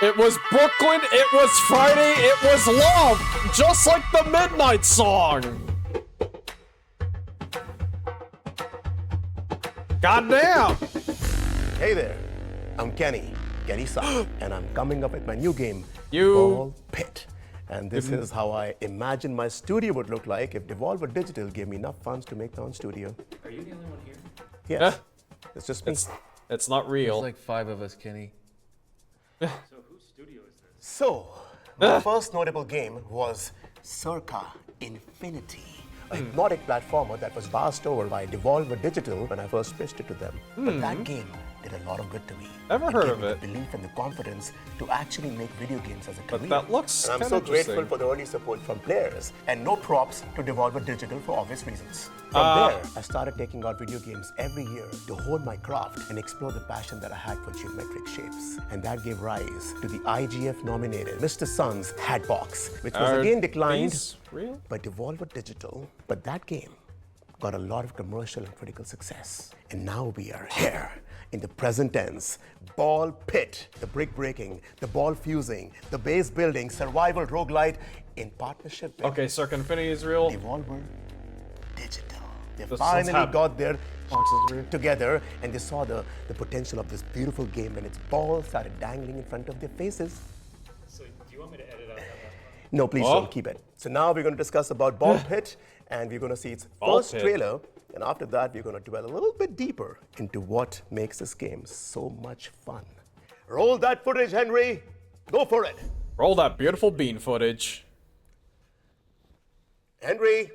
It was Brooklyn, it was Friday, it was love! Just like the Midnight song! Goddamn! Hey there, I'm Kenny San, and I'm coming up with my new game, Ball Pit. And this is how I imagine my studio would look like if Devolver Digital gave me enough funds to make their own studio. Are you the only one here? Yes, it's just me. It's not real. There's like 5 of us, Kenny. So, my first notable game was Circa Infinity, a hypnotic platformer that was passed over by Devolver Digital when I first pitched it to them. But that game did a lot of good to me. Never heard of gave me it. the belief and the confidence to actually make video games as a career. But that looks and I'm kinda so grateful interesting. for the early support from players, and no props to Devolver Digital for obvious reasons. From there, I started taking out video games every year to hone my craft and explore the passion that I had for geometric shapes. And that gave rise to the IGF-nominated Mr. Sun's Hatbox, which was Are again declined these real? by Devolver Digital. But that game got a lot of commercial and critical success. And now we are here in the present tense. Ball Pit, the brick breaking, the ball fusing, the base building, survival roguelite in partnership with Okay, Circa Infinity is real. Devolver Digital. They This finally happened. got their together and they saw the potential of this beautiful game when its balls started dangling in front of their faces. So, do you want me to edit out that last No, please don't keep it. So now we're going to discuss about Ball Pit, and we're going to see its first Pit. trailer, and after that we're going to dwell a little bit deeper into what makes this game so much fun. Roll that footage, Henry. Go for it. Roll that beautiful bean footage. Henry.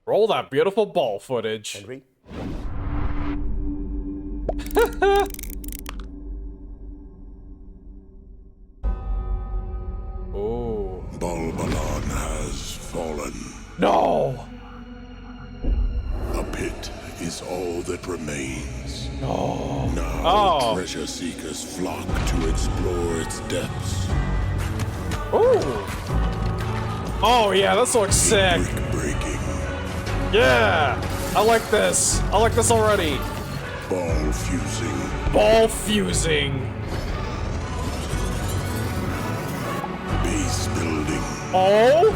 Roll that beautiful ball footage. Henry. Ooh. Balbalon has fallen. No! A pit is all that remains. No. Now treasure seekers flock to explore its depths. Ooh. Oh yeah, this looks sick. Breaking. Yeah! I like this. I like this already. Ball fusing. Ball fusing. Base building. Oh?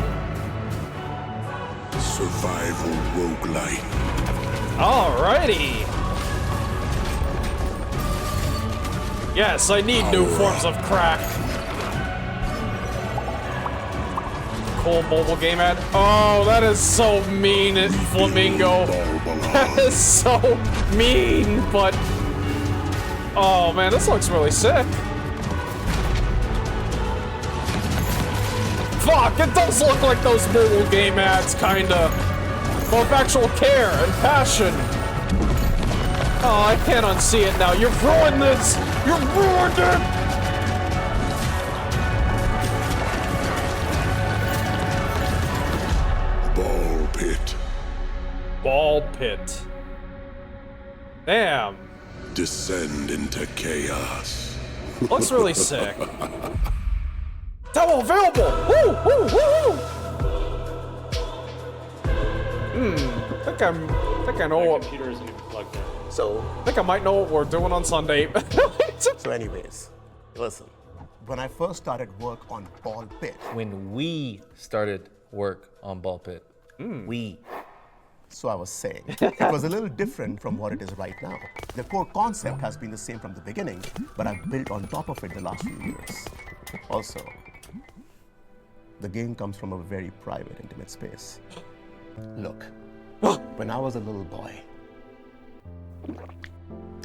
Survival roguelite. Alrighty. Yes, I need new forms of crack. Cool mobile game ad. Oh, that is so mean, Flamingo. That is so mean, but... Oh man, this looks really sick. Fuck, it does look like those mobile game ads, kinda. But with actual care and passion. Oh, I can't unsee it now. You've ruined this! You've ruined it! Ball pit. Ball pit. Damn. Descend into chaos. Looks really sick. Demo available! Woo! Woo! Woo! I think I know what. Computer isn't even plugged in. So, I think I might know what we're doing on Sunday. so anyways, listen. When I first started work on Ball Pit. When we started work on Ball Pit. We. So I was saying, it was a little different from what it is right now. The core concept has been the same from the beginning, but I've built on top of it the last few years. Also, the game comes from a very private, intimate space. Look, when I was a little boy,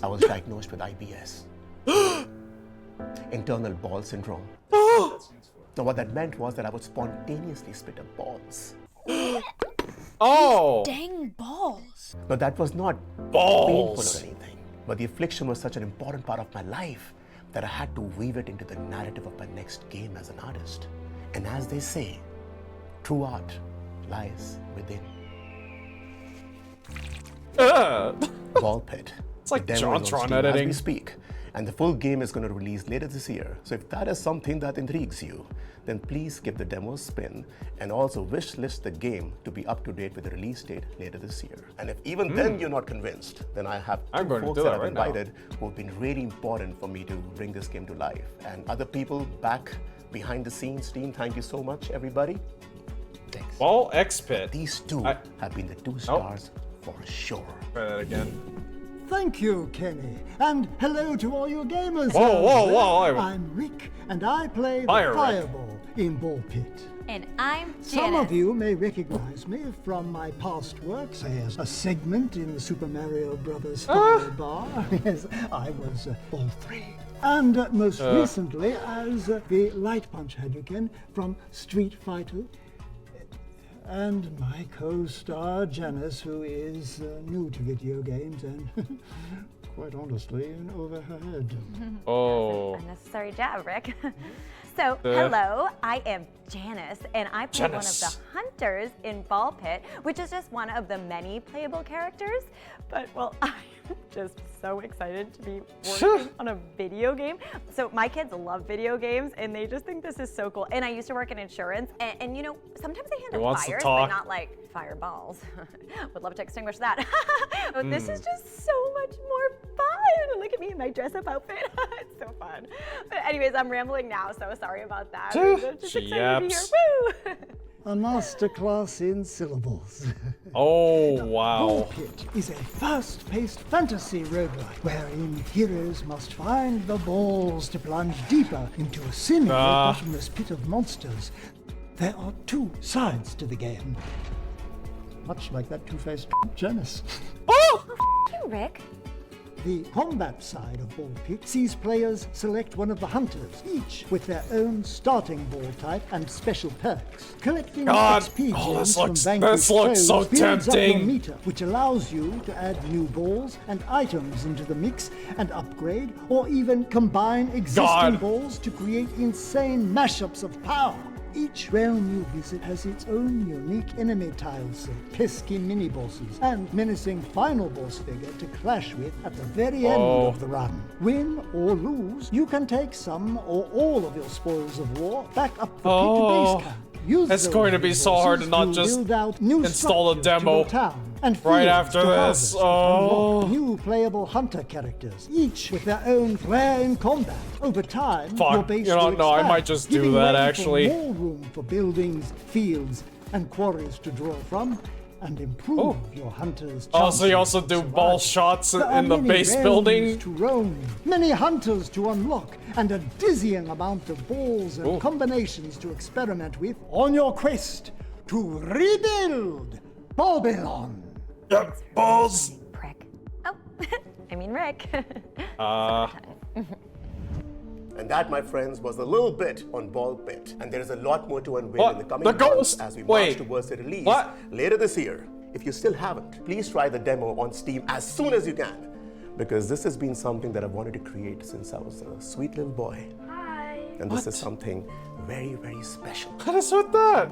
I was diagnosed with IBS. Internal ball syndrome. Now what that meant was that I would spontaneously spit up balls. Oh! Dang balls. No, that was not balls painful or anything. But the affliction was such an important part of my life that I had to weave it into the narrative of my next game as an artist. And as they say, true art lies within. Ball Pit. It's like The demo is on JonTron Steam editing. As we speak, and the full game is going to release later this year. So if that is something that intrigues you, then please give the demo a spin and also wish list the game to be up to date with the release date later this year. And if even then you're not convinced, then I have two folks that I've invited who have been really important for me to bring this game to life. And other people back behind the scenes team, thank you so much, everybody. Thanks. Ball X-Pit. These two have been the 2 stars for sure. Try that again. Thank you, Kenny. And hello to all you gamers. Whoa, whoa, whoa. I'm Rick, and I play the Fire Rick. Fireball in Ball Pit. And I'm Janice. Some of you may recognize me from my past work, say as a segment in the Super Mario Brothers Fire Bar. Yes, I was Ball 3. And most recently as the Light Punch Hadouken from Street Fighter. And my co-star Janice, who is new to video games and, quite honestly, in over her head. Oh. Unnecessary jab, Rick. So, hello, I am Janice, and I play one of the hunters in Ball Pit, which is just one of the many playable characters. But, well, I'm just so excited to be working on a video game. So my kids love video games, and they just think this is so cool. And I used to work in insurance, and you know, sometimes they handle fires, but not like fireballs. Would love to extinguish that. But this is just so much more fun. Look at me in my dress-up outfit. It's so fun. But anyways, I'm rambling now, so sorry about that. I'm just excited to be here. Woo! A masterclass in syllables. Oh, wow. Ball Pit is a fast-paced fantasy roguelike wherein heroes must find the balls to plunge deeper into a seemingly bottomless pit of monsters. There are 2 sides to the game. Much like that two-faced Janice. Oh, you, Rick. The combat side of Ball Pit sees players select one of the hunters, each with their own starting ball type and special perks. Collecting XP gems from vanquished foes so builds up your tempting. meter, which allows you to add new balls and items into the mix and upgrade, or even combine existing balls to create insane mashups of power. Each realm you visit has its own unique enemy tile set, pesky mini-bosses, and menacing final boss figure to clash with at the very end of the run. Win or lose, you can take some or all of your spoils of war back up the pit to base camp. Use it's going to be so hard to not just install a demo right after this. Oh. New playable hunter characters, each with their own flair in combat. Over time, your base will expand, I might just do giving that way actually. For more room for buildings, fields, and quarries to draw from, and improve your hunters' chances. So you also do ball shots in the base building? To roam, many hunters to unlock, and a dizzying amount of balls and combinations to experiment with on your quest to rebuild Babylon. Balls. Prick. Oh, I mean Rick. And that, my friends, was a little bit on Ball Pit. And there is a lot more to unveil in the coming months as we march towards the release later this year. If you still haven't, please try the demo on Steam as soon as you can. Because this has been something that I've wanted to create since I was a sweet little boy. Hi. And this is something very, very special. What is with that?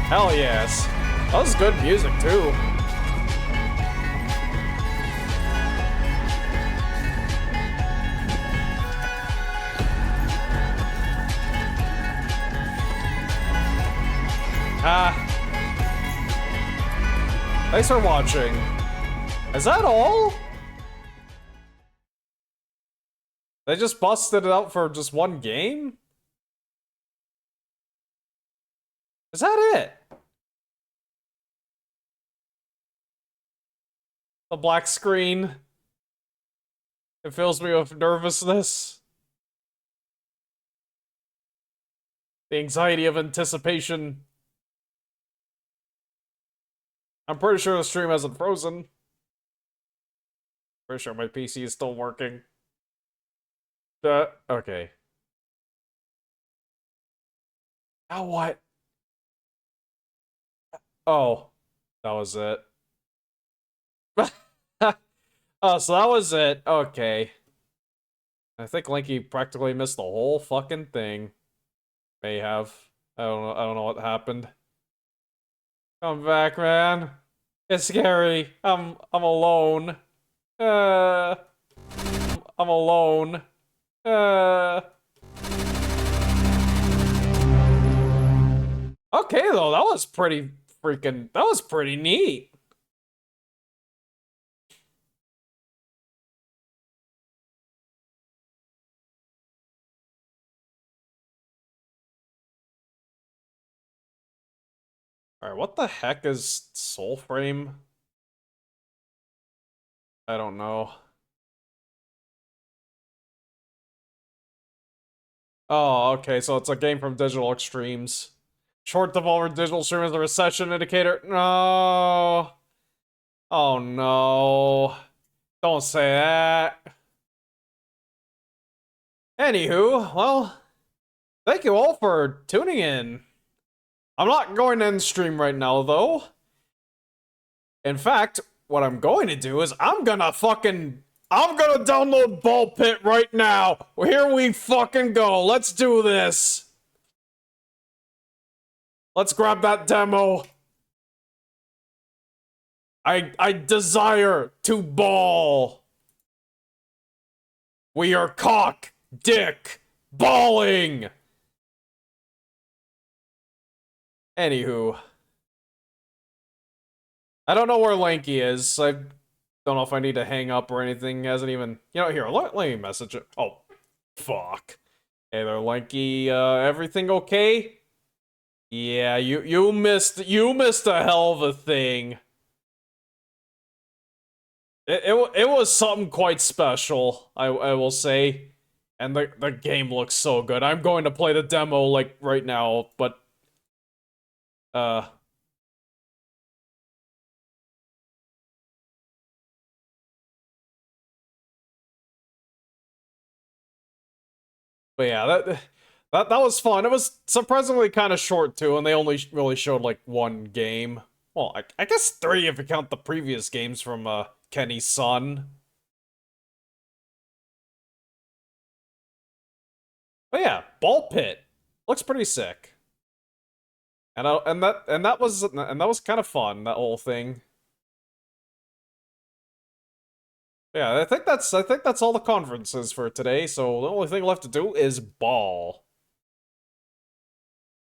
Hell yes. That was good music too. Thanks for watching. Is that all? They just busted it out for just one game? Is that it? The black screen. It fills me with nervousness. The anxiety of anticipation. I'm pretty sure the stream hasn't frozen. Pretty sure my PC is still working. Okay. Now what? Oh, that was it. Oh, so that was it. Okay. I think Lenky practically missed the whole fucking thing. May have. I don't know what happened. Come back, man. It's scary. I'm alone. I'm alone. Okay, though, that was pretty neat. Alright, what the heck is Soulframe? I don't know. Oh, okay, so it's a game from Digital Extremes. Short Devolver Digital stream as a recession indicator. No. Oh no. Don't say that. Anywho, well, thank you all for tuning in. I'm not going to end stream right now, though. In fact, what I'm going to do is I'm gonna download Ball Pit right now. Here we fucking go. Let's do this. Let's grab that demo. I desire to ball. We are cock, dick, balling. Anywho. I don't know where Lenky is. I don't know if I need to hang up or anything. He hasn't even... You know, here, let me message it. Oh, fuck. Hey there, Lenky. Everything okay? Yeah, you missed a hell of a thing. It was something quite special, I will say. And the game looks so good. I'm going to play the demo, like, right now, but... But yeah, that was fun. It was surprisingly kind of short, too, and they only really showed, like, one game. Well, I guess 3 if you count the previous games from, Kenny's son. But yeah, Ball Pit. Looks pretty sick. And that was kind of fun, that whole thing. Yeah, I think that's all the conferences for today, so the only thing left to do is ball.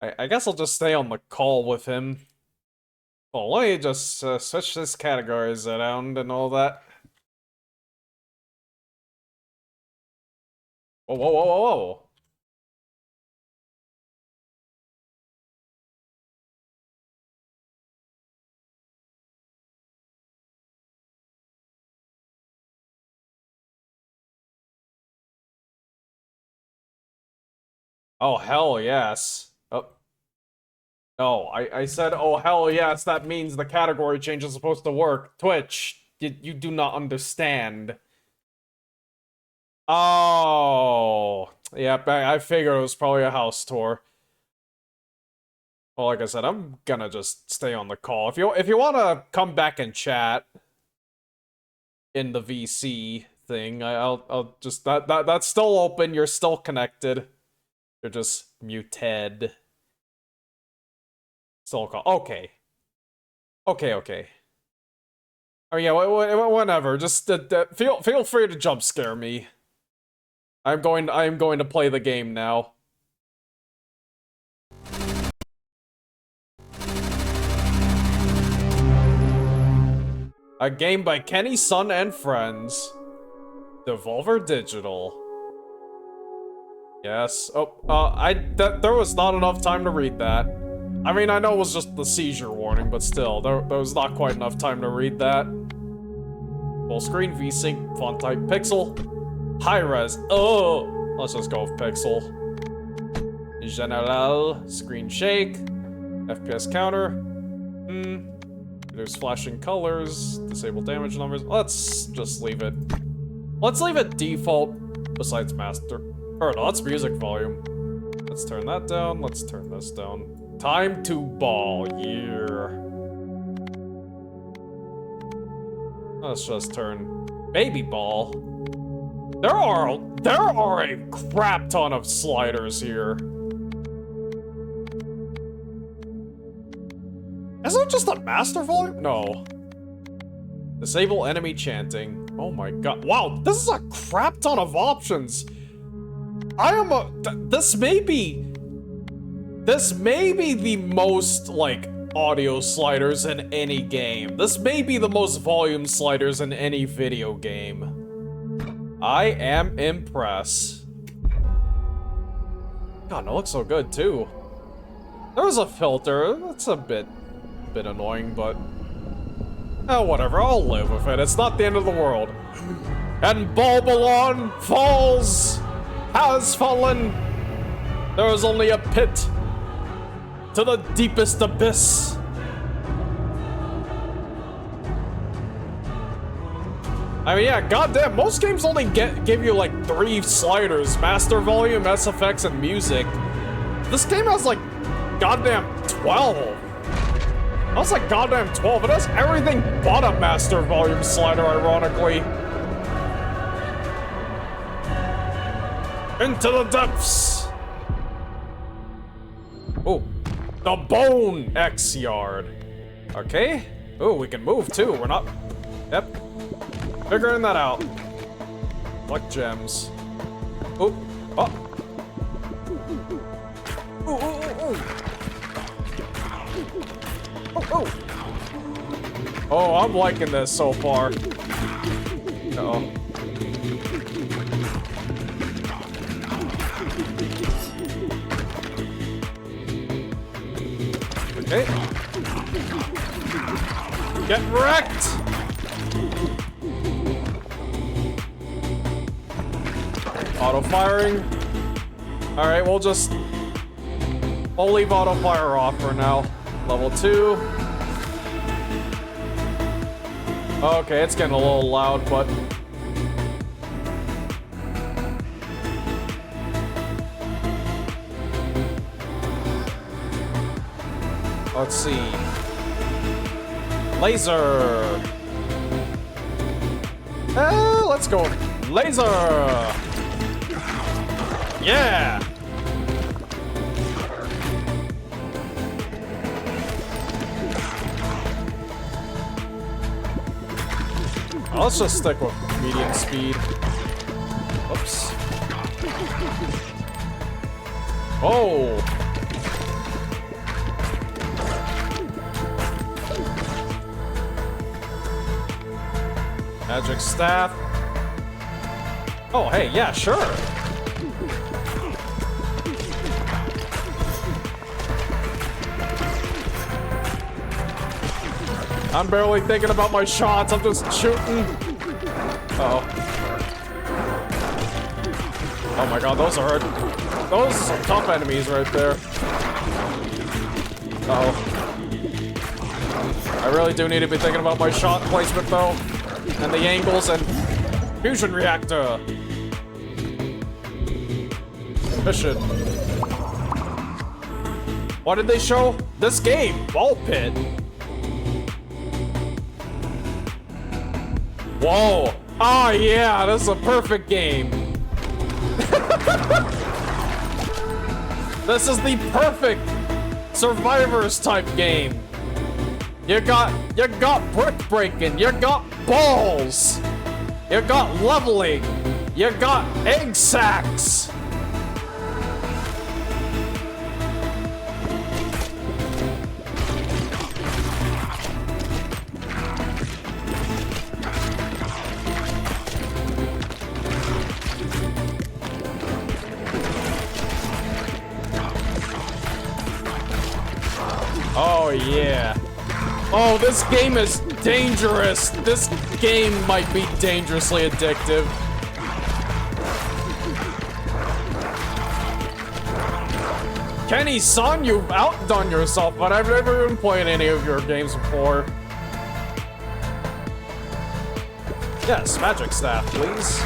I guess I'll just stay on the call with him. Well, let me just switch this categories around and all that. Whoa, whoa, whoa, whoa, whoa. Oh, hell yes. Oh. No, I said, oh, hell yes, that means the category change is supposed to work. Twitch, you do not understand. Oh. Yep, I figured it was probably a house tour. Well, like I said, I'm gonna just stay on the call. If you want to come back and chat in the VC thing, I'll just that's still open. You're still connected. You're just muted. Still call. Okay. Okay. Oh yeah, whatever. Just feel free to jump scare me. I'm going to play the game now. A game by Kenny, Son, and Friends. Devolver Digital. Yes. Oh, there was not enough time to read that. I mean, I know it was just the seizure warning, but still, there was not quite enough time to read that. Full screen, VSync, font type, pixel. High res. Oh, let's just go with pixel. General, screen shake, FPS counter. There's flashing colors, disable damage numbers. Let's just leave it. Let's leave it default. Besides master, or no, that's music volume. Let's turn that down. Let's turn this down. Time to ball, yeah. Let's just turn baby ball. There are a crap ton of sliders here. Is it just a master volume? No. Disable enemy chanting. Oh my god. Wow, this is a crap ton of options. This may be the most, like, audio sliders in any game. This may be the most volume sliders in any video game. I am impressed. God, it looks so good, too. There's a filter. That's a bit annoying, but... oh, whatever. I'll live with it. It's not the end of the world. And Balbalon has fallen. There is only a pit to the deepest abyss. I mean, yeah, goddamn, most games only give you like 3 sliders: master volume, SFX, and music. This game has like goddamn 12. I was like goddamn 12. It has everything but a master volume slider, ironically. Into the depths. Oh, the Bone X Yard. Okay. Oh, we can move too. We're not. Yep. Figuring that out. Like gems. Oh. Oh. Ooh, ooh, ooh, ooh. Oh, oh. Oh, I'm liking this so far. Uh-oh. Okay. Get wrecked! Auto-firing. Alright, we'll leave auto-fire off for now. Level 2. Okay, it's getting a little loud, but... let's see. Laser! Let's go. Laser! Yeah! Let's just stick with medium speed. Oops. Oh! Magic staff. Oh, hey, yeah, sure. I'm barely thinking about my shots. I'm just shooting. Uh-oh. Oh my god, those are those are some tough enemies right there. Uh-oh. I really do need to be thinking about my shot placement though. And the angles and fusion reactor. Mission. What did they show? This game, Ball Pit. Whoa. Oh yeah, this is a perfect game. This is the perfect Survivors type game. You got brick breaking, you got balls, you got leveling, you got egg sacks. Oh, yeah. Oh, this game is dangerous. This game might be dangerously addictive. Kenny-san, you've outdone yourself, but I've never been playing any of your games before. Yes, magic staff, please.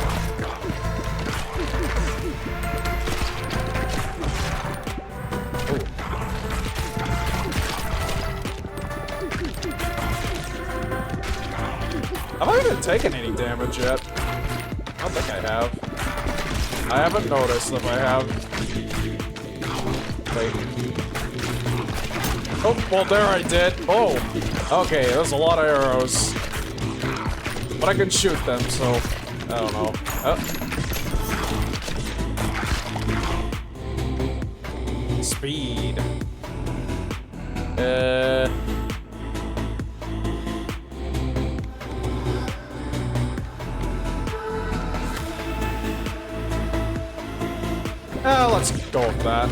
Have I even taken any damage yet? I don't think I have. I haven't noticed if I have. Wait. Oh, well, there I did. Oh, okay, there's a lot of arrows. But I can shoot them, so I don't know. Speed. Let's go with that.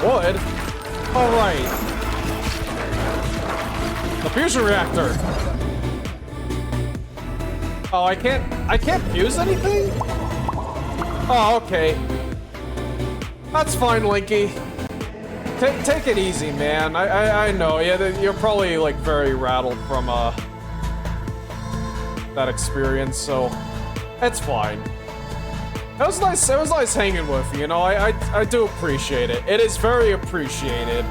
Wood? Alright. The fusion reactor. Oh, I can't fuse anything? Oh, okay. That's fine, Lenky. Take it easy, man. I know. Yeah, you're probably like very rattled from that experience, so it's fine. It was nice hanging with you, you know. I do appreciate it. It is very appreciated.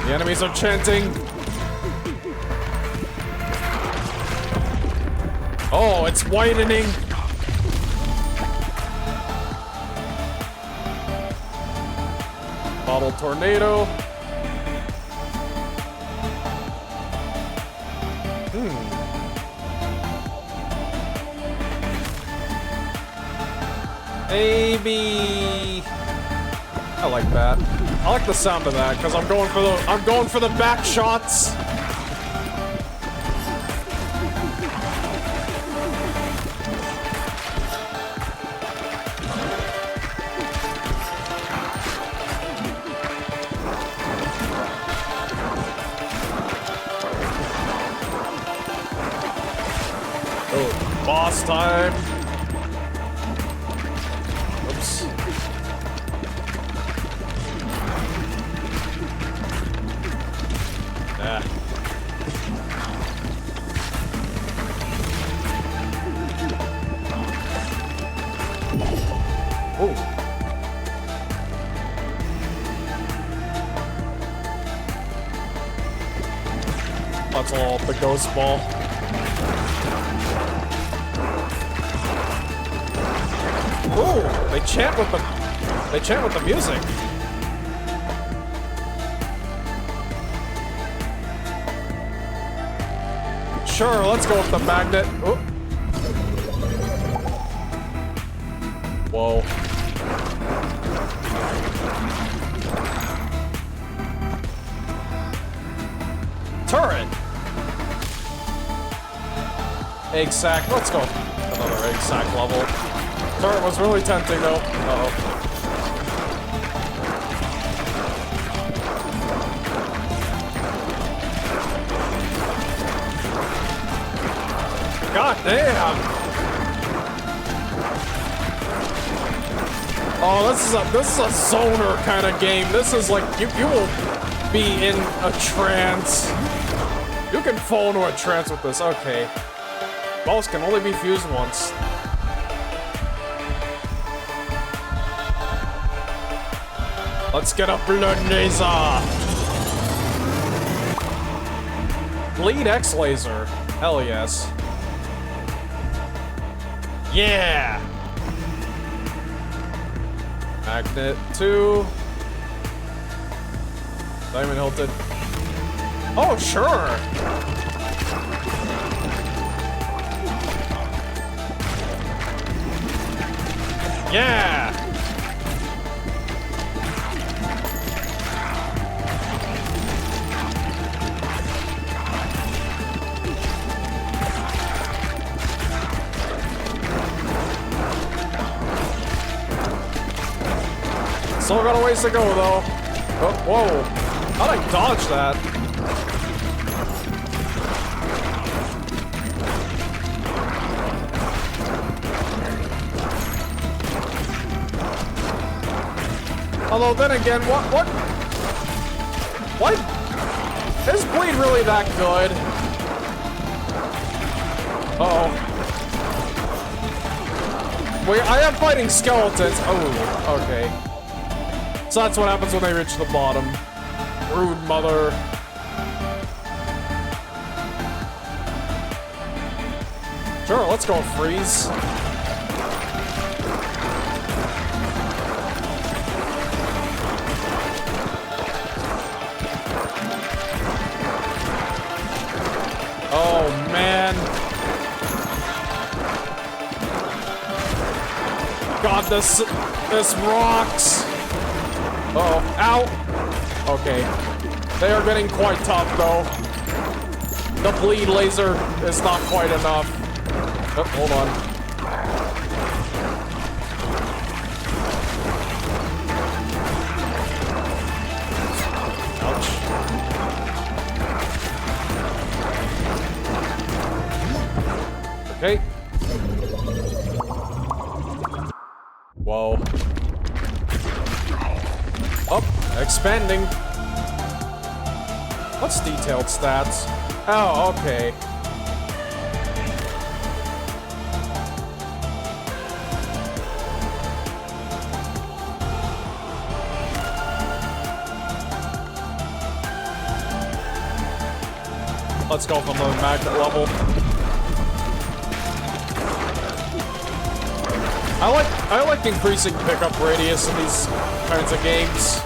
The enemies are chanting. Oh, it's widening. Bottle tornado. Maybe I like that. I like the sound of that because I'm going for the back shots. Oh, boss time. Oops. Ah. Oh. That's all the ghost ball. Ooh, they chant with the music. Sure, let's go with the magnet. Ooh. Whoa. Turret. Egg sack. Let's go. Another egg sack level. Turret was really tempting though. Uh-oh. God damn! Oh, this is a zoner kind of game. This is like you will be in a trance. You can fall into a trance with this. Okay. Balls can only be fused once. Let's get a blood laser. Bleed X laser. Hell yes. Yeah. Magnet 2. Diamond Hilton. Oh, sure. Yeah. Still got a ways to go, though. Oh, whoa. How'd I dodge that? Although then again, what? Is bleed really that good? Uh-oh. Wait, I am fighting skeletons. Oh, okay. So that's what happens when they reach the bottom. Rude mother. Sure, let's go freeze. Oh, man. God, this rocks. Uh-oh. Ow. Okay. They are getting quite tough, though. The bleed laser is not quite enough. Oh, hold on. Okay. Whoa. Up, expanding. What's detailed stats? Oh, okay. Let's go from the magnet level. I like increasing pickup radius in these kinds of games.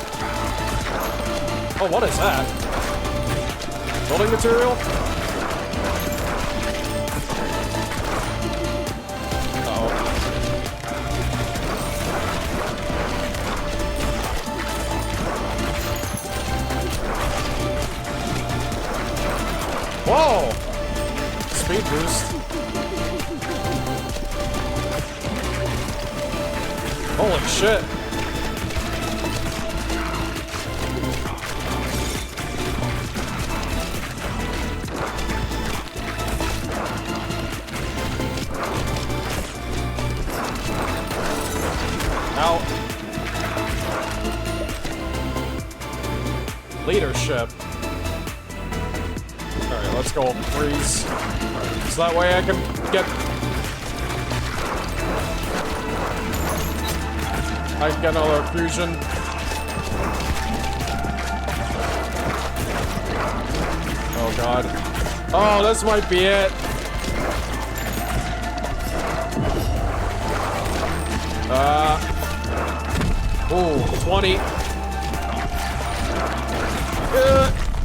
Oh, what is that? Building material? Uh-oh. Whoa! Speed boost. Holy shit. Ow. Leadership. Alright, let's go freeze. So that way I can get another fusion. Oh god. Oh, this might be it. Oh, 20.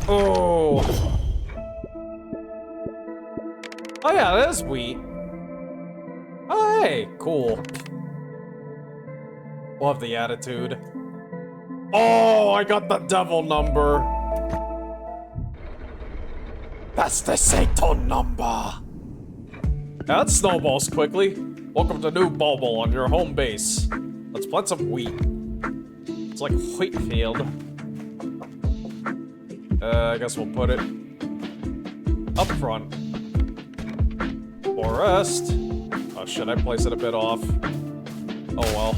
Oh. Oh yeah, that is wheat. Oh hey, cool. Love the attitude. Oh, I got the devil number. That's the Satan number. That snowballs quickly. Welcome to New Bulbul on your home base. Let's plant some wheat. It's like wheat field. I guess we'll put it up front. Forest. Oh shit, I placed it a bit off. Oh well.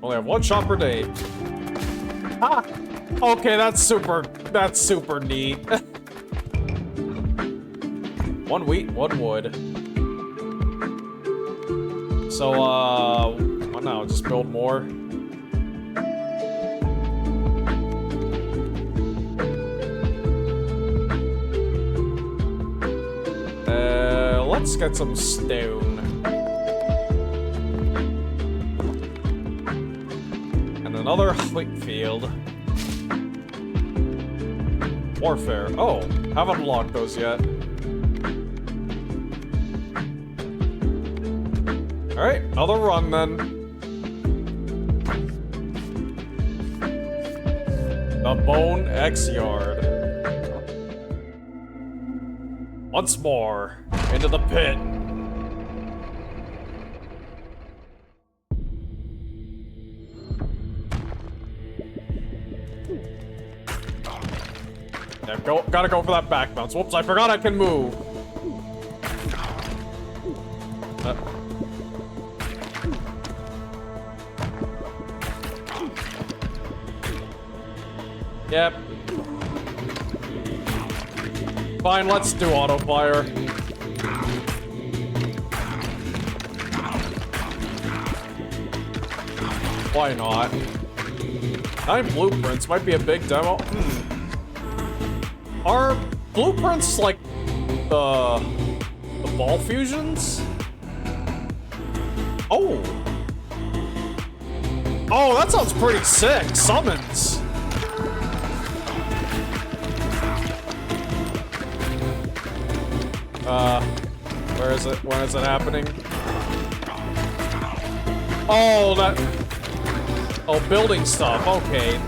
Only have one shot per day. Ah! Okay, that's super neat. One wheat, one wood. So, what now? Just build more? Let's get some stone. And another wheat field. Warfare. Oh, haven't unlocked those yet. Alright, another run then. The Bone X Yard. Once more, into the pit. Yeah, gotta go for that back bounce. Whoops, I forgot I can move. Yep. Fine, let's do auto fire. Why not? 9 blueprints might be a big demo. Are blueprints like the ball fusions? Oh. Oh, that sounds pretty sick. Summons. Where is it? When is it happening? Oh, that... Oh, building stuff. Okay.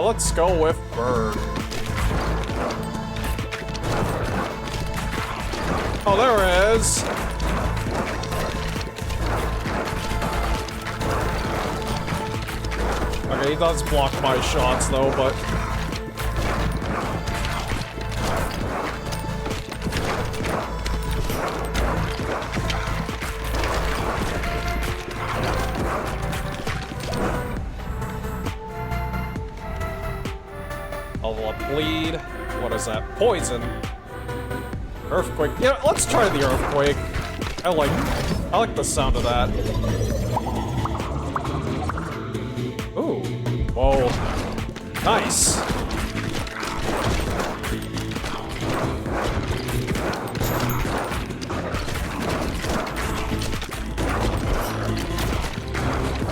Let's go with bird. Oh, there it is. Okay, he does block my shots though, but... Bleed. What is that? Poison. Earthquake. Yeah, let's try the earthquake. I like the sound of that. Ooh. Whoa. Nice.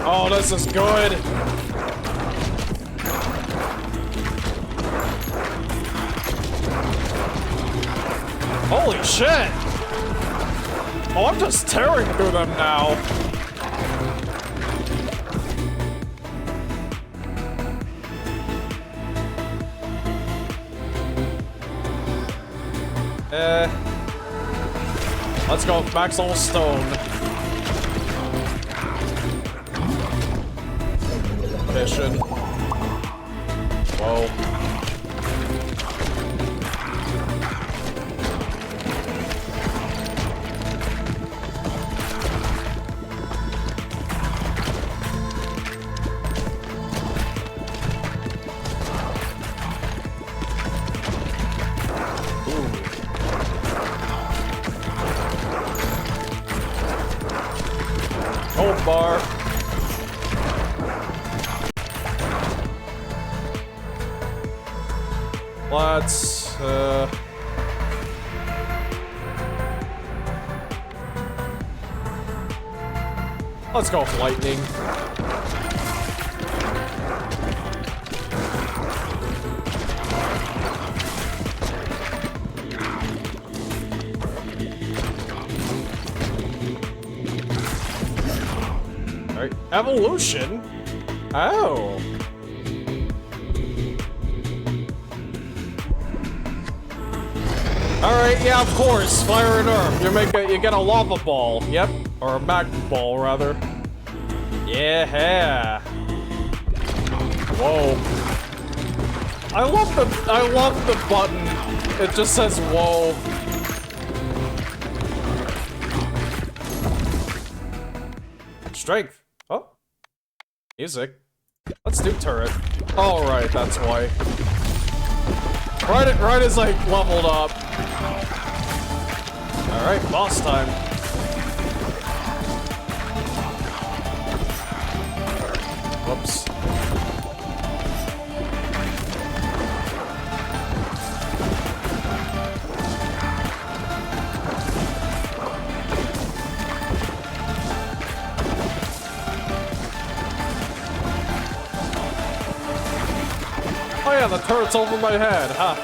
Oh, this is good. Holy shit! Oh, I'm just tearing through them now. Let's go with Maxwell Stone. Mission. Whoa. Bar. Let's go with lightning. Evolution? Oh. Alright, yeah, of course. Fire and earth. You get a lava ball. Yep. Or a magma ball, rather. Yeah. Whoa. I love the button. It just says whoa. Strength. Oh. Music. Let's do turret. Oh, right, that's why. Right as I leveled up. Alright, boss time. Whoops. Oh yeah, the turret's over my head, huh?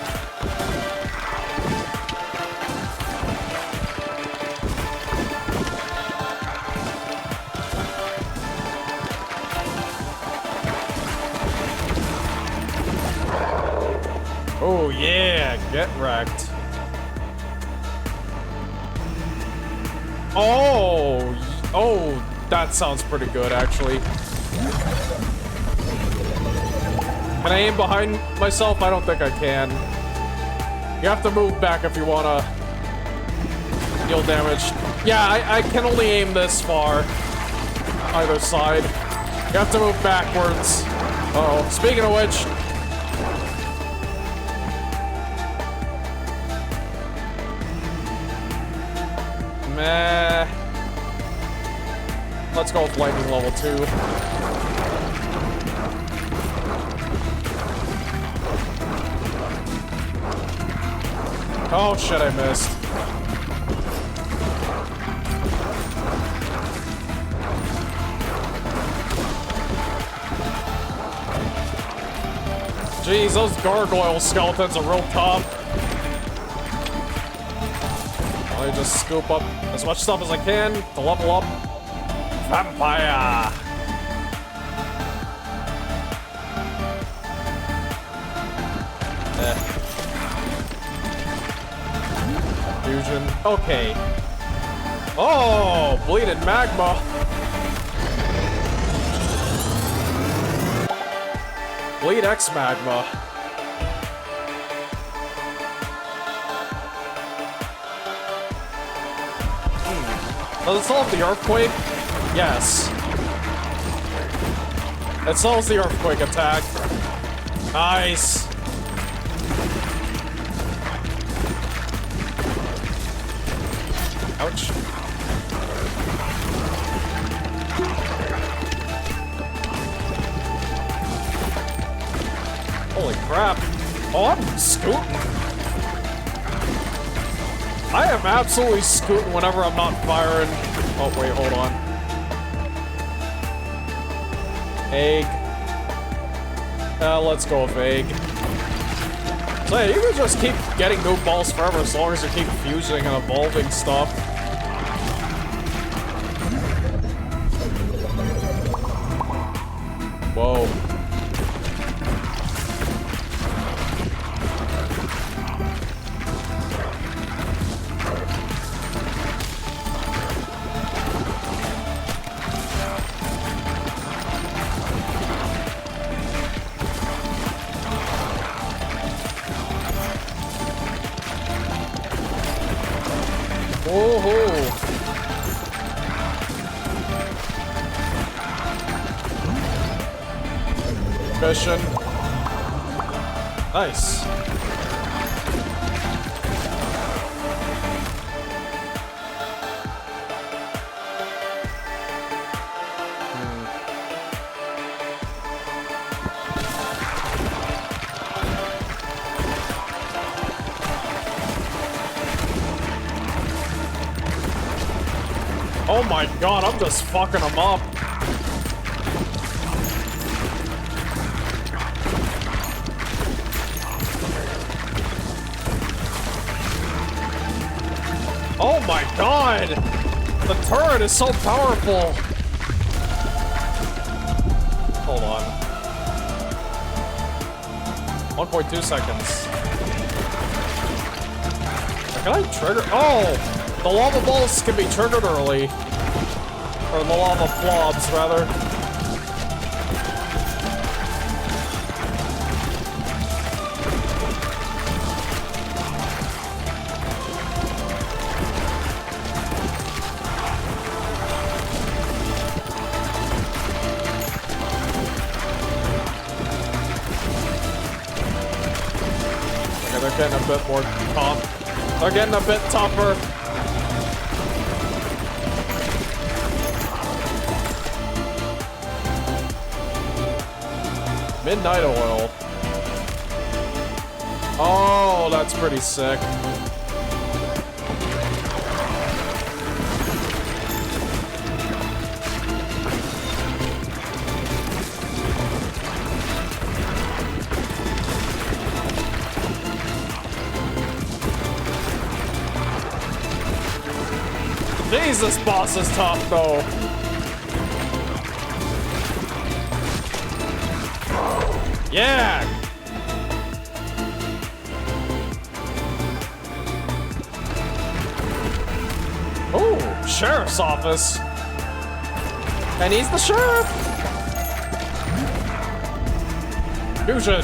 get wrecked. Oh, that sounds pretty good, actually. Can I aim behind myself? I don't think I can. You have to move back if you want to deal damage. Yeah, I can only aim this far. Either side. You have to move backwards. Uh-oh. Speaking of which... Meh. Let's go with lightning level 2. Oh shit, I missed. Jeez, those gargoyle skeletons are real tough. I just scoop up as much stuff as I can to level up. Vampire! Fusion. Okay. Oh, bleeding magma. Bleed X magma. Does it solve the earthquake? Yes. It solves the earthquake attack. Nice. Ouch. Holy crap. Oh, I'm scooting. I am absolutely scooting whenever I'm not firing. Oh, wait, hold on. Egg. Let's go with egg. So yeah, you can just keep getting new balls forever as long as you keep fusing and evolving stuff. Whoa. Mission. Nice. Oh my god, I'm just fucking them up. Oh my god! The turret is so powerful! Hold on. 1.2 seconds. Can I trigger? Oh! The lava balls can be triggered early. Or the lava blobs, rather. They're getting a bit more tough. They're getting a bit tougher. Midnight oil. Oh, that's pretty sick. Jeez, this boss is tough, though. Yeah! Oh, sheriff's office. And he's the sheriff. Fusion.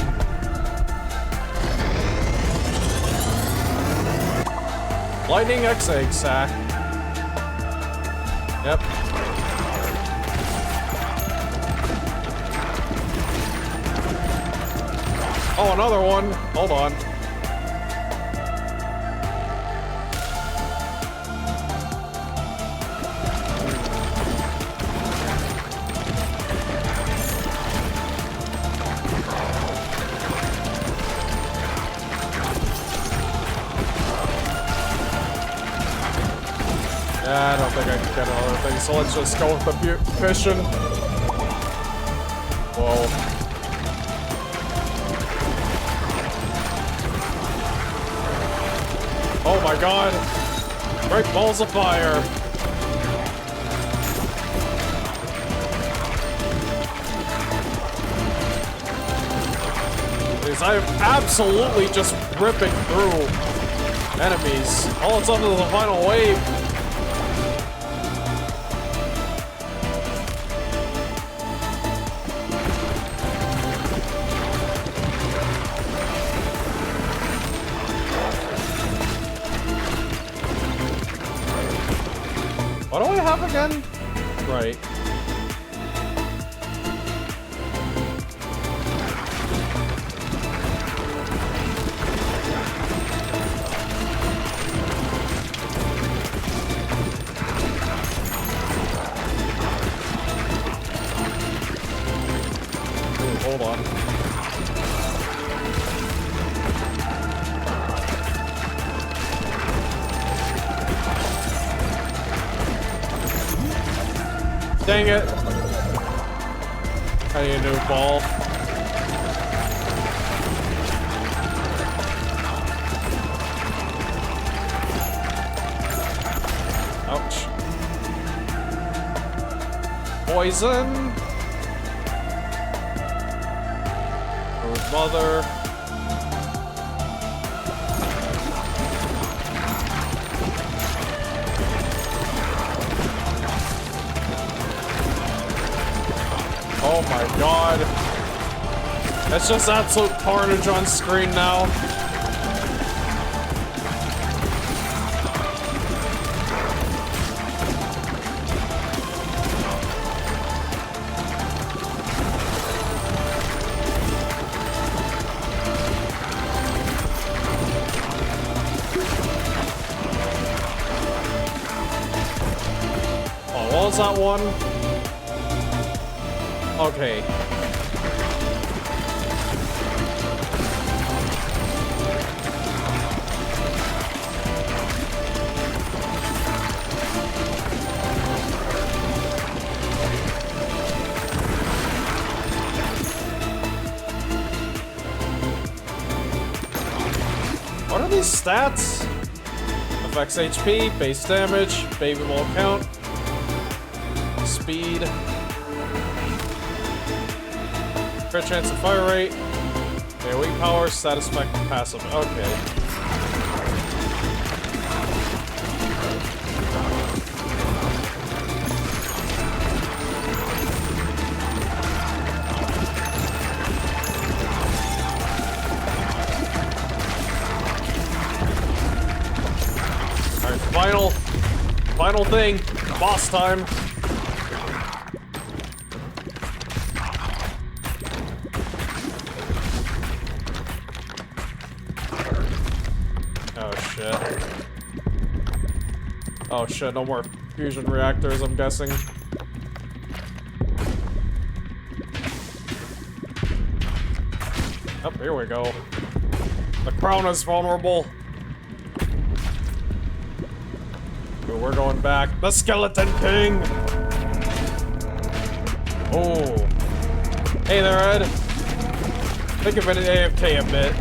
Lightning X-egg sack. Yep. Oh, another one. Hold on. Yeah, I don't think I can get another thing, so let's just go with the fishing. Whoa. Oh my god! Great balls of fire! Because I am absolutely just ripping through enemies. All it's up to the final wave. What do I have again? Right. Ooh, hold on. Dang it! I need a new ball. Ouch. Poison! Or mother. Oh my god. That's just absolute carnage on screen now. Oh, what was that one? Okay. What are these stats? Affects HP, base damage, baby wall count, speed. Crit chance and fire rate. AoE power, status effect, passive. Okay. Alright, final thing. Boss time. Oh shit, no more fusion reactors, I'm guessing. Oh, here we go. The crown is vulnerable. Ooh, we're going back. The Skeleton King! Oh. Hey there, Ed. Think of it AFK a bit.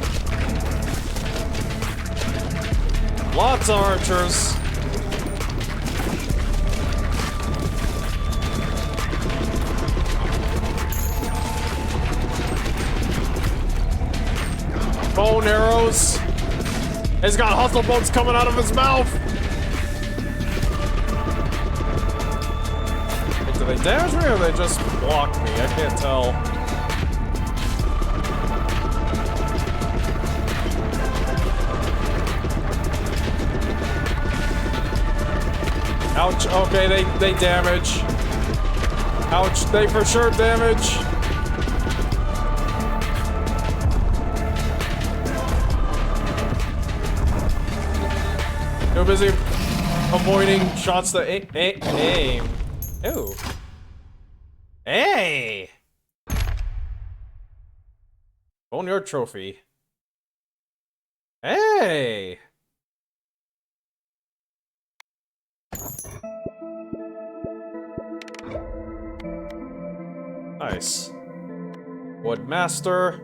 Lots of archers. Bone arrows. He's got hustle bones coming out of his mouth. do they damage me or they just block me? I can't tell. Ouch, okay, they damage. Ouch, they for sure damage. Too busy avoiding shots that aim. Ooh. Hey! Boneyard trophy. Hey! Nice. Woodmaster.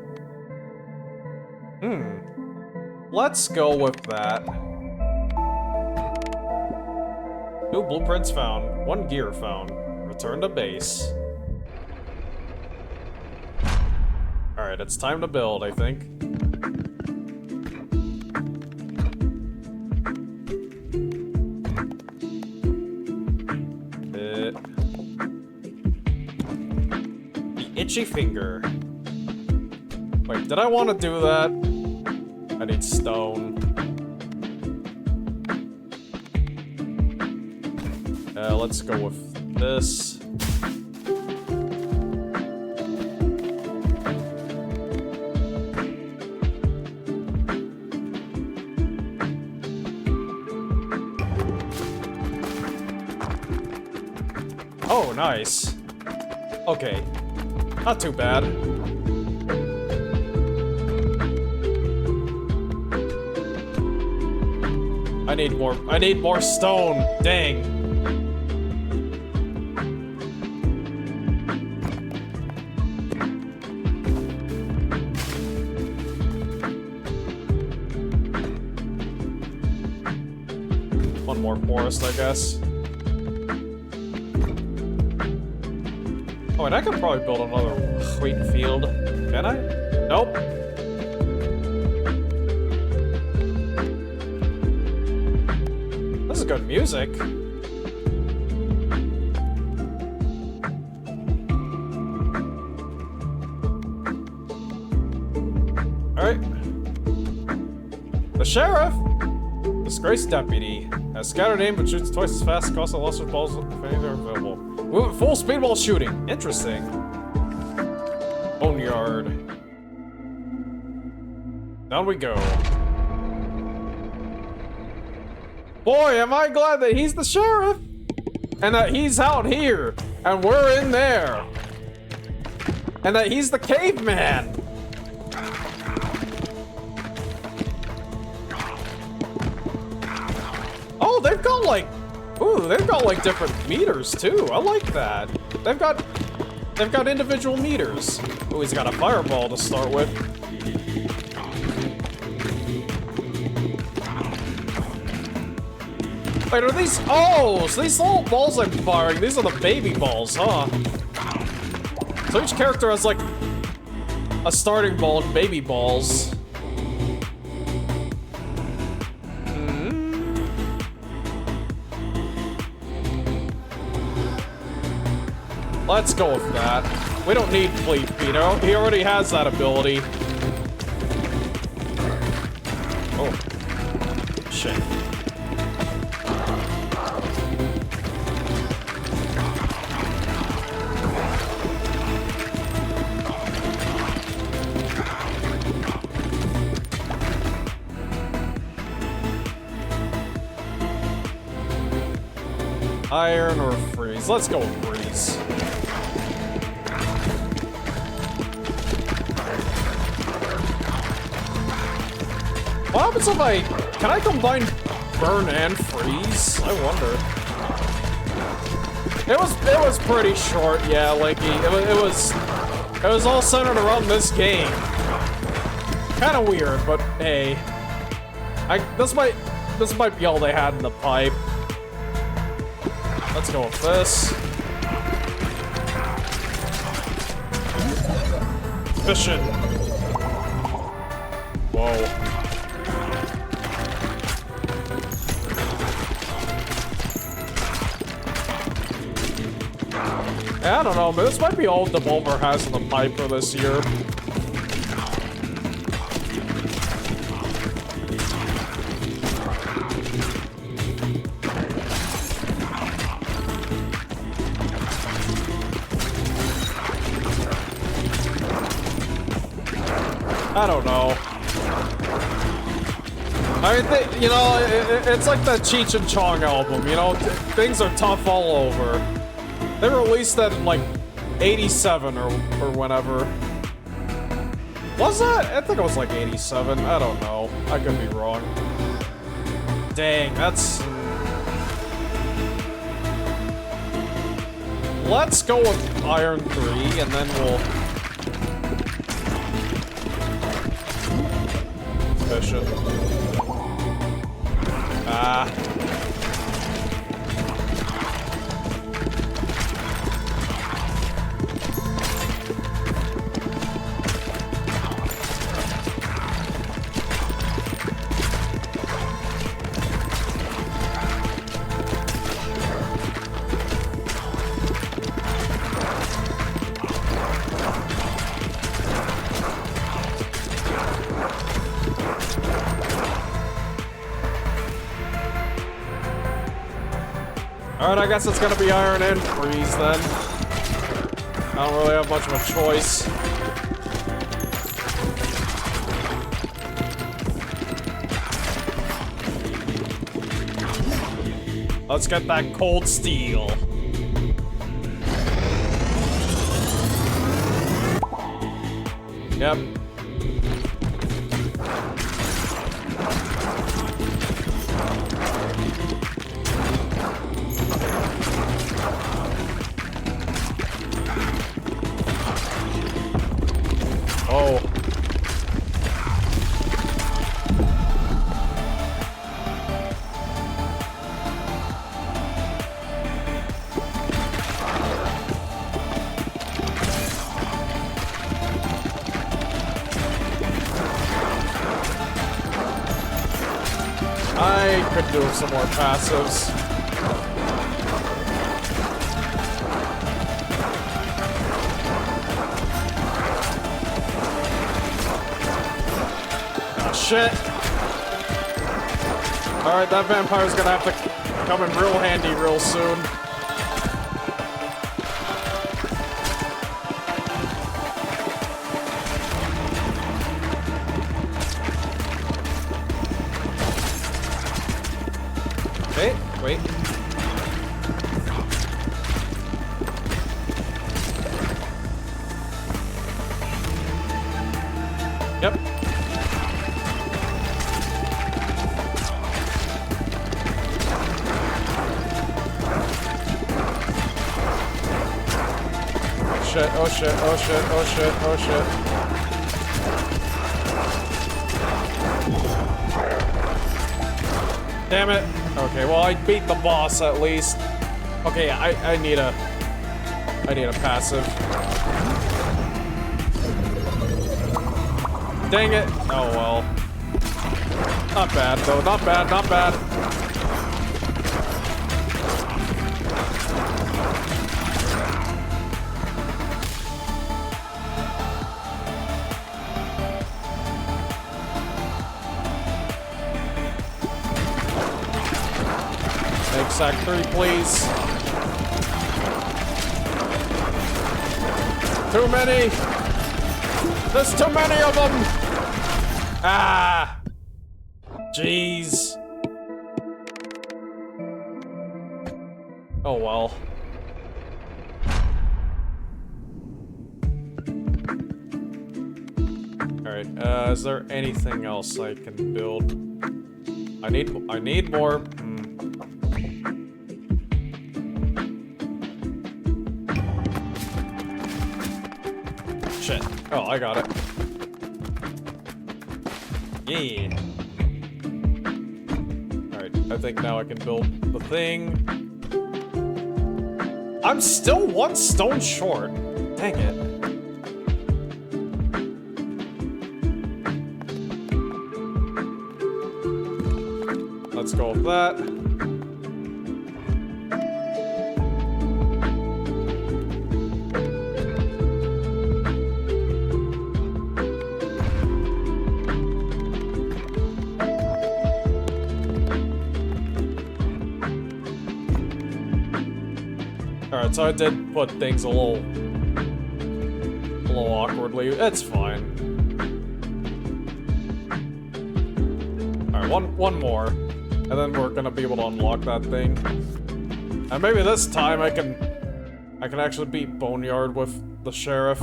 Let's go with that. 2 blueprints found, 1 gear found. Return to base. Alright, it's time to build, I think. The itchy finger. Wait, did I want to do that? I need stone. Let's go with this. Oh, nice. Okay. Not too bad. I need more stone. Dang. One more forest, I guess. Oh, and I could probably build another wheat field. Can I? Nope. This is good music. Alright. The sheriff! Disgraced deputy. Has scattered aim but shoots twice as fast, costs a loss of balls if any are available. Move at full speed while shooting. Interesting. Boneyard. Down we go. Boy, am I glad that he's the sheriff! And that he's out here, and we're in there. And that he's the caveman. Oh, they've got like, ooh, they've got like different meters too. I like that. They've got individual meters. Ooh, he's got a fireball to start with. Wait, are these? Oh, so these little balls I'm firing, these are the baby balls, huh? So each character has like a starting ball and baby balls. Let's go with that. We don't need Fleet Feet. He already has that ability. Oh. Shit. Iron or freeze? Let's go with freeze. What happens if can I combine burn and freeze? I wonder. It was pretty short, yeah, Lenky. It was all centered around this game. Kind of weird, but hey, this might be all they had in the pipe. Let's go with this. Fishing. Whoa. Yeah, I don't know, but this might be all Devolver has in the pipe for this year. I don't know. I mean, you know, it's like the Cheech and Chong album, you know? Things are tough all over. They released that in, like, 87 or whenever. Was that? I think it was, like, 87. I don't know. I could be wrong. Dang, that's... Let's go with Iron 3, and then we'll... Fishing. Ah. Alright, I guess it's gonna be Iron and Freeze then. I don't really have much of a choice. Let's get that cold steel. Yep. Oh. I could do some more passives. Shit. Alright, that vampire's gonna have to come in real handy real soon. Okay, wait. Yep. Shit, oh shit, oh shit, oh shit, oh shit. Damn it. Okay, well I beat the boss at least. Okay, I need a passive. Dang it. Oh well. Not bad though, not bad, not bad. Sack 3, please. Too many. There's too many of them. Ah. Jeez. Oh well. All right. Is there anything else I can build? I need more. Shit. Oh, I got it. Yeah. Alright, I think now I can build the thing. I'm still 1 stone short. Dang it. Let's go with that. Alright, so I did put things a little awkwardly. It's fine. Alright, one more. And then we're gonna be able to unlock that thing. And maybe this time I can actually beat Boneyard with the sheriff.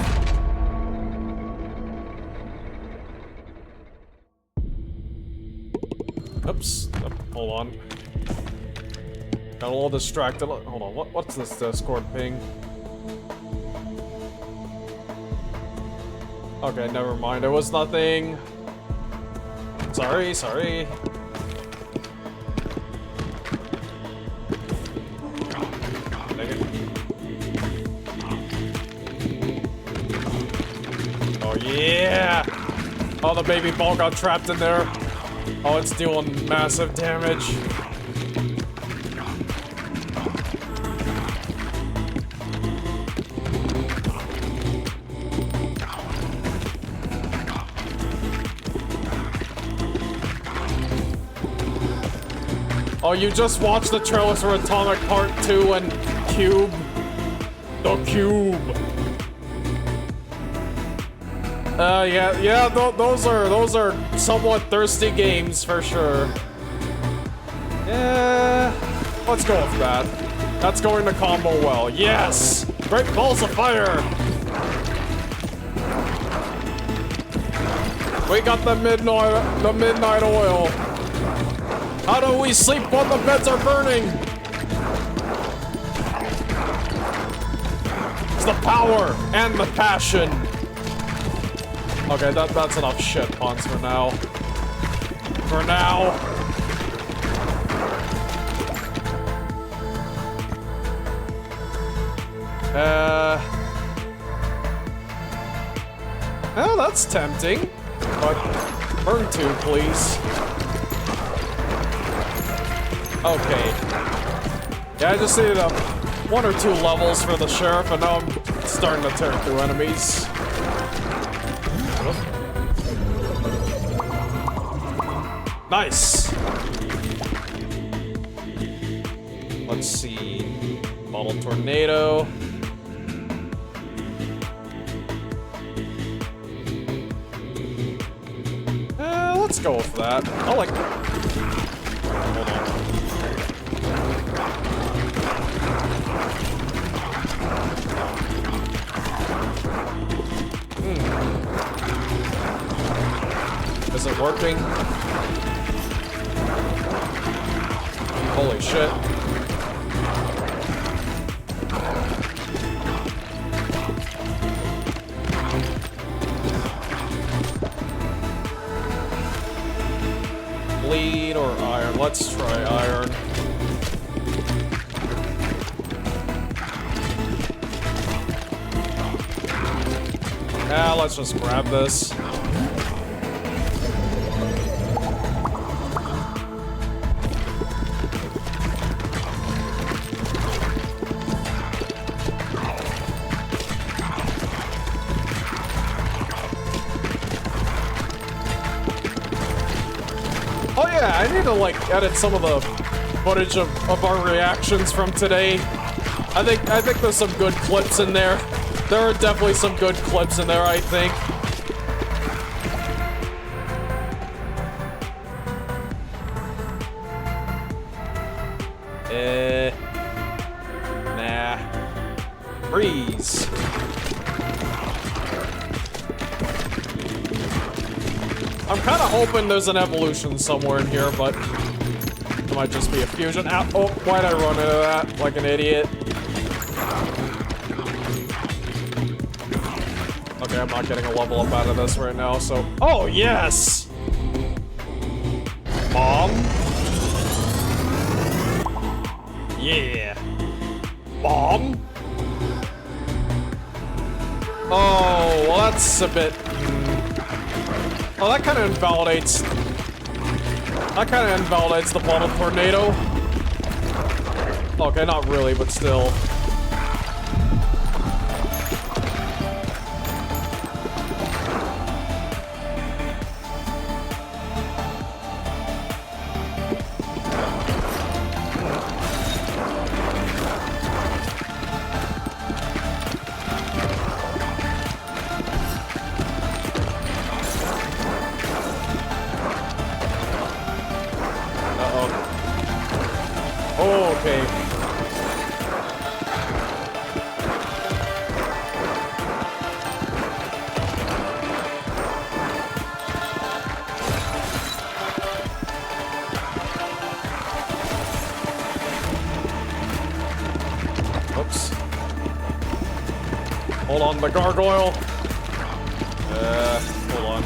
Oops. Oh, hold on. Got a little distracted. Hold on, what's this Discord ping? Okay, never mind. It was nothing. Sorry. Oh yeah! Oh, the baby ball got trapped in there. Oh, it's doing massive damage. Oh, you just watched the trailers for Atomic Part 2 and Cube. The Cube. Yeah, those are somewhat thirsty games for sure. Yeah, let's go with that. That's going to combo well. Yes! Great balls of fire! We got the midnight oil. How do we sleep when the beds are burning? It's the power and the passion. Okay, that's enough shit puns for now. For now. Oh, that's tempting. But burn 2, please. Okay. Yeah, I just needed 1 or 2 levels for the sheriff, and now I'm starting to turn through enemies. Nice! Let's see. Bottle tornado. Let's go with that. I like... Hold on. Is it working? Holy shit. Bleed or iron? Let's try iron. Yeah, let's just grab this. Oh yeah, I need to like edit some of the footage of our reactions from today. I think there's some good clips in there. There are definitely some good clips in there, I think. Nah. Freeze. I'm kind of hoping there's an evolution somewhere in here, but it might just be a fusion. Ow, oh, why'd I run into that like an idiot? Okay, I'm not getting a level up out of this right now, so... Oh, yes! Bomb? Yeah. Bomb? Oh, well that's a bit... Oh, that kind of invalidates... That kind of invalidates the bottle tornado. Okay, not really, but still. Hold on, the gargoyle. Hold on.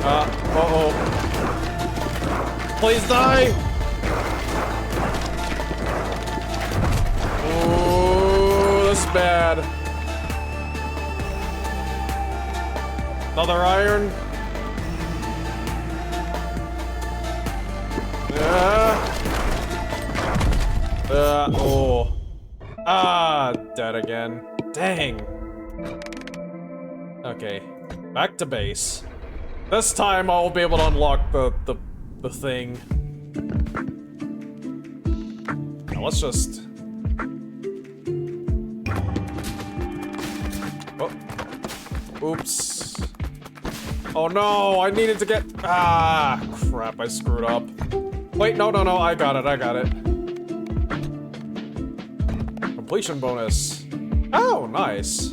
Uh-oh. Please die! Ooh, this is bad. Another iron. Oh. Ah, dead again. Dang. Okay, back to base. This time I'll be able to unlock the thing. Now let's just... Oh. Oops. Oh no, I needed to get... Ah, crap, I screwed up. Wait, no, I got it. Completion bonus. Oh, nice.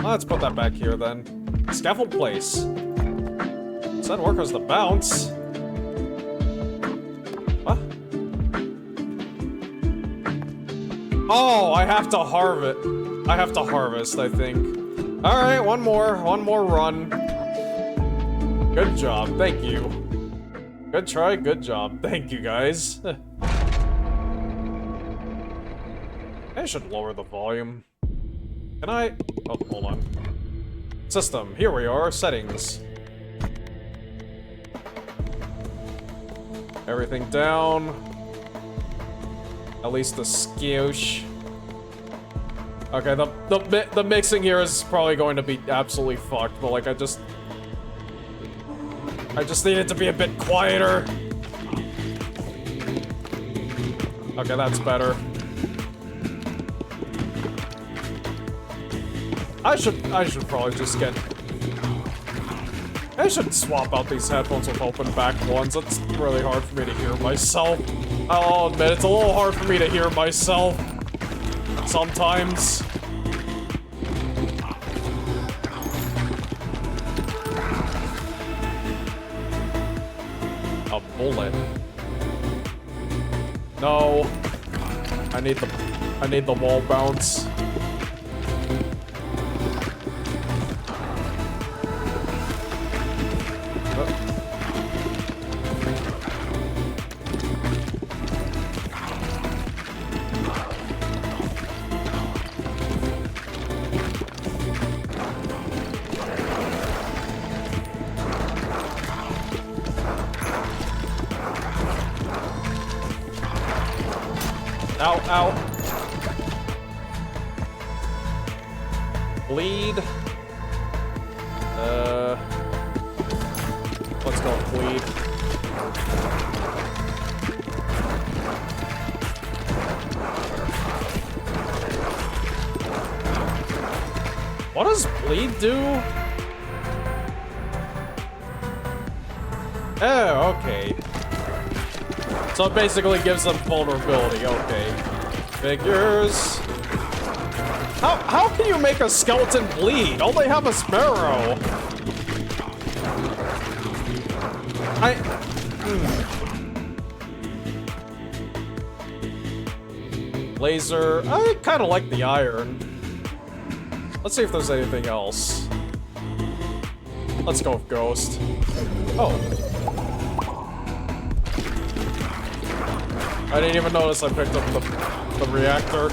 Let's put that back here then. Scaffold place. Does that work as the bounce? What? Oh, I have to harvest, I think. Alright, one more run. Good job, thank you. Good try, good job. Thank you, guys. I should lower the volume. Can I? Oh, hold on. System, here we are, settings. Everything down. At least the skewsh. Okay, the mixing here is probably going to be absolutely fucked, but like I just need it to be a bit quieter. Okay, that's better. I should probably just get... I should swap out these headphones with open back ones. It's really hard for me to hear myself. I'll admit, it's a little hard for me to hear myself sometimes. A bullet. No. I need the wall bounce. Ow, ow. Bleed. Let's go with bleed. What does bleed do? Oh, okay. So it basically gives them vulnerability, okay. Figures. How can you make a skeleton bleed? All they have is sparrow. Laser. I kind of like the iron. Let's see if there's anything else. Let's go with ghost. Oh. I didn't even notice I picked up the reactor.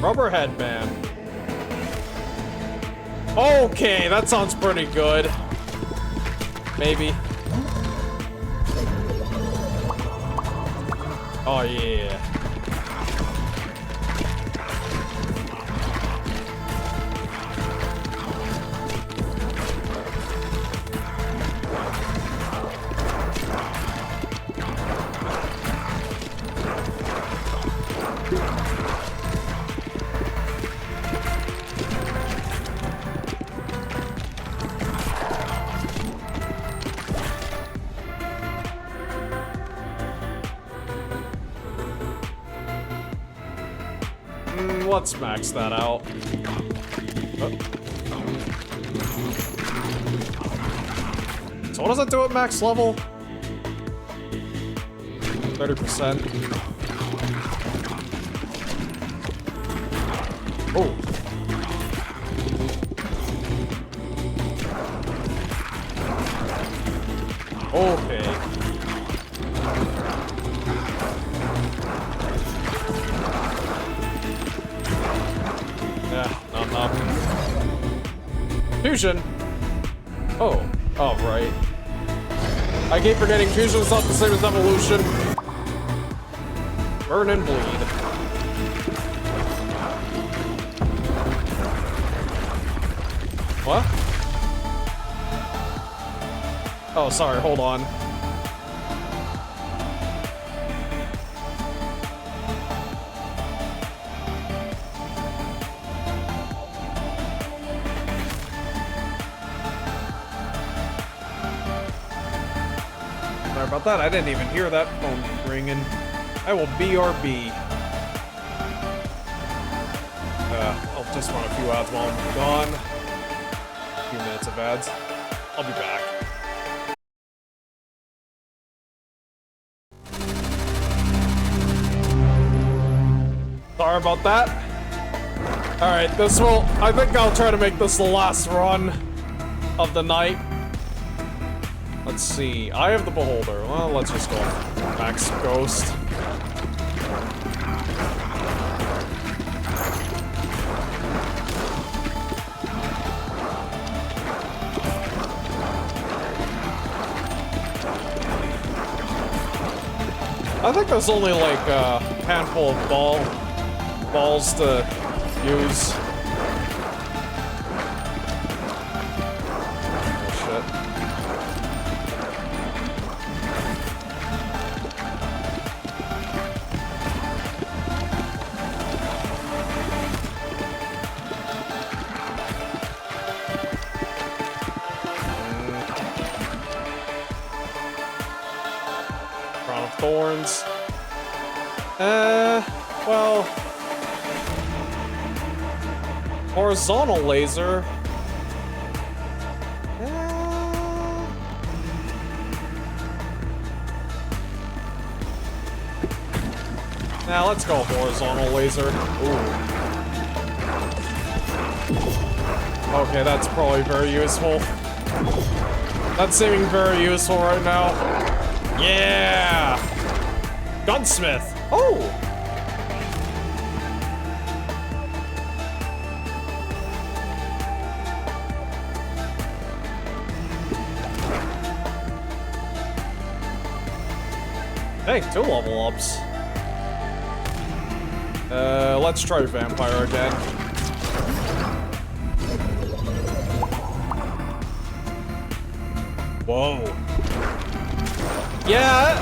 Rubber headband. Okay, that sounds pretty good. Maybe. Oh yeah. let's max that out. Oh. So what does it do at max level? 30%. Oh. Okay. Yeah, nom. Fusion. Oh, right. I keep forgetting fusion's not the same as evolution. Burn and bleed. What? Oh, sorry, hold on. Sorry about that, I didn't even hear that phone ringing. I will BRB. I'll just run a few ads while I'm gone. A few minutes of ads. I'll be back. Sorry about that. Alright, I think I'll try to make this the last run of the night. Let's see, Eye of the Beholder. Well, let's just go Max Ghost. I think there's only like a handful of balls to use. Oh shit. Crown of Thorns. Well, horizontal laser. Now let's go horizontal laser. Ooh. Okay, that's probably very useful. That's seeming very useful right now. Yeah! Gunsmith! Oh! Hey, 2 level ups. Let's try Vampire again. Whoa. Yeah,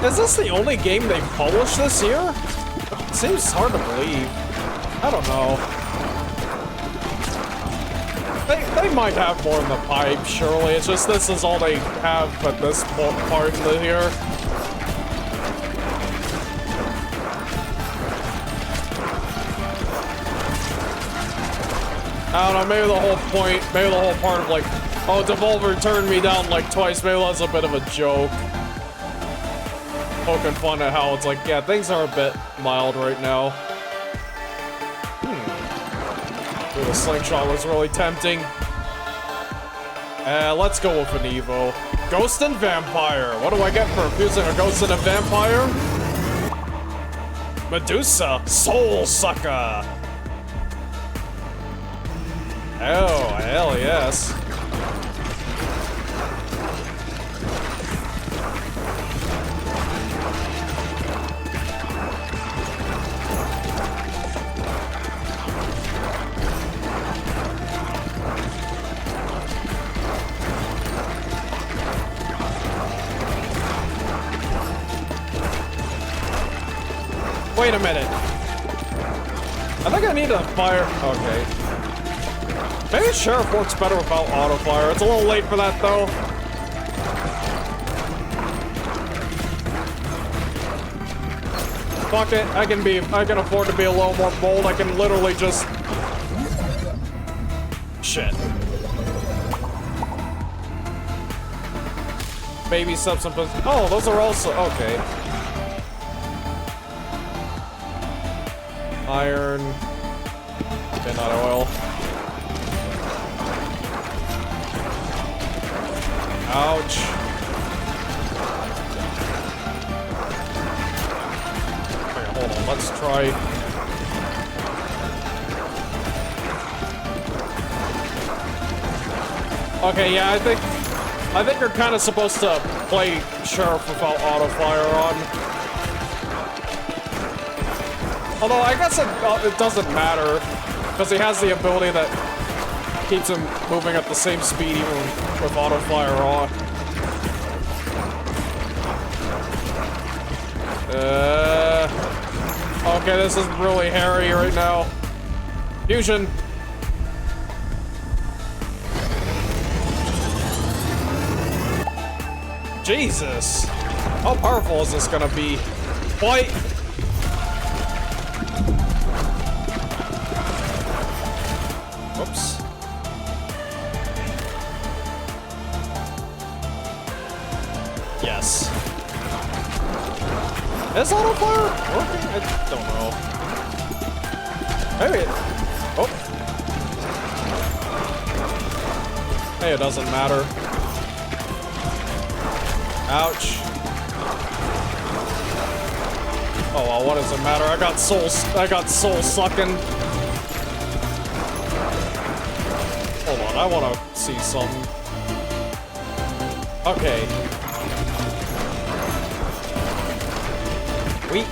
is this the only game they've published this year? It seems hard to believe. I don't know. They might have more in the pipe, surely. It's just this is all they have at this part in the year. I don't know, maybe the whole point, maybe the whole part of like, oh, Devolver turned me down like twice, maybe that's a bit of a joke. Poking fun at how it's like, yeah, things are a bit mild right now. Ooh, the slingshot was really tempting. Let's go with an Evo. Ghost and Vampire. What do I get for fusing a ghost and a vampire? Medusa, Soul Sucker. Oh, hell yes. Wait a minute. I think I need a fire. Okay. Maybe Sheriff works better without auto fire. It's a little late for that though. Fuck it. I can afford to be a little more bold. I can literally just... Shit. Baby steps and... Oh, those are also... Okay. Iron. Okay, not oil. Ouch. Okay, hold on, let's try. Okay, yeah, I think you're kind of supposed to play Sheriff without auto fire on. Although I guess it doesn't matter because he has the ability that keeps him moving at the same speed even with auto fire on. Okay, this is really hairy right now. Fusion. Jesus. How powerful is this gonna be? Fight! Whoops. Yes. Is auto fire working? I don't know. Maybe it... Oh. Hey, it doesn't matter. Ouch. Oh well, what does it matter? I got soul sucking. Hold on, I wanna see something. Okay. Wait.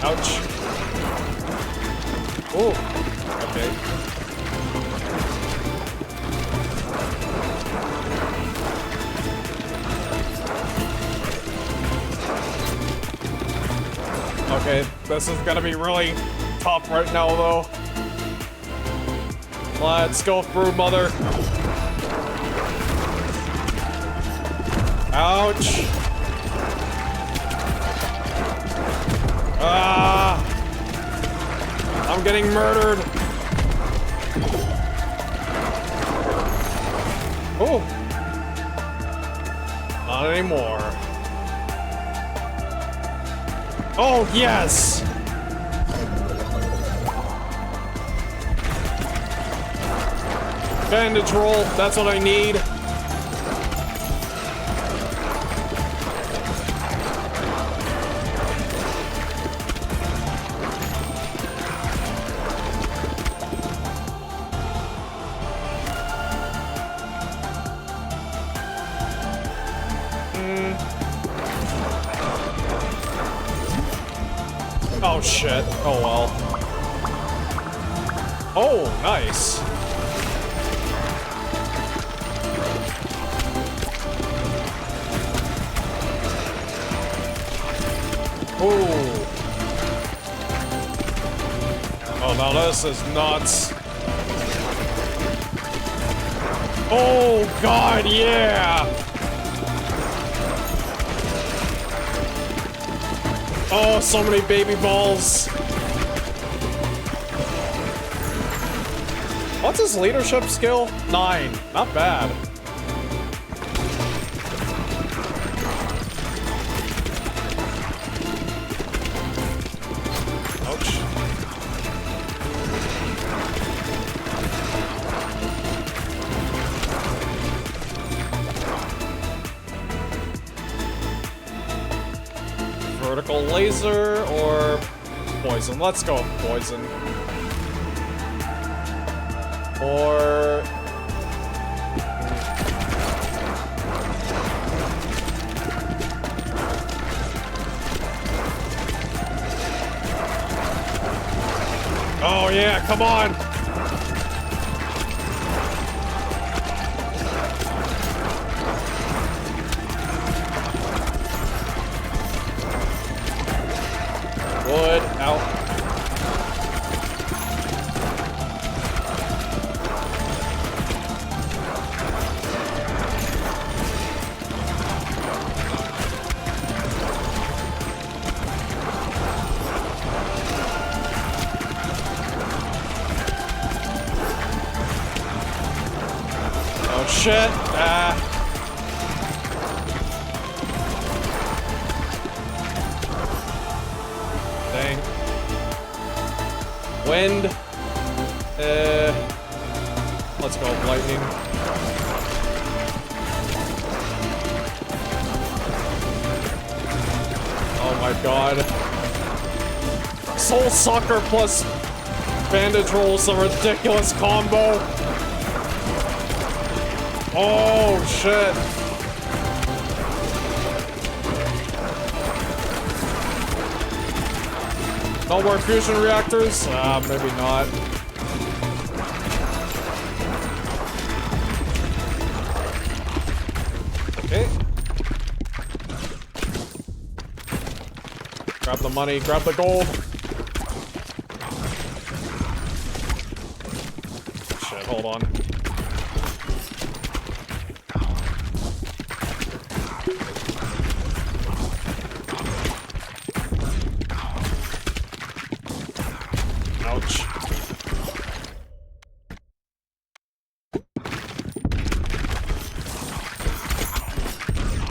Ouch. Oh, okay. Okay, this is gonna be really tough right now, though. Let's go, Brood Mother. Ouch. Ah! I'm getting murdered. Oh. Not anymore. Oh, yes! Bandage roll, that's what I need. Oh shit. Oh well. Oh, nice. Ooh. Oh, now this is nuts. Oh god, yeah. Oh, so many baby balls. What's his leadership skill? 9. Not bad. Ouch. Vertical laser or poison? Let's go with poison. Or... Oh yeah, come on! shit. Dang. Wind. Let's go with lightning. Oh my god. Soul Sucker plus Bandage Roll is a ridiculous combo. Oh shit. No more fusion reactors? Maybe not. Okay. Grab the money, grab the gold. Shit, hold on. Ouch.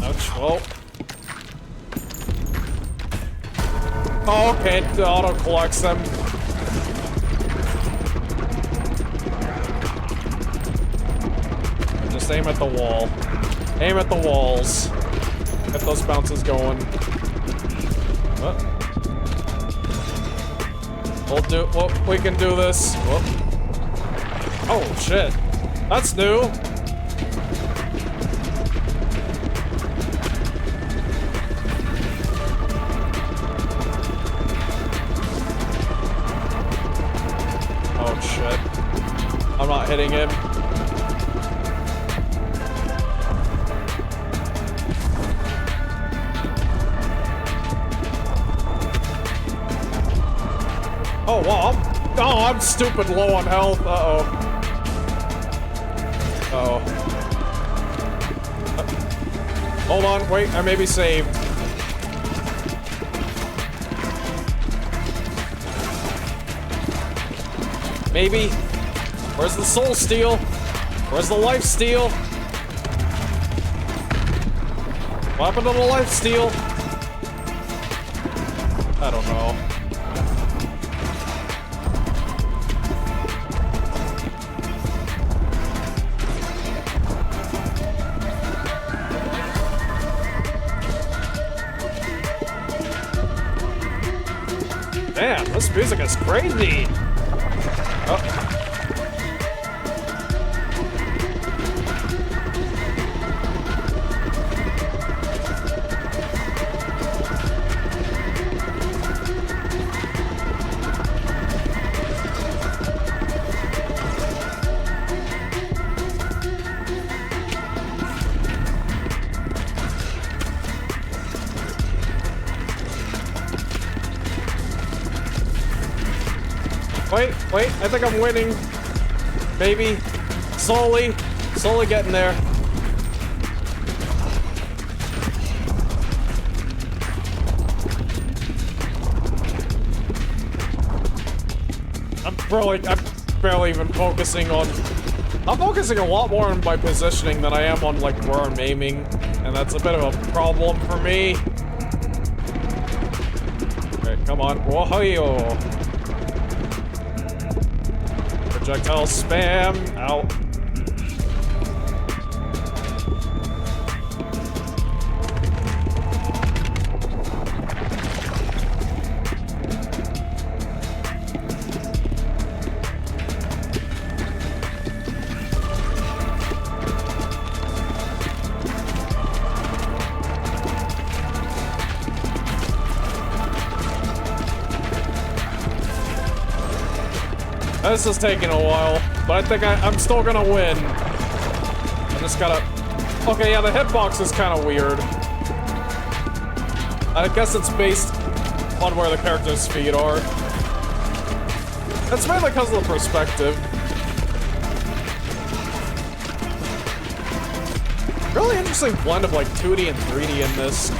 Ouch, well. Oh, okay, it auto collects them. Just aim at the wall. Aim at the walls. Get those bounces going. We'll do. Well, we can do this. Whoop. Oh shit, that's new. Oh shit, I'm not hitting him. Oh, wow, I'm stupid low on health. Uh-oh. Uh-oh. Hold on, wait, I may be saved. Maybe. Where's the soul steal? Where's the life steal? What happened to the life steal? I don't know. Man, this music is crazy! Oh. Wait, I think I'm winning. Maybe. Slowly getting there. I'm barely even focusing on... I'm focusing a lot more on my positioning than I am on, like, where I'm aiming. And that's a bit of a problem for me. Okay, come on. Whoa-ho-yo. Projectile spam. Ow. This is taking a while, but I think I'm still gonna win. I just gotta... Okay, yeah, the hitbox is kind of weird. I guess it's based on where the character's feet are. That's mainly because of the perspective. Really interesting blend of like 2D and 3D in this.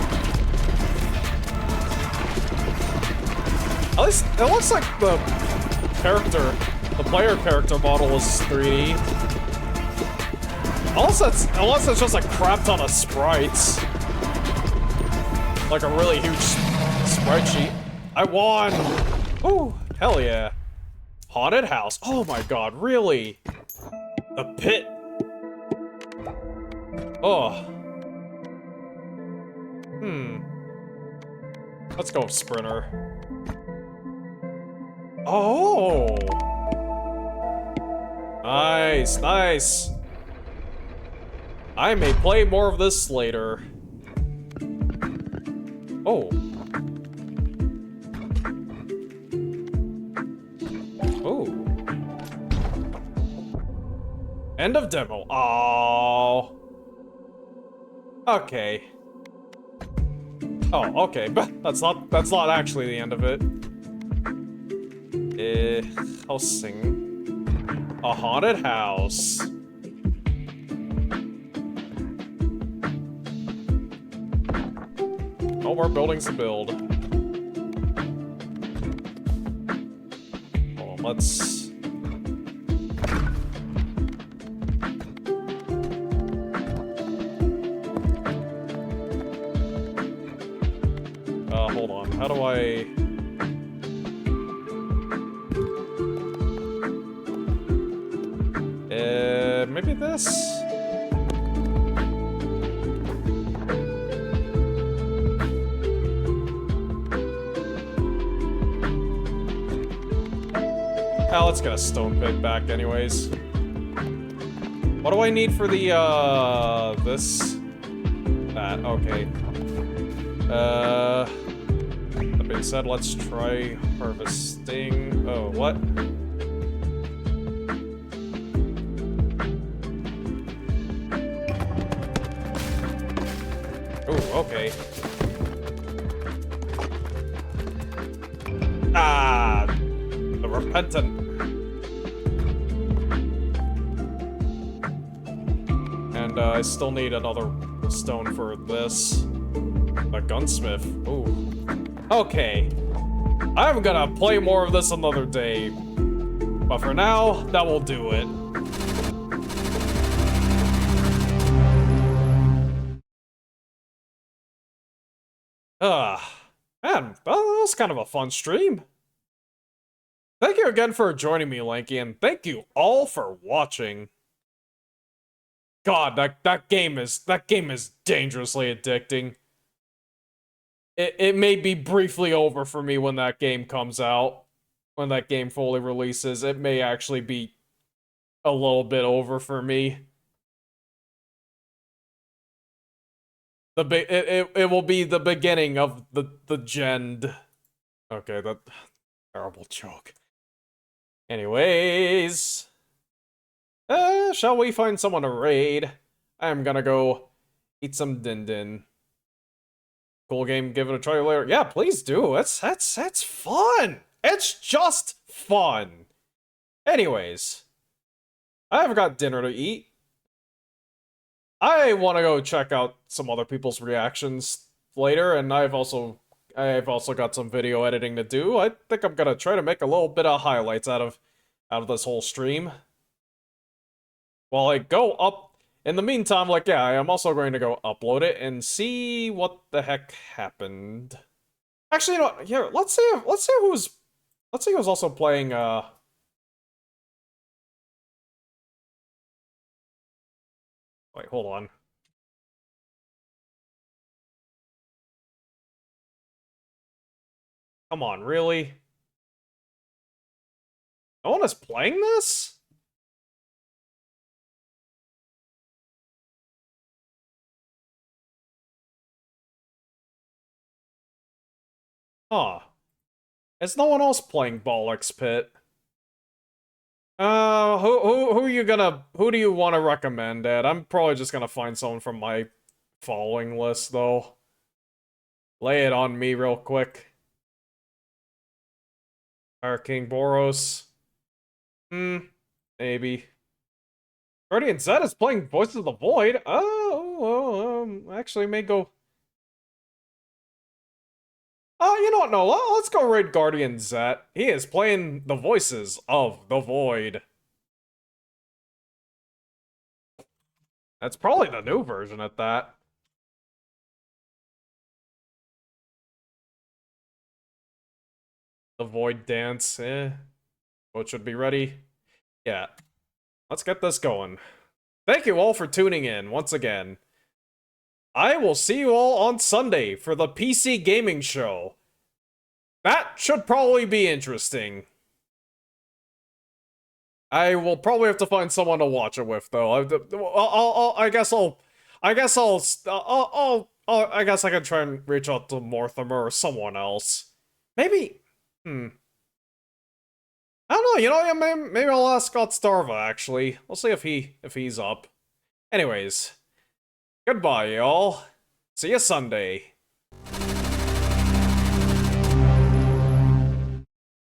At least it looks like the player character model is 3D. Unless it's just a crap ton of sprites. Like a really huge sprite sheet. I won! Ooh, hell yeah. Haunted house. Oh my god, really? The pit. Oh. Let's go Sprinter. Oh! Nice, nice. I may play more of this later. Oh. Oh. End of demo. Oh. Okay. Oh, okay, but that's not actually the end of it. Housing. A haunted house. No more buildings to build. Oh, let's... hold on. How do I... maybe this? Ah, let's get a stone pit back anyways. What do I need for the, this? That, okay. That being said, let's try harvesting. Oh, what? Oh, okay. Ah! The repentant. And, I still need another stone for this. A gunsmith. Ooh. Okay. I'm gonna play more of this another day. But for now, that will do it. Man, that was kind of a fun stream. Thank you again for joining me, Lenky, and thank you all for watching. God, that game is dangerously addicting. It may be briefly over for me when that game comes out. When that game fully releases, it may actually be a little bit over for me. It will be the beginning of the gen. Okay, that terrible joke. Anyways, shall we find someone to raid? I'm gonna go eat some din-din. Cool game, give it a try later. Yeah, please do. That's fun. It's just fun. Anyways, I've got dinner to eat. I want to go check out some other people's reactions later, and I've also got some video editing to do. I think I'm gonna try to make a little bit of highlights out of this whole stream. While I go up. In the meantime, like, yeah, I am also going to go upload it and see what the heck happened. Actually, you know what? Here, let's see who's also playing, wait, hold on. Come on, really? No one is playing this? Huh. Is no one else playing Bollocks Pit? Who do you want to recommend, Ed? I'm probably just gonna find someone from my following list, though. Lay it on me real quick. Fire King Boros. Maybe. Guardian Zed is playing Voices of the Void. Actually may go... Oh, you know what, no, let's go raid Guardian Zet. He is playing the voices of the Void. That's probably the new version at that. The Void Dance, What should be ready? Yeah. Let's get this going. Thank you all for tuning in once again. I will see you all on Sunday for the PC Gaming Show. That should probably be interesting. I will probably have to find someone to watch it with, though. I guess I can try and reach out to Mortimer or someone else. Maybe. I don't know. You know, maybe I'll ask Scott Starva. Actually, we'll see if he's up. Anyways, goodbye, y'all. See you Sunday.